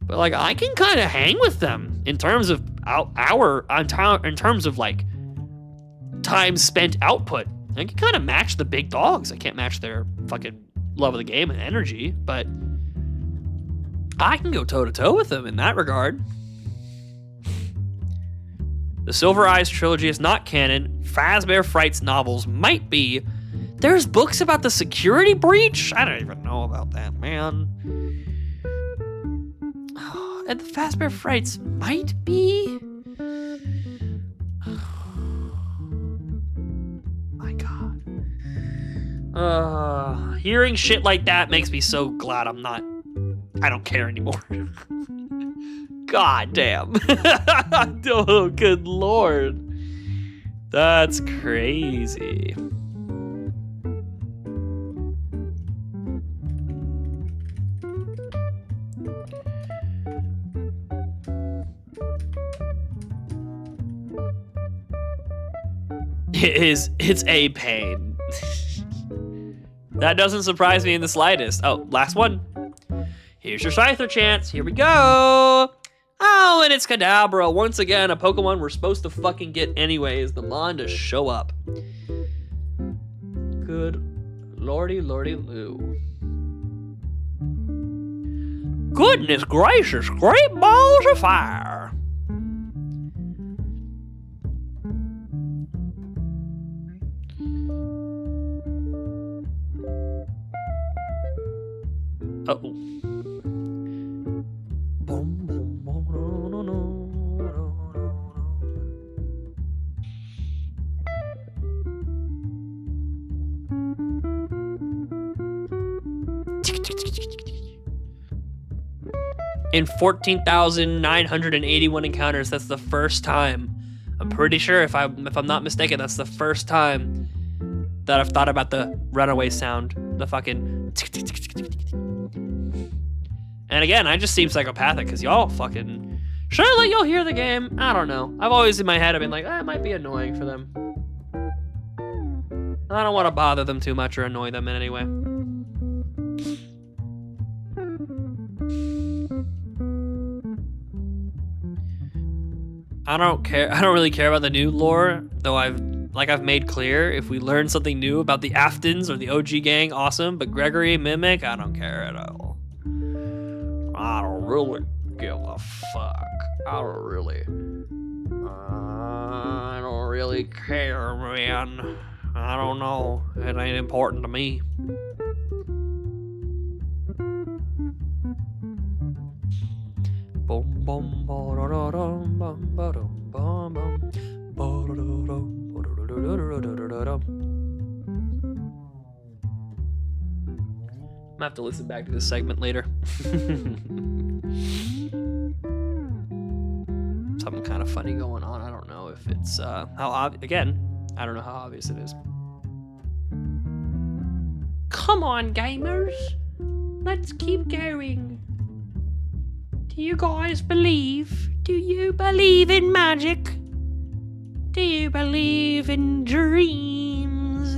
But like, I can kind of hang with them in terms of in terms of like time spent output. I can kind of match the big dogs. I can't match their fucking love of the game and energy, but I can go toe to toe with them in that regard. The Silver Eyes trilogy is not canon. Fazbear Fright's novels might be. There's books about the security breach? I don't even know about that, man. And the Fazbear Frights might be? My God. Hearing shit like that makes me so glad I don't care anymore. God damn. Oh, good Lord. That's crazy. It's a pain. That doesn't surprise me in the slightest. Oh, last one. Here's your Scyther chance. Here we go. Oh, and it's Kadabra. Once again, a Pokemon we're supposed to fucking get anyways. The Mon to show up. Good lordy loo. Goodness gracious, great balls of fire. Uh-oh. 14,981 encounters, that's the first time. I'm pretty sure, if I'm not mistaken, that's the first time that I've thought about the runaway sound. The fucking... And again, I just seem psychopathic because y'all fucking... Should I let y'all hear the game? I don't know. I've always in my head, I've been like, it might be annoying for them. I don't want to bother them too much or annoy them in any way. I don't really care about the new lore, though I've made clear, if we learn something new about the Aftons or the OG gang, awesome, but Gregory, Mimic, I don't care at all. I don't really give a fuck. I don't really care, man. I don't know. It ain't important to me. Boom, boom, ba-da-da-dum, bum, ba-dum, bum, bum, ba-da-da-dum, ba-da-da-da-da-da-da-dum. I'm gonna have to listen back to this segment later. Something kind of funny going on. I don't know if it's I don't know how obvious it is. Come on, gamers. Let's keep going. Do you guys believe? Do you believe in magic? Do you believe in dreams?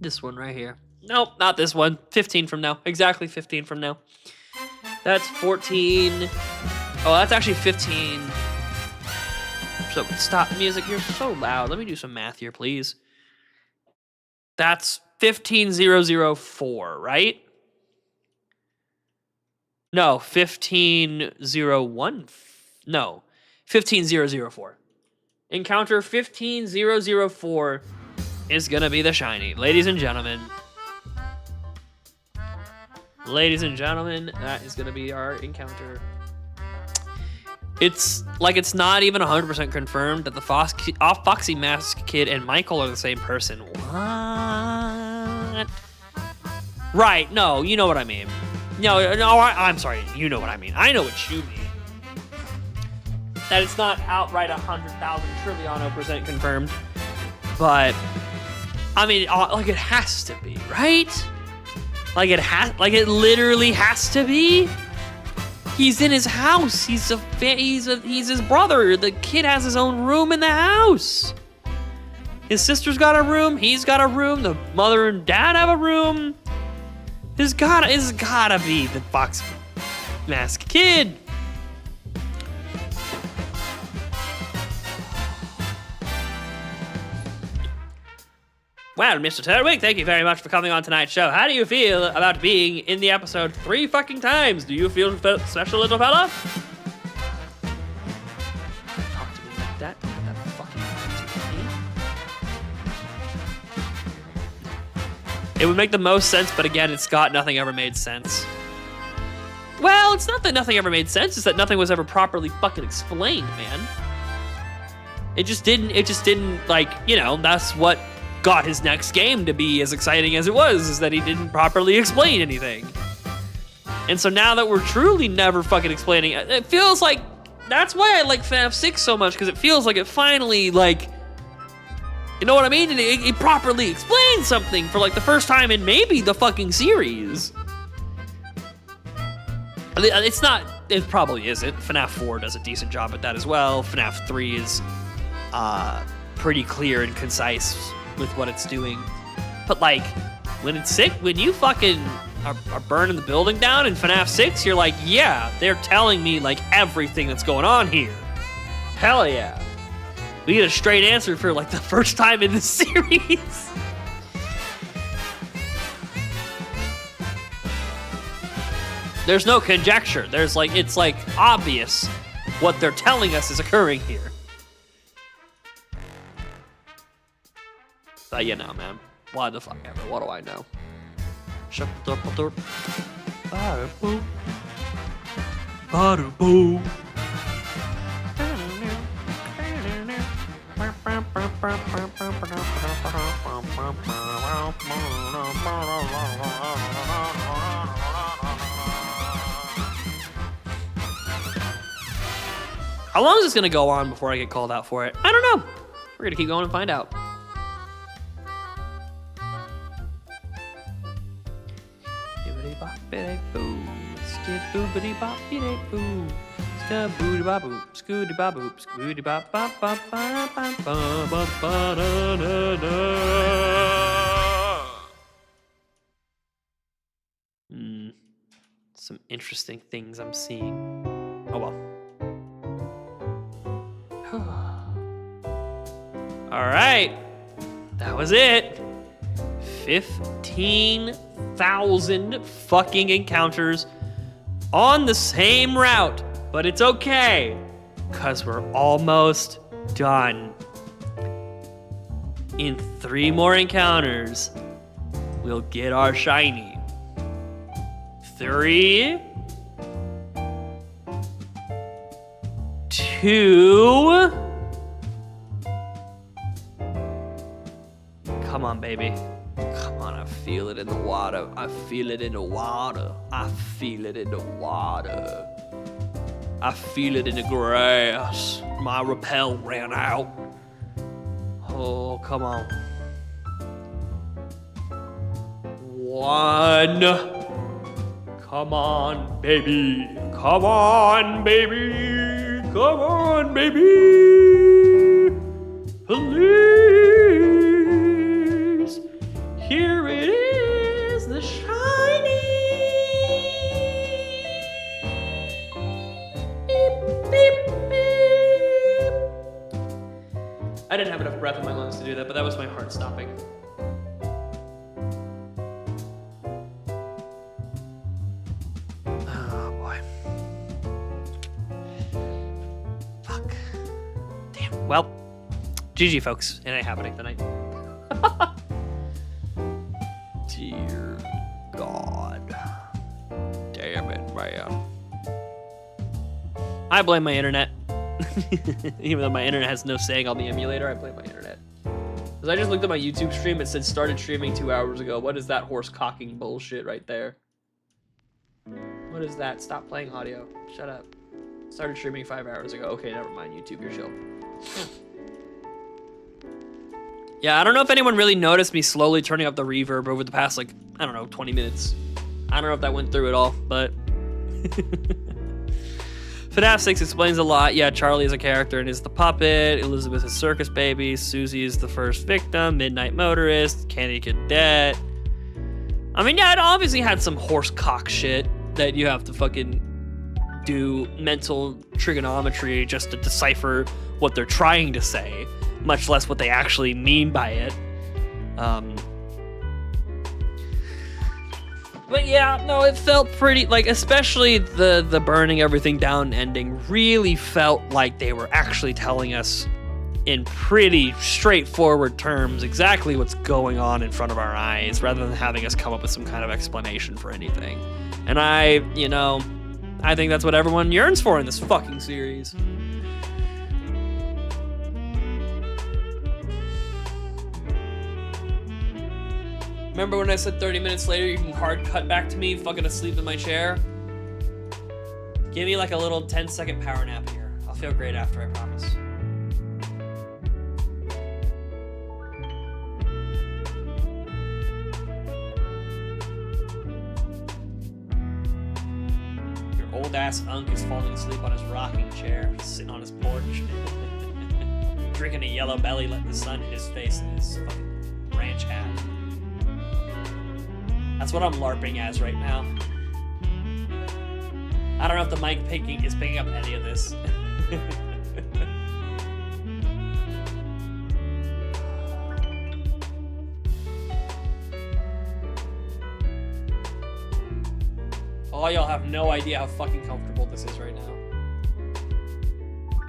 This one right here. Nope, not this one. 15 from now. Exactly 15 from now. That's 14. Oh, that's actually 15. So stop music. You're so loud. Let me do some math here, please. That's 15004, right? No, 15014. No, 15004. Encounter 15004 is gonna be the shiny, ladies and gentlemen. Ladies and gentlemen, that is gonna be our encounter. It's like it's not even 100% confirmed that the Foxy Mask Kid and Michael are the same person. What? Right, no, you know what I mean. No, I'm sorry, you know what I mean. I know what you mean. That it's not outright 100,000 trillion% confirmed. But, I mean, like it has to be, right? Like it literally has to be. He's in his house. He's his brother. The kid has his own room in the house. His sister's got a room. He's got a room. The mother and dad have a room. It's gotta be the Fox Mask Kid. Well, Mr. Turtwig, thank you very much for coming on tonight's show. How do you feel about being in the episode 3 fucking times? Do you feel special, little fella? Talk to me like that. That fucking to me. It would make the most sense, but again, it's Scott. Nothing ever made sense. Well, it's not that nothing ever made sense. It's that nothing was ever properly fucking explained, man. It just didn't, like, you know, that's what got his next game to be as exciting as it was, is that he didn't properly explain anything. And so now that we're truly never fucking explaining it, it feels like, that's why I like FNAF 6 so much, because it feels like it finally, like, you know what I mean? And it properly explains something for like the first time in maybe the fucking series. It probably isn't. FNAF 4 does a decent job at that as well. FNAF 3 is pretty clear and concise with what it's doing. But like, when you fucking are burning the building down in FNAF 6, you're like, yeah, they're telling me like everything that's going on here. Hell yeah. We get a straight answer for like the first time in the series. There's no conjecture. It's like obvious what they're telling us is occurring here. But you know, man, why the fuck ever? What do I know? Shut the door. Bada-boo. Bada-boo. How long is this gonna go on before I get called out for it? I don't know. We're gonna keep going and find out. Some interesting things I'm seeing. Oh well. All right, that was it. 15,000 fucking encounters on the same route, but it's okay, because we're almost done. In 3 more encounters, we'll get our shiny. 3, 2, come on, baby. Come on, I feel it in the water. I feel it in the water. I feel it in the water. I feel it in the grass. My rappel ran out. Oh, come on. 1. Come on, baby. Come on, baby. Come on, baby. Please. Here it is, the shiny. Beep, beep, beep. I didn't have enough breath in my lungs to do that, but that was my heart stopping. Oh boy. Fuck. Damn. Well, GG folks. It ain't happening tonight. Dear God. Damn it, man. I blame my internet. Even though my internet has no saying on the emulator, I blame my internet. Because I just looked at my YouTube stream, it said started streaming 2 hours ago. What is that horse cocking bullshit right there? What is that? Stop playing audio. Shut up. Started streaming 5 hours ago. Okay, never mind. YouTube, you're chill. Yeah, I don't know if anyone really noticed me slowly turning up the reverb over the past, like, I don't know, 20 minutes. I don't know if that went through at all, but... FNAF 6 explains a lot. Yeah, Charlie is a character and is the puppet. Elizabeth is circus baby. Susie is the first victim. Midnight Motorist. Candy Cadet. I mean, yeah, it obviously had some horse cock shit that you have to fucking do mental trigonometry just to decipher what they're trying to say, much less what they actually mean by it. But yeah, no, it felt pretty, like, especially the burning everything down ending really felt like they were actually telling us in pretty straightforward terms exactly what's going on in front of our eyes, rather than having us come up with some kind of explanation for anything. And I think that's what everyone yearns for in this fucking series. Remember when I said 30 minutes later you can hard cut back to me fucking asleep in my chair? Give me like a little 10-second power nap here. I'll feel great after, I promise. Your old ass unk is falling asleep on his rocking chair, sitting on his porch, drinking a yellow belly, letting the sun hit his face in his fucking ranch hat. That's what I'm LARPing as right now. I don't know if the mic is picking up any of this. Oh, y'all have no idea how fucking comfortable this is right now.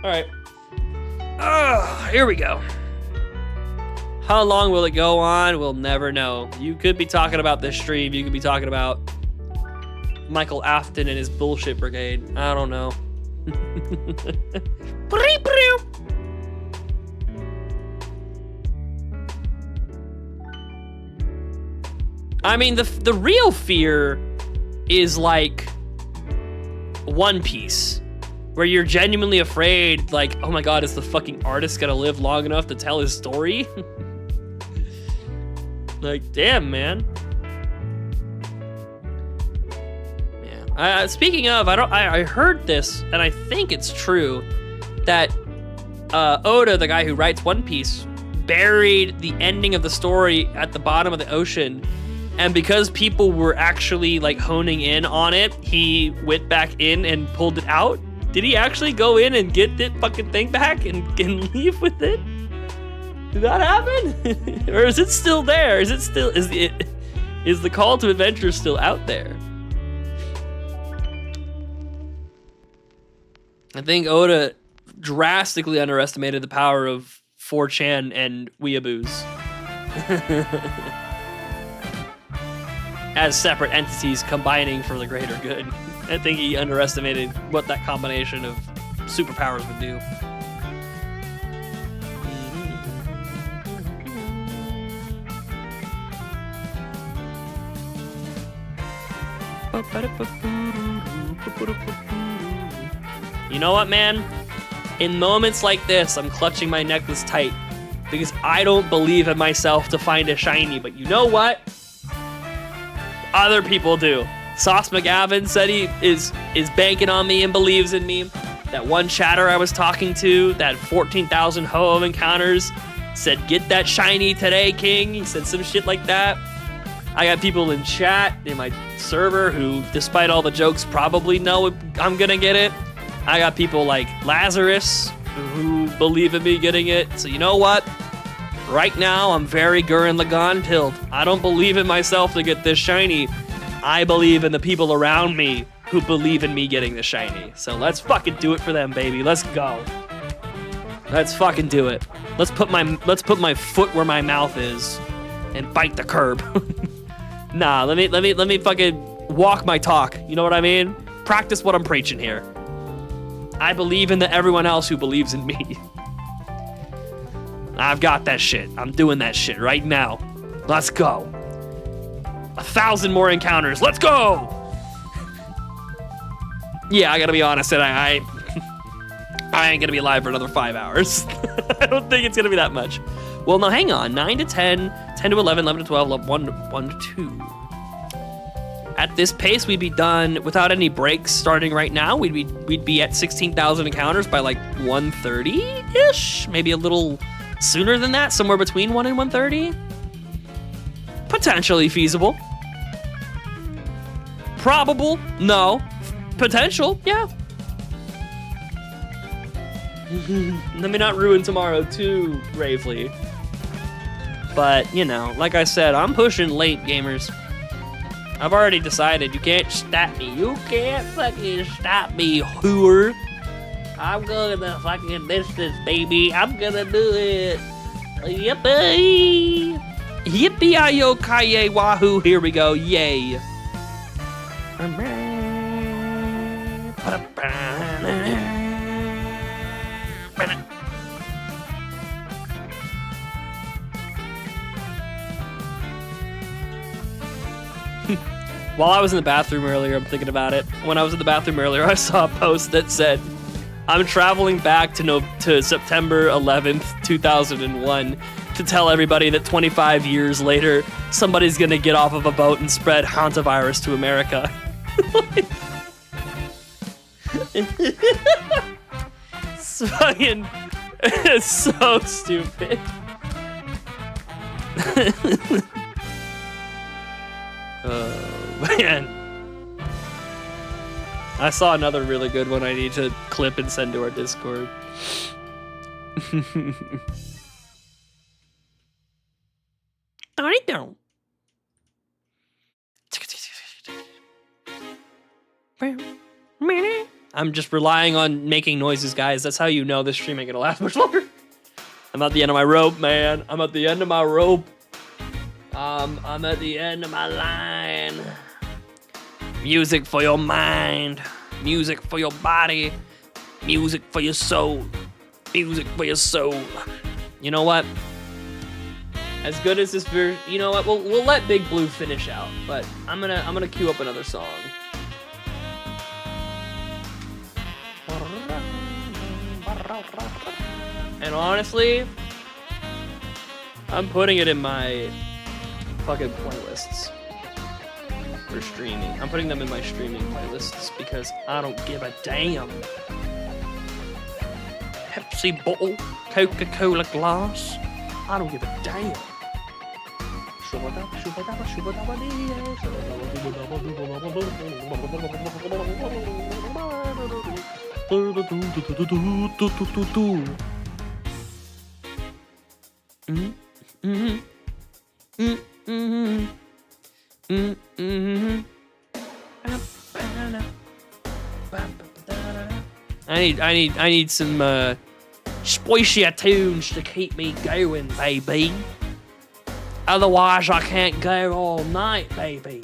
Alright. Here we go. How long will it go on? We'll never know. You could be talking about this stream. You could be talking about Michael Afton and his bullshit brigade. I don't know. I mean, the real fear is like One Piece, where you're genuinely afraid, like, oh my god, is the fucking artist gonna live long enough to tell his story? Like, damn, man. Yeah. Speaking of, I heard this, and I think it's true, that Oda, the guy who writes One Piece, buried the ending of the story at the bottom of the ocean, and because people were actually like honing in on it, he went back in and pulled it out. Did he actually go in and get that fucking thing back and leave with it? Did that happen? Or is it still there? Is the call to adventure still out there? I think Oda drastically underestimated the power of 4chan and weeaboos as separate entities combining for the greater good. I think he underestimated what that combination of superpowers would do. You know what, man? In moments like this, I'm clutching my necklace tight because I don't believe in myself to find a shiny, but you know what? Other people do. Sauce McGavin said he is banking on me and believes in me. That one chatter I was talking to, that 14,000 Ho-Oh encounters, said, get that shiny today, King. He said some shit like that. I got people in chat in my server who, despite all the jokes, probably know I'm gonna get it. I got people like Lazarus who believe in me getting it. So you know what? Right now, I'm very Gurren Lagann pilled. I don't believe in myself to get this shiny. I believe in the people around me who believe in me getting the shiny. So let's fucking do it for them, baby. Let's go. Let's fucking do it. Let's put my foot where my mouth is and bite the curb. Nah, let me fucking walk my talk. You know what I mean? Practice what I'm preaching here. I believe in everyone else who believes in me. I've got that shit. I'm doing that shit right now. Let's go. 1,000 more encounters. Let's go. Yeah, I gotta be honest, and I ain't gonna be alive for another 5 hours. I don't think it's gonna be that much. Well, no, hang on. 9 to 10, 10 to 11, 11 to 12, 1 to 2. At this pace, we'd be done without any breaks starting right now. We'd be at 16,000 encounters by like 1:30-ish, maybe a little sooner than that, somewhere between 1 and 1:30. Potentially feasible. Probable? No. Potential? Yeah. Let me not ruin tomorrow too gravely. But, you know, like I said, I'm pushing late, gamers. I've already decided you can't stop me. You can't fucking stop me, whore. I'm gonna fucking this, baby. I'm gonna do it. Yippee! Yippee-yi-yo, kaye, wahoo. Here we go. Yay. While I was in the bathroom earlier, I'm thinking about it. When I was in the bathroom earlier, I saw a post that said, I'm traveling back to September 11th, 2001 to tell everybody that 25 years later, somebody's gonna get off of a boat and spread hantavirus to America. It's fucking, it's so stupid. Man. I saw another really good one I need to clip and send to our Discord. Alright now. I'm just relying on making noises, guys. That's how you know this stream ain't gonna last much longer. I'm at the end of my rope, man. I'm at the end of my rope. I'm at the end of my line. Music for your mind. Music for your body. Music for your soul. Music for your soul. You know what? As good as this version, you know what? We'll let Big Blue finish out, but I'm gonna cue up another song. And honestly, I'm putting it in my fucking playlists for streaming. I'm putting them in my streaming playlists because I don't give a damn. Pepsi bottle, Coca-Cola glass, I don't give a damn. I need some spicy tunes to keep me going, baby. Otherwise, I can't go all night, baby.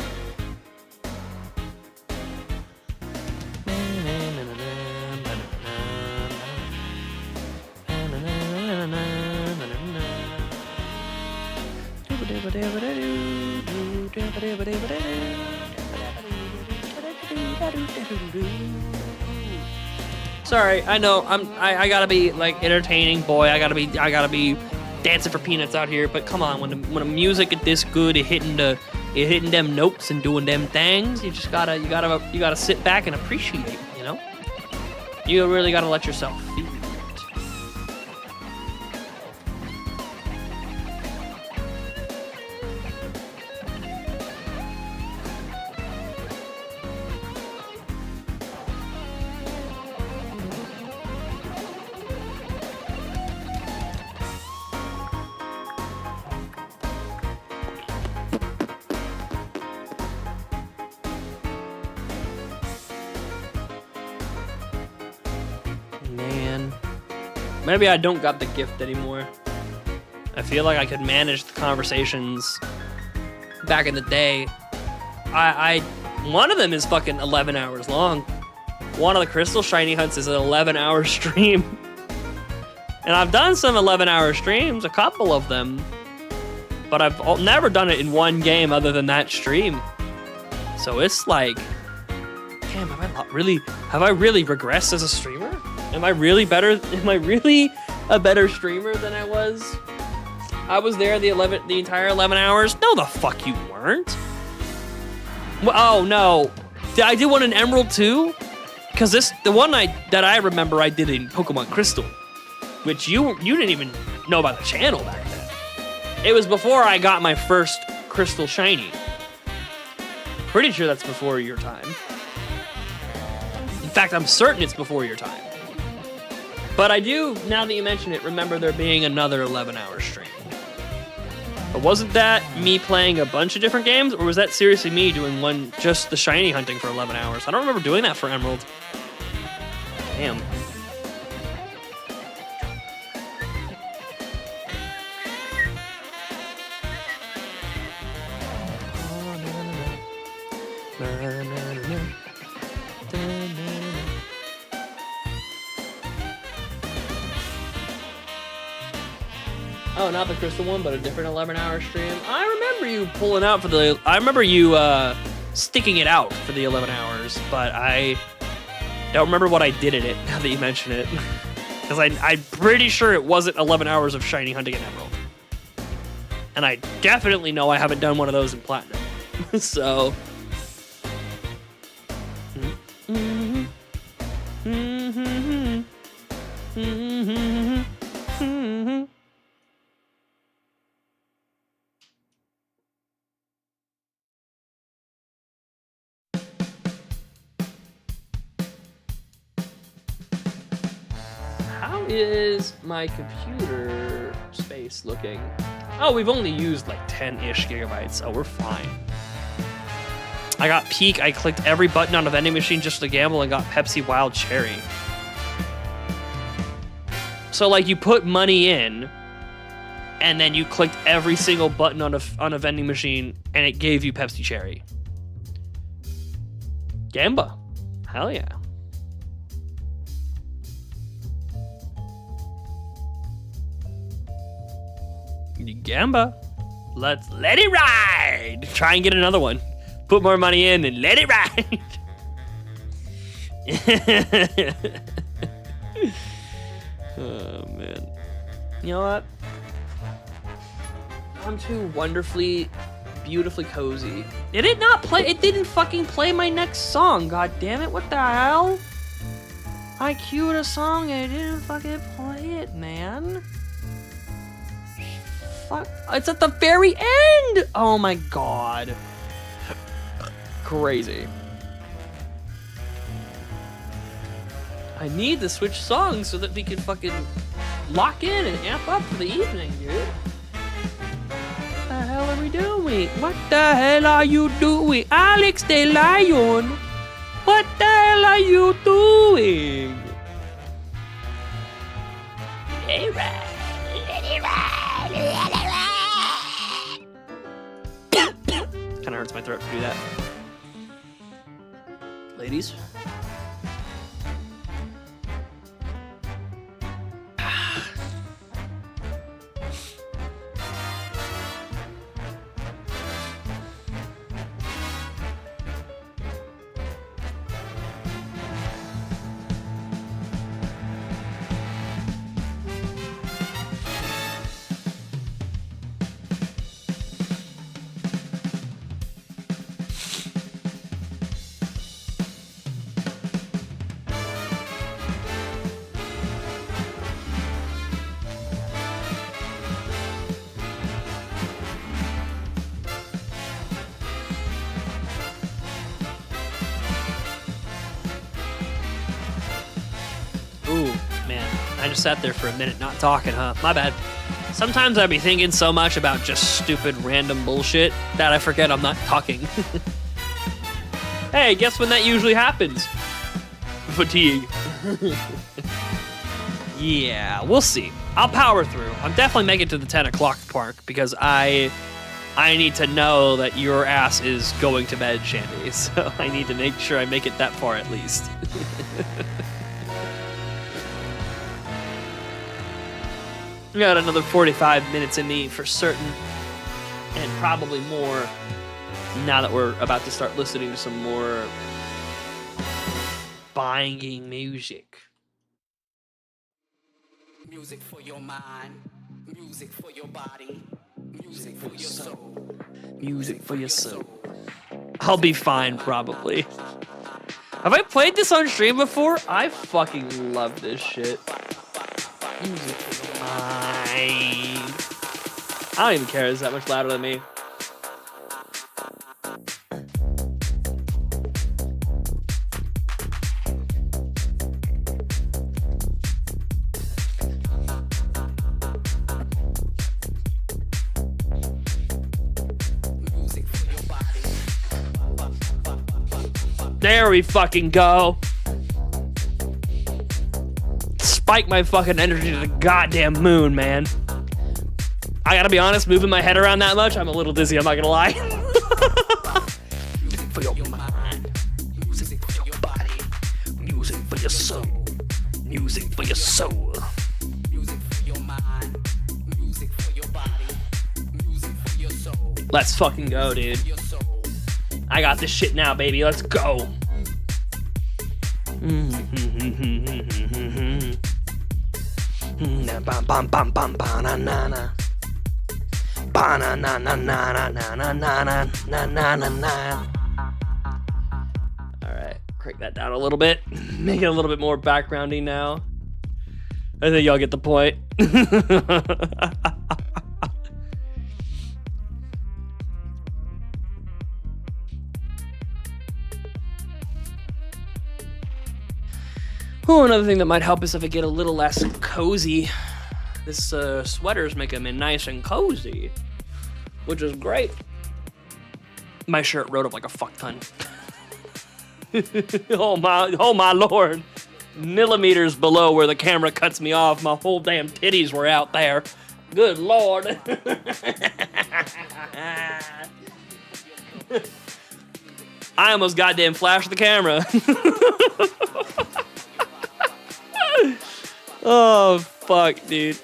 Sorry, I know I gotta be like entertaining, boy. I gotta be dancing for peanuts out here. But come on, when the music is this good, it hitting them notes and doing them things, you gotta sit back and appreciate it. You know, you really gotta let yourself feel it. Man, maybe I don't got the gift anymore. I feel like I could manage the conversations back in the day. One of them is fucking 11 hours long. One of the crystal shiny hunts is an 11-hour stream. And I've done some 11-hour streams, a couple of them. But I've never done it in one game other than that stream. So it's like, damn, have I really regressed as a streamer? Am I really a better streamer than I was? I was there the entire 11 hours? No, the fuck you weren't. Oh no, did I do one in Emerald too? Because the one that I remember I did in Pokemon Crystal, which you didn't even know about the channel back then. It was before I got my first Crystal Shiny. Pretty sure that's before your time. In fact, I'm certain it's before your time. But I do, now that you mention it, remember there being another 11-hour stream. But wasn't that me playing a bunch of different games, or was that seriously me doing just the shiny hunting for 11 hours? I don't remember doing that for Emerald. Damn. Oh, not the crystal one, but a different 11-hour stream. I remember you pulling out I remember you sticking it out for the 11 hours, but I don't remember what I did in it now that you mention it. Because I'm pretty sure it wasn't 11 hours of shiny hunting in Emerald. And I definitely know I haven't done one of those in Platinum. So... How is my computer space looking? Oh, we've only used like 10-ish gigabytes. Oh, we're fine. I got Peak. I clicked every button on a vending machine just to gamble and got Pepsi Wild Cherry. So like you put money in and then you clicked every single button on a vending machine and it gave you Pepsi Cherry. Gamba. Hell yeah. Gamba. Let's let it ride. Try and get another one. Put more money in and let it ride. Oh, man. You know what? I'm too wonderfully, beautifully cozy. Did it not play? It didn't fucking play my next song. God damn it. What the hell? I queued a song and it didn't fucking play it, man. Fuck. It's at the very end. Oh my god. Crazy. I need to switch songs so that we can fucking lock in and amp up for the evening, dude. What the hell are we doing? What the hell are you doing? Alex the Lion! What the hell are you doing? Let it ride, let it ride, let it ride. Kinda hurts my throat to do that. Ladies. I just sat there for a minute not talking, huh? My bad. Sometimes I be thinking so much about just stupid random bullshit that I forget I'm not talking. Hey, guess when that usually happens? Fatigue. Yeah, we'll see. I'll power through. I'm definitely making it to the 10 o'clock mark because I need to know that your ass is going to bed, Shandy. So I need to make sure I make it that far at least. We got another 45 minutes in me for certain, and probably more now that we're about to start listening to some more banging music. Music for your mind, music for your body, music for your soul. Music for your soul. I'll be fine, probably. Have I played this on stream before? I fucking love this shit. Music for your mind. I don't even care. It's that much louder than me. There we fucking go. Spike my fucking energy to the goddamn moon, man. I gotta be honest, moving my head around that much, I'm a little dizzy, I'm not gonna lie. Music for your mind, music for your body, music for your soul, music for your soul. Music for your mind, music for your body, music for your soul. Let's fucking go, dude. Your soul. I got this shit now, baby. Let's go. Alright, crank that down a little bit. Make it a little bit more backgroundy now. I think y'all get the point. Oh, another thing that might help is if I get a little less cozy. This sweater's making me nice and cozy, which is great. My shirt rode up like a fuck ton. Oh my lord. Millimeters below where the camera cuts me off, my whole damn titties were out there. Good lord. I almost goddamn flashed the camera. Oh, fuck, dude.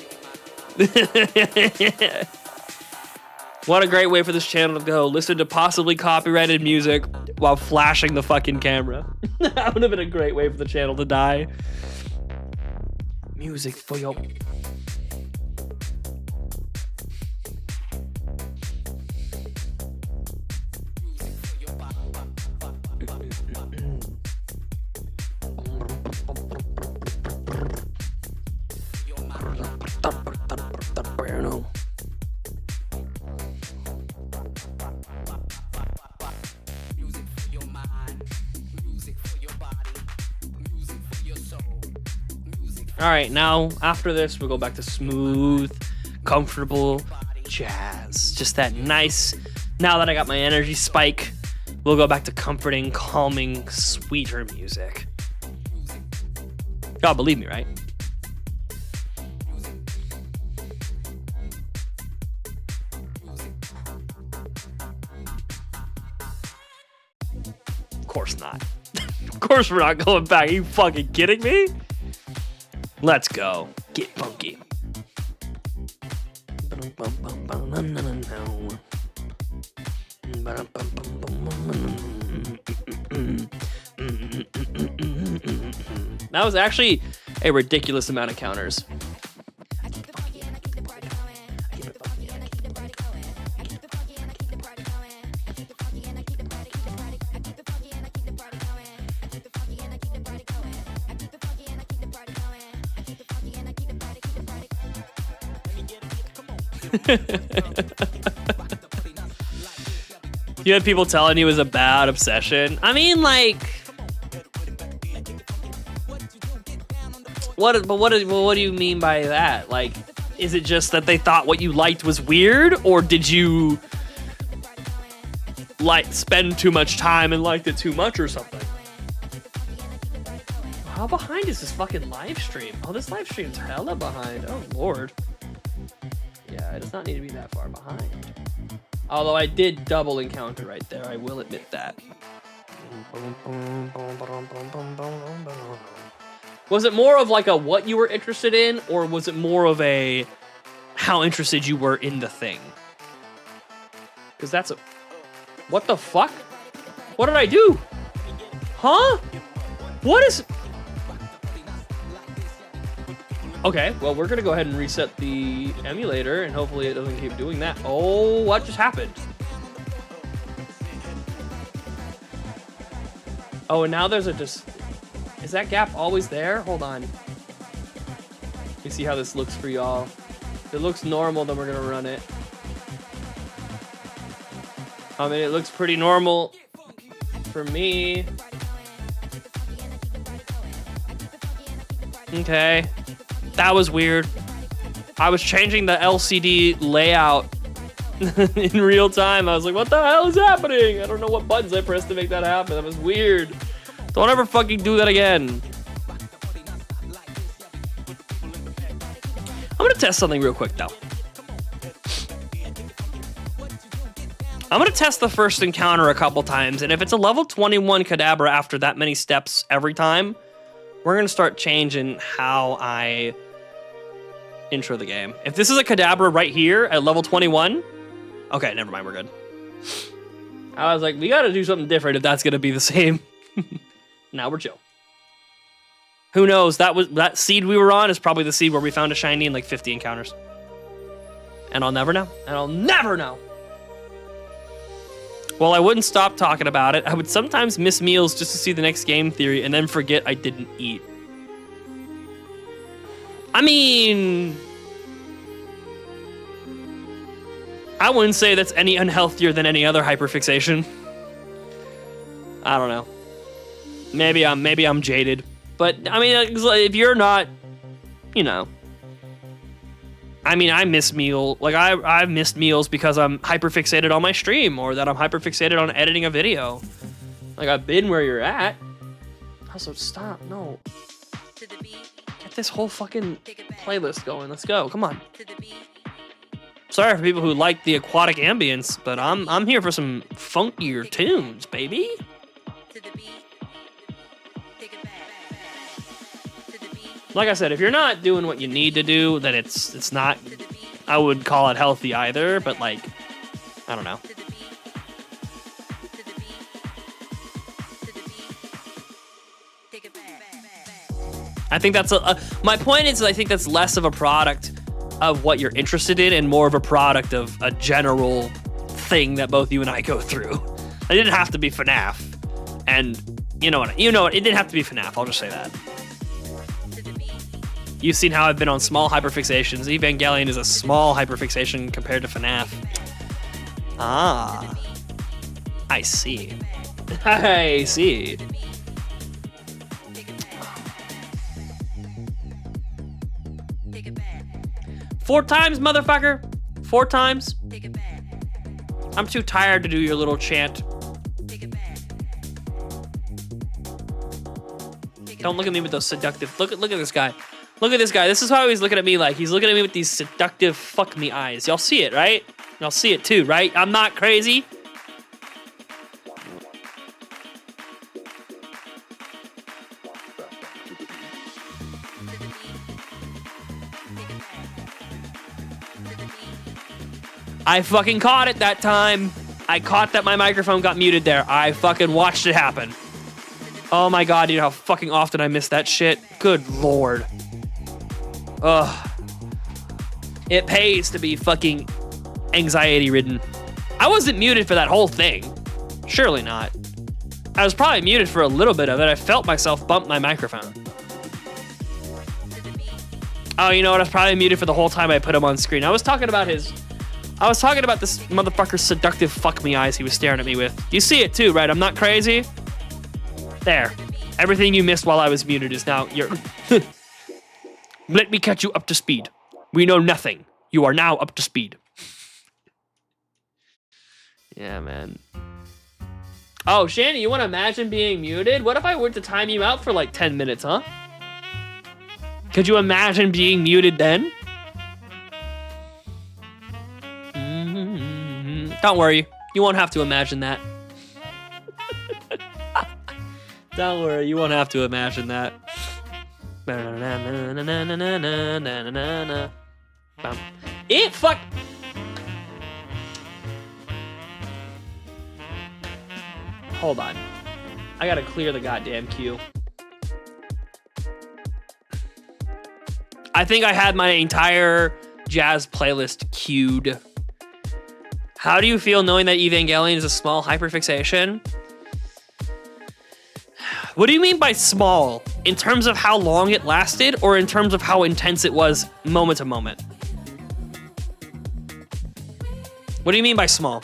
What a great way for this channel to go. Listen to possibly copyrighted music while flashing the fucking camera. That would have been a great way for the channel to die. Music for your... Alright, now, after this, we'll go back to smooth, comfortable jazz. Just that nice, now that I got my energy spike, we'll go back to comforting, calming, sweeter music. Y'all believe me, right? Of course not. Of course we're not going back. Are you fucking kidding me? Let's go. Get funky. That was actually a ridiculous amount of counters. You had people telling you it was a bad obsession. I mean, like, What do you mean by that? Like, is it just that they thought what you liked was weird, or did you like spend too much time and liked it too much or something? How behind is this fucking live stream? Oh, this live stream's hella behind. Oh lord. Yeah, it does not need to be that far behind. Although I did double encounter right there, I will admit that. Was it more of like a what you were interested in, or was it more of a how interested you were in the thing? Because that's a... What the fuck? What did I do? Huh? What is... Okay, well, we're gonna go ahead and reset the emulator, and hopefully it doesn't keep doing that. Oh, what just happened? Oh, and now there's a just... Is that gap always there? Hold on. Let me see how this looks for y'all. If it looks normal, then we're gonna run it. I mean, it looks pretty normal for me. Okay. That was weird. I was changing the LCD layout in real time. I was like, what the hell is happening? I don't know what buttons I pressed to make that happen. That was weird. Don't ever fucking do that again. I'm gonna test something real quick though. I'm gonna test the first encounter a couple times, and if it's a level 21 Kadabra after that many steps every time, we're gonna start changing how I intro the game. If this is a Kadabra right here at level 21, okay, never mind, we're good. I was like, we gotta do something different if that's gonna be the same. Now we're chill. Who knows? That seed we were on is probably the seed where we found a shiny in like 50 encounters. And I'll never know. And I'll never know. Well, I wouldn't stop talking about it. I would sometimes miss meals just to see the next game theory and then forget I didn't eat. I mean, I wouldn't say that's any unhealthier than any other hyperfixation. I don't know. Maybe I'm jaded. But I mean, if you're not, you know, I mean, I miss meal. Like I've missed meals because I'm hyperfixated on my stream, or that I'm hyperfixated on editing a video. Like I've been where you're at. Also, stop. No. Get this whole fucking playlist going. Let's go. Come on. Sorry for people who like the aquatic ambience, but I'm here for some funkier tunes, baby. Like I said, if you're not doing what you need to do, then it's not, I would call it healthy either, but like, I don't know. I think that's my point is I think that's less of a product of what you're interested in and more of a product of a general thing that both you and I go through. It didn't have to be FNAF, and you know what, it didn't have to be FNAF, I'll just say that. You've seen how I've been on small hyperfixations. Evangelion is a small hyperfixation compared to FNAF. Ah. I see. I see. Four times, motherfucker. 4 times. I'm too tired to do your little chant. Don't look at me with those seductive... Look at this guy. Look at this guy. This is how he's looking at me like. He's looking at me with these seductive fuck me eyes. Y'all see it, right? Y'all see it too, right? I'm not crazy. I fucking caught it that time. I caught that my microphone got muted there. I fucking watched it happen. Oh my god, you know how fucking often I miss that shit? Good lord. Ugh. It pays to be fucking anxiety-ridden. I wasn't muted for that whole thing. Surely not. I was probably muted for a little bit of it. I felt myself bump my microphone. Oh, you know what? I was probably muted for the whole time I put him on screen. I was talking about this motherfucker's seductive fuck me eyes he was staring at me with. You see it too, right? I'm not crazy. There. Everything you missed while I was muted is now your... Let me catch you up to speed. We know nothing. You are now up to speed. Yeah, man. Oh, Shanny, you want to imagine being muted? What if I were to time you out for like 10 minutes, huh? Could you imagine being muted then? Don't worry. You won't have to imagine that. Don't worry. You won't have to imagine that. It fuck. Hold on. I gotta clear the goddamn queue. I think I had my entire jazz playlist queued. How do you feel knowing that Evangelion is a small hyperfixation? What do you mean by small? In terms of how long it lasted, or in terms of how intense it was moment to moment? What do you mean by small?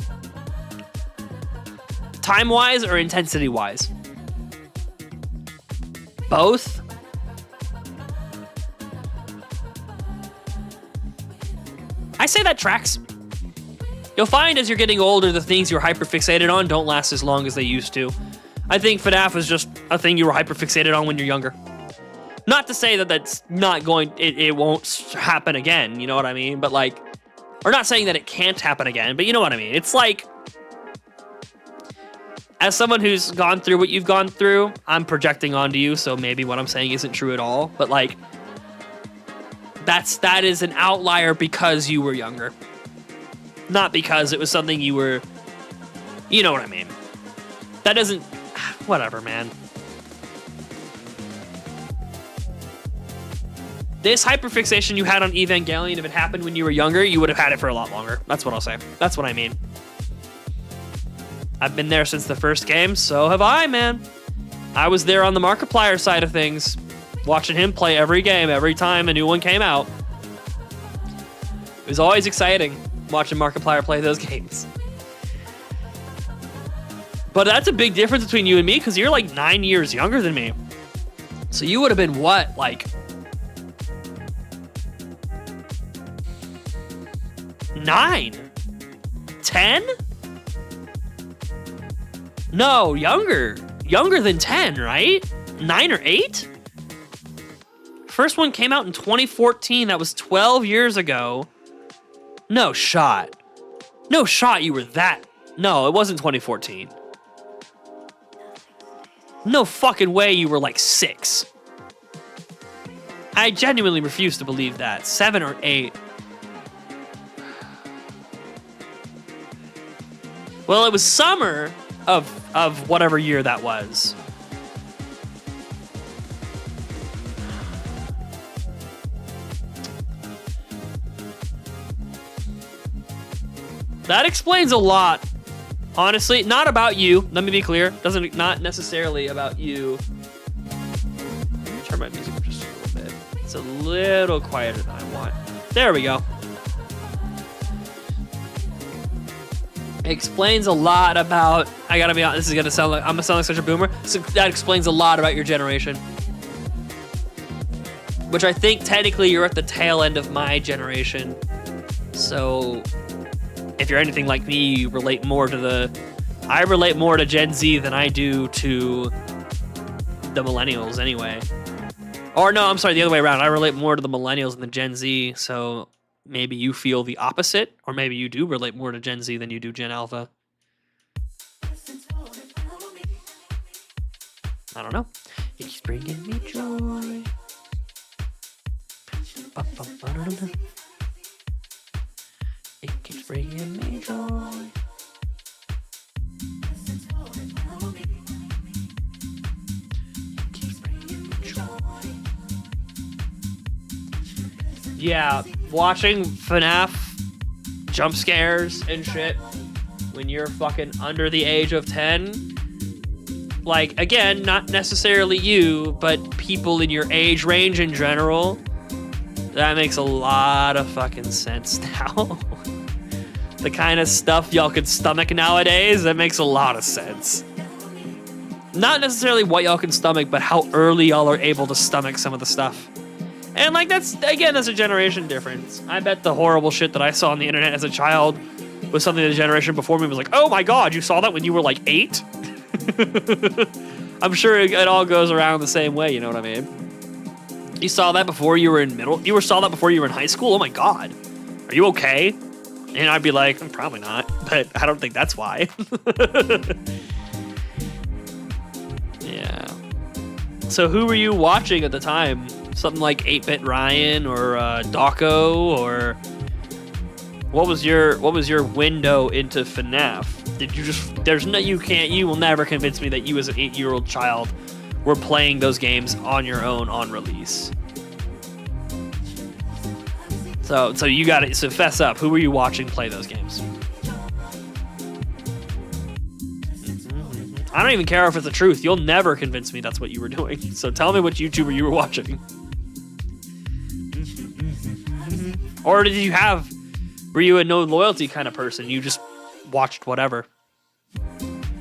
Time-wise or intensity-wise? Both? I say that tracks. You'll find as you're getting older, the things you're hyperfixated on don't last as long as they used to. I think FNAF is just a thing you were hyperfixated on when you're younger. Not to say that that's not going, it won't happen again, you know what I mean? But like, or not saying that it can't happen again, but you know what I mean? It's like, as someone who's gone through what you've gone through, I'm projecting onto you, so maybe what I'm saying isn't true at all, but like, that is an outlier because you were younger. Not because it was something you were, you know what I mean? That doesn't, whatever, man. This hyperfixation you had on Evangelion, if it happened when you were younger, you would have had it for a lot longer. That's what I'll say. That's what I mean. I've been there since the first game, so have I, man. I was there on the Markiplier side of things, watching him play every game, every time a new one came out. It was always exciting watching Markiplier play those games. But that's a big difference between you and me, because you're like 9 years younger than me. So you would have been what, like 9? 10? No, younger. Younger than 10, right? 9 or 8? First one came out in 2014. That was 12 years ago. No shot. No shot you were that. No, it wasn't 2014. No fucking way you were like 6. I genuinely refuse to believe that. 7 or 8. Well, it was summer of whatever year that was. That explains a lot. Honestly, not about you. Let me be clear. Not necessarily about you. Let me turn my music up just a little bit. It's a little quieter than I want. There we go. It explains a lot about, I gotta be honest, this is gonna sound like, I'm gonna sound like such a boomer. So that explains a lot about your generation. Which I think technically you're at the tail end of my generation. So if you're anything like me, you relate more to I relate more to Gen Z than I do to the millennials anyway. Or no, I'm sorry, the other way around. I relate more to the millennials than the Gen Z, so maybe you feel the opposite, or maybe you do relate more to Gen Z than you do Gen Alpha. I don't know. It's bringing me joy. It keeps bringing me joy. It keeps bringing me joy. Yeah, watching FNAF jump scares and shit when you're fucking under the age of 10. Like, again, not necessarily you, but people in your age range in general. That makes a lot of fucking sense now. The kind of stuff y'all could stomach nowadays, that makes a lot of sense. Not necessarily what y'all can stomach, but how early y'all are able to stomach some of the stuff. And like that's a generation difference. I bet the horrible shit that I saw on the internet as a child was something the generation before me was like, oh my god, you saw that when you were like 8? I'm sure it all goes around the same way, you know what I mean? You saw that before you were in saw that before you were in high school? Oh my god. Are you okay? And I'd be like, probably not, but I don't think that's why. Yeah. So who were you watching at the time? Something like 8-Bit Ryan or Dawko, or what was your window into FNAF? Did you just you will never convince me that you as an 8-year-old child were playing those games on your own on release. So you got to fess up. Who were you watching play those games? I don't even care if it's the truth. You'll never convince me that's what you were doing. So tell me what YouTuber you were watching. Or were you a no loyalty kind of person? You just watched whatever.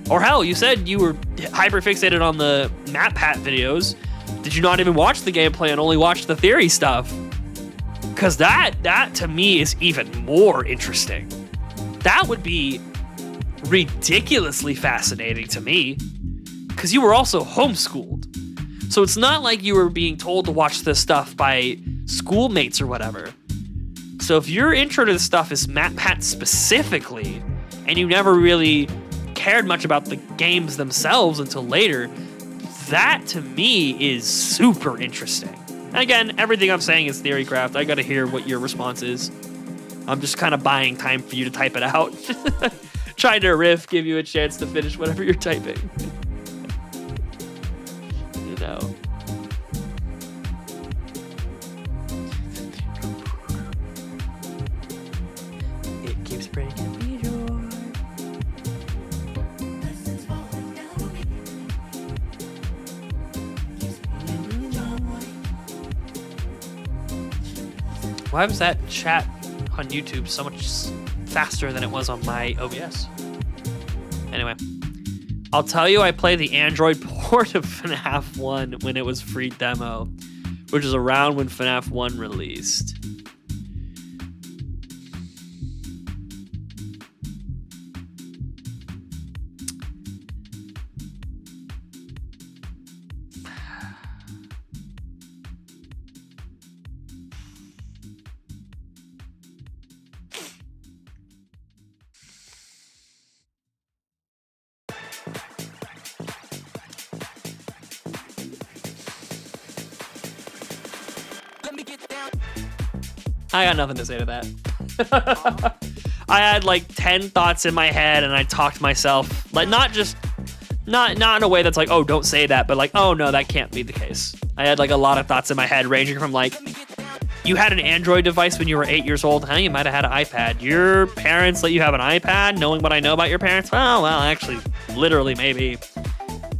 Or hell, you said you were hyper fixated on the Map Pat videos. Did you not even watch the gameplay and only watch the theory stuff? Because that to me is even more interesting. That would be ridiculously fascinating to me. Because you were also homeschooled. So it's not like you were being told to watch this stuff by schoolmates or whatever. So if your intro to this stuff is Map Pat specifically, and you never really cared much about the games themselves until later, that to me is super interesting. And again, everything I'm saying is theorycraft. I gotta hear what your response is. I'm just kind of buying time for you to type it out. Trying to riff, give you a chance to finish whatever you're typing. You know. It keeps breaking me joy. Why was that chat on YouTube so much faster than it was on my OBS? Anyway, I'll tell you I played the Android port of FNAF 1 when it was free demo, which is around when FNAF 1 released. I got nothing to say to that. I had like 10 thoughts in my head and I talked to myself, like not in a way that's like, oh, don't say that, but like, oh no, that can't be the case. I had like a lot of thoughts in my head ranging from like, you had an Android device when you were 8 years old. You might have had an iPad. Your parents let you have an iPad, knowing what I know about your parents? Well, actually, literally, maybe.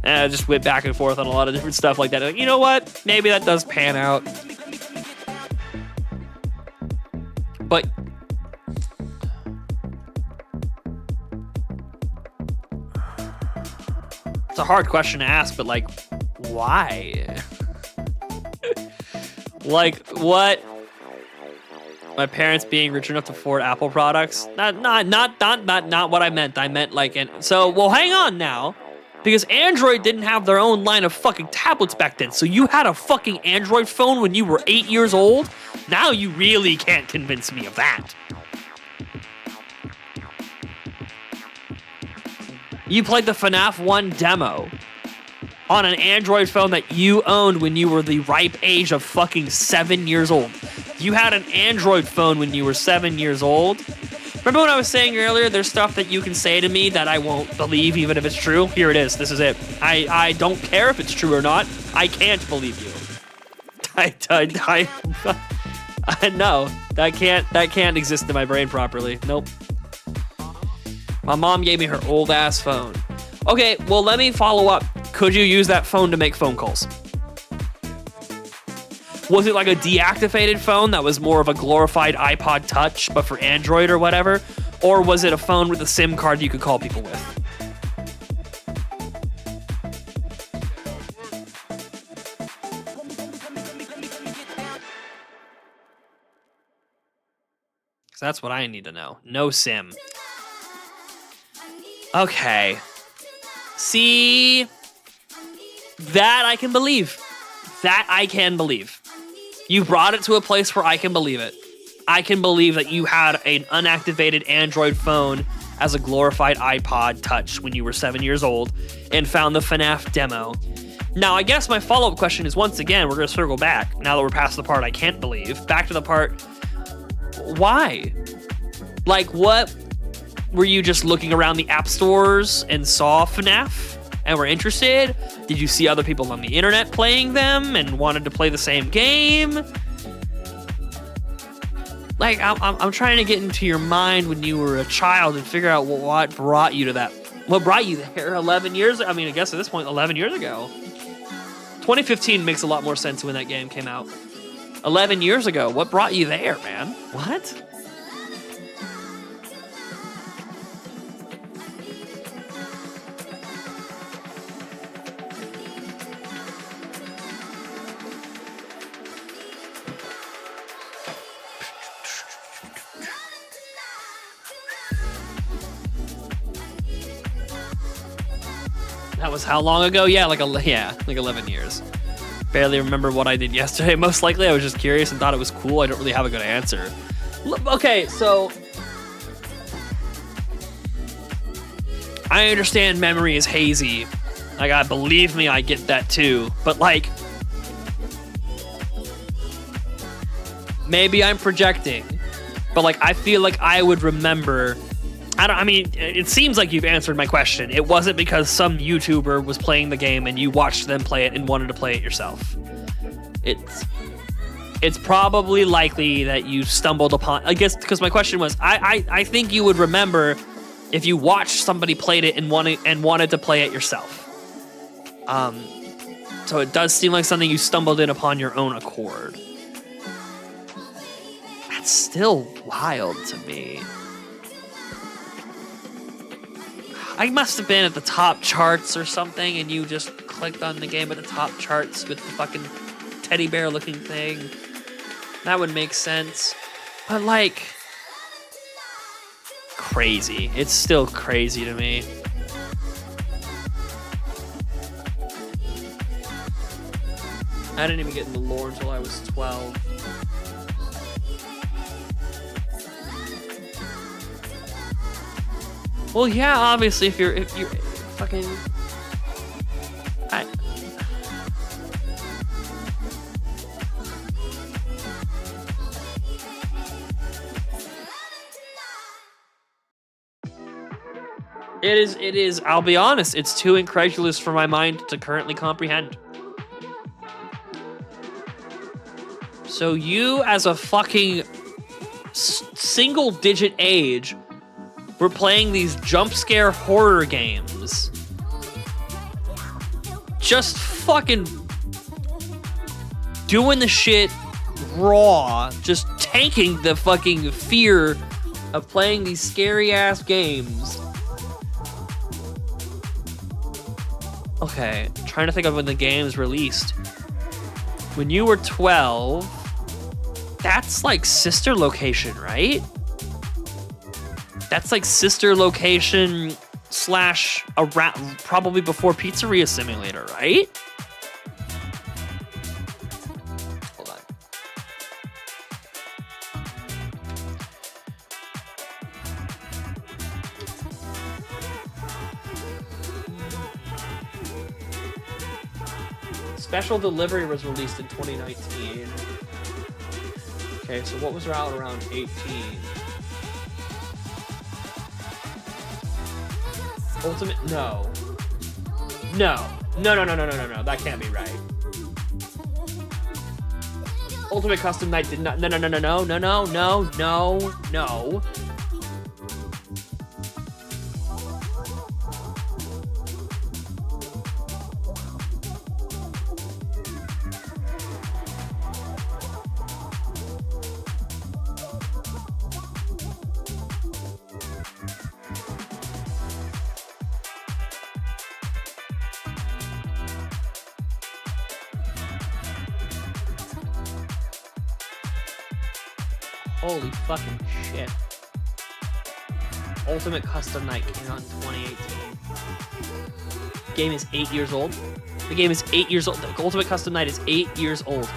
And I just went back and forth on a lot of different stuff like that. Like, you know what? Maybe that does pan out. But it's a hard question to ask, but like, why? Like, what? My parents being rich enough to afford Apple products? Not what I meant. I meant like, well, hang on now. Because Android didn't have their own line of fucking tablets back then. So you had a fucking Android phone when you were 8 years old? Now you really can't convince me of that. You played the FNAF 1 demo on an Android phone that you owned when you were the ripe age of fucking 7 years old. You had an Android phone when you were 7 years old. Remember when I was saying earlier, there's stuff that you can say to me that I won't believe even if it's true? Here it is. This is it. I don't care if it's true or not. I can't believe you. No, that can't exist in my brain properly. Nope. My mom gave me her old ass phone. Okay, well, let me follow up. Could you use that phone to make phone calls? Was it like a deactivated phone that was more of a glorified iPod Touch, but for Android or whatever? Or was it a phone with a SIM card you could call people with? Because that's what I need to know. No sim. Okay. See, that I can believe. That I can believe. You brought it to a place where I can believe it. I can believe that you had an unactivated Android phone as a glorified iPod Touch when you were 7 years old and found the FNAF demo. Now, I guess my follow-up question is, once again, we're going to circle back, now that we're past the part I can't believe, back to the part, why? Like, what? Were you just looking around the app stores and saw FNAF and were interested? Did you see other people on the internet playing them and wanted to play the same game? Like, I'm trying to get into your mind when you were a child and figure out what brought you to that. What brought you there 11 years? I mean, I guess at this point, 11 years ago. 2015 makes a lot more sense when that game came out. 11 years ago, what brought you there, man? What? That was how long ago? Yeah, like 11 years. Barely remember what I did yesterday. Most likely I was just curious and thought it was cool. I don't really have a good answer. Okay, so I understand memory is hazy. Like, believe me, I get that too. But like, maybe I'm projecting. But like, I feel like I would remember. I mean, it seems like you've answered my question. It wasn't because some YouTuber was playing the game and you watched them play it and wanted to play it yourself. It's probably likely that you stumbled upon, I guess, because my question was, I think you would remember if you watched somebody played it and wanted to play it yourself. So it does seem like something you stumbled in upon your own accord. That's still wild to me. I must have been at the top charts or something, and you just clicked on the game at the top charts with the fucking teddy bear looking thing. That would make sense. But like, crazy. It's still crazy to me. I didn't even get in the lore until I was 12. Well, yeah, obviously, if you're fucking, It is, I'll be honest, it's too incredulous for my mind to currently comprehend. So you, as a fucking single-digit age, we're playing these jump scare horror games. Just fucking doing the shit raw. Just tanking the fucking fear of playing these scary ass games. Okay, trying to think of when the game's released. When you were 12, that's like sister location, right? That's like sister location slash probably before Pizzeria Simulator, right? Hold on. Special Delivery was released in 2019. Okay, so what was out around 18? Ultimate? No. No. No. That can't be right. Ultimate Custom Night did not. No. Holy fucking shit. Ultimate Custom Night came out in 2018. Game is 8 years old. The game is 8 years old. The Ultimate Custom Night is 8 years old.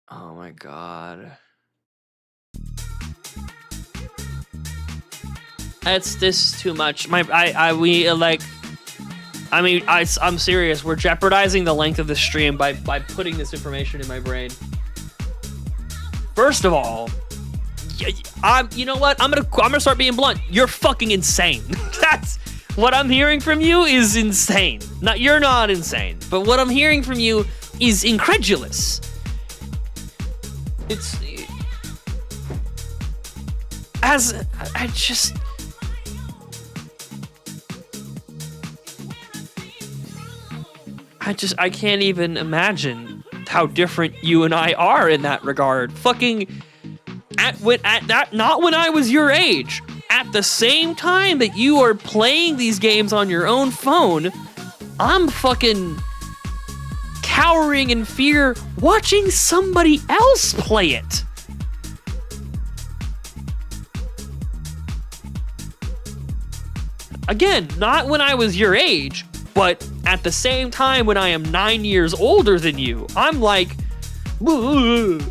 Oh my god. It's this too much. I'm serious. We're jeopardizing the length of the stream by putting this information in my brain. First of all, you know what? I'm gonna start being blunt. You're fucking insane. That's what I'm hearing from you is insane. You're not insane, but what I'm hearing from you is incredulous. I can't even imagine how different you and I are in that regard. Not when I was your age. At the same time that you are playing these games on your own phone, I'm fucking cowering in fear watching somebody else play it. Again, not when I was your age, but at the same time when I am 9 years older than you, I'm like, ugh.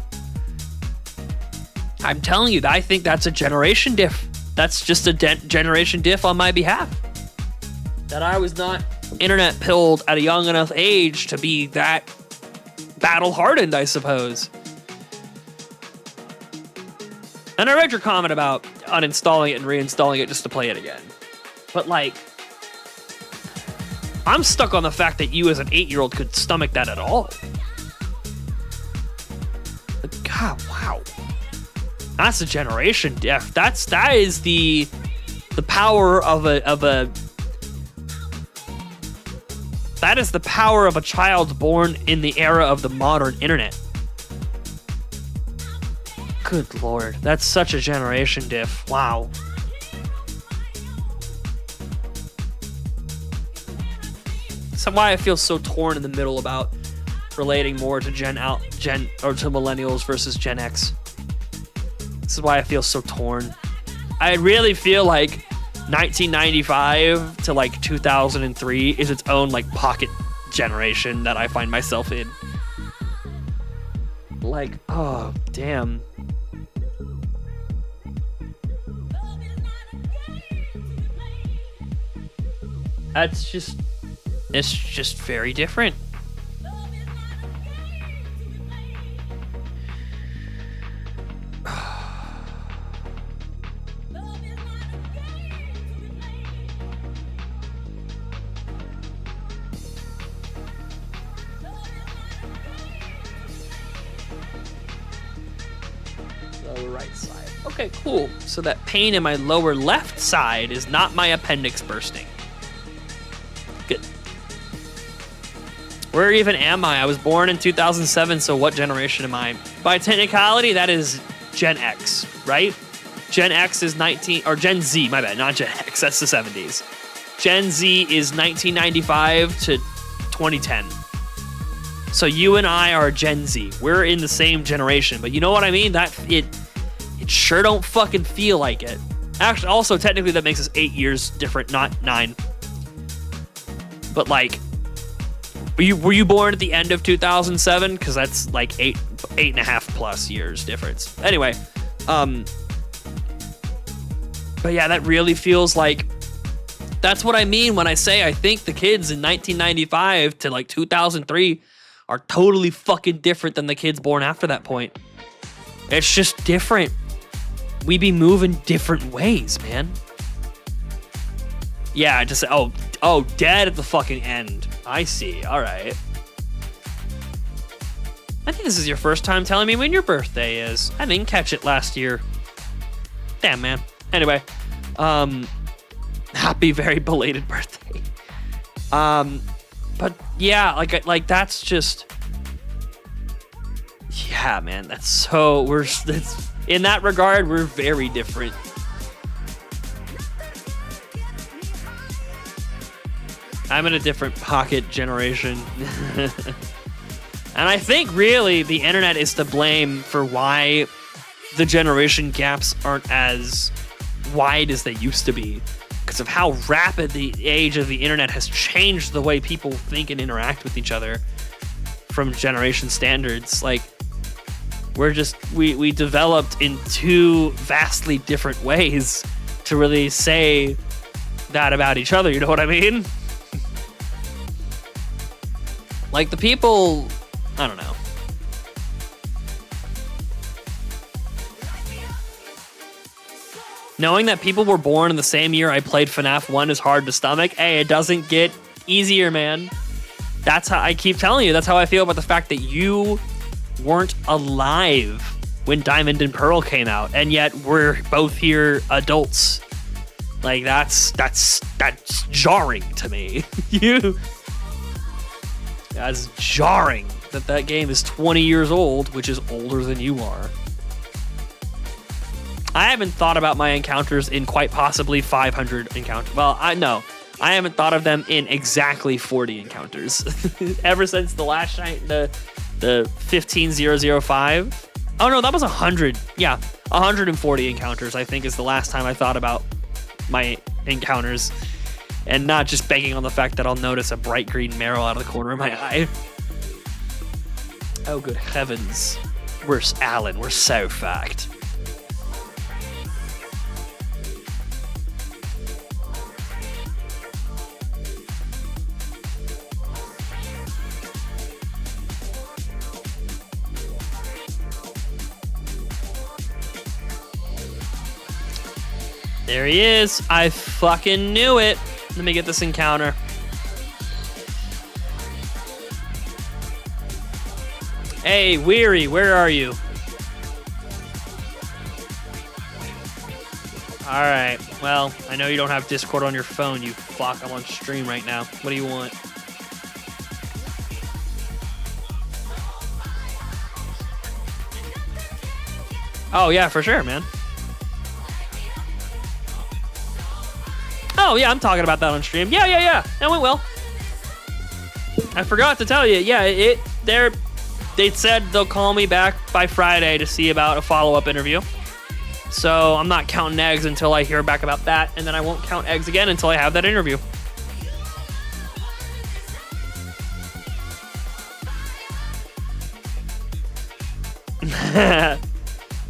I'm telling you, I think that's a generation diff. That's just a generation diff on my behalf. That I was not internet pilled at a young enough age to be that battle hardened, I suppose. And I read your comment about uninstalling it and reinstalling it just to play it again. But like, I'm stuck on the fact that you as an 8-year-old could stomach that at all. God, wow. That's a generation diff. That is the power of a that is the power of a child born in the era of the modern internet. Good lord, that's such a generation diff. Wow. That's why I feel so torn in the middle about relating more to Gen or to millennials versus Gen X. This is why I feel so torn. I really feel like 1995 to like 2003 is its own like pocket generation that I find myself in. Like, oh, damn. It's just very different. Lower right side. Okay, cool. So that pain in my lower left side is not my appendix bursting. Good. Where even am I? I was born in 2007, so what generation am I? By technicality, that is Gen X, right? Gen X is Gen Z, my bad, not Gen X, that's the 70s. Gen Z is 1995 to 2010. So you and I are Gen Z. We're in the same generation, but you know what I mean? It sure don't fucking feel like it. Actually, also, technically, that makes us 8 years different, not 9. But like, were you born at the end of 2007? Because that's like 8.5 plus years difference. Anyway, but yeah, that really feels like that's what I mean when I say I think the kids in 1995 to like 2003 are totally fucking different than the kids born after that point. It's just different. We be moving different ways, man. Yeah, just oh, dead at the fucking end. I see. All right. I think this is your first time telling me when your birthday is. I didn't catch it last year. Damn, man. Anyway, happy very belated birthday. But yeah, like that's just, yeah, man. That's in that regard, we're very different. I'm in a different pocket generation. And I think really the internet is to blame for why the generation gaps aren't as wide as they used to be, because of how rapid the age of the internet has changed the way people think and interact with each other from generation standards. Like, we developed in two vastly different ways to really say that about each other, you know what I mean? Like, the people, I don't know. Knowing that people were born in the same year I played FNAF 1 is hard to stomach. Hey, it doesn't get easier, man. That's how I keep telling you. That's how I feel about the fact that you weren't alive when Diamond and Pearl came out, and yet we're both here adults. Like, that's jarring to me. That's jarring that game is 20 years old, which is older than you are. I haven't thought about my encounters in quite possibly 500 encounters. Well, I haven't thought of them in exactly 40 encounters. Ever since the last night, the 15005. Oh no, that was 100. Yeah, 140 encounters, I think, is the last time I thought about my encounters. And not just banking on the fact that I'll notice a bright green Marill out of the corner of my eye. Oh, good heavens. We're Alan, we're so fucked. There he is. I fucking knew it. Let me get this encounter. Hey, Weary, where are you? Alright, well, I know you don't have Discord on your phone, you fuck. I'm on stream right now. What do you want? Oh, yeah, for sure, man. Oh, yeah, I'm talking about that on stream. Yeah. That went well. I forgot to tell you. Yeah, they said they'll call me back by Friday to see about a follow-up interview. So I'm not counting eggs until I hear back about that, and then I won't count eggs again until I have that interview.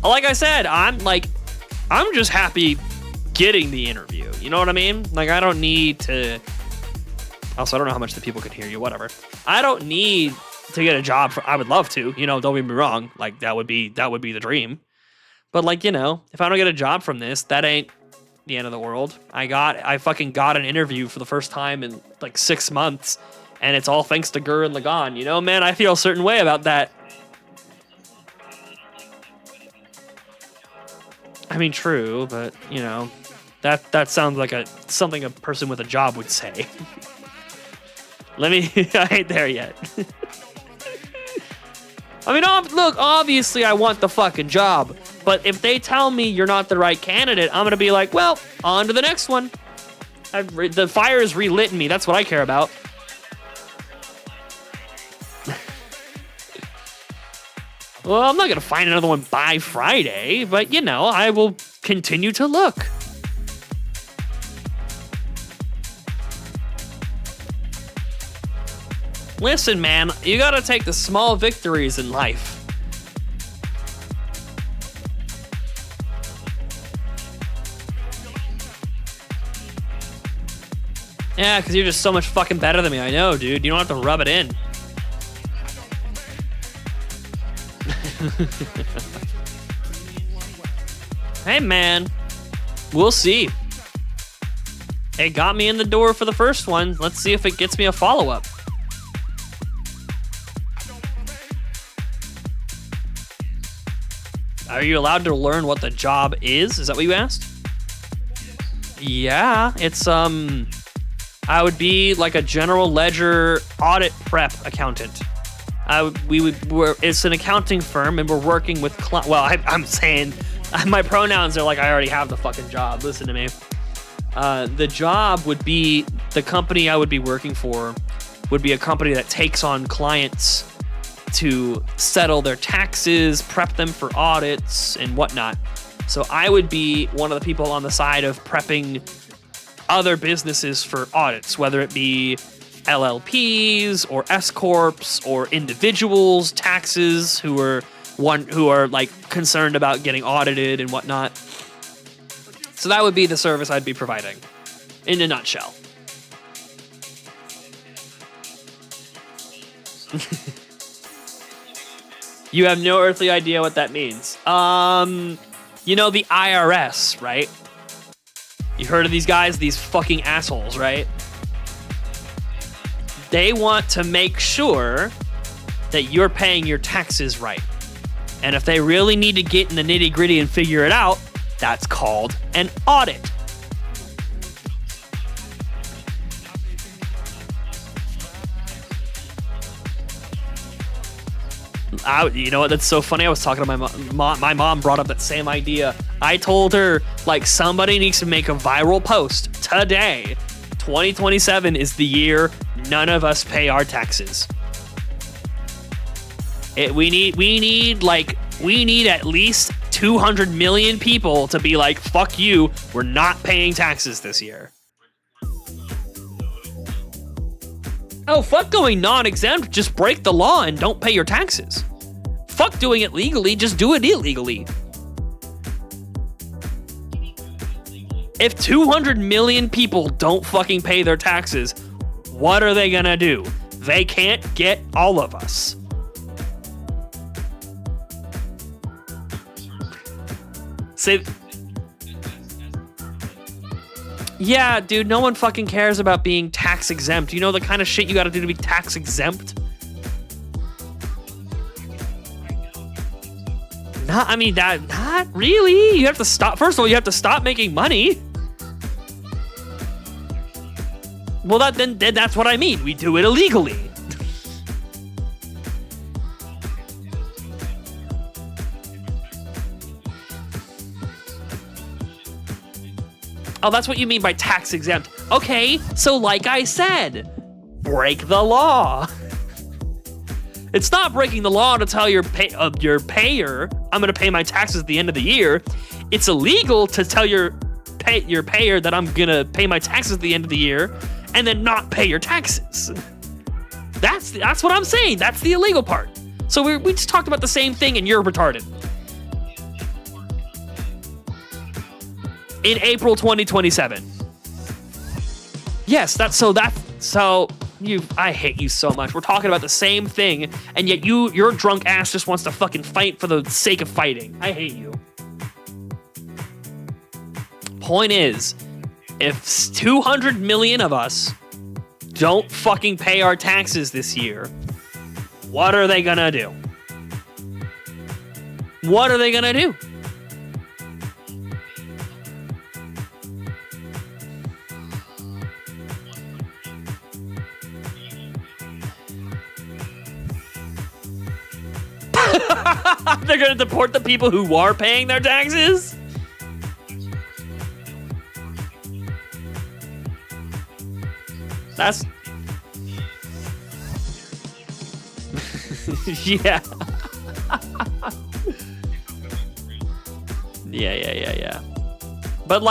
Like I said, I'm just happy getting the interview. You know what I mean? Like, I don't need to... Also, I don't know how much the people can hear you, whatever. I don't need to get a job. I would love to, don't get me wrong. Like, that would be the dream. But, like, if I don't get a job from this, that ain't the end of the world. I fucking got an interview for the first time in, like, 6 months, and it's all thanks to Gur and Lagan. Man, I feel a certain way about that. I mean, true, but, that sounds like something a person with a job would say. I ain't there yet. I mean, look, obviously I want the fucking job, but if they tell me you're not the right candidate, I'm gonna be like, well, on to the next one. The fire is relit in me, that's what I care about. Well, I'm not gonna find another one by Friday, but I will continue to look. Listen, man, you gotta take the small victories in life. Yeah, because you're just so much fucking better than me. I know, dude. You don't have to rub it in. Hey, man. We'll see. It got me in the door for the first one. Let's see if it gets me a follow-up. Are you allowed to learn what the job is? Is that what you asked? Yeah, it's, I would be like a general ledger audit prep accountant. It's an accounting firm, and we're working with I'm saying, my pronouns are like I already have the fucking job. Listen to me. The job would be the company I would be working for would be a company that takes on clients to settle their taxes, prep them for audits, and whatnot. So I would be one of the people on the side of prepping other businesses for audits, whether it be LLPs or S corps or individuals' taxes who are like concerned about getting audited and whatnot. So that would be the service I'd be providing, in a nutshell. You have no earthly idea what that means. You know the IRS, right? You heard of these guys? These fucking assholes, right? They want to make sure that you're paying your taxes right. And if they really need to get in the nitty-gritty and figure it out, that's called an audit. You know what? That's so funny. I was talking to my mom. My mom brought up that same idea. I told her, like, somebody needs to make a viral post today. 2027 is the year none of us pay our taxes. We need at least 200 million people to be like, fuck you, we're not paying taxes this year. Oh, fuck going non-exempt, just break the law and don't pay your taxes. Fuck doing it legally, just do it illegally. If 200 million people don't fucking pay their taxes, what are they gonna do? They can't get all of us. Say, yeah, dude, no one fucking cares about being tax exempt. You know the kind of shit you gotta do to be tax exempt? Not really. You have to stop. First of all, you have to stop making money. Well, then that's what I mean. We do it illegally. Oh, that's what you mean by tax exempt. Okay, so like I said, break the law. It's not breaking the law to tell your payer, I'm going to pay my taxes at the end of the year. It's illegal to tell your payer that I'm going to pay my taxes at the end of the year and then not pay your taxes. That's what I'm saying. That's the illegal part. So we just talked about the same thing and you're retarded. In April 2027. Yes, I hate you so much. We're talking about the same thing, and yet your drunk ass just wants to fucking fight for the sake of fighting. I hate you. Point is, if 200 million of us don't fucking pay our taxes this year, what are they gonna do? What are they gonna do? They're gonna deport the people who are paying their taxes? That's... yeah. Yeah. But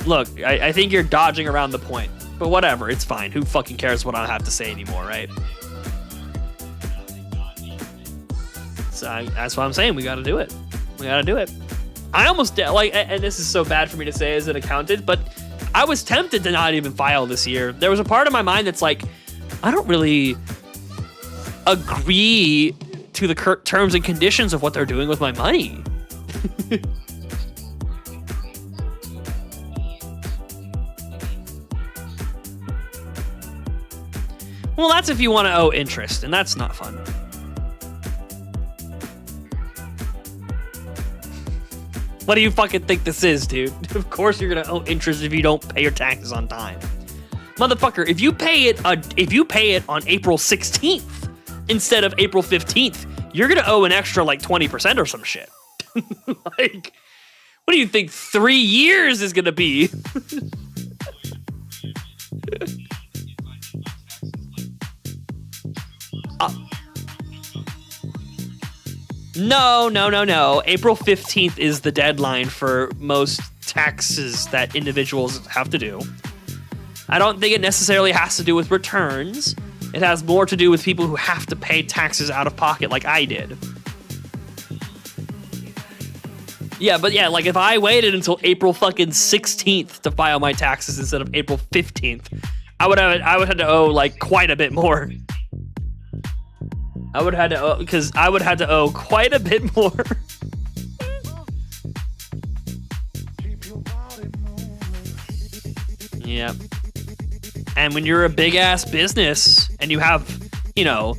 look, I think you're dodging around the point. But whatever, it's fine. Who fucking cares what I have to say anymore, right? So that's what I'm saying. We got to do it. I almost and this is so bad for me to say as an accountant, but I was tempted to not even file this year. There was a part of my mind that's like, I don't really agree to the terms and conditions of what they're doing with my money. Well, that's if you want to owe interest, and that's not fun. What do you fucking think this is, dude? Of course you're gonna owe interest if you don't pay your taxes on time. Motherfucker, if you pay it on April 16th instead of April 15th, you're gonna owe an extra like 20% or some shit. Like, what do you think 3 years is gonna be? No. April 15th is the deadline for most taxes that individuals have to do. I don't think it necessarily has to do with returns. It has more to do with people who have to pay taxes out of pocket like I did. Yeah, but yeah, like if I waited until April fucking 16th to file my taxes instead of April 15th, I would have to owe like quite a bit more. I would have to owe quite a bit more. Yeah. And when you're a big ass business and you have, you know,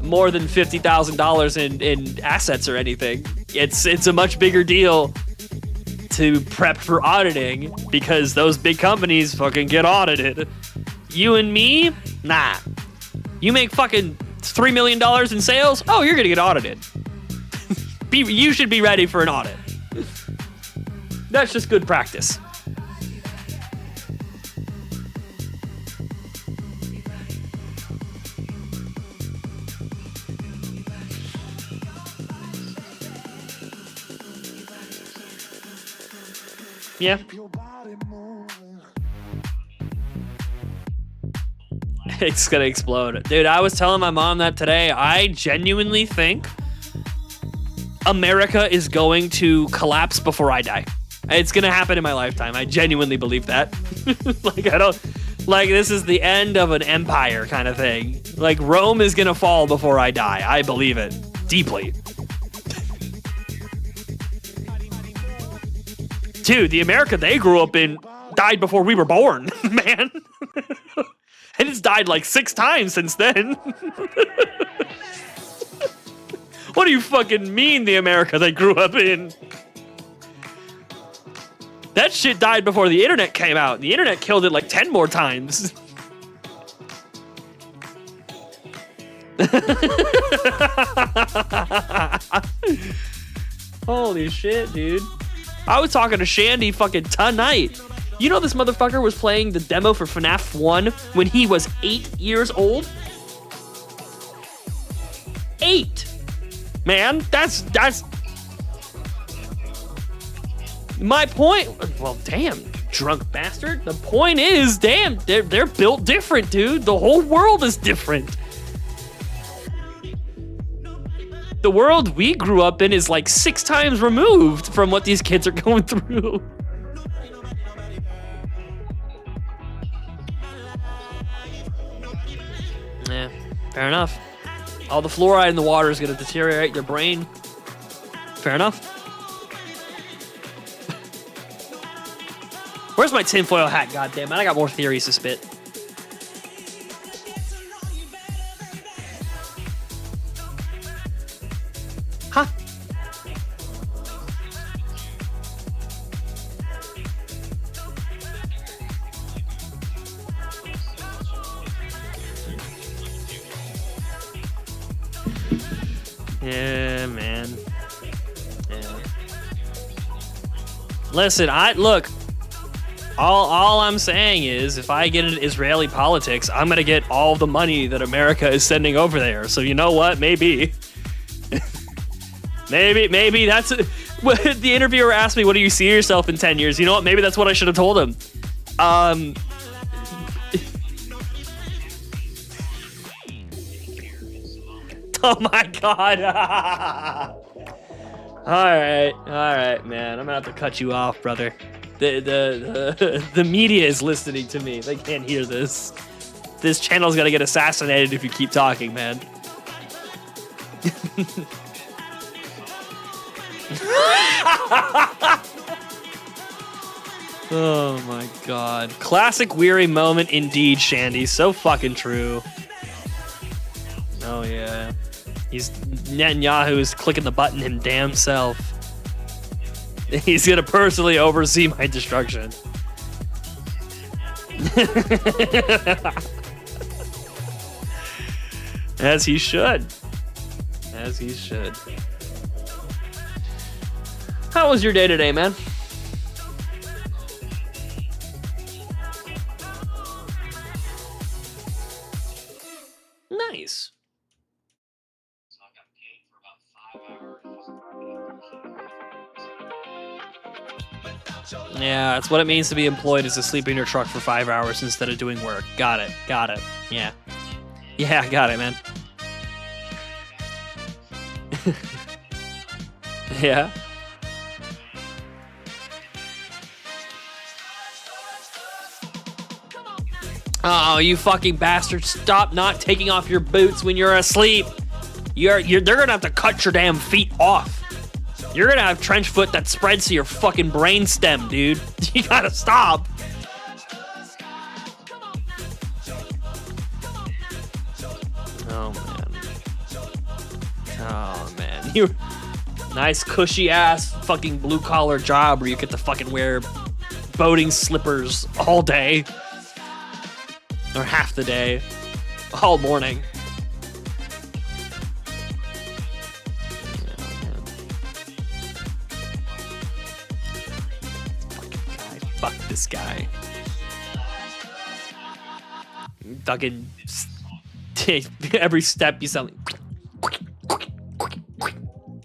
more than $50,000 in assets or anything, it's a much bigger deal to prep for auditing because those big companies fucking get audited. You and me? Nah. You make fucking $3 million in sales? Oh, you're gonna get audited. You should be ready for an audit. That's just good practice. Yeah. It's gonna explode. Dude, I was telling my mom that today. I genuinely think America is going to collapse before I die. It's gonna happen in my lifetime. I genuinely believe that. This is the end of an empire kind of thing. Like, Rome is gonna fall before I die. I believe it deeply. Dude, the America they grew up in died before we were born, man. And it's died like 6 times since then. What do you fucking mean, the America they grew up in? That shit died before the internet came out. The internet killed it like 10 more times. Holy shit, dude. I was talking to Shandy fucking tonight. You know this motherfucker was playing the demo for FNAF 1 when he was 8 years old? 8! Man, that's... My point... Well, damn, drunk bastard. The point is, damn, they're built different, dude. The whole world is different. The world we grew up in is like 6 times removed from what these kids are going through. Yeah, fair enough. All the fluoride in the water is going to deteriorate your brain. Fair enough. Where's my tinfoil hat, goddammit? I got more theories to spit. Huh? Yeah, man. Yeah. Listen, look. All I'm saying is, if I get into Israeli politics, I'm gonna get all the money that America is sending over there. So you know what? Maybe. Maybe that's what the interviewer asked me. What do you see yourself in 10 years? You know what? Maybe that's what I should have told him. Oh my god. All right, man. I'm gonna have to cut you off, brother. The media is listening to me. They can't hear this. This channel's gonna get assassinated if you keep talking, man. Oh my god. Classic weary moment indeed, Shandy. So fucking true. Oh yeah. Netanyahu's clicking the button him damn self. He's gonna personally oversee my destruction. As he should. As he should. How was your day today, man? Nice. Yeah, that's what it means to be employed, is to sleep in your truck for 5 hours instead of doing work. Got it. Got it. Yeah. Yeah, got it, man. Yeah. Oh, you fucking bastard. Stop not taking off your boots when you're asleep. They're gonna have to cut your damn feet off. You're gonna have trench foot that spreads to your fucking brain stem, dude. You gotta stop. Oh, man. Oh, man. You nice cushy ass fucking blue collar job where you get to fucking wear boating slippers all day. Or half the day. All morning. Fuck this guy. Fucking every step you sound like,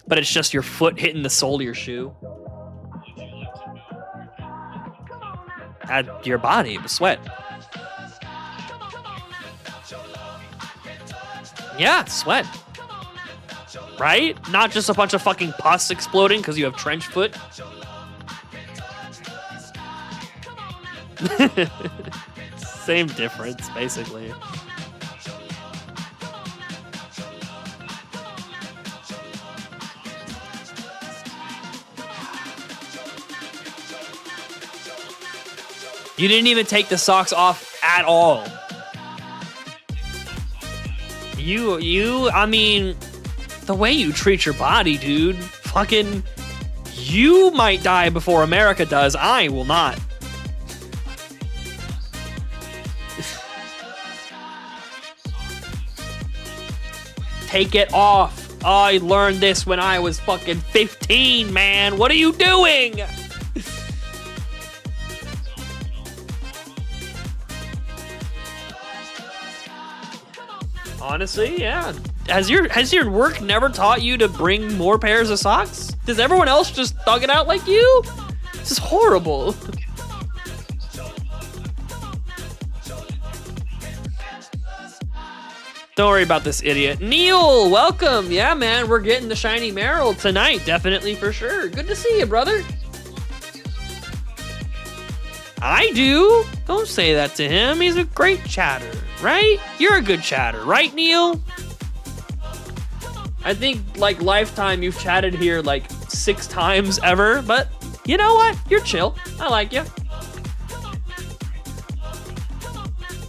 but it's just your foot hitting the sole of your shoe. At your body, the sweat. Yeah, sweat. Right? Not just a bunch of fucking pus exploding because you have trench foot. Same difference, basically. You didn't even take the socks off at all. I mean, the way you treat your body, dude, fucking, you might die before America does. I will not. Take it off. I learned this when I was fucking 15, man. What are you doing? Honestly, yeah. Has your work never taught you to bring more pairs of socks? Does everyone else just thug it out like you? This is horrible. Don't worry about this idiot. Neil, welcome. Yeah, man, we're getting the shiny Marill tonight, definitely for sure. Good to see you, brother. I do. Don't say that to him. He's a great chatter, right? You're a good chatter, right, Neil? I think, like, lifetime you've chatted here, like, 6 times ever, but you know what? You're chill. I like you.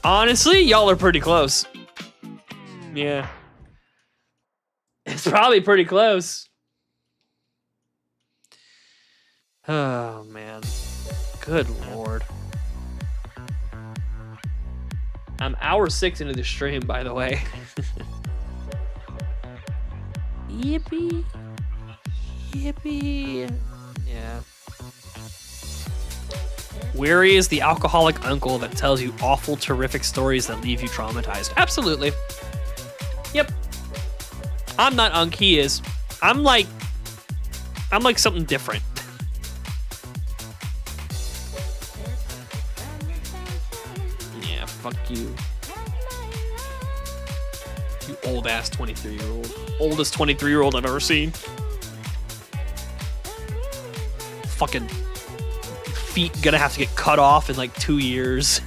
Honestly, y'all are pretty close. Yeah. It's probably pretty close. Oh, man. Good lord. I'm hour 6 into the stream, by the way. Yippee. Yippee. Yeah. Weary is the alcoholic uncle that tells you awful, terrific stories that leave you traumatized. Absolutely. Yep. I'm not Unk, he is. I'm like something different. Yeah, fuck you. You old ass 23-year-old. Oldest 23-year-old I've ever seen. Fucking feet gonna have to get cut off in like 2 years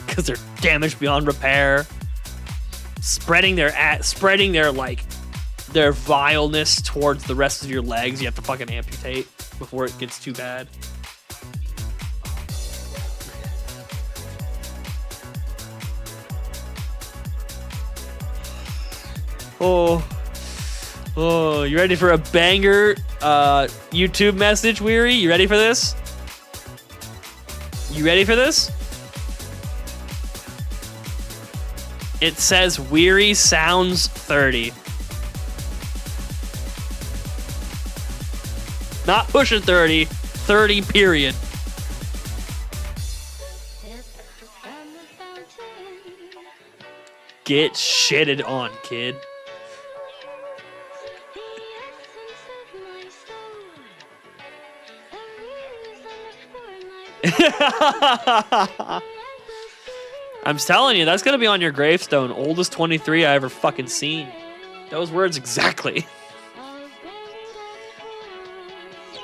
because they're damaged beyond repair. Spreading their vileness towards the rest of your legs. You have to fucking amputate before it gets too bad. Oh, you ready for a banger YouTube message, Weary? You ready for this? You ready for this? It says Weary sounds 30. Not pushing 30, 30 period. Get shitted on, kid. I'm telling you, that's gonna be on your gravestone. Oldest 23 I ever fucking seen. Those words exactly.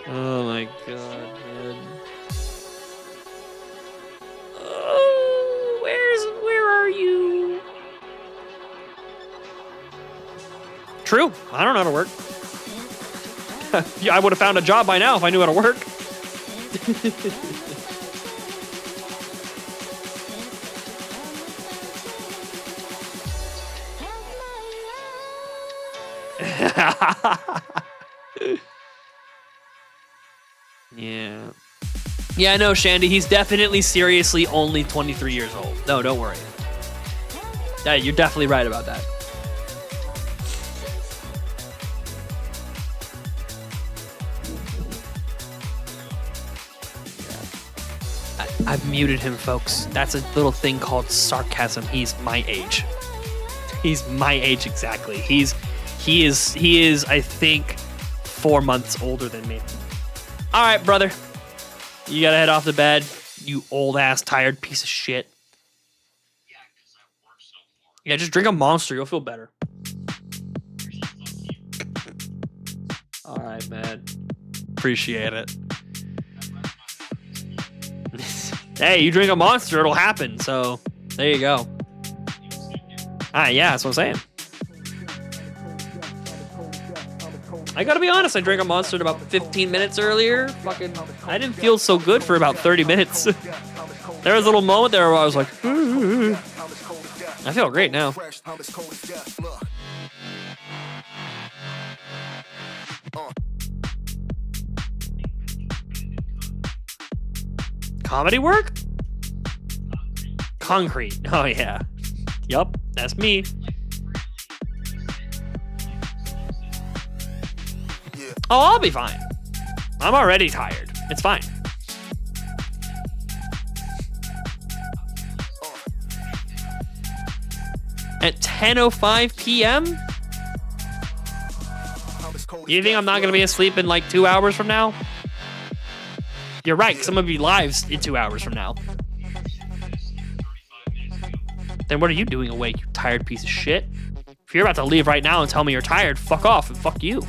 Oh my god, man. Oh, where are you? True, I don't know how to work. Yeah, I would have found a job by now if I knew how to work. Yeah. Yeah, I know, Shandy. He's definitely seriously only 23 years old. No, don't worry. Yeah, you're definitely right about that. I've muted him, folks. That's a little thing called sarcasm. He's my age. He's my age exactly. He is, I think, 4 months older than me. All right, brother. You gotta head off to bed, you old ass tired piece of shit. Yeah, just drink a Monster. You'll feel better. All right, man. Appreciate it. Hey, you drink a Monster, it'll happen. So there you go. Yeah, that's what I'm saying. I gotta be honest, I drank a Monster about 15 minutes earlier. Fucking, I didn't feel so good for about 30 minutes. There was a little moment there where I was like, I feel great now. Comedy work? Concrete. Oh, yeah. Yup, that's me. Oh, I'll be fine. I'm already tired. It's fine. At 10:05 p.m.? You think I'm not going to be asleep in like 2 hours from now? You're right, because I'm going to be live in 2 hours from now. Then what are you doing awake, you tired piece of shit? If you're about to leave right now and tell me you're tired, fuck off and fuck you.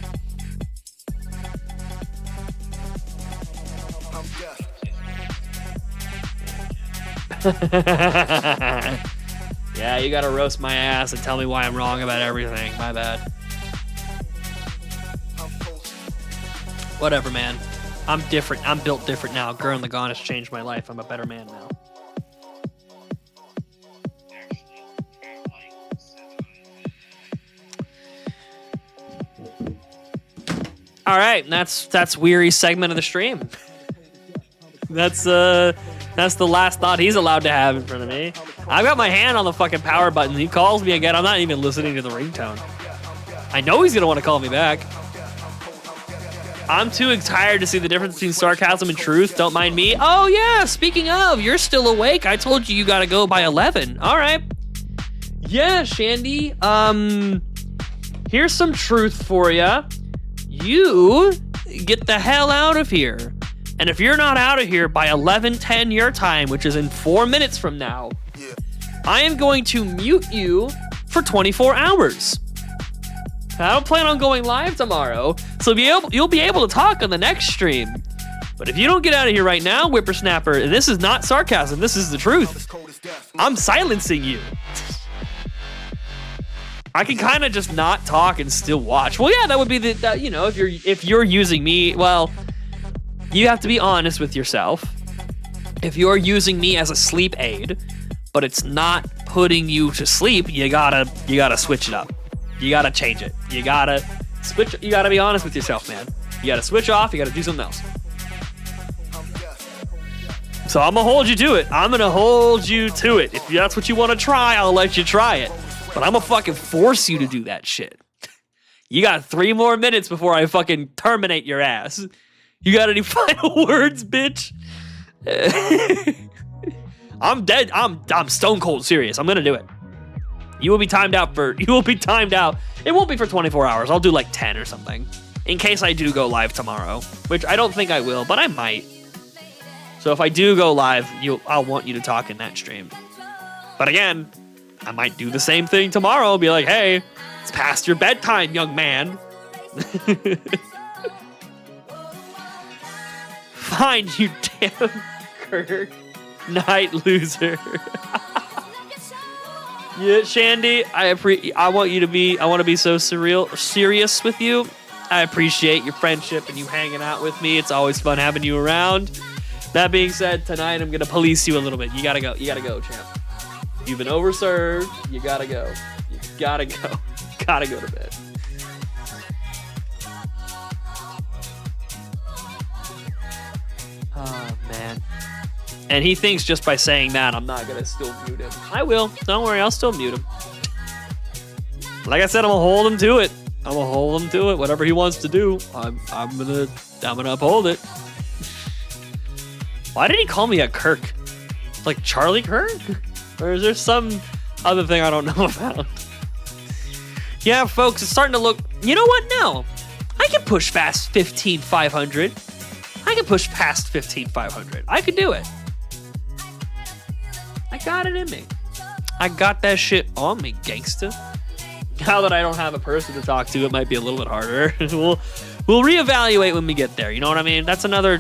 Yeah, you gotta roast my ass and tell me why I'm wrong about everything. My bad. Whatever, man. I'm different. I'm built different now. Gurren Lagann has changed my life. I'm a better man now. All right, that's Weary's segment of the stream. That's the last thought he's allowed to have in front of me. I've got my hand on the fucking power button. He calls me again. I'm not even listening to the ringtone. I know he's gonna want to call me back. I'm too tired to see the difference between sarcasm and truth. Don't mind me. Oh yeah, speaking of, you're still awake. I told you gotta go by 11. All right. Yeah, Shandy. Here's some truth for ya. You get the hell out of here. And if you're not out of here by 11:10 your time, which is in 4 minutes from now, I am going to mute you for 24 hours. I don't plan on going live tomorrow, so you'll be able to talk on the next stream. But if you don't get out of here right now, whippersnapper, and this is not sarcasm, this is the truth, I'm silencing you. I can kind of just not talk and still watch. Well, yeah, that would be if you're using me, well, you have to be honest with yourself. If you're using me as a sleep aid, but it's not putting you to sleep, you gotta switch it up. You gotta change it. You gotta be honest with yourself, man. You gotta switch off, you gotta do something else. So I'm gonna hold you to it. I'm gonna hold you to it. If that's what you wanna try, I'll let you try it. But I'm gonna fucking force you to do that shit. You got 3 more minutes before I fucking terminate your ass. You got any final words, bitch? I'm dead. I'm stone cold serious. I'm gonna do it. You will be timed out. It won't be for 24 hours. I'll do like 10 or something. In case I do go live tomorrow. Which I don't think I will, but I might. So if I do go live, I'll want you to talk in that stream. But again, I might do the same thing tomorrow. Be like, hey, it's past your bedtime, young man. Fine, you damn Kirk night loser. Yeah, Shandy, I want to be so serious with you. I appreciate your friendship and you hanging out with me. It's always fun having you around. That being said, tonight I'm gonna police you a little bit. You gotta go, champ. You've been overserved. You gotta go. You gotta go. Gotta go to bed. Oh man. And he thinks just by saying that I'm not gonna still mute him. I will. Don't worry, I'll still mute him. Like I said, I'm gonna hold him to it. Whatever he wants to do, I'm gonna uphold it. Why did he call me a Kirk? Like Charlie Kirk? Or is there some other thing I don't know about? Yeah, folks, it's starting to look... You know what? No. I can push past 15,500. I can push past 15,500. I could do it. I got it in me. I got that shit on me, gangsta. Now that I don't have a person to talk to, it might be a little bit harder. We'll reevaluate when we get there. You know what I mean? That's another...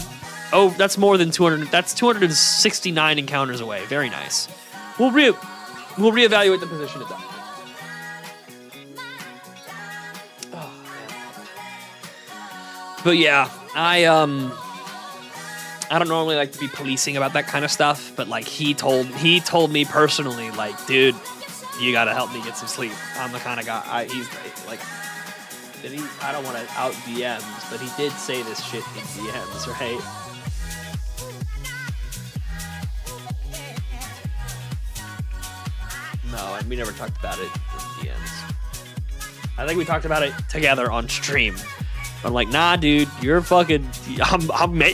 Oh, that's more than 200. That's 269 encounters away. Very nice. We'll reevaluate the position at that point. Oh, man. But yeah, I don't normally like to be policing about that kind of stuff, but like he told me personally, like, dude, you gotta help me get some sleep. I'm the kind of guy. He's like, I don't want to out DMs, but he did say this shit in DMs, right? No, we never talked about it in DMs. I think we talked about it together on stream. But I'm like, nah, dude, you're fucking...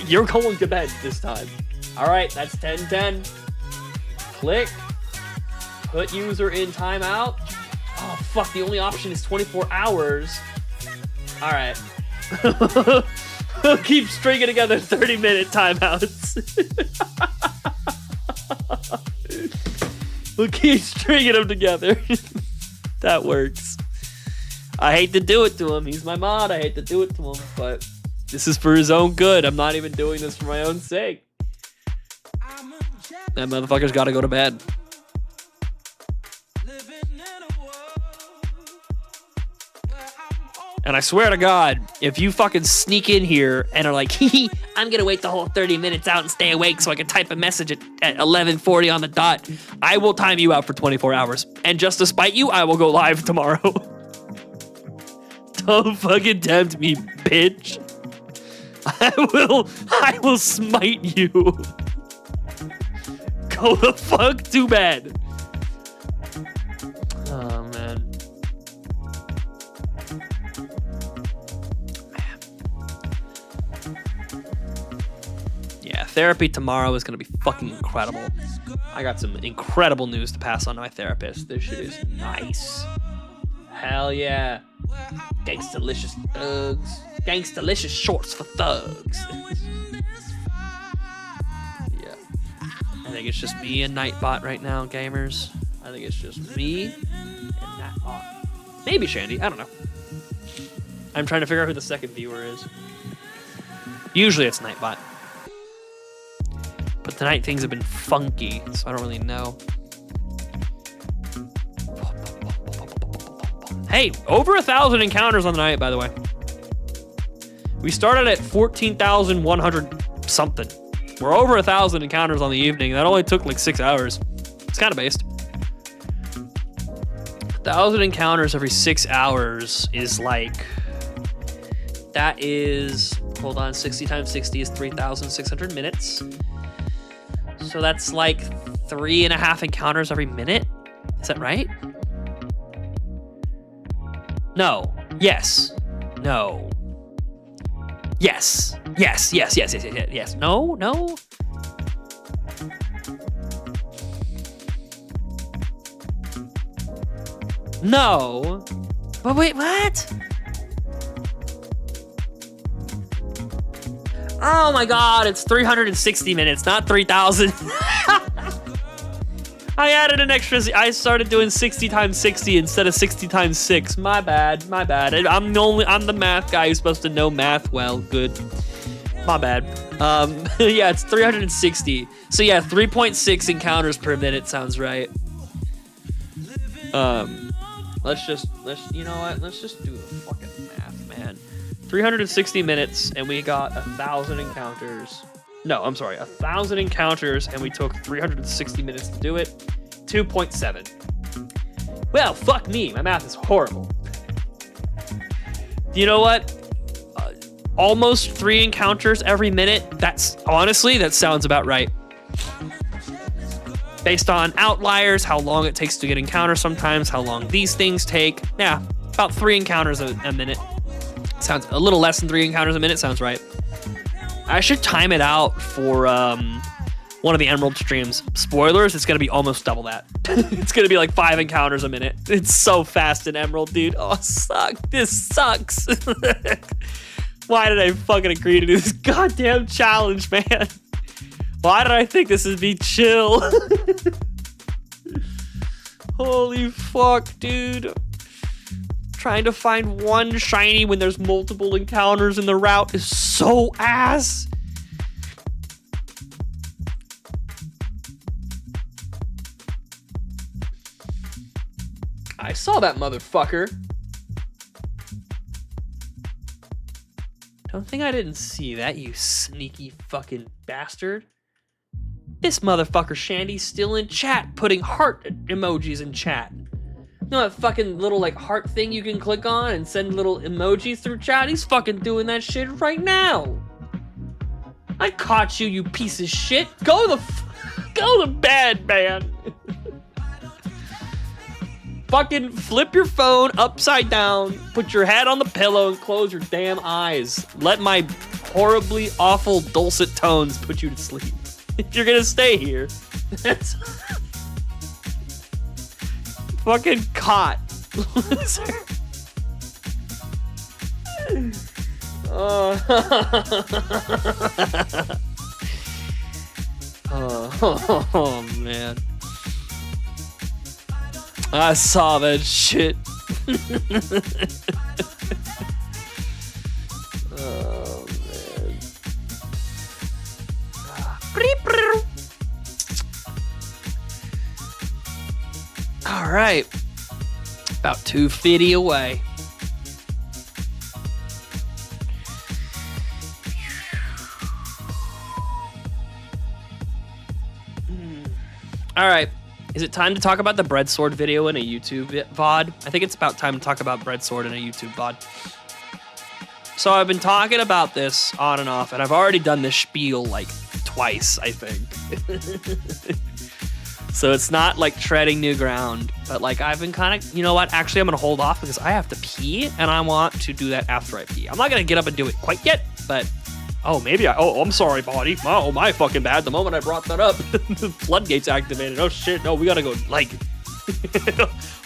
you're going to bed this time. All right, that's 10:10. Click. Put user in timeout. Oh, fuck, the only option is 24 hours. All right. We'll keep stringing together 30-minute timeouts. We'll keep stringing them together. That works. I hate to do it to him. He's my mod. I hate to do it to him, but this is for his own good. I'm not even doing this for my own sake. That motherfucker's got to go to bed. And I swear to God, if you fucking sneak in here and are like, hee, I'm going to wait the whole 30 minutes out and stay awake so I can type a message at 11:40 on the dot, I will time you out for 24 hours. And just to spite you, I will go live tomorrow. Don't fucking tempt me, bitch. I will smite you. Go the fuck to bed. Oh, man. Yeah, therapy tomorrow is going to be fucking incredible. I got some incredible news to pass on to my therapist. This shit is nice. Hell yeah. Gangstalicious thugs. Gangstalicious shorts for thugs. Yeah. I think it's just me and Nightbot right now, gamers. I think it's just me and Nightbot. Maybe Shandy. I don't know. I'm trying to figure out who the second viewer is. Usually it's Nightbot. But tonight things have been funky, so I don't really know. Hey, over 1,000 encounters on the night, by the way. We started at 14,100 something. We're over 1,000 encounters on the evening. That only took like 6 hours. It's kind of based. 1,000 encounters every 6 hours is like... That is... Hold on, 60 times 60 is 3,600 minutes. So that's like 3.5 encounters every minute? Is that right? No. Yes. No. Yes. Yes. Yes. Yes. Yes. Yes. Yes. No. No. No. But wait, what? Oh my god, it's 360 minutes, not 3,000. I added an extra. I started doing 60 times 60 instead of 60 times 6. My bad. I'm the math guy who's supposed to know math well. Good. My bad. Yeah, it's 360. So yeah, 3.6 encounters per minute sounds right. Let's you know what? Let's just do the fucking math, man. 360 minutes, and we got 1,000 encounters. No, I'm sorry, 1,000 encounters, and we took 360 minutes to do it. 2.7. Well, fuck me, my math is horrible. You know what? Almost 3 encounters every minute. That's honestly, that sounds about right. Based on outliers, how long it takes to get encounters sometimes, how long these things take. Yeah, about 3 encounters a minute. Sounds a little less than 3 encounters a minute, sounds right. I should time it out for one of the Emerald streams. Spoilers, it's gonna be almost double that. It's gonna be like 5 encounters a minute. It's so fast in Emerald, dude. Oh, this sucks. Why did I fucking agree to do this goddamn challenge, man? Why did I think this would be chill? Holy fuck, dude. Trying to find one shiny when there's multiple encounters in the route is so ass. I saw that motherfucker. Don't think I didn't see that, you sneaky fucking bastard. This motherfucker Shandy's still in chat, putting heart emojis in chat. You know that fucking little like heart thing you can click on and send little emojis through chat? He's fucking doing that shit right now. I caught you, you piece of shit. Go to bed, man. Fucking flip your phone upside down, put your head on the pillow, and close your damn eyes. Let my horribly awful dulcet tones put you to sleep. If you're gonna stay here, that's fucking caught. Oh man. I saw that shit. Oh man. All right. About 250 away. All right. Is it time to talk about the bread sword video in a YouTube VOD? I think it's about time to talk about bread sword in a YouTube VOD. So I've been talking about this on and off, and I've already done this spiel like twice, I think. So it's not like treading new ground, but like I've been kind of, you know what? Actually, I'm gonna hold off because I have to pee, and I want to do that after I pee. I'm not gonna get up and do it quite yet, but oh, maybe I'm sorry, buddy. Oh, my fucking bad. The moment I brought that up, the floodgates activated. Oh shit, no, we gotta go, like,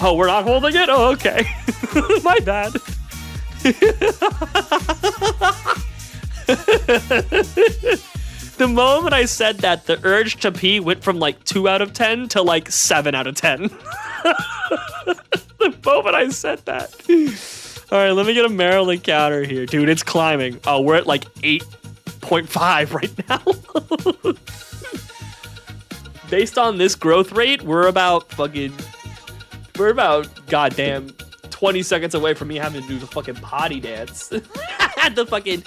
oh, we're not holding it? Oh, okay. My bad. The moment I said that, the urge to pee went from like 2 out of 10 to like 7 out of 10. The moment I said that. All right, let me get a Marill encounter here. Dude, it's climbing. Oh, we're at like 8.5 right now. Based on this growth rate, we're about goddamn 20 seconds away from me having to do the fucking potty dance. The fucking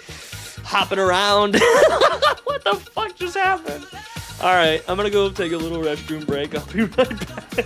hopping around. What the fuck just happened? All right, I'm gonna go take a little restroom break. I'll be right back.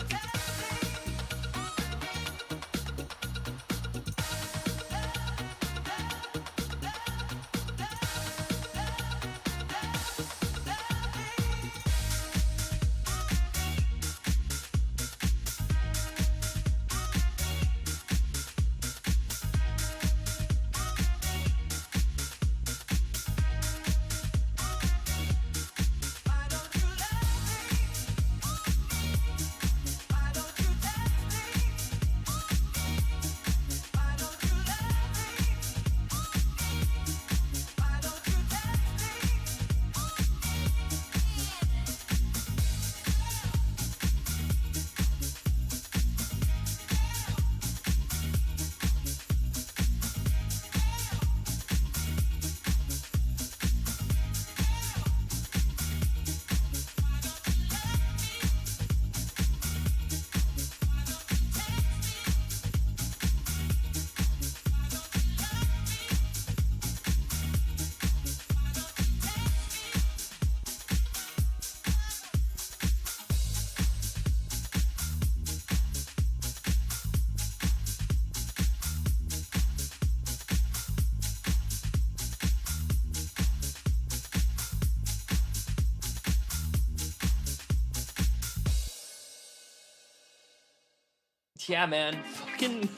Yeah, man. Fucking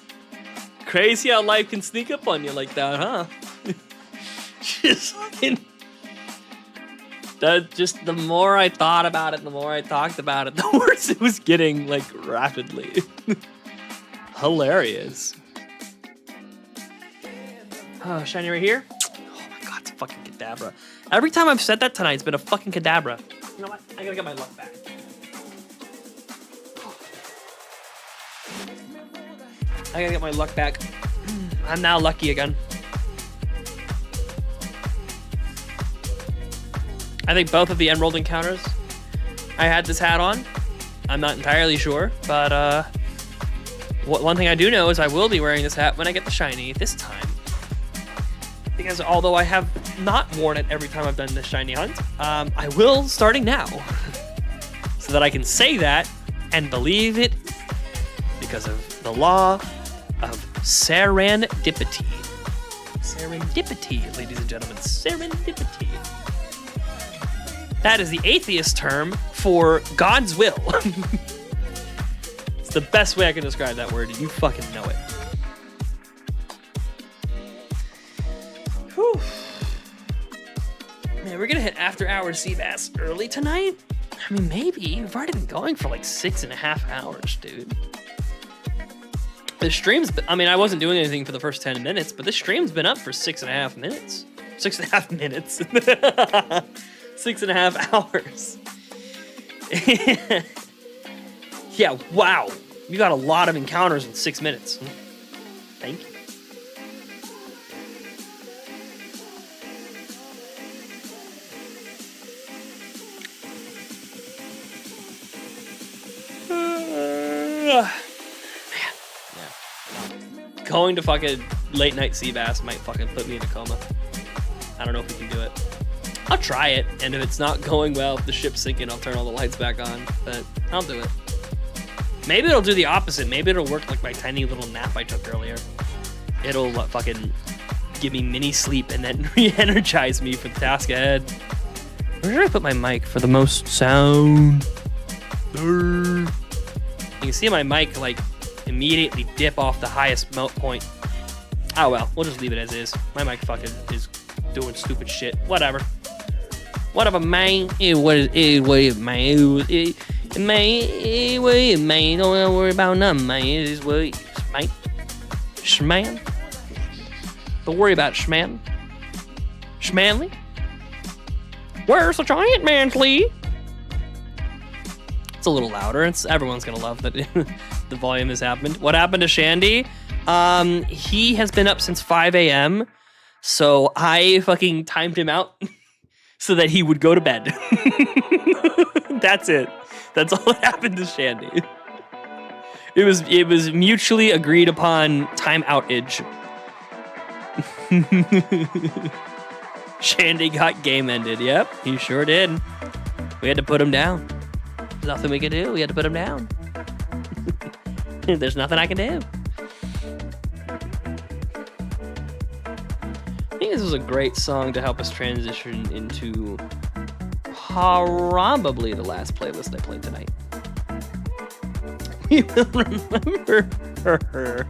crazy how life can sneak up on you like that, huh? Just fucking... Just the more I thought about it, the more I talked about it, the worse it was getting, like, rapidly. Hilarious. Shiny right here. Oh my god, it's a fucking Kadabra. Every time I've said that tonight, it's been a fucking Kadabra. You know what? I gotta get my luck back. I gotta get my luck back. I'm now lucky again. I think both of the Emerald encounters, I had this hat on. I'm not entirely sure, but one thing I do know is I will be wearing this hat when I get the shiny this time. Because although I have not worn it every time I've done this shiny hunt, I will starting now. So that I can say that and believe it because of the law of serendipity. Serendipity, ladies and gentlemen, serendipity. That is the atheist term for God's will. It's the best way I can describe that word, and you fucking know it. Whew. Man, we're gonna hit after hours sea bass early tonight? I mean, maybe. We've already been going for like 6.5 hours, dude. The stream's been, I mean, I wasn't doing anything for the first 10 minutes, but this stream's been up for 6.5 minutes. 6.5 minutes. 6.5 hours. Yeah, wow. You got a lot of encounters in 6 minutes. Thank you. Man. Yeah. Going to fucking late night sea bass might fucking put me in a coma. I don't know if we can do it. I'll try it, and if it's not going well, if the ship's sinking, I'll turn all the lights back on, but I'll do it. Maybe it'll do the opposite. Maybe it'll work like my tiny little nap I took earlier. It'll fucking give me mini sleep and then re-energize me for the task ahead. Where did I put my mic for the most sound? You can see my mic like immediately dip off the highest point. Oh well, we'll just leave it as is. My mic fucking is doing stupid shit. Whatever. Whatever, man. What is man? Man, don't worry about nothing, man. It is what it is, man. Shman. Don't worry about it, Shman. Shmanley. Where's the giant manly? It's a little louder. Everyone's gonna love that the volume has happened. What happened to Shandy? He has been up since 5 a.m. So I fucking timed him out so that he would go to bed. That's it. That's all that happened to Shandy. It was mutually agreed upon time outage. Shandy got game ended. Yep, he sure did. We had to put him down. There's nothing we could do. We had to put him down. There's nothing I can do. I think this was a great song to help us transition into probably the last playlist I played tonight. We will remember her.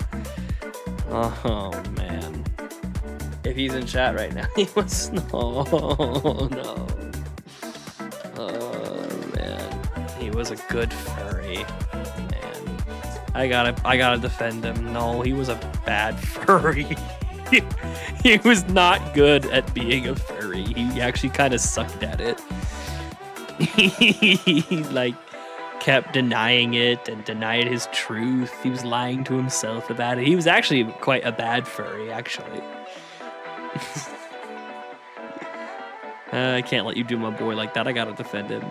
Oh man. If he's in chat right now, he must know. No. Oh man. He was a good furry. Man. I gotta defend him. No, he was a bad furry. He was not good at being a furry. He actually kind of sucked at it. He like kept denying it and denied his truth. He was lying to himself about it. He was actually quite a bad furry, actually. I can't let you do my boy like that. I gotta defend him.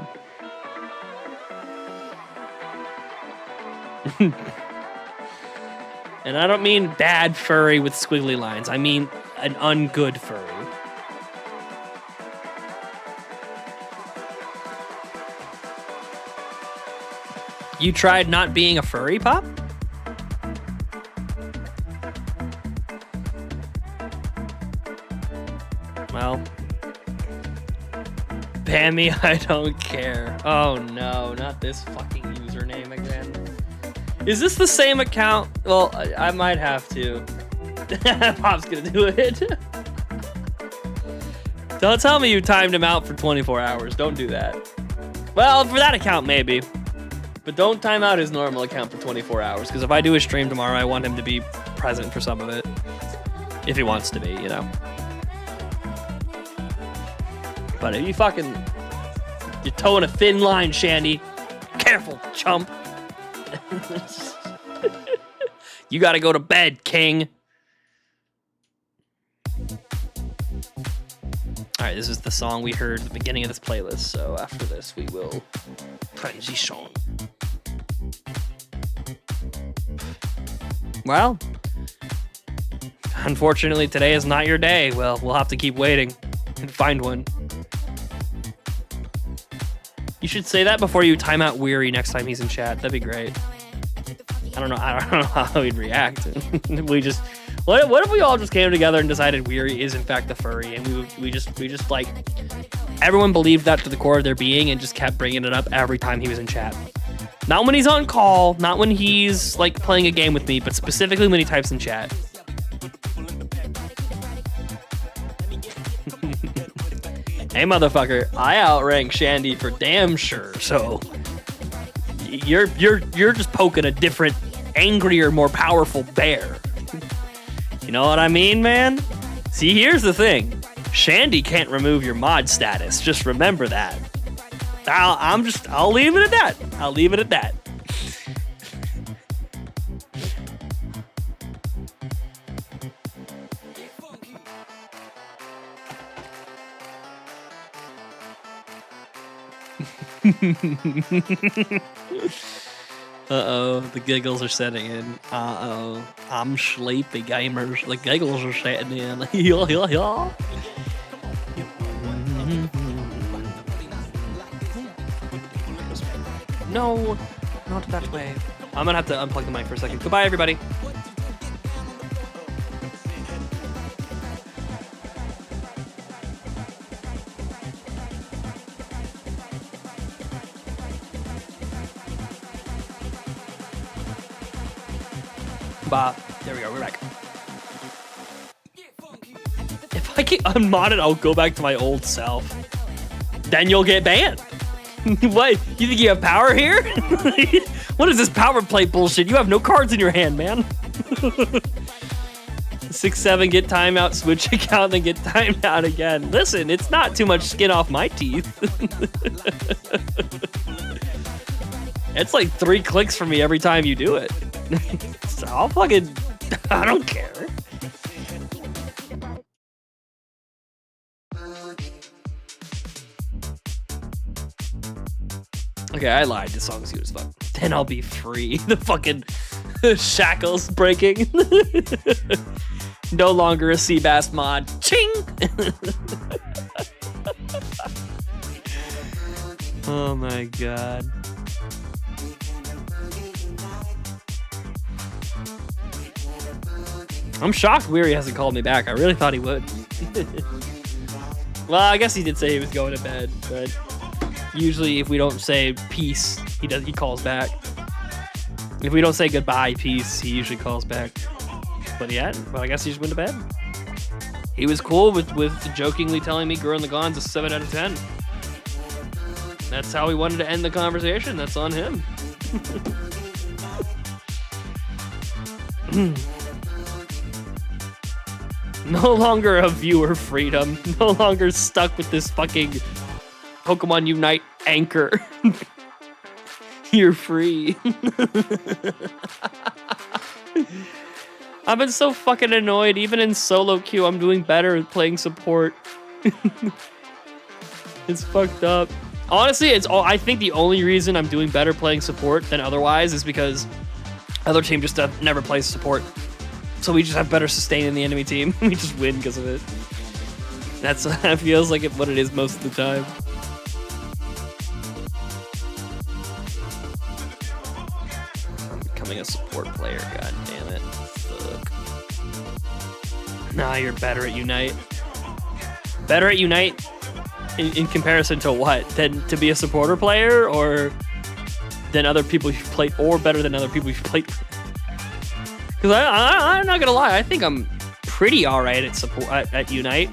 And I don't mean bad furry with squiggly lines. I mean an ungood furry. You tried not being a furry, Pop? Well, Pammy, I don't care. Oh no, not this fucking username again. Is this the same account? Well, I might have to. Pop's gonna do it. Don't tell me you timed him out for 24 hours. Don't do that. Well, for that account, maybe. But don't time out his normal account for 24 hours, because if I do a stream tomorrow, I want him to be present for some of it. If he wants to be, you know. But if you fucking... You're towing a thin line, Shandy. Careful, chump. You gotta go to bed, king. Alright, this is the song we heard at the beginning of this playlist, so after this we will transition. Well, unfortunately today is not your day. Well, we'll have to keep waiting and find one. You should say that before you time out Weary next time he's in chat. That'd be great. I don't know how he'd react. We just... What if we all just came together and decided Weary is in fact the furry, and we just like everyone believed that to the core of their being and just kept bringing it up every time he was in chat. Not when he's on call, not when he's like playing a game with me, but specifically when he types in chat. Hey motherfucker, I outrank Shandy for damn sure. So you're just poking a different, angrier, more powerful bear. You know what I mean, man? See, here's the thing. Shandy can't remove your mod status. Just remember that. I'll leave it at that. I'll leave it at that. Uh-oh, the giggles are setting in. Uh-oh, I'm sleepy, gamers. The giggles are setting in. No, not that way. I'm gonna have to unplug the mic for a second. Goodbye, everybody. There we go, we're back. If I get unmodded, I'll go back to my old self. Then you'll get banned. What? You think you have power here? What is this power play bullshit? You have no cards in your hand, man. 6-7, get timeout, switch account, then get timed out again. Listen, it's not too much skin off my teeth. It's like 3 clicks for me every time you do it. So I'll fucking... I don't care. Okay, I lied. This song's good as fuck. Then I'll be free. The fucking shackles breaking. No longer a Seabass mod. Ching! Oh my god. I'm shocked Weary hasn't called me back. I really thought he would. Well, I guess he did say he was going to bed, but usually if we don't say peace, he calls back. If we don't say goodbye, peace, he usually calls back. But he hadn't. But I guess he just went to bed. He was cool with jokingly telling me Girl in the Gon's a 7 out of 10. That's how he wanted to end the conversation. That's on him. No longer a viewer freedom. No longer stuck with this fucking Pokemon Unite anchor. You're free. I've been so fucking annoyed. Even in solo queue, I'm doing better at playing support. It's fucked up. Honestly, I think the only reason I'm doing better playing support than otherwise is because other team just never plays support. So we just have better sustain in the enemy team. We just win because of it. That feels like what it is most of the time. I'm becoming a support player, god damn it. Fuck. Nah, you're better at Unite. Better at Unite in comparison to what? Than to be a supporter player, or than other people you've played, or better than other people you've played. Because I'm not gonna lie, I think I'm pretty all right at support at Unite.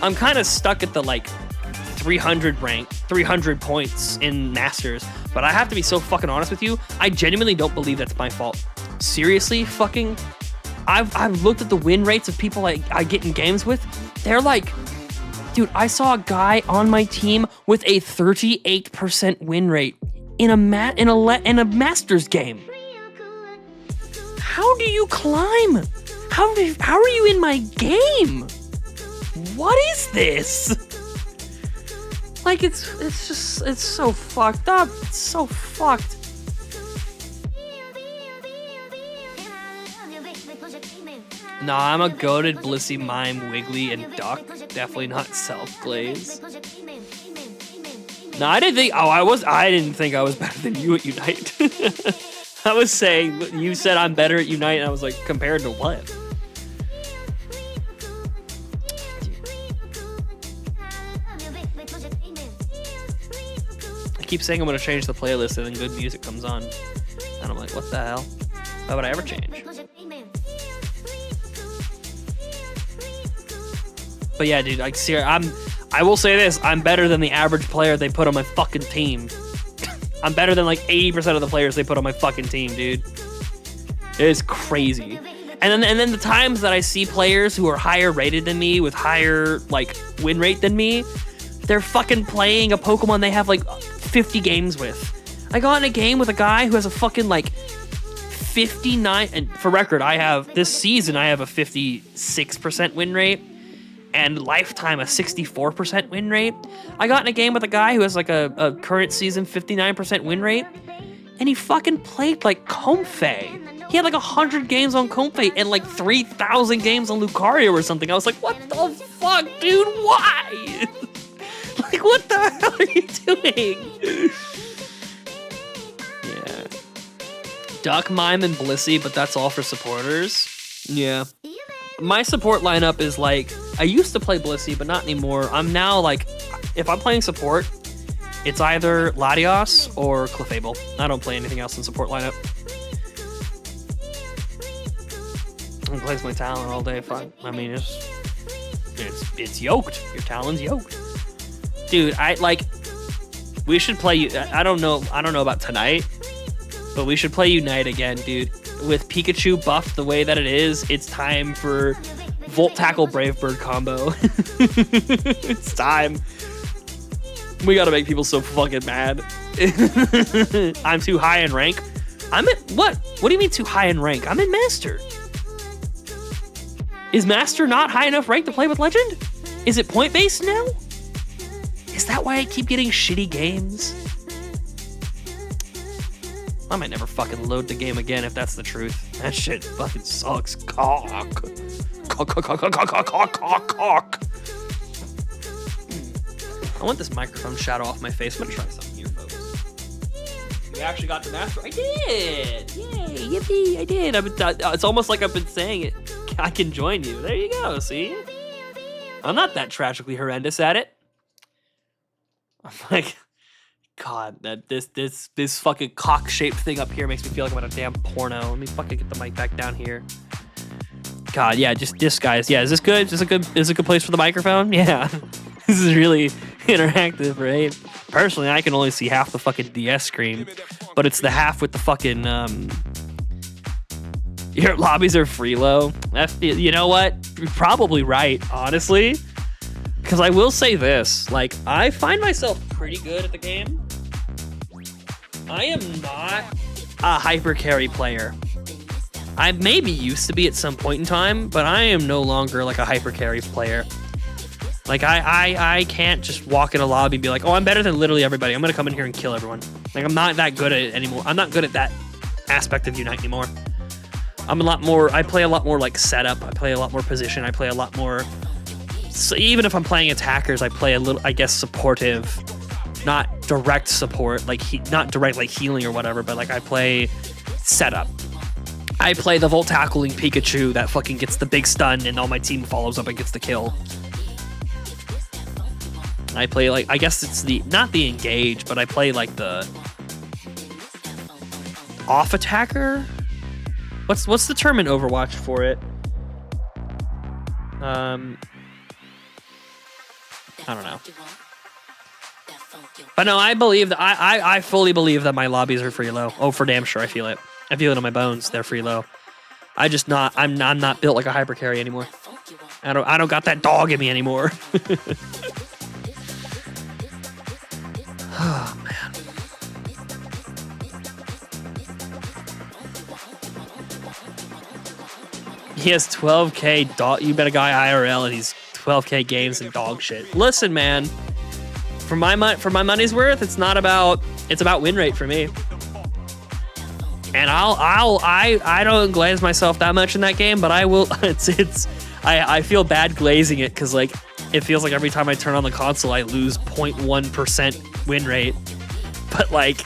I'm kind of stuck at the like 300 rank, 300 points in Masters. But I have to be so fucking honest with you. I genuinely don't believe that's my fault. Seriously, fucking. I've looked at the win rates of people I get in games with. They're like, dude, I saw a guy on my team with a 38% win rate in a Masters game. How do you climb? How are you in my game? What is this? Like, it's so fucked up. It's so fucked. Nah, I'm a goated Blissey, Mime, Wiggly, and Duck. Definitely not Self-Glaze. No, I didn't think I was better than you at Unite. I was saying, you said I'm better at Unite, and I was like, compared to what? I keep saying I'm gonna change the playlist, and then good music comes on. And I'm like, what the hell? Why would I ever change? But yeah, dude, like, I will say this, I'm better than the average player they put on my fucking team. I'm better than like 80% of the players they put on my fucking team, dude. It is crazy. And then the times that I see players who are higher rated than me with higher like win rate than me, they're fucking playing a Pokemon they have like 50 games with. I got in a game with a guy who has a fucking like 59, and for record, this season I have a 56% win rate. And lifetime a 64% win rate. I got in a game with a guy who has like a current season 59% win rate, and he fucking played like Comfey. He had like 100 games on Comfey and like 3,000 games on Lucario or something. I was like, what the fuck, dude? Why? Like, what the hell are you doing? Yeah. Duck, Mime, and Blissey, but that's all for supporters. Yeah. My support lineup is like, I used to play Blissey, but not anymore. I'm now like, if I'm playing support, it's either Latios or Clefable. I don't play anything else in support lineup. I play my Talon all day. Fine. I mean, it's yoked. Your Talon's yoked, dude. We should play. I don't know about tonight, but we should play Unite again, dude. With Pikachu buffed the way that it is, it's time for Volt Tackle Brave Bird combo. It's time. We gotta make people so fucking mad. I'm too high in rank. I'm at what? What do you mean too high in rank? I'm in Master. Is Master not high enough rank to play with Legend? Is it point based now? Is that why I keep getting shitty games? I might never fucking load the game again if that's the truth. That shit fucking sucks. Cock. I want this microphone shadow off my face. I'm gonna try something here, folks. We actually got to Master. I did! Yay, yippee, I did. It's almost like I've been saying it. I can join you. There you go, see? I'm not that tragically horrendous at it. I'm like... God, that this fucking cock-shaped thing up here makes me feel like I'm at a damn porno. Let me fucking get the mic back down here. God, yeah, just this, guys. Yeah, is this good? Is this a good place for the microphone? Yeah. This is really interactive, right? Personally, I can only see half the fucking DS screen, but it's the half with the fucking, your lobbies are freelo. You know what? You're probably right, honestly. Because I will say this, like, I find myself pretty good at the game. I am not a hyper carry player. I maybe used to be at some point in time, but I am no longer like a hyper carry player. Like, I can't just walk in a lobby and be like, oh, I'm better than literally everybody. I'm gonna come in here and kill everyone. Like, I'm not that good at it anymore. I'm not good at that aspect of Unite anymore. I play a lot more like setup. I play a lot more position. I play a lot more... So even if I'm playing attackers, I play a little, I guess, supportive, not direct support, like not direct like healing or whatever, but like I play setup. I play the Volt Tackling Pikachu that fucking gets the big stun and all my team follows up and gets the kill. I play like, I guess it's not the engage, but I play like the off attacker? What's the term in Overwatch for it? I don't know. But no, I believe that I fully believe that my lobbies are free low. Oh, for damn sure, I feel it. I feel it in my bones. They're free low. I'm not built like a hyper carry anymore. I don't got that dog in me anymore. Oh man. He has 12K dog. You bet a guy IRL and he's 12K games and dog shit. Listen, man. For my money's worth, it's about win rate for me. And I don't glaze myself that much in that game, but I will. I feel bad glazing it because like it feels like every time I turn on the console, I lose 0.1% win rate. But like,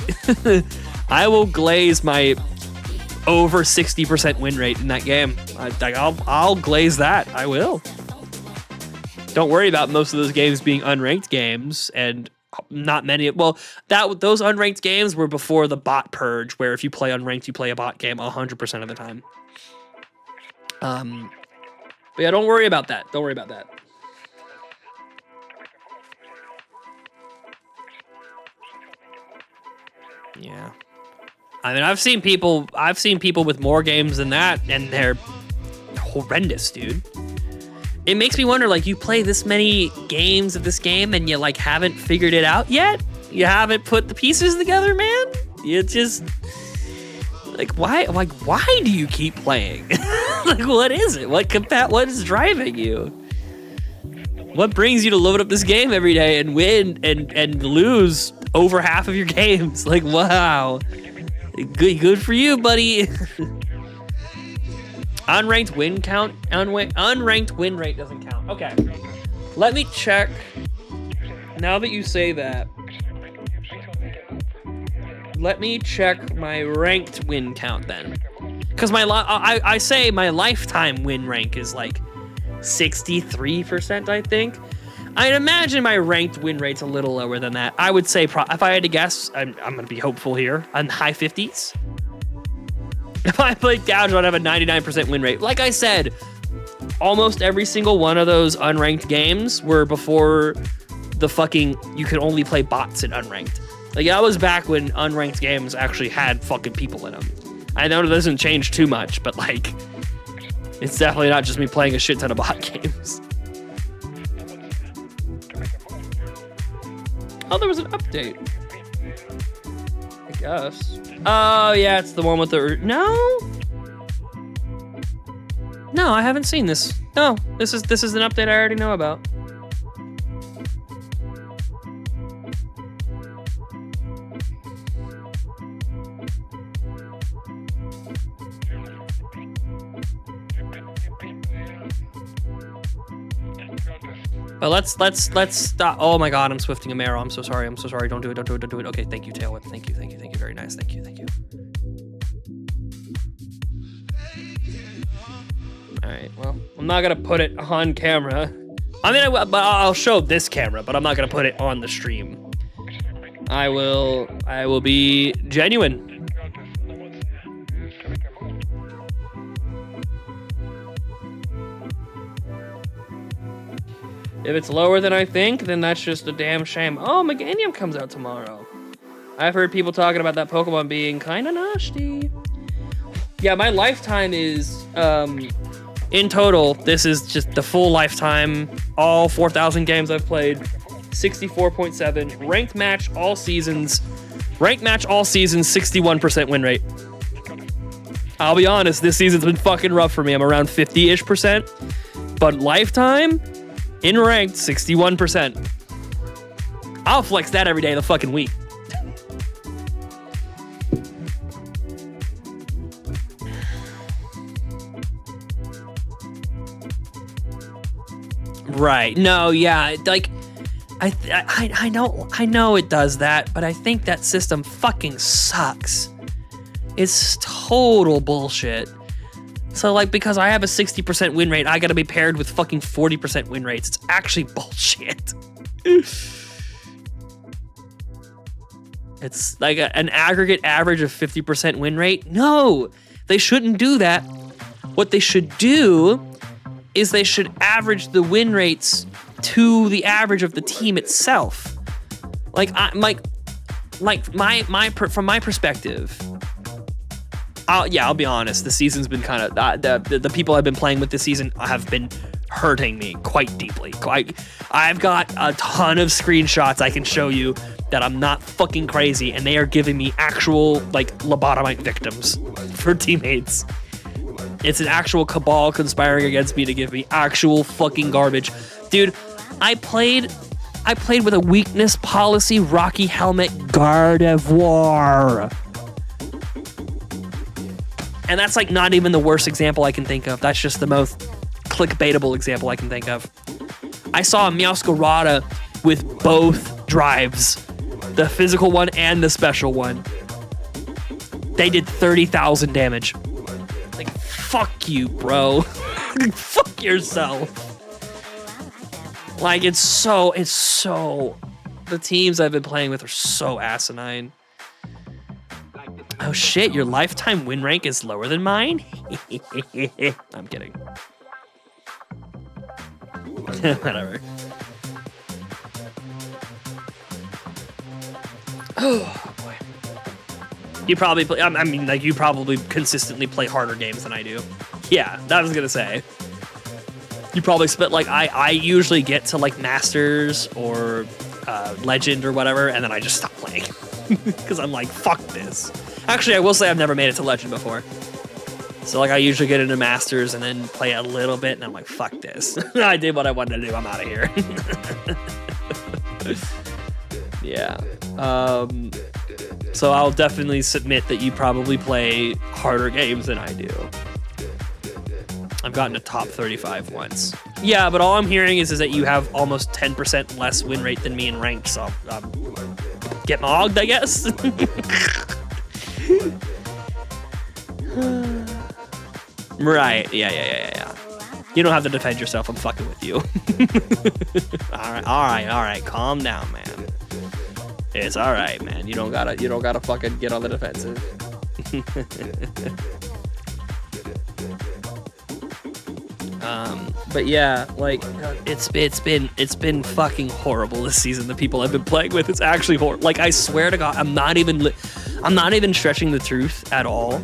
I will glaze my over 60% win rate in that game. I'll glaze that. I will. Don't worry about most of those games being unranked games, and not many. Well, those unranked games were before the bot purge, where if you play unranked, you play a bot game 100% of the time. But yeah, don't worry about that. Don't worry about that. Yeah. I mean, I've seen people with more games than that, and they're horrendous, dude. It makes me wonder, like, you play this many games of this game and you, like, haven't figured it out yet? You haven't put the pieces together, man? You just... Like, why do you keep playing? Like, what is it? What is driving you? What brings you to load up this game every day and win and lose over half of your games? Like, wow. Good for you, buddy. Unranked win count? Unranked win rate doesn't count. Okay. Let me check. Now that you say that, let me check my ranked win count then. Because I say my lifetime win rank is like 63%, I think. I'd imagine my ranked win rate's a little lower than that. I would say, if I had to guess, I'm going to be hopeful here, on high 50s. If I played Gouge, I'd have a 99% win rate. Like I said, almost every single one of those unranked games were before the fucking, you could only play bots in unranked. Like, that was back when unranked games actually had fucking people in them. I know it doesn't change too much, but like, it's definitely not just me playing a shit ton of bot games. Oh, there was an update. I guess. Oh, yeah, it's the one with the... No? No, I haven't seen this. No, this is an update I already know about. But let's stop. Oh my god, I'm swifting a Marill. I'm so sorry. Don't do it. Okay, thank you, Tailwind. Thank you. Very nice. Thank you. All right. Well, I'm not gonna put it on camera. I mean, I'll show this camera, but I'm not gonna put it on the stream. I will be genuine. If it's lower than I think, then that's just a damn shame. Oh, Meganium comes out tomorrow. I've heard people talking about that Pokemon being kind of nasty. Yeah, my lifetime is, in total, this is just the full lifetime, all 4,000 games I've played, 64.7, ranked match all seasons, 61% win rate. I'll be honest, this season's been fucking rough for me. I'm around 50-ish%, but lifetime, in ranked, 61%. I'll flex that every day of the fucking week. Right. No, yeah. Like, I know it does that, but I think that system fucking sucks. It's total bullshit. So, like, because I have a 60% win rate, I gotta be paired with fucking 40% win rates. It's actually bullshit. It's like an aggregate average of 50% win rate. No, they shouldn't do that. What they should do is they should average the win rates to the average of the team itself. From my perspective, I'll be honest. The season's been kind of the people I've been playing with this season have been hurting me quite deeply. I've got a ton of screenshots I can show you that I'm not fucking crazy, and they are giving me actual like lobotomite victims for teammates. It's an actual cabal conspiring against me to give me actual fucking garbage, dude. I played with a weakness policy Rocky Helmet Gardevoir. And that's like not even the worst example I can think of. That's just the most clickbaitable example I can think of. I saw a Meowscarada with both drives, the physical one and the special one. They did 30,000 damage. Like, fuck you, bro. Fuck yourself. Like, it's so, the teams I've been playing with are so asinine. Oh shit, your lifetime win rank is lower than mine? I'm kidding. Whatever. Oh boy. You probably play, I mean, like, you probably consistently play harder games than I do. Yeah, that was gonna say. You probably split, like, I usually get to, like, Masters or Legend or whatever, and then I just stop playing. Because I'm like, fuck this. Actually, I will say I've never made it to Legend before. So, like, I usually get into Masters and then play a little bit, and I'm like, fuck this. I did what I wanted to do. I'm out of here. Yeah. So I'll definitely submit that you probably play harder games than I do. I've gotten to top 35 once. Yeah, but all I'm hearing is that you have almost 10% less win rate than me in ranked, so get mogged, I guess. Right, yeah. You don't have to defend yourself, I'm fucking with you. All right, calm down, man. It's all right, man. You don't gotta fucking get on the defensive. But yeah, like, it's been fucking horrible this season. The people I've been playing with, it's actually horrible. Like, I swear to God, I'm not even stretching the truth at all.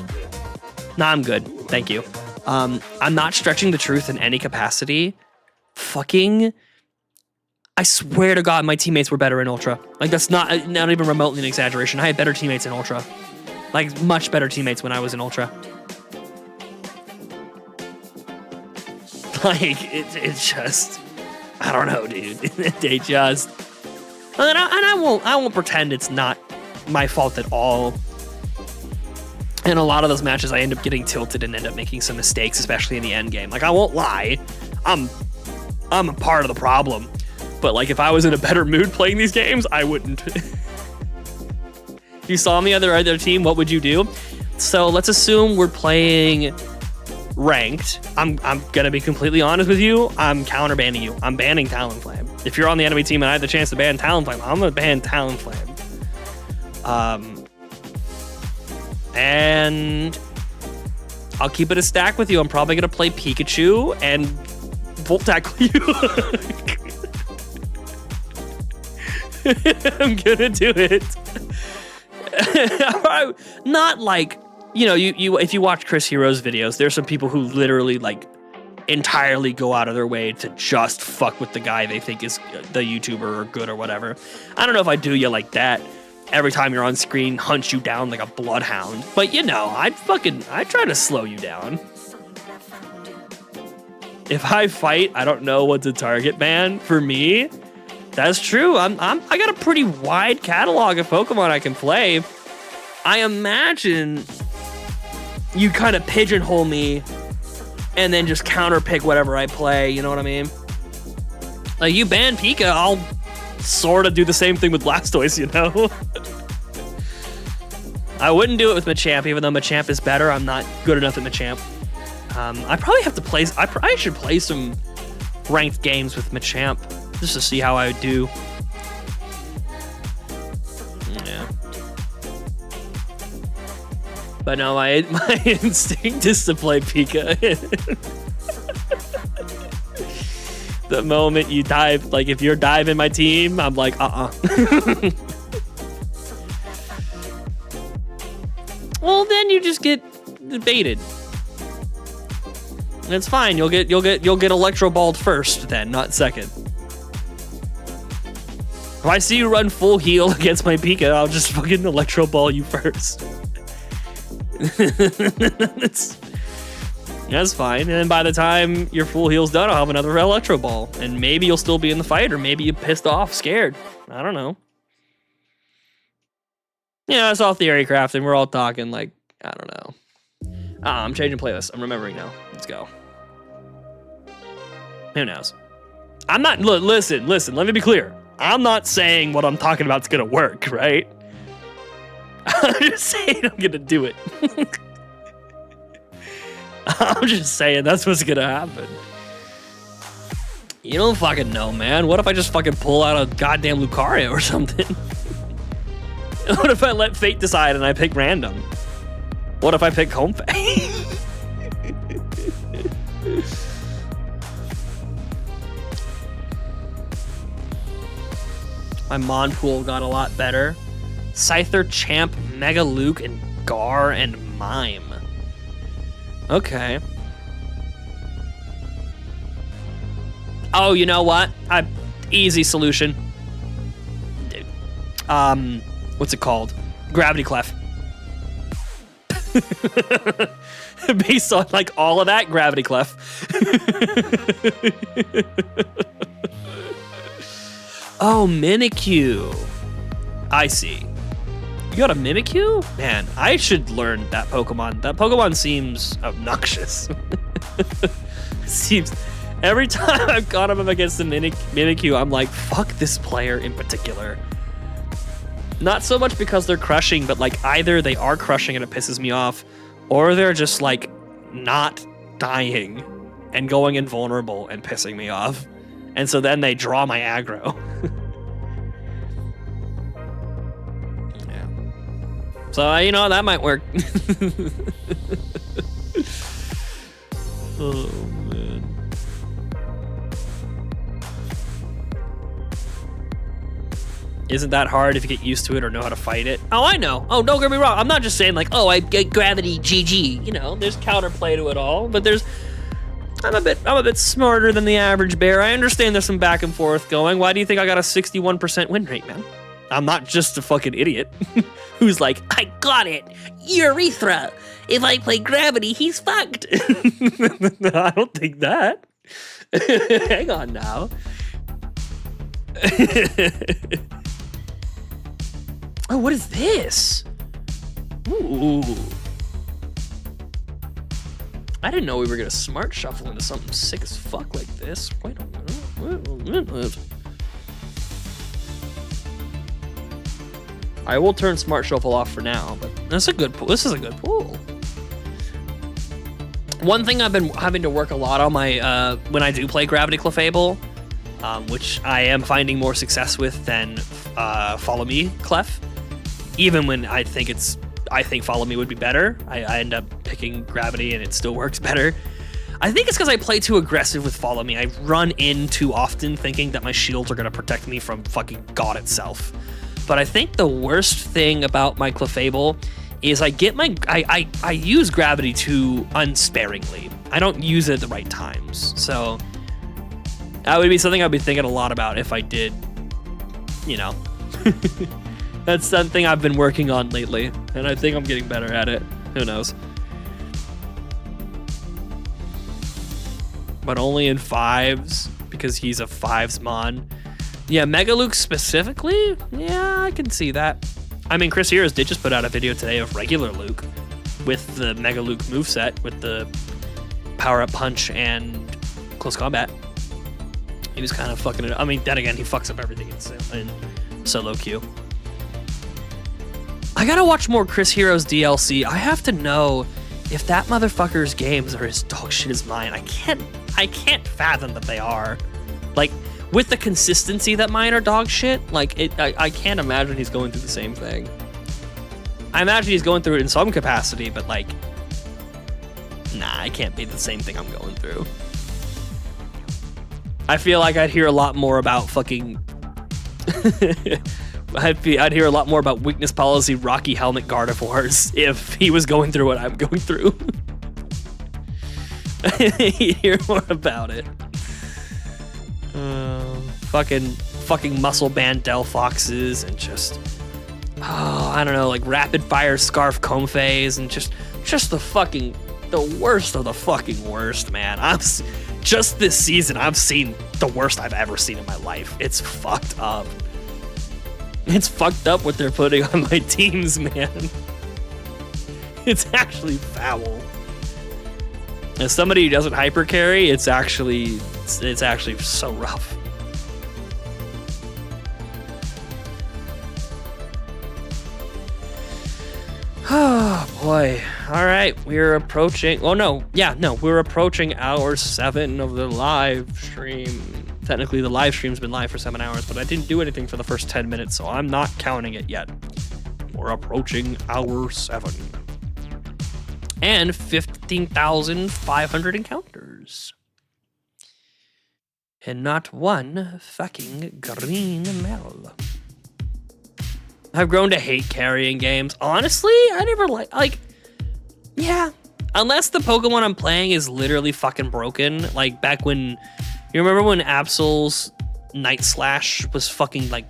Nah, I'm good. Thank you. I'm not stretching the truth in any capacity. Fucking, I swear to God, my teammates were better in Ultra. Like, that's not even remotely an exaggeration. I had better teammates in Ultra. Like, much better teammates when I was in Ultra. Like, it's just, I don't know, dude. They just, and I won't pretend it's not my fault at all. In a lot of those matches, I end up getting tilted and end up making some mistakes, especially in the end game. Like, I won't lie, I'm a part of the problem. But like, if I was in a better mood playing these games, I wouldn't. If you saw me on the other team, what would you do? So let's assume we're playing ranked. I'm gonna be completely honest with you. I'm counter banning you. I'm banning Talonflame. If you're on the enemy team and I have the chance to ban Talonflame, I'm gonna ban Talonflame. And I'll keep it a stack with you. I'm probably gonna play Pikachu and Volt Tackle you. I'm gonna do it. Not like, you know, you if you watch Chris Hero's videos, there's some people who literally like entirely go out of their way to just fuck with the guy they think is the YouTuber or good or whatever. I don't know if I do you like that. Every time you're on screen, hunt you down like a bloodhound. But you know, I try to slow you down. If I fight, I don't know what to target ban. For me, that's true. I got a pretty wide catalog of Pokemon I can play. I imagine you kind of pigeonhole me and then just counter pick whatever I play, you know what I mean? Like, you ban Pika, I'll sort of do the same thing with Blastoise, you know? I wouldn't do it with Machamp, even though Machamp is better. I'm not good enough at Machamp. I probably have to play, I should play some ranked games with Machamp just to see how I would do. Yeah. But no, my instinct is to play Pika. The moment you dive, like if you're diving my team, I'm like, Well, then you just get baited. And it's fine. You'll get electro balled first, then, not second. If I see you run full heal against my Pika, I'll just fucking electro ball you first. That's fine. And then by the time your full heal's done, I'll have another electro ball, and maybe you'll still be in the fight, or maybe you pissed off, scared. I don't know. Yeah, it's all theory crafting. We're all talking like, I don't know. I'm changing playlist. I'm remembering now. Let's go. Who knows? I'm not, listen, let me be clear. I'm not saying what I'm talking about is gonna work, right? I'm just saying I'm gonna do it. I'm just saying that's what's gonna happen. You don't fucking know, man. What if I just fucking pull out a goddamn Lucario or something? What if I let fate decide and I pick random? What if I pick Comfey? My Mon pool got a lot better. Scyther, Champ, Mega Luke, and Gar and Mime. Okay. Oh, you know what? Easy solution. Dude. What's it called? Gravity Clef. Based on like all of that, Gravity Clef. Oh, Mimikyu. I see. You got a Mimikyu? Man, I should learn that Pokemon. That Pokemon seems obnoxious. Seems every time I've got him up against the Mimikyu, I'm like, fuck this player in particular. Not so much because they're crushing, but like either they are crushing and it pisses me off, or they're just like not dying and going invulnerable and pissing me off. And so then they draw my aggro. Yeah. So, you know, that might work. Oh, man. Isn't that hard if you get used to it or know how to fight it? Oh, I know. Oh, don't get me wrong. I'm not just saying like, oh, I get gravity GG. You know, there's counterplay to it all, but I'm a bit smarter than the average bear. I understand there's some back and forth going. Why do you think I got a 61% win rate, man? I'm not just a fucking idiot who's like, I got it. Urethra. If I play gravity, he's fucked. I don't think that. Hang on now. Oh, what is this? Ooh. I didn't know we were gonna smart shuffle into something sick as fuck like this. Wait a minute. I will turn smart shuffle off for now, but this is a good pool. One thing I've been having to work a lot on my when I do play Gravity Clefable, which I am finding more success with than Follow Me Clef. Even when I think Follow Me would be better, I end up picking Gravity and it still works better. I think it's because I play too aggressive with Follow Me. I run in too often thinking that my shields are going to protect me from fucking God itself. But I think the worst thing about my Clefable is I use Gravity too unsparingly. I don't use it at the right times. So that would be something I'd be thinking a lot about if I did, you know. That's something I've been working on lately, and I think I'm getting better at it. Who knows? But only in 5s, because he's a 5s mon. Yeah, Mega Luke specifically? Yeah, I can see that. I mean, Chris Heroes did just put out a video today of regular Luke with the Mega Luke moveset, with the power-up punch and close combat. He was kind of fucking it up. I mean, then again, he fucks up everything in solo queue. I gotta watch more Chris Heroes DLC. I have to know if that motherfucker's games are as dog shit as mine. I can't fathom that they are. Like, with the consistency that mine are dog shit, like, I can't imagine he's going through the same thing. I imagine he's going through it in some capacity, but like, nah, it can't be the same thing I'm going through. I feel like I'd hear a lot more about fucking. I'd hear a lot more about weakness policy Rocky Helmet Gardevoirs if he was going through what I'm going through. You'd hear more about it. Fucking muscle band Delphoxes and just, I don't know, like rapid fire Scarf Comfeys and just the worst of the fucking worst, man. Just this season, I've seen the worst I've ever seen in my life. It's fucked up. It's fucked up what they're putting on my teams, man. It's actually foul. As somebody who doesn't hyper carry, it's actually so rough. Oh boy. All right, we're approaching. Oh no, yeah, no, we're approaching hour 7 of the live stream. Technically, the live stream's been live for 7 hours, but I didn't do anything for the first 10 minutes, so I'm not counting it yet. We're approaching hour 7. And 15,500 encounters. And not one fucking green Marill. I've grown to hate carrying games. Honestly, I never like, yeah. Unless the Pokemon I'm playing is literally fucking broken. Like back when, you remember when Absol's Night Slash was fucking like,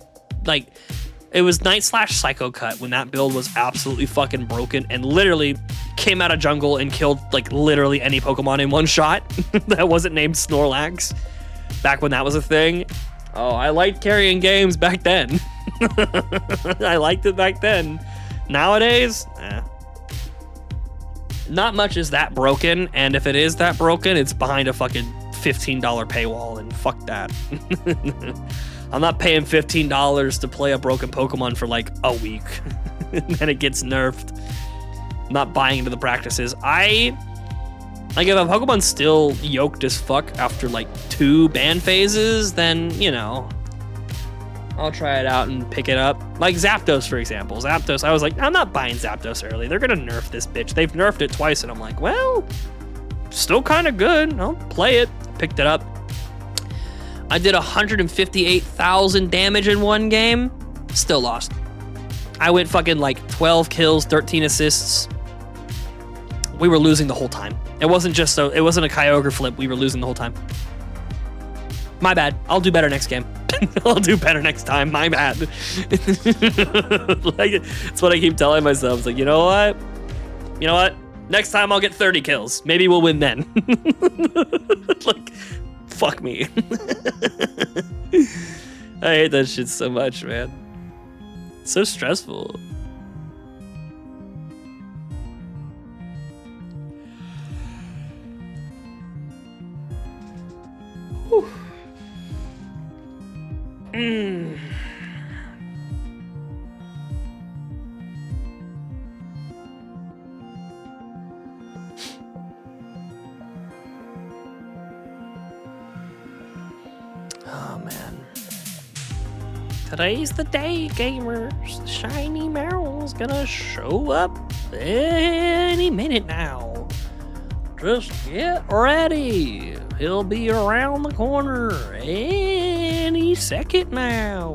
it was Night Slash Psycho Cut when that build was absolutely fucking broken and literally came out of jungle and killed like literally any Pokemon in one shot that wasn't named Snorlax. Back when that was a thing. Oh, I liked carrying games back then. I liked it back then. Nowadays, not much is that broken, and if it is that broken, it's behind a fucking $15 paywall, and fuck that. I'm not paying $15 to play a broken Pokemon for like a week, and then it gets nerfed. I'm not buying into the practices. Like if a Pokemon's still yoked as fuck after like 2 ban phases, then, you know, I'll try it out and pick it up. Like Zapdos, for example. Zapdos, I was like, I'm not buying Zapdos early. They're gonna nerf this bitch. They've nerfed it twice, and I'm like, well, still kind of good. I'll play it. Picked it up. I did 158,000 damage in one game. Still lost. I went fucking like 12 kills, 13 assists. We were losing the whole time. It wasn't a Kyogre flip. We were losing the whole time. My bad. I'll do better next game. I'll do better next time. My bad. Like, it's what I keep telling myself. It's like, you know what? Next time I'll get 30 kills. Maybe we'll win then. Like, fuck me. I hate that shit so much, man. It's so stressful. Whew. Oh man. Today's the day, gamers. Shiny Marill's gonna show up any minute now. Just get ready. He'll be around the corner any second now.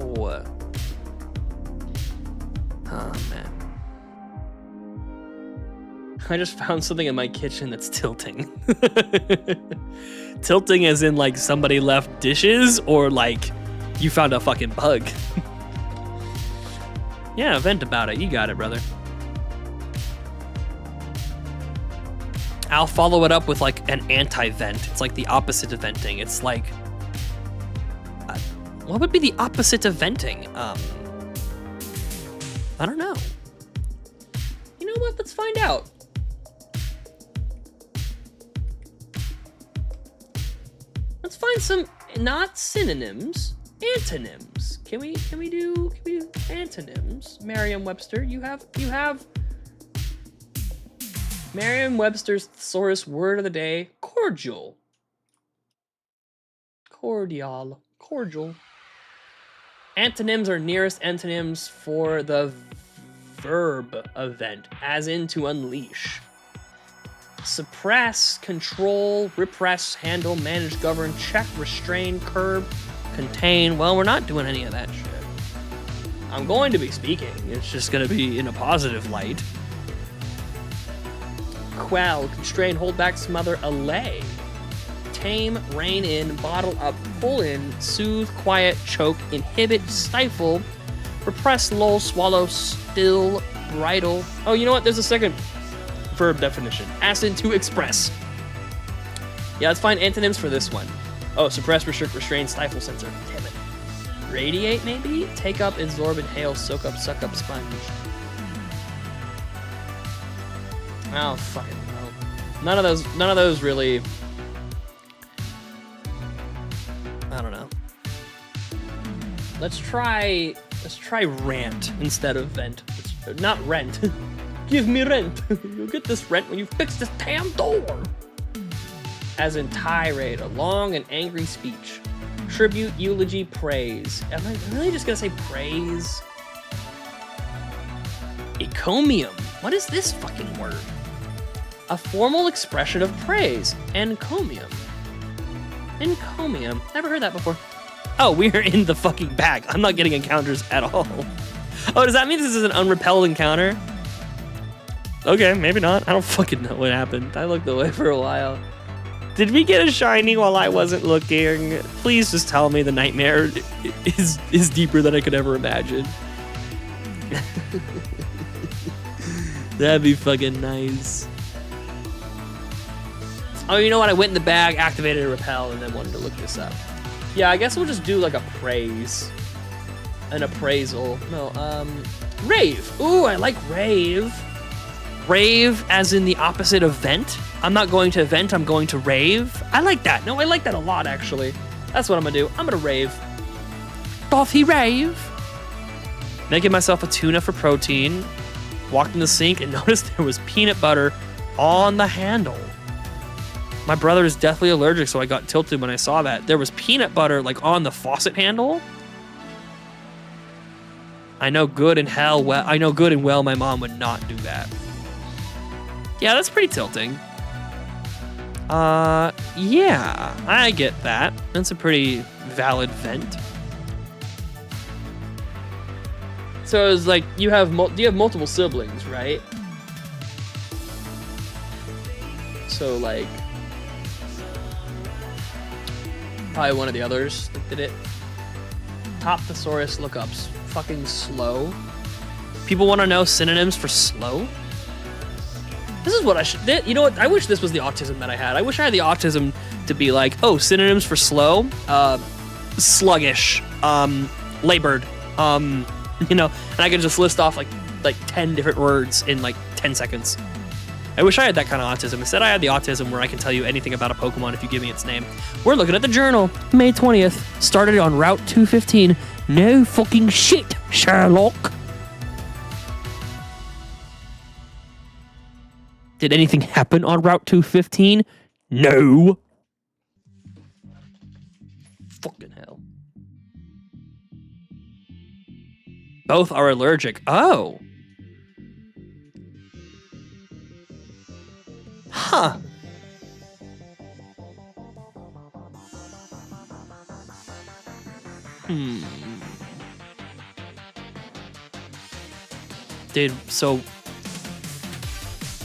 Oh man. I just found something in my kitchen that's tilting. Tilting as in like somebody left dishes or like you found a fucking bug. Yeah, vent about it. You got it, brother. I'll follow it up with like an anti-vent. It's like the opposite of venting. It's like, what would be the opposite of venting? I don't know. You know what? Let's find out. Let's find some not synonyms, antonyms. Can we do antonyms? Merriam-Webster, you have Merriam-Webster's thesaurus word of the day, cordial. Cordial. Antonyms are nearest antonyms for the verb event, as in to unleash. Suppress, control, repress, handle, manage, govern, check, restrain, curb, contain. Well, we're not doing any of that shit. I'm going to be speaking. It's just going to be in a positive light. Quell, constrain, hold back, smother, allay. Tame, rein in, bottle up, pull in, soothe, quiet, choke, inhibit, stifle, repress, lull, swallow, still, bridle. Oh, you know what? There's a second verb definition. As in to express. Yeah, let's find antonyms for this one. Oh, suppress, restrict, restrain, stifle, censor. Damn it. Radiate, maybe? Take up, absorb, inhale, soak up, suck up, sponge. Oh, fucking no. None of those really. I don't know. Let's try rant instead of vent. Not rent. Give me rent. You'll get this rent when you fix this damn door. As in tirade, a long and angry speech. Tribute, eulogy, praise. Am I really just gonna say praise? Encomium. What is this fucking word? A formal expression of praise. Encomium. Encomium. Never heard that before. Oh, we're in the fucking bag. I'm not getting encounters at all. Oh, does that mean this is an unrepelled encounter? Okay, maybe not. I don't fucking know what happened. I looked away for a while. Did we get a shiny while I wasn't looking? Please just tell me the nightmare is deeper than I could ever imagine. That'd be fucking nice. Oh, you know what? I went in the bag, activated a repel, and then wanted to look this up. Yeah, I guess we'll just do like a praise. An appraisal. No, rave. Ooh, I like rave. Rave as in the opposite of vent. I'm not going to vent, I'm going to rave. I like that. No, I like that a lot, actually. That's what I'm gonna do. I'm gonna rave. Doth he rave? Making myself a tuna for protein. Walked in the sink and noticed there was peanut butter on the handle. My brother is deathly allergic, so I got tilted when I saw that. There was peanut butter like on the faucet handle. I know good and well my mom would not do that. Yeah, that's pretty tilting. Yeah, I get that. That's a pretty valid vent. So it's like you have you have multiple siblings, right? So like probably one of the others that did it. Top thesaurus lookups. Fucking slow. People want to know synonyms for slow? This is what I should... You know what? I wish this was the autism that I had. I wish I had the autism to be like, oh, synonyms for slow? Sluggish. Labored. You know, and I could just list off like 10 different words in like 10 seconds. I wish I had that kind of autism. Instead, I had the autism where I can tell you anything about a Pokemon if you give me its name. We're looking at the journal. May 20th. Started on Route 215. No fucking shit, Sherlock. Did anything happen on Route 215? No. Fucking hell. Both are allergic. Oh. Huh. Dude, so...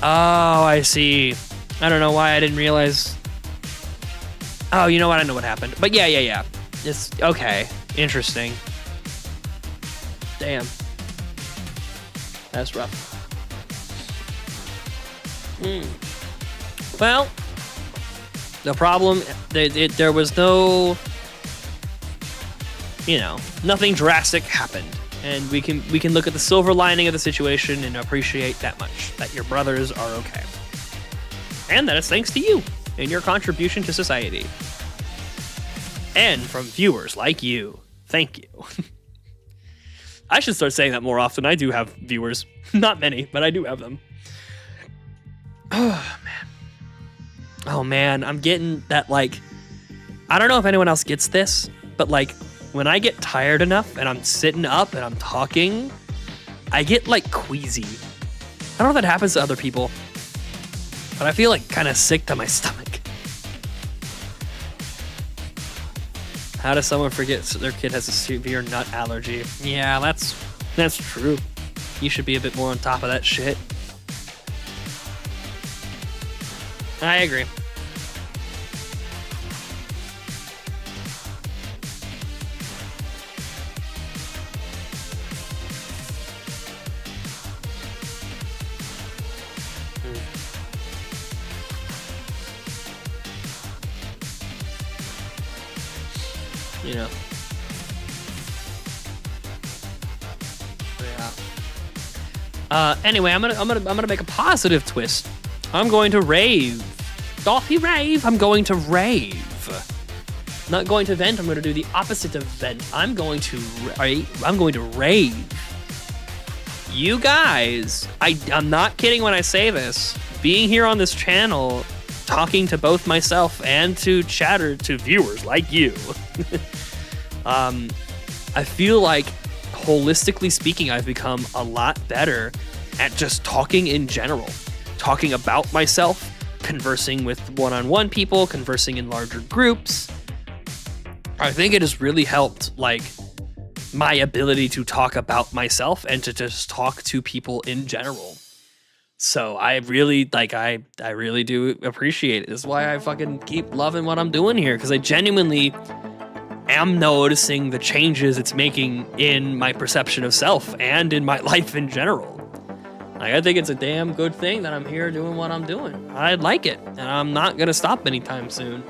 Oh, I see. I don't know why I didn't realize. Oh, you know what? I know what happened. But yeah. It's okay. Interesting. Damn. That's rough. Well, the problem, there was no, nothing drastic happened. And we can look at the silver lining of the situation and appreciate that much, that your brothers are okay. And that it's thanks to you and your contribution to society. And from viewers like you. Thank you. I should start saying that more often. I do have viewers. Not many, but I do have them. Oh, man. Oh, man. I'm getting that, I don't know if anyone else gets this, but, when I get tired enough and I'm sitting up and I'm talking, I get like queasy. I don't know if that happens to other people, but I feel like kind of sick to my stomach. How does someone forget their kid has a severe nut allergy? Yeah, that's true. You should be a bit more on top of that shit. I agree. You know. Yeah. Anyway, I'm gonna make a positive twist. I'm going to rave. Doth he rave? I'm going to rave. Not going to vent. I'm going to do the opposite of vent. I'm going to rave. You guys, I'm not kidding when I say this. Being here on this channel, talking to both myself and to viewers like you. I feel like, holistically speaking, I've become a lot better at just talking in general, talking about myself, conversing with one-on-one people, conversing in larger groups. I think it has really helped, like, my ability to talk about myself and to just talk to people in general. So I really, like, I really do appreciate it. This is why I fucking keep loving what I'm doing here, because I genuinely am noticing the changes it's making in my perception of self and in my life in general. Like, I think it's a damn good thing that I'm here doing what I'm doing. I like it, and I'm not gonna stop anytime soon.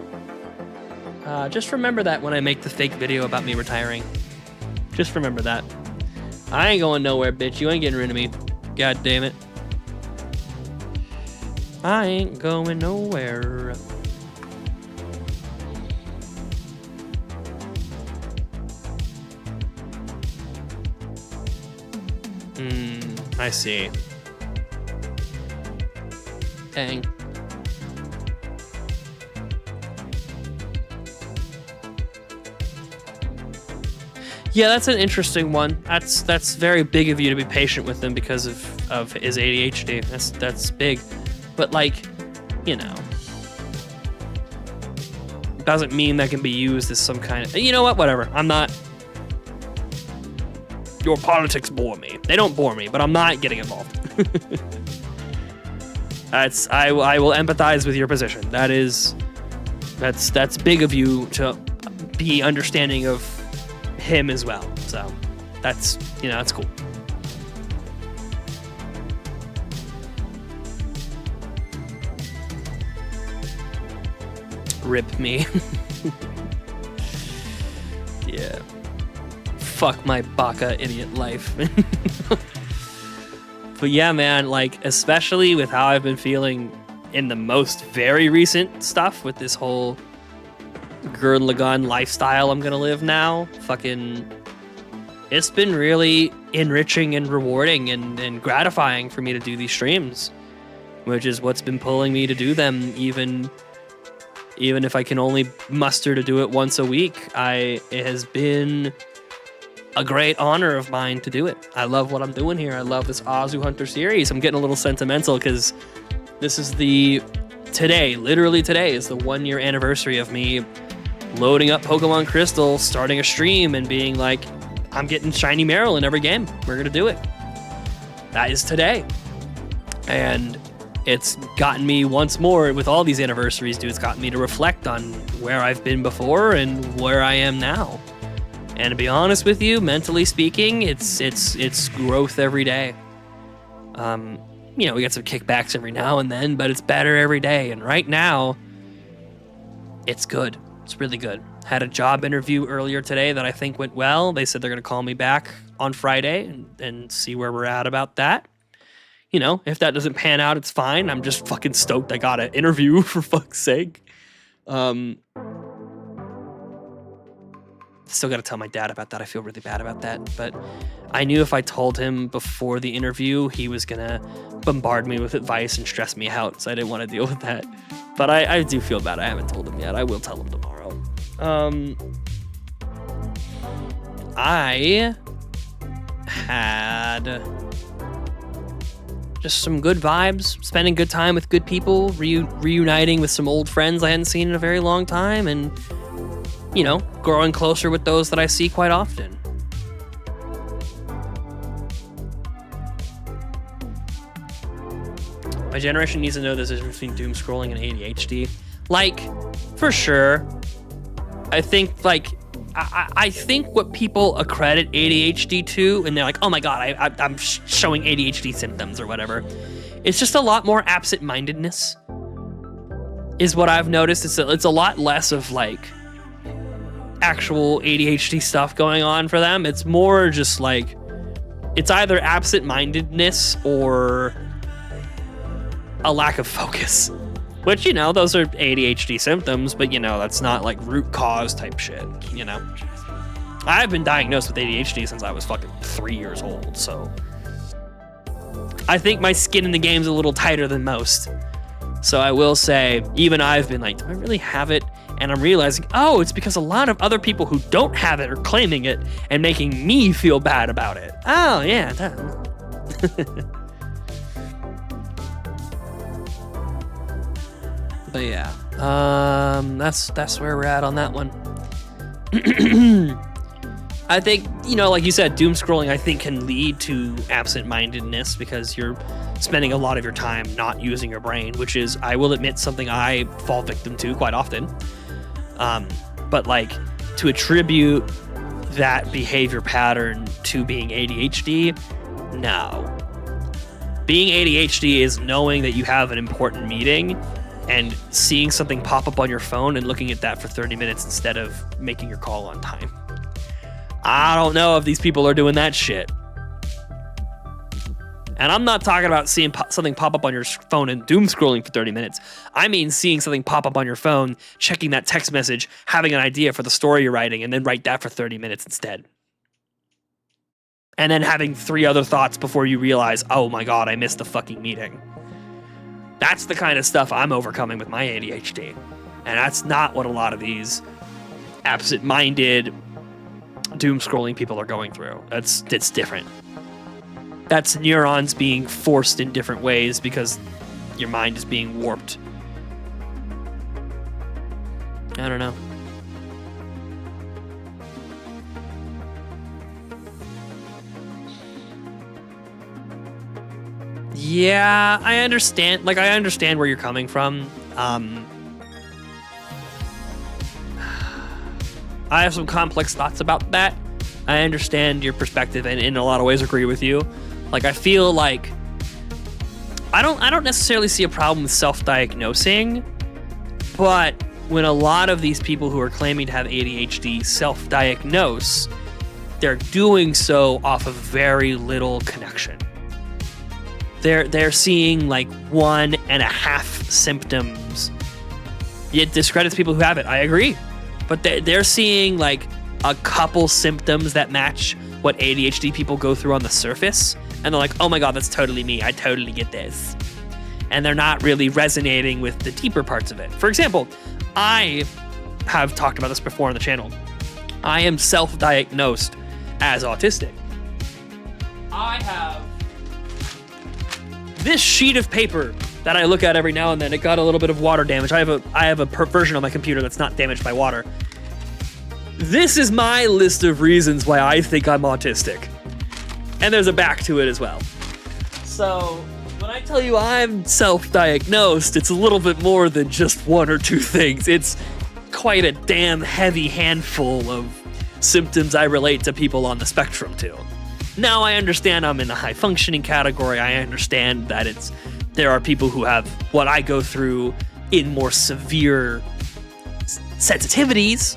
Just remember that when I make the fake video about me retiring. Just remember that. I ain't going nowhere, bitch. You ain't getting rid of me. God damn it. I ain't going nowhere. I see. Dang. Yeah, that's an interesting one. That's very big of you to be patient with him because of his ADHD. That's big. But, like, you know, doesn't mean that can be used as some kind of, you know what, whatever. I'm not, your politics bore me. They don't bore me, but I'm not getting involved. I will empathize with your position. That's big of you to be understanding of him as well. So that's, you know, that's cool. Rip me. Yeah. Fuck my baka idiot life. But yeah, man, like, especially with how I've been feeling in the most very recent stuff with this whole Gurren Lagann lifestyle I'm gonna live now, fucking, it's been really enriching and rewarding and gratifying for me to do these streams, which is what's been pulling me to do them, even if I can only muster to do it once a week. It has been a great honor of mine to do it. I love what I'm doing here. I love this AZU Hunter series. I'm getting a little sentimental because this is literally today is the 1 year anniversary of me loading up Pokemon Crystal, starting a stream, and being like, I'm getting shiny Marill in every game. We're gonna do it. That is today. And it's gotten me once more with all these anniversaries, dude. It's gotten me to reflect on where I've been before and where I am now. And to be honest with you, mentally speaking, it's growth every day. You know, we get some kickbacks every now and then, but it's better every day. And right now, it's good. It's really good. Had a job interview earlier today that I think went well. They said they're going to call me back on Friday and see where we're at about that. You know, if that doesn't pan out, it's fine. I'm just fucking stoked I got an interview, for fuck's sake. Still got to tell my dad about that. I feel really bad about that. But I knew if I told him before the interview, he was going to bombard me with advice and stress me out. So I didn't want to deal with that. But I do feel bad. I haven't told him yet. I will tell him tomorrow. I had just some good vibes, spending good time with good people, reuniting with some old friends I hadn't seen in a very long time, and, you know, growing closer with those that I see quite often. My generation needs to know the difference between doom scrolling and ADHD. Like, for sure. I think, like, I think what people accredit ADHD to, and they're like, oh my god, I'm showing ADHD symptoms or whatever. It's just a lot more absent-mindedness, is what I've noticed. It's a lot less of, like, actual ADHD stuff going on for them. It's more just, like, it's either absent-mindedness or a lack of focus. Which, you know, those are ADHD symptoms, but, you know, that's not, like, root cause type shit, you know? I've been diagnosed with ADHD since I was fucking 3 years old, so I think my skin in the game's a little tighter than most. So I will say, even I've been like, do I really have it? And I'm realizing, oh, it's because a lot of other people who don't have it are claiming it and making me feel bad about it. Oh, yeah. But yeah, that's where we're at on that one. I think, you know, like you said, doom scrolling, I think, can lead to absent-mindedness because you're spending a lot of your time not using your brain, which is, I will admit, something I fall victim to quite often. But, like, to attribute that behavior pattern to being ADHD, no. Being ADHD is knowing that you have an important meeting and seeing something pop up on your phone and looking at that for 30 minutes instead of making your call on time. I don't know if these people are doing that shit. And I'm not talking about seeing something pop up on your phone and doom scrolling for 30 minutes. I mean seeing something pop up on your phone, checking that text message, having an idea for the story you're writing, and then write that for 30 minutes instead. And then having 3 other thoughts before you realize, oh my god, I missed the fucking meeting. That's the kind of stuff I'm overcoming with my ADHD. And that's not what a lot of these absent-minded, doom-scrolling people are going through. It's different. That's neurons being forced in different ways because your mind is being warped. I don't know. Yeah, I understand. Like, I understand where you're coming from. I have some complex thoughts about that. I understand your perspective and in a lot of ways agree with you. Like, I feel like I don't necessarily see a problem with self-diagnosing, but when a lot of these people who are claiming to have ADHD self-diagnose, they're doing so off of very little connection. They're seeing like 1.5 symptoms. It discredits people who have it. I agree. But they're seeing like a couple symptoms that match what ADHD people go through on the surface. And they're like, oh my god, that's totally me. I totally get this. And they're not really resonating with the deeper parts of it. For example, I have talked about this before on the channel. I am self-diagnosed as autistic. I have this sheet of paper that I look at every now and then. It got a little bit of water damage. I have a version of my computer that's not damaged by water. This is my list of reasons why I think I'm autistic. And there's a back to it as well. So when I tell you I'm self-diagnosed, it's a little bit more than just 1 or 2 things. It's quite a damn heavy handful of symptoms I relate to people on the spectrum to. Now, I understand I'm in the high functioning category. I understand that there are people who have what I go through in more severe sensitivities,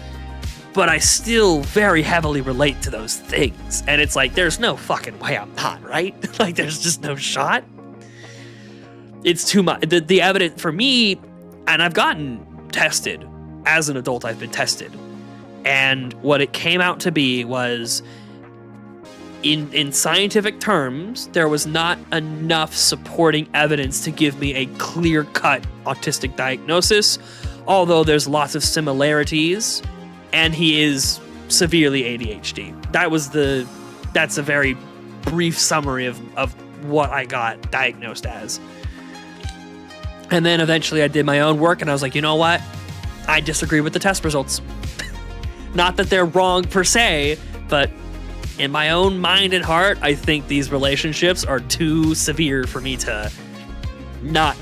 but I still very heavily relate to those things. And it's like, there's no fucking way I'm not, right? Like, there's just no shot. It's too much. The evidence for me, and I've gotten tested. As an adult, I've been tested. And what it came out to be was, in scientific terms, there was not enough supporting evidence to give me a clear-cut autistic diagnosis, although there's lots of similarities, and he is severely ADHD. That's a very brief summary of what I got diagnosed as. And then eventually I did my own work and I was like, you know what? I disagree with the test results. Not that they're wrong per se, but in my own mind and heart, I think these relationships are too severe for me to not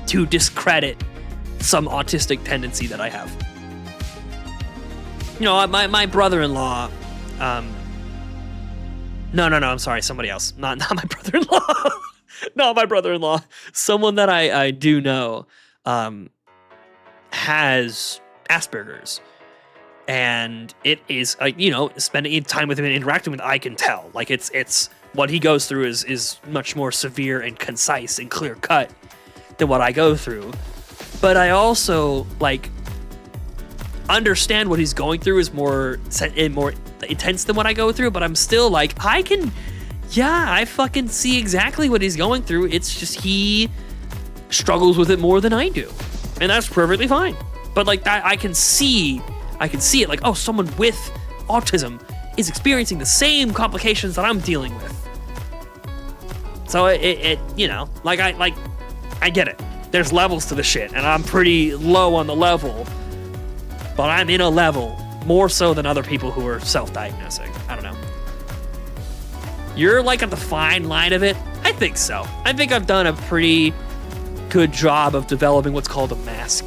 to discredit some autistic tendency that I have. You know, my brother-in-law, no, I'm sorry, somebody else. Not my brother-in-law. Not my brother-in-law. Someone that I do know has Asperger's. And it is, you know, spending time with him and interacting with him, I can tell. Like, it's what he goes through is much more severe and concise and clear cut than what I go through. But I also, like, understand what he's going through is more intense than what I go through, but I'm still like, I fucking see exactly what he's going through. It's just he struggles with it more than I do. And that's perfectly fine. But like that, I can see it like, oh, someone with autism is experiencing the same complications that I'm dealing with. So it you know, I get it. There's levels to the shit, and I'm pretty low on the level, but I'm in a level more so than other people who are self-diagnosing. I don't know. You're like at the fine line of it? I think so. I think I've done a pretty good job of developing what's called a mask.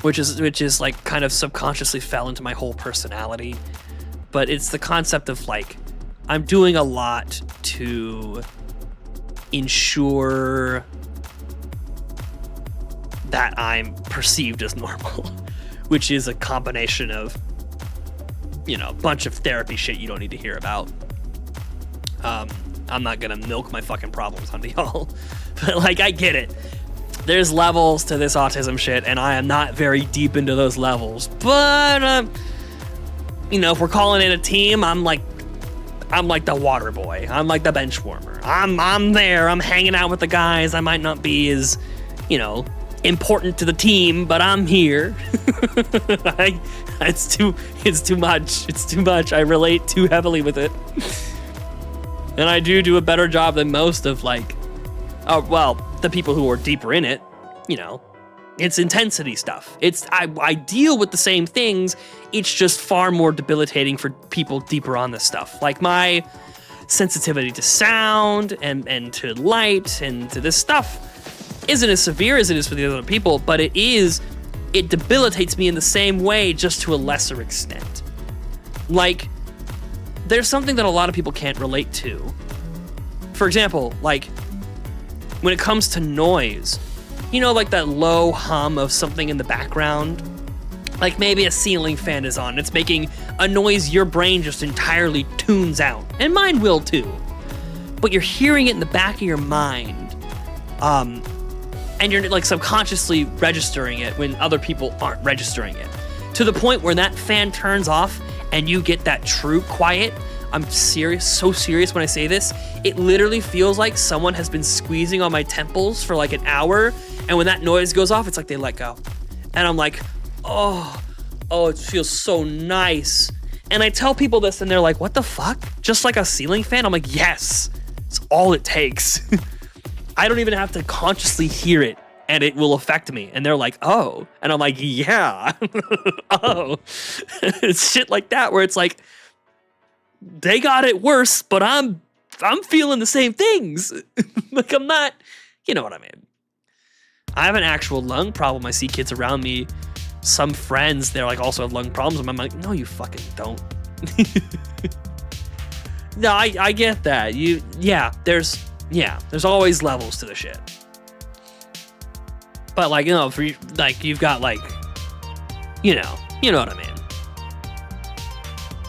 Which is like kind of subconsciously fell into my whole personality. But it's the concept of like, I'm doing a lot to ensure that I'm perceived as normal, which is a combination of, you know, a bunch of therapy shit you don't need to hear about. I'm not gonna milk my fucking problems onto y'all, but like, I get it. There's levels to this autism shit, and I am not very deep into those levels. But, you know, if we're calling it a team, I'm like the water boy. I'm like the bench warmer. I'm there. I'm hanging out with the guys. I might not be as, you know, important to the team, but I'm here. It's too much. It's too much. I relate too heavily with it. And I do a better job than most of like, the people who are deeper in it, you know, it's intensity stuff. I deal with the same things. It's just far more debilitating for people deeper on this stuff. Like my sensitivity to sound and to light and to this stuff isn't as severe as it is for the other people, but it debilitates me in the same way, just to a lesser extent. Like, there's something that a lot of people can't relate to. For example, like, when it comes to noise, you know, like that low hum of something in the background, like maybe a ceiling fan is on, it's making a noise your brain just entirely tunes out, and mine will too, but you're hearing it in the back of your mind, and you're like subconsciously registering it when other people aren't registering it, to the point where that fan turns off and you get that true quiet. I'm serious, so serious when I say this. It literally feels like someone has been squeezing on my temples for like an hour, and when that noise goes off, it's like they let go. And I'm like, oh, it feels so nice. And I tell people this, and they're like, what the fuck? Just like a ceiling fan? I'm like, yes, it's all it takes. I don't even have to consciously hear it, and it will affect me. And they're like, oh. And I'm like, yeah. Oh. It's shit like that where it's like, they got it worse, but I'm feeling the same things. Like, I'm not, you know what I mean? I have an actual lung problem. I see kids around me, some friends, they're like also have lung problems, and I'm like, no, you fucking don't. No, I get that. There's always levels to the shit. But like, you know, for like, you've got like, you know what I mean?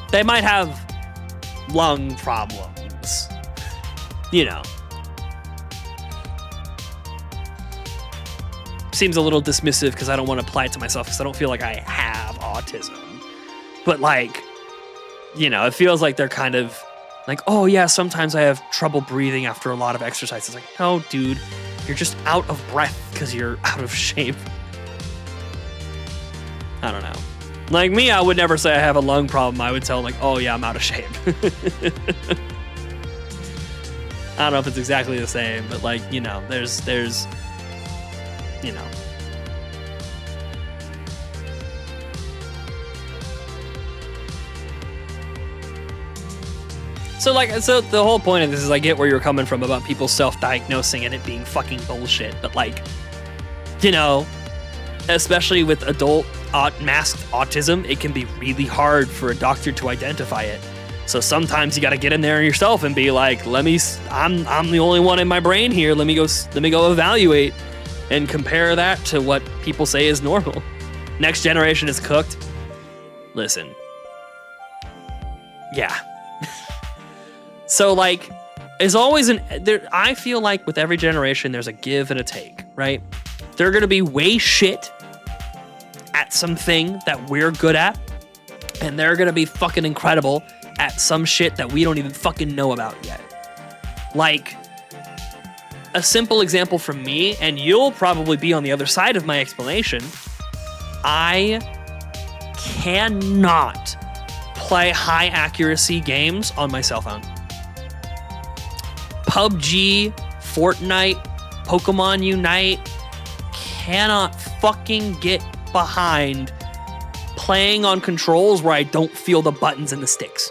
They might have lung problems, you know. Seems a little dismissive because I don't want to apply it to myself because I don't feel like I have autism. But like, you know, it feels like they're kind of like, oh yeah, sometimes I have trouble breathing after a lot of exercise. It's like, no, dude, you're just out of breath because you're out of shape. I don't know. Like me, I would never say I have a lung problem. I would tell them like, oh yeah, I'm out of shape. I don't know if it's exactly the same, but like, you know, there's, you know. So the whole point of this is I get where you're coming from about people self-diagnosing and it being fucking bullshit, but like, you know, especially with adult masked autism, it can be really hard for a doctor to identify it. So sometimes you got to get in there yourself and be like, I'm the only one in my brain here. Let me go evaluate and compare that to what people say is normal. Next generation is cooked. Listen. Yeah. So like, there's always I feel like with every generation, there's a give and a take, right? They're going to be way shit at something that we're good at, and they're going to be fucking incredible at some shit that we don't even fucking know about yet. Like, a simple example from me, and you'll probably be on the other side of my explanation, I cannot play high accuracy games on my cell phone. PUBG, Fortnite, Pokemon Unite, cannot fucking get behind playing on controls where I don't feel the buttons and the sticks.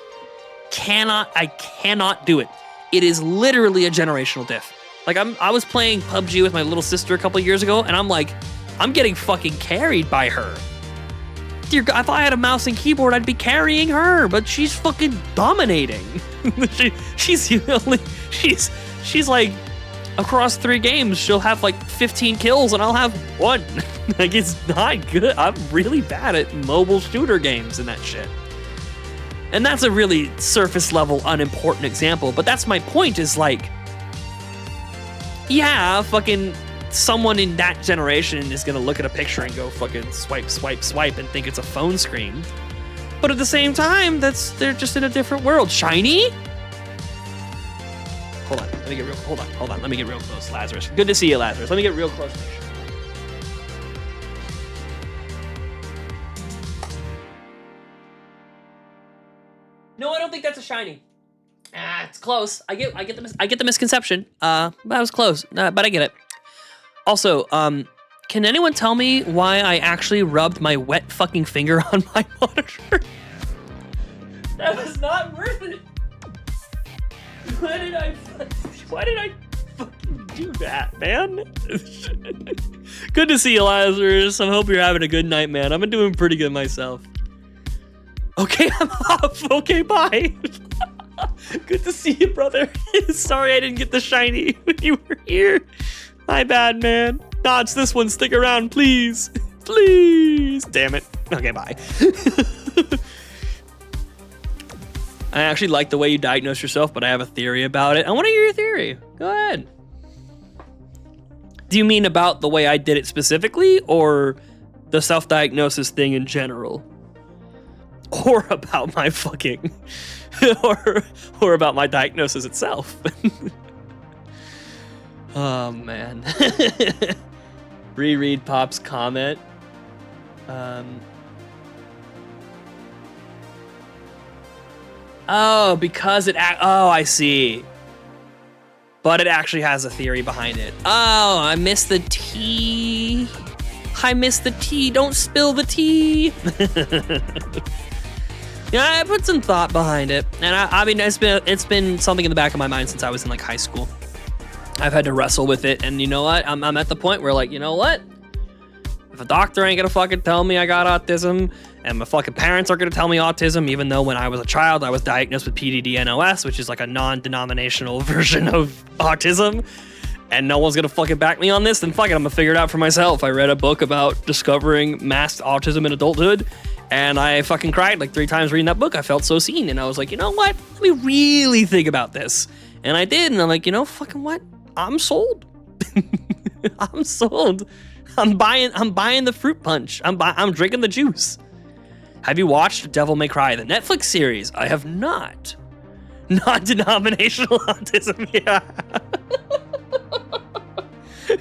I cannot do it. It is literally a generational diff. Like I was playing PUBG with my little sister a couple years ago, and I'm like, I'm getting fucking carried by her. Dear God, if I had a mouse and keyboard, I'd be carrying her, but she's fucking dominating. She's like, across 3 games, she'll have like 15 kills and I'll have 1. Like, it's not good. I'm really bad at mobile shooter games and that shit. And that's a really surface level, unimportant example, but that's my point is like, yeah, fucking someone in that generation is gonna look at a picture and go fucking swipe, swipe, swipe and think it's a phone screen. But at the same time, they're just in a different world. Shiny? Hold on, let me get real close, Lazarus. Good to see you, Lazarus. Let me get real close. No, I don't think that's a shiny. It's close. I get the misconception. That was close, but I get it. Also, can anyone tell me why I actually rubbed my wet fucking finger on my monitor? That was not worth it. Why did I fucking do that, man? Good to see you, Lazarus. I hope you're having a good night, man. I've been doing pretty good myself. Okay, I'm off. Okay, bye. Good to see you, brother. Sorry I didn't get the shiny when you were here. My bad, man. Nah, it's this one. Stick around, please. Please. Damn it. Okay, bye. I actually like the way you diagnose yourself, but I have a theory about it. I want to hear your theory. Go ahead. Do you mean about the way I did it specifically, or the self-diagnosis thing in general? Or about my fucking... or about my diagnosis itself? Oh, man. Reread Pop's comment. Oh, because I see. But it actually has a theory behind it. Oh, I missed the tea. I missed the tea. Don't spill the tea. Yeah, I put some thought behind it. And I mean, it's been something in the back of my mind since I was in like high school. I've had to wrestle with it. And you know what? I'm at the point where like, you know what? If a doctor ain't gonna fucking tell me I got autism, and my fucking parents are gonna tell me autism, even though when I was a child, I was diagnosed with PDD-NOS, which is like a non-denominational version of autism, and no one's gonna fucking back me on this, then fuck it, I'm gonna figure it out for myself. I read a book about discovering masked autism in adulthood, and I fucking cried like 3 times reading that book. I felt so seen, and I was like, you know what? Let me really think about this. And I did, and I'm like, you know, fucking what? I'm sold. I'm sold. I'm buying the fruit punch. I'm drinking the juice. Have you watched Devil May Cry, the Netflix series? I have not. Non-denominational autism, yeah.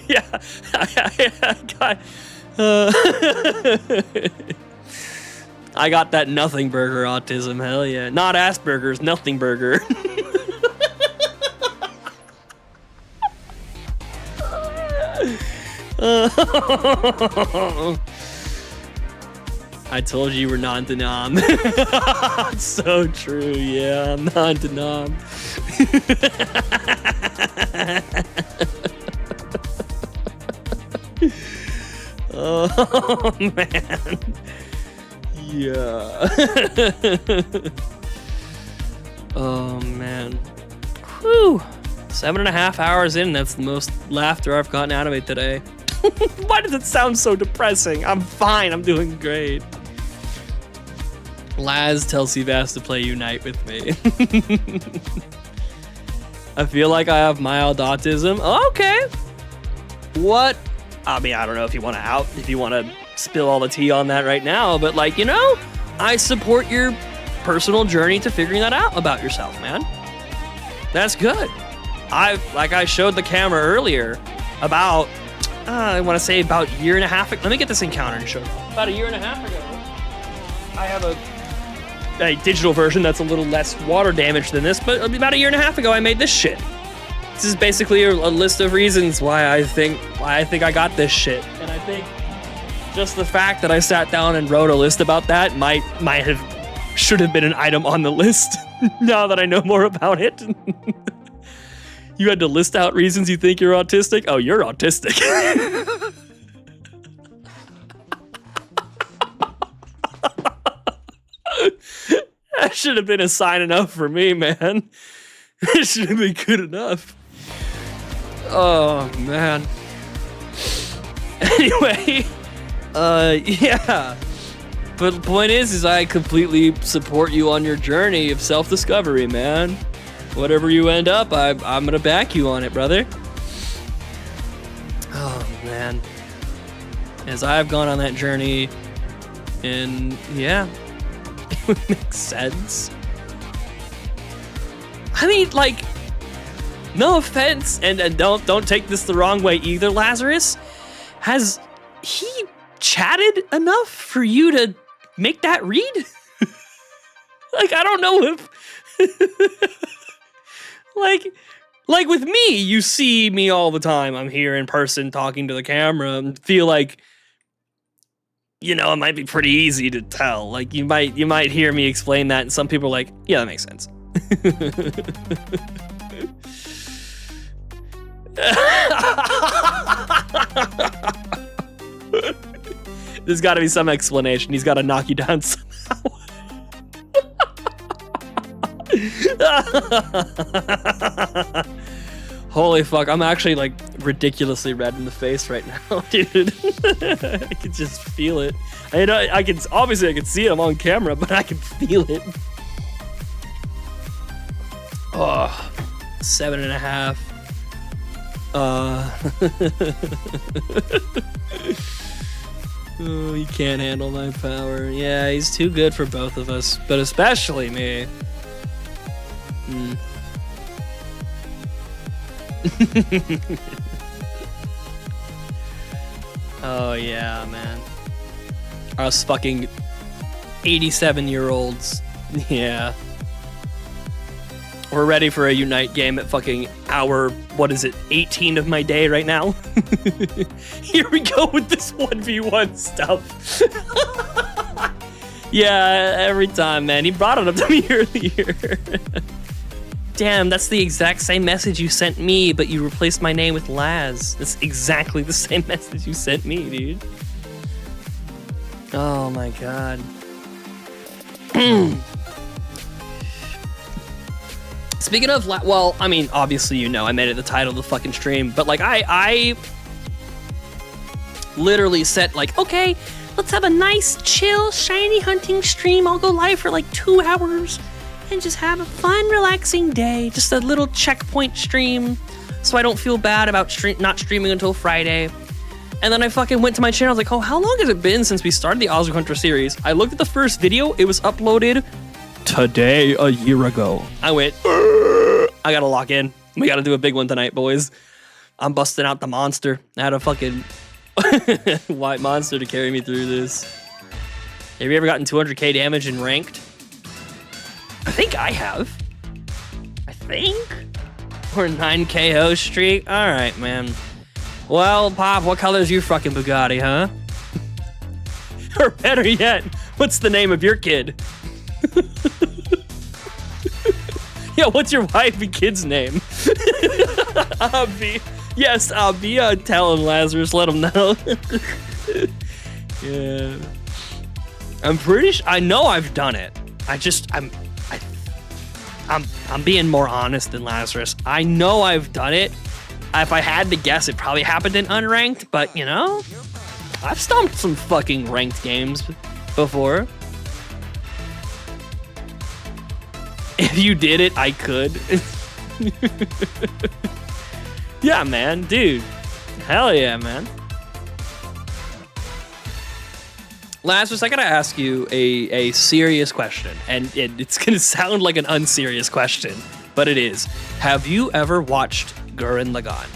Yeah, I got that nothing burger autism, hell yeah. Not Asperger's, nothing burger. I told you were non-denom. It's so true, yeah, I'm non-denom. Oh, man. Yeah. Oh, man. Whew. 7.5 hours in, that's the most laughter I've gotten out of it today. Why does it sound so depressing? I'm fine, I'm doing great. Laz tells Seabass to play Unite with me. I feel like I have mild autism. Okay. What? I mean, I don't know if you want to spill all the tea on that right now, but like, you know, I support your personal journey to figuring that out about yourself, man. That's good. Like I showed the camera earlier about, I want to say about a year and a half ago. Let me get this encounter and show you. About a year and a half ago, I have a digital version that's a little less water damaged than this, but about a year and a half ago, I made this shit. This is basically a list of reasons why I think I got this shit. And I think just the fact that I sat down and wrote a list about that should have been an item on the list now that I know more about it. You had to list out reasons you think you're autistic? Oh, you're autistic. That should have been a sign enough for me, man. It should have been good enough. Oh, man. Anyway, yeah. But the point is I completely support you on your journey of self-discovery, man. Whatever you end up, I'm gonna back you on it, brother. Oh, man. As I've gone on that journey, and yeah, it would make sense. I mean, like, no offense, and don't take this the wrong way either, Lazarus. Has he chatted enough for you to make that read? Like, I don't know if... like with me, you see me all the time. I'm here in person talking to the camera and feel like, you know, it might be pretty easy to tell. Like, you might hear me explain that, and some people are like, yeah, that makes sense. There's got to be some explanation. He's got to knock you down somehow. Holy fuck, I'm actually like ridiculously red in the face right now, dude. I can just feel it. I can obviously I can see it, I'm on camera, but I can feel it. Oh, 7.5. Oh, he can't handle my power. Yeah, he's too good for both of us, but especially me. Oh yeah, man. Us fucking 87-year-olds. Yeah. We're ready for a Unite game at fucking hour, what is it, 18 of my day right now? Here we go with this 1v1 stuff. Yeah, every time, man. He brought it up to me earlier. Damn, that's the exact same message you sent me, but you replaced my name with Laz. That's exactly the same message you sent me, dude. Oh my god. Speaking of, well, I mean, obviously, you know, I made it the title of the fucking stream, but like, I literally said, like, okay, let's have a nice, chill, shiny hunting stream. I'll go live for like 2 hours and just have a fun, relaxing day. Just a little checkpoint stream so I don't feel bad about not streaming until Friday. And then I fucking went to my channel. I was like, oh, how long has it been since we started the AZU Hunter series? I looked at the first video. It was uploaded today, a year ago. I went, I gotta lock in. We gotta do a big one tonight, boys. I'm busting out the monster. I had a fucking white monster to carry me through this. Have you ever gotten 200k damage in ranked? I think I have. I think. Or 9 KO streak. All right, man. Well, Pop, what color's your fucking Bugatti, huh? Or better yet, what's the name of your kid? Yeah, what's your wife and kid's name? I'll be telling Lazarus, let him know. Yeah. I'm pretty sure, I know I've done it. I'm being more honest than Lazarus. I know I've done it. If I had to guess, it probably happened in unranked, but you know, I've stomped some fucking ranked games before. If you did it, I could. Yeah, man, dude. Hell yeah, man. Lazarus, I gotta ask you a serious question, and it's gonna sound like an unserious question, but it is. Have you ever watched Gurren Lagann?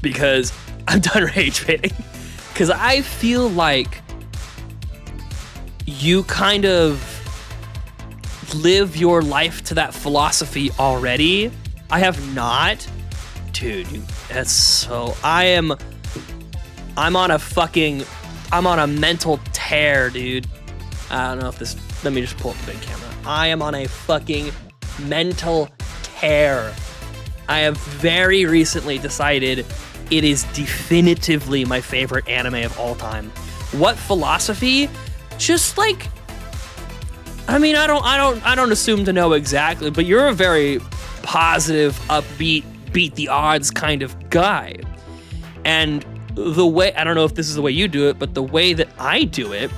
Because I'm done rage baiting. Because I feel like you kind of live your life to that philosophy already. I have not. Dude, that's so... I'm on a mental tear, dude. I don't know if this... Let me just pull up the big camera. I am on a fucking mental tear. I have very recently decided it is definitively my favorite anime of all time. What philosophy? Just like... I mean, I don't assume to know exactly, but you're a very positive, upbeat, beat the odds kind of guy. And the way, I don't know if this is the way you do it, but the way that I do it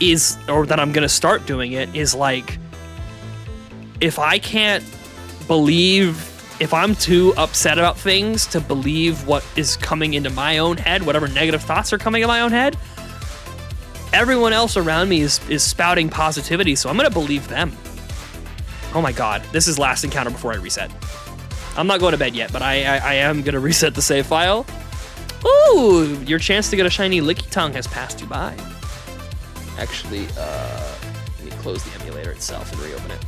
is, or that I'm gonna start doing it, is like, if I can't believe, if I'm too upset about things to believe what is coming into my own head, whatever negative thoughts are coming in my own head, everyone else around me is spouting positivity, so I'm gonna believe them. Oh my god, this is last encounter before I reset. I'm not going to bed yet, but I am gonna reset the save file. Ooh, your chance to get a shiny Licky Tongue has passed you by. Actually, let me close the emulator itself and reopen it.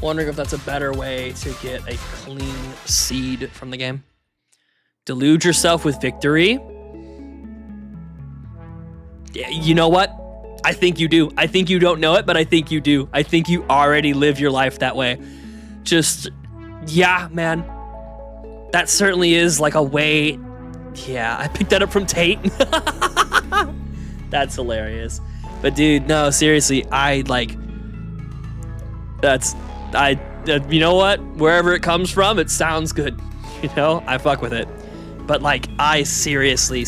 Wondering if that's a better way to get a clean seed from the game. Delude yourself with victory. Yeah, you know what? I think you do. I think you don't know it, but I think you do. I think you already live your life that way. Just, yeah, man. That certainly is like a way. Yeah, I picked that up from Tate. That's hilarious. But dude, no, seriously, you know what? Wherever it comes from, it sounds good. You know, I fuck with it. But like, I seriously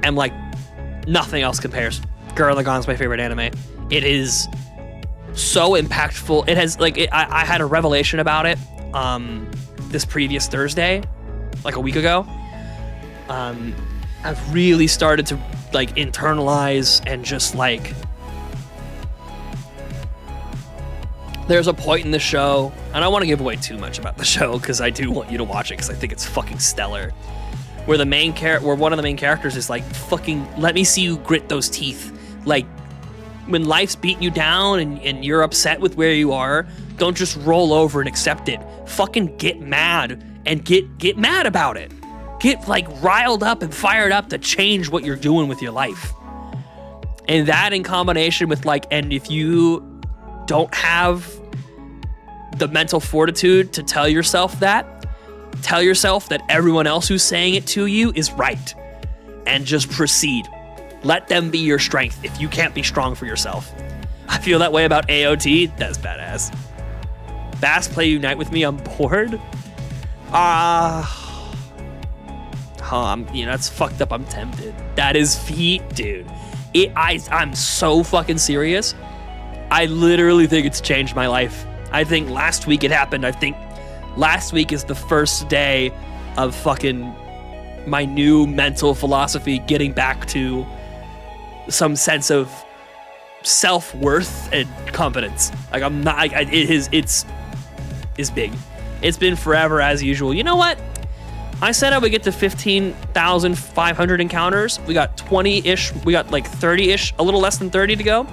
am like, nothing else compares. Gurren Lagann's my favorite anime. It is so impactful. It has like, I had a revelation about it this previous Thursday, like a week ago. I've really started to like internalize and just like, there's a point in the show, and I don't want to give away too much about the show because I do want you to watch it because I think it's fucking stellar. Where one of the main characters is like, fucking, let me see you grit those teeth. Like, when life's beating you down and you're upset with where you are, don't just roll over and accept it. Fucking get mad and get mad about it. Get like riled up and fired up to change what you're doing with your life. And that in combination with like, and if you don't have the mental fortitude to tell yourself that everyone else who's saying it to you is right, and just proceed. Let them be your strength if you can't be strong for yourself. I feel that way about AOT. That's badass. Bass play Unite with me on board? That's fucked up. I'm tempted. That is feet, dude. I'm so fucking serious. I literally think it's changed my life. I think last week it happened. I think last week is the first day of fucking my new mental philosophy getting back to some sense of self-worth and confidence. Like I'm not, it's big. It's been forever as usual. You know what? I said I would get to 15,500 encounters. We got 20-ish, we got like 30-ish, a little less than 30 to go.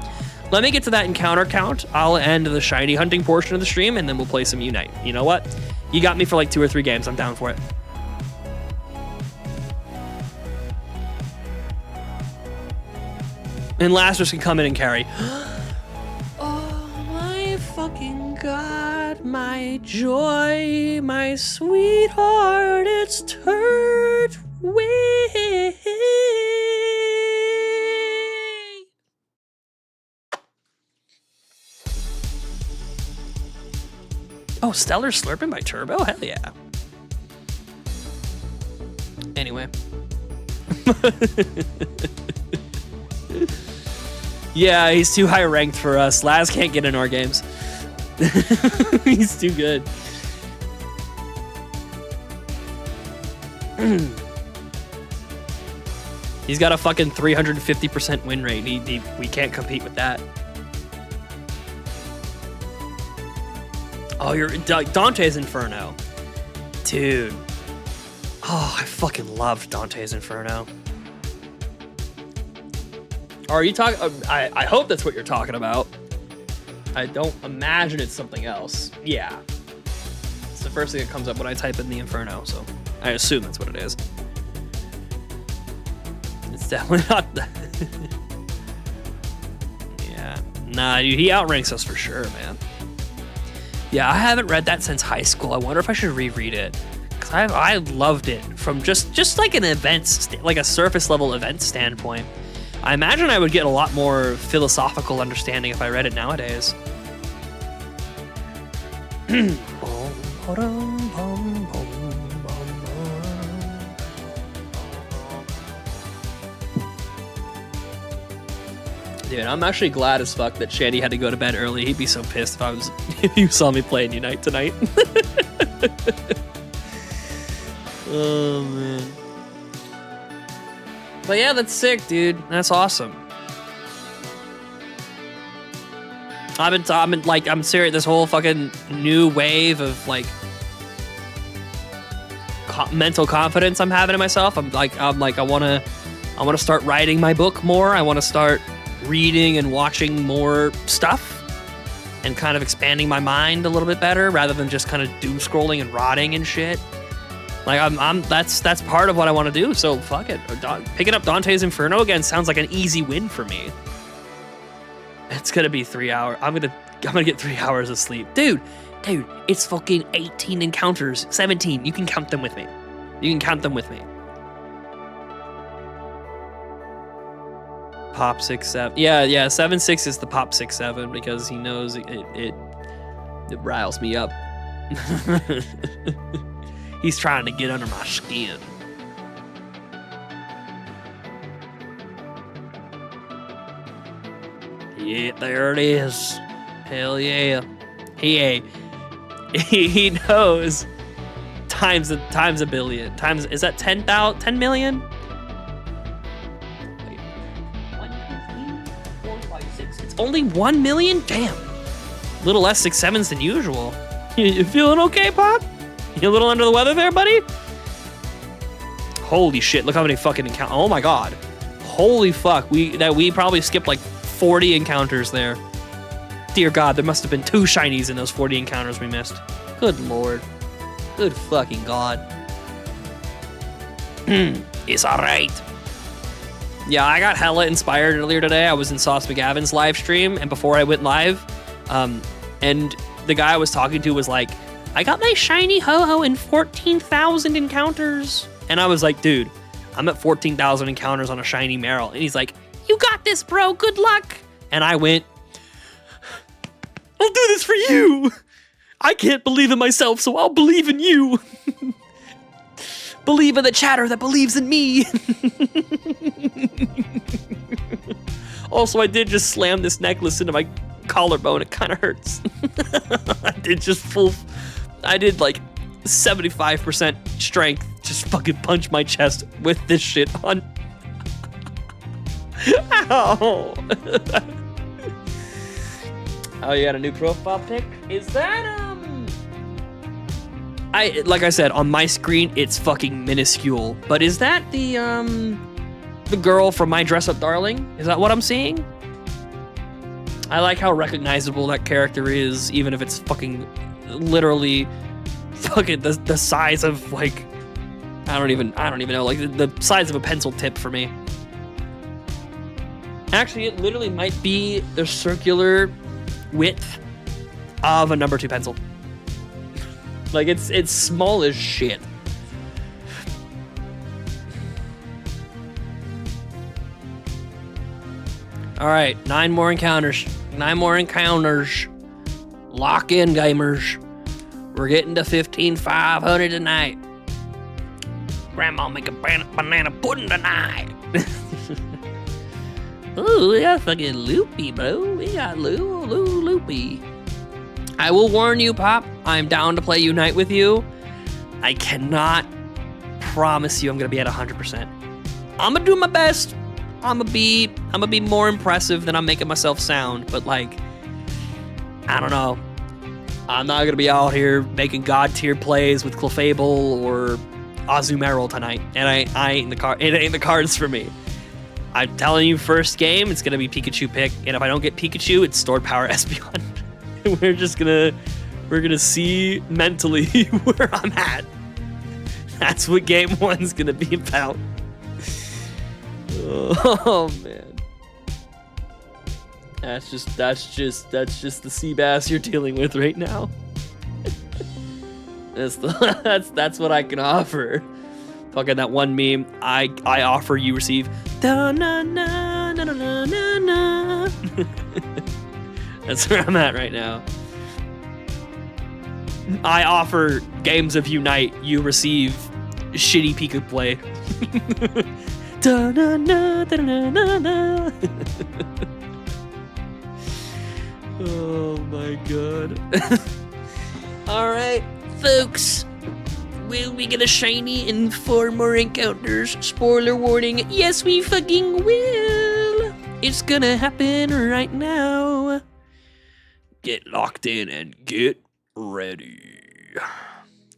Let me get to that encounter count. I'll end the shiny hunting portion of the stream, and then we'll play some Unite. You know what? You got me for like 2 or 3 games. I'm down for it. And Lazarus can come in and carry. Oh my fucking god, my joy, my sweetheart, it's turned way. Oh, Stellar Slurping by Turbo? Hell yeah. Anyway. Yeah, he's too high ranked for us. Laz can't get in our games. He's too good. He's got a fucking 350% win rate. We can't compete with that. Oh, you're Dante's Inferno. Dude. Oh, I fucking loved Dante's Inferno. Are you talking? I hope that's what you're talking about. I don't imagine it's something else. Yeah. It's the first thing that comes up when I type in the Inferno, so I assume that's what it is. It's definitely not that. Yeah. Nah, dude, he outranks us for sure, man. Yeah, I haven't read that since high school. I wonder if I should reread it. Because I loved it from just like an event, like a surface level event standpoint. I imagine I would get a lot more philosophical understanding if I read it nowadays. Dude, I'm actually glad as fuck that Shandy had to go to bed early. He'd be so pissed if you saw me playing Unite tonight. Oh man. But yeah, that's sick, dude. That's awesome. I'm serious. This whole fucking new wave of like mental confidence I'm having in myself. I want to start writing my book more. I want to start reading and watching more stuff and kind of expanding my mind a little bit better rather than just kind of doom scrolling and rotting and shit. Like that's part of what I want to do. So fuck it. Picking up Dante's Inferno again sounds like an easy win for me. It's gonna be 3 hours. I'm gonna get 3 hours of sleep, dude. It's fucking 18 encounters, 17. You can count them with me. Pop 6-7. Yeah. 7-6 is the pop 6-7 because he knows it riles me up. He's trying to get under my skin. Yeah, there it is. Hell yeah. He knows. Times a billion. Is that 10 million? Wait. 1, 2, 3, 4, 5, 6. It's only 1 million? Damn. A little less 6-7s than usual. You feeling okay, Pop? You a little under the weather there, buddy? Holy shit, look how many fucking encounters. Oh my god. Holy fuck. We probably skipped like 40 encounters there. Dear god, there must have been 2 shinies in those 40 encounters we missed. Good lord. Good fucking god. It's alright. Yeah, I got hella inspired earlier today. I was in Sauce McGavin's live stream, and before I went live, and the guy I was talking to was like, I got my shiny Ho-Oh in 14,000 encounters. And I was like, dude, I'm at 14,000 encounters on a shiny Marill. And he's like, you got this, bro. Good luck. And I went, I'll do this for you. I can't believe in myself, so I'll believe in you. Believe in the chatter that believes in me. Also, I did just slam this necklace into my collarbone. It kind of hurts. I did like 75% strength. Just fucking punch my chest with this shit on. Ow. Oh, you got a new profile pic? Is that, like I said, on my screen, it's fucking minuscule. But is that the girl from My Dress Up Darling? Is that what I'm seeing? I like how recognizable that character is, even if it's fucking literally fucking the size of like I don't even know, like the size of a pencil tip for me. Actually, it literally might be the circular width of a number 2 pencil. Like it's small as shit. All right, 9 more encounters. 9 more encounters. Lock in, gamers. We're getting to 15,500 tonight. Grandma make a banana pudding tonight. Ooh, we got fucking loopy, bro. We got loopy. I will warn you, Pop. I'm down to play Unite with you. I cannot promise you I'm gonna be at 100%. I'm gonna do my best. I'm gonna be more impressive than I'm making myself sound, but like, I don't know. I'm not gonna be out here making god tier plays with Clefable or Azumarill tonight, and I ain't it ain't the cards for me. I'm telling you, first game, it's gonna be Pikachu pick, and if I don't get Pikachu, it's Stored Power Espeon. We're gonna see mentally where I'm at. That's what game 1's gonna be about. Oh man. That's just the sea bass you're dealing with right now. That's what I can offer. Fucking that one meme. I offer, you receive. Da, na, na, na, na, na, na, na. That's where I'm at right now. I offer games of Unite, you receive shitty Pika play. Da, na, na, da, na, na, na. Oh my god. Alright, folks. Will we get a shiny in 4 more encounters? Spoiler warning, yes we fucking will. It's gonna happen right now. Get locked in and get ready.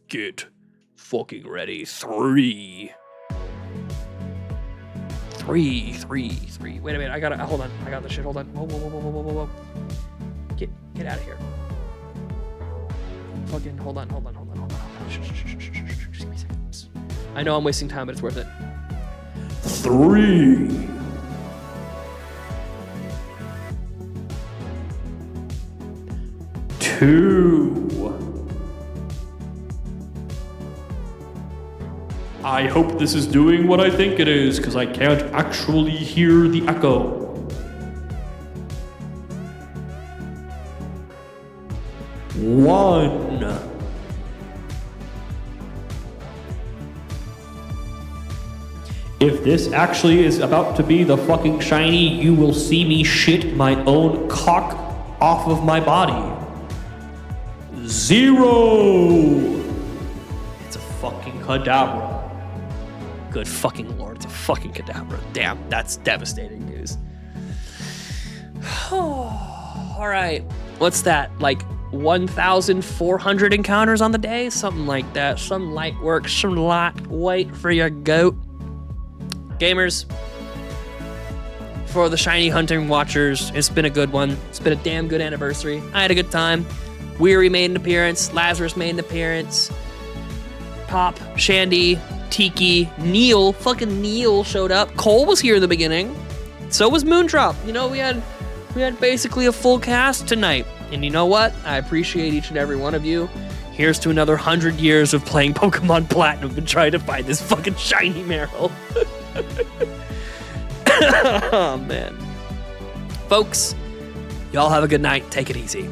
Get fucking ready. 3. Wait a minute, hold on. I got the shit, hold on. Whoa. Get out of here. Fucking, hold on. Shh. Just give me seconds. I know I'm wasting time, but it's worth it. 3. 2. I hope this is doing what I think it is, because I can't actually hear the echo. 1. If this actually is about to be the fucking shiny, you will see me shit my own cock off of my body. 0. It's a fucking Kadabra. Good fucking lord, it's a fucking Kadabra. Damn, that's devastating news. Alright, what's that? Like 1,400 encounters on the day? Something like that. Some light work, some light weight for your goat. Gamers, for the shiny hunting watchers, it's been a good one. It's been a damn good anniversary. I had a good time. Weary made an appearance. Lazarus made an appearance. Pop, Shandy, Tiki, Neil, fucking Neil showed up. Cole was here in the beginning. So was Moondrop. You know, we had basically a full cast tonight. And you know what? I appreciate each and every one of you. Here's to another 100 years of playing Pokemon Platinum and trying to find this fucking shiny Marill. Oh, man. Folks, y'all have a good night. Take it easy.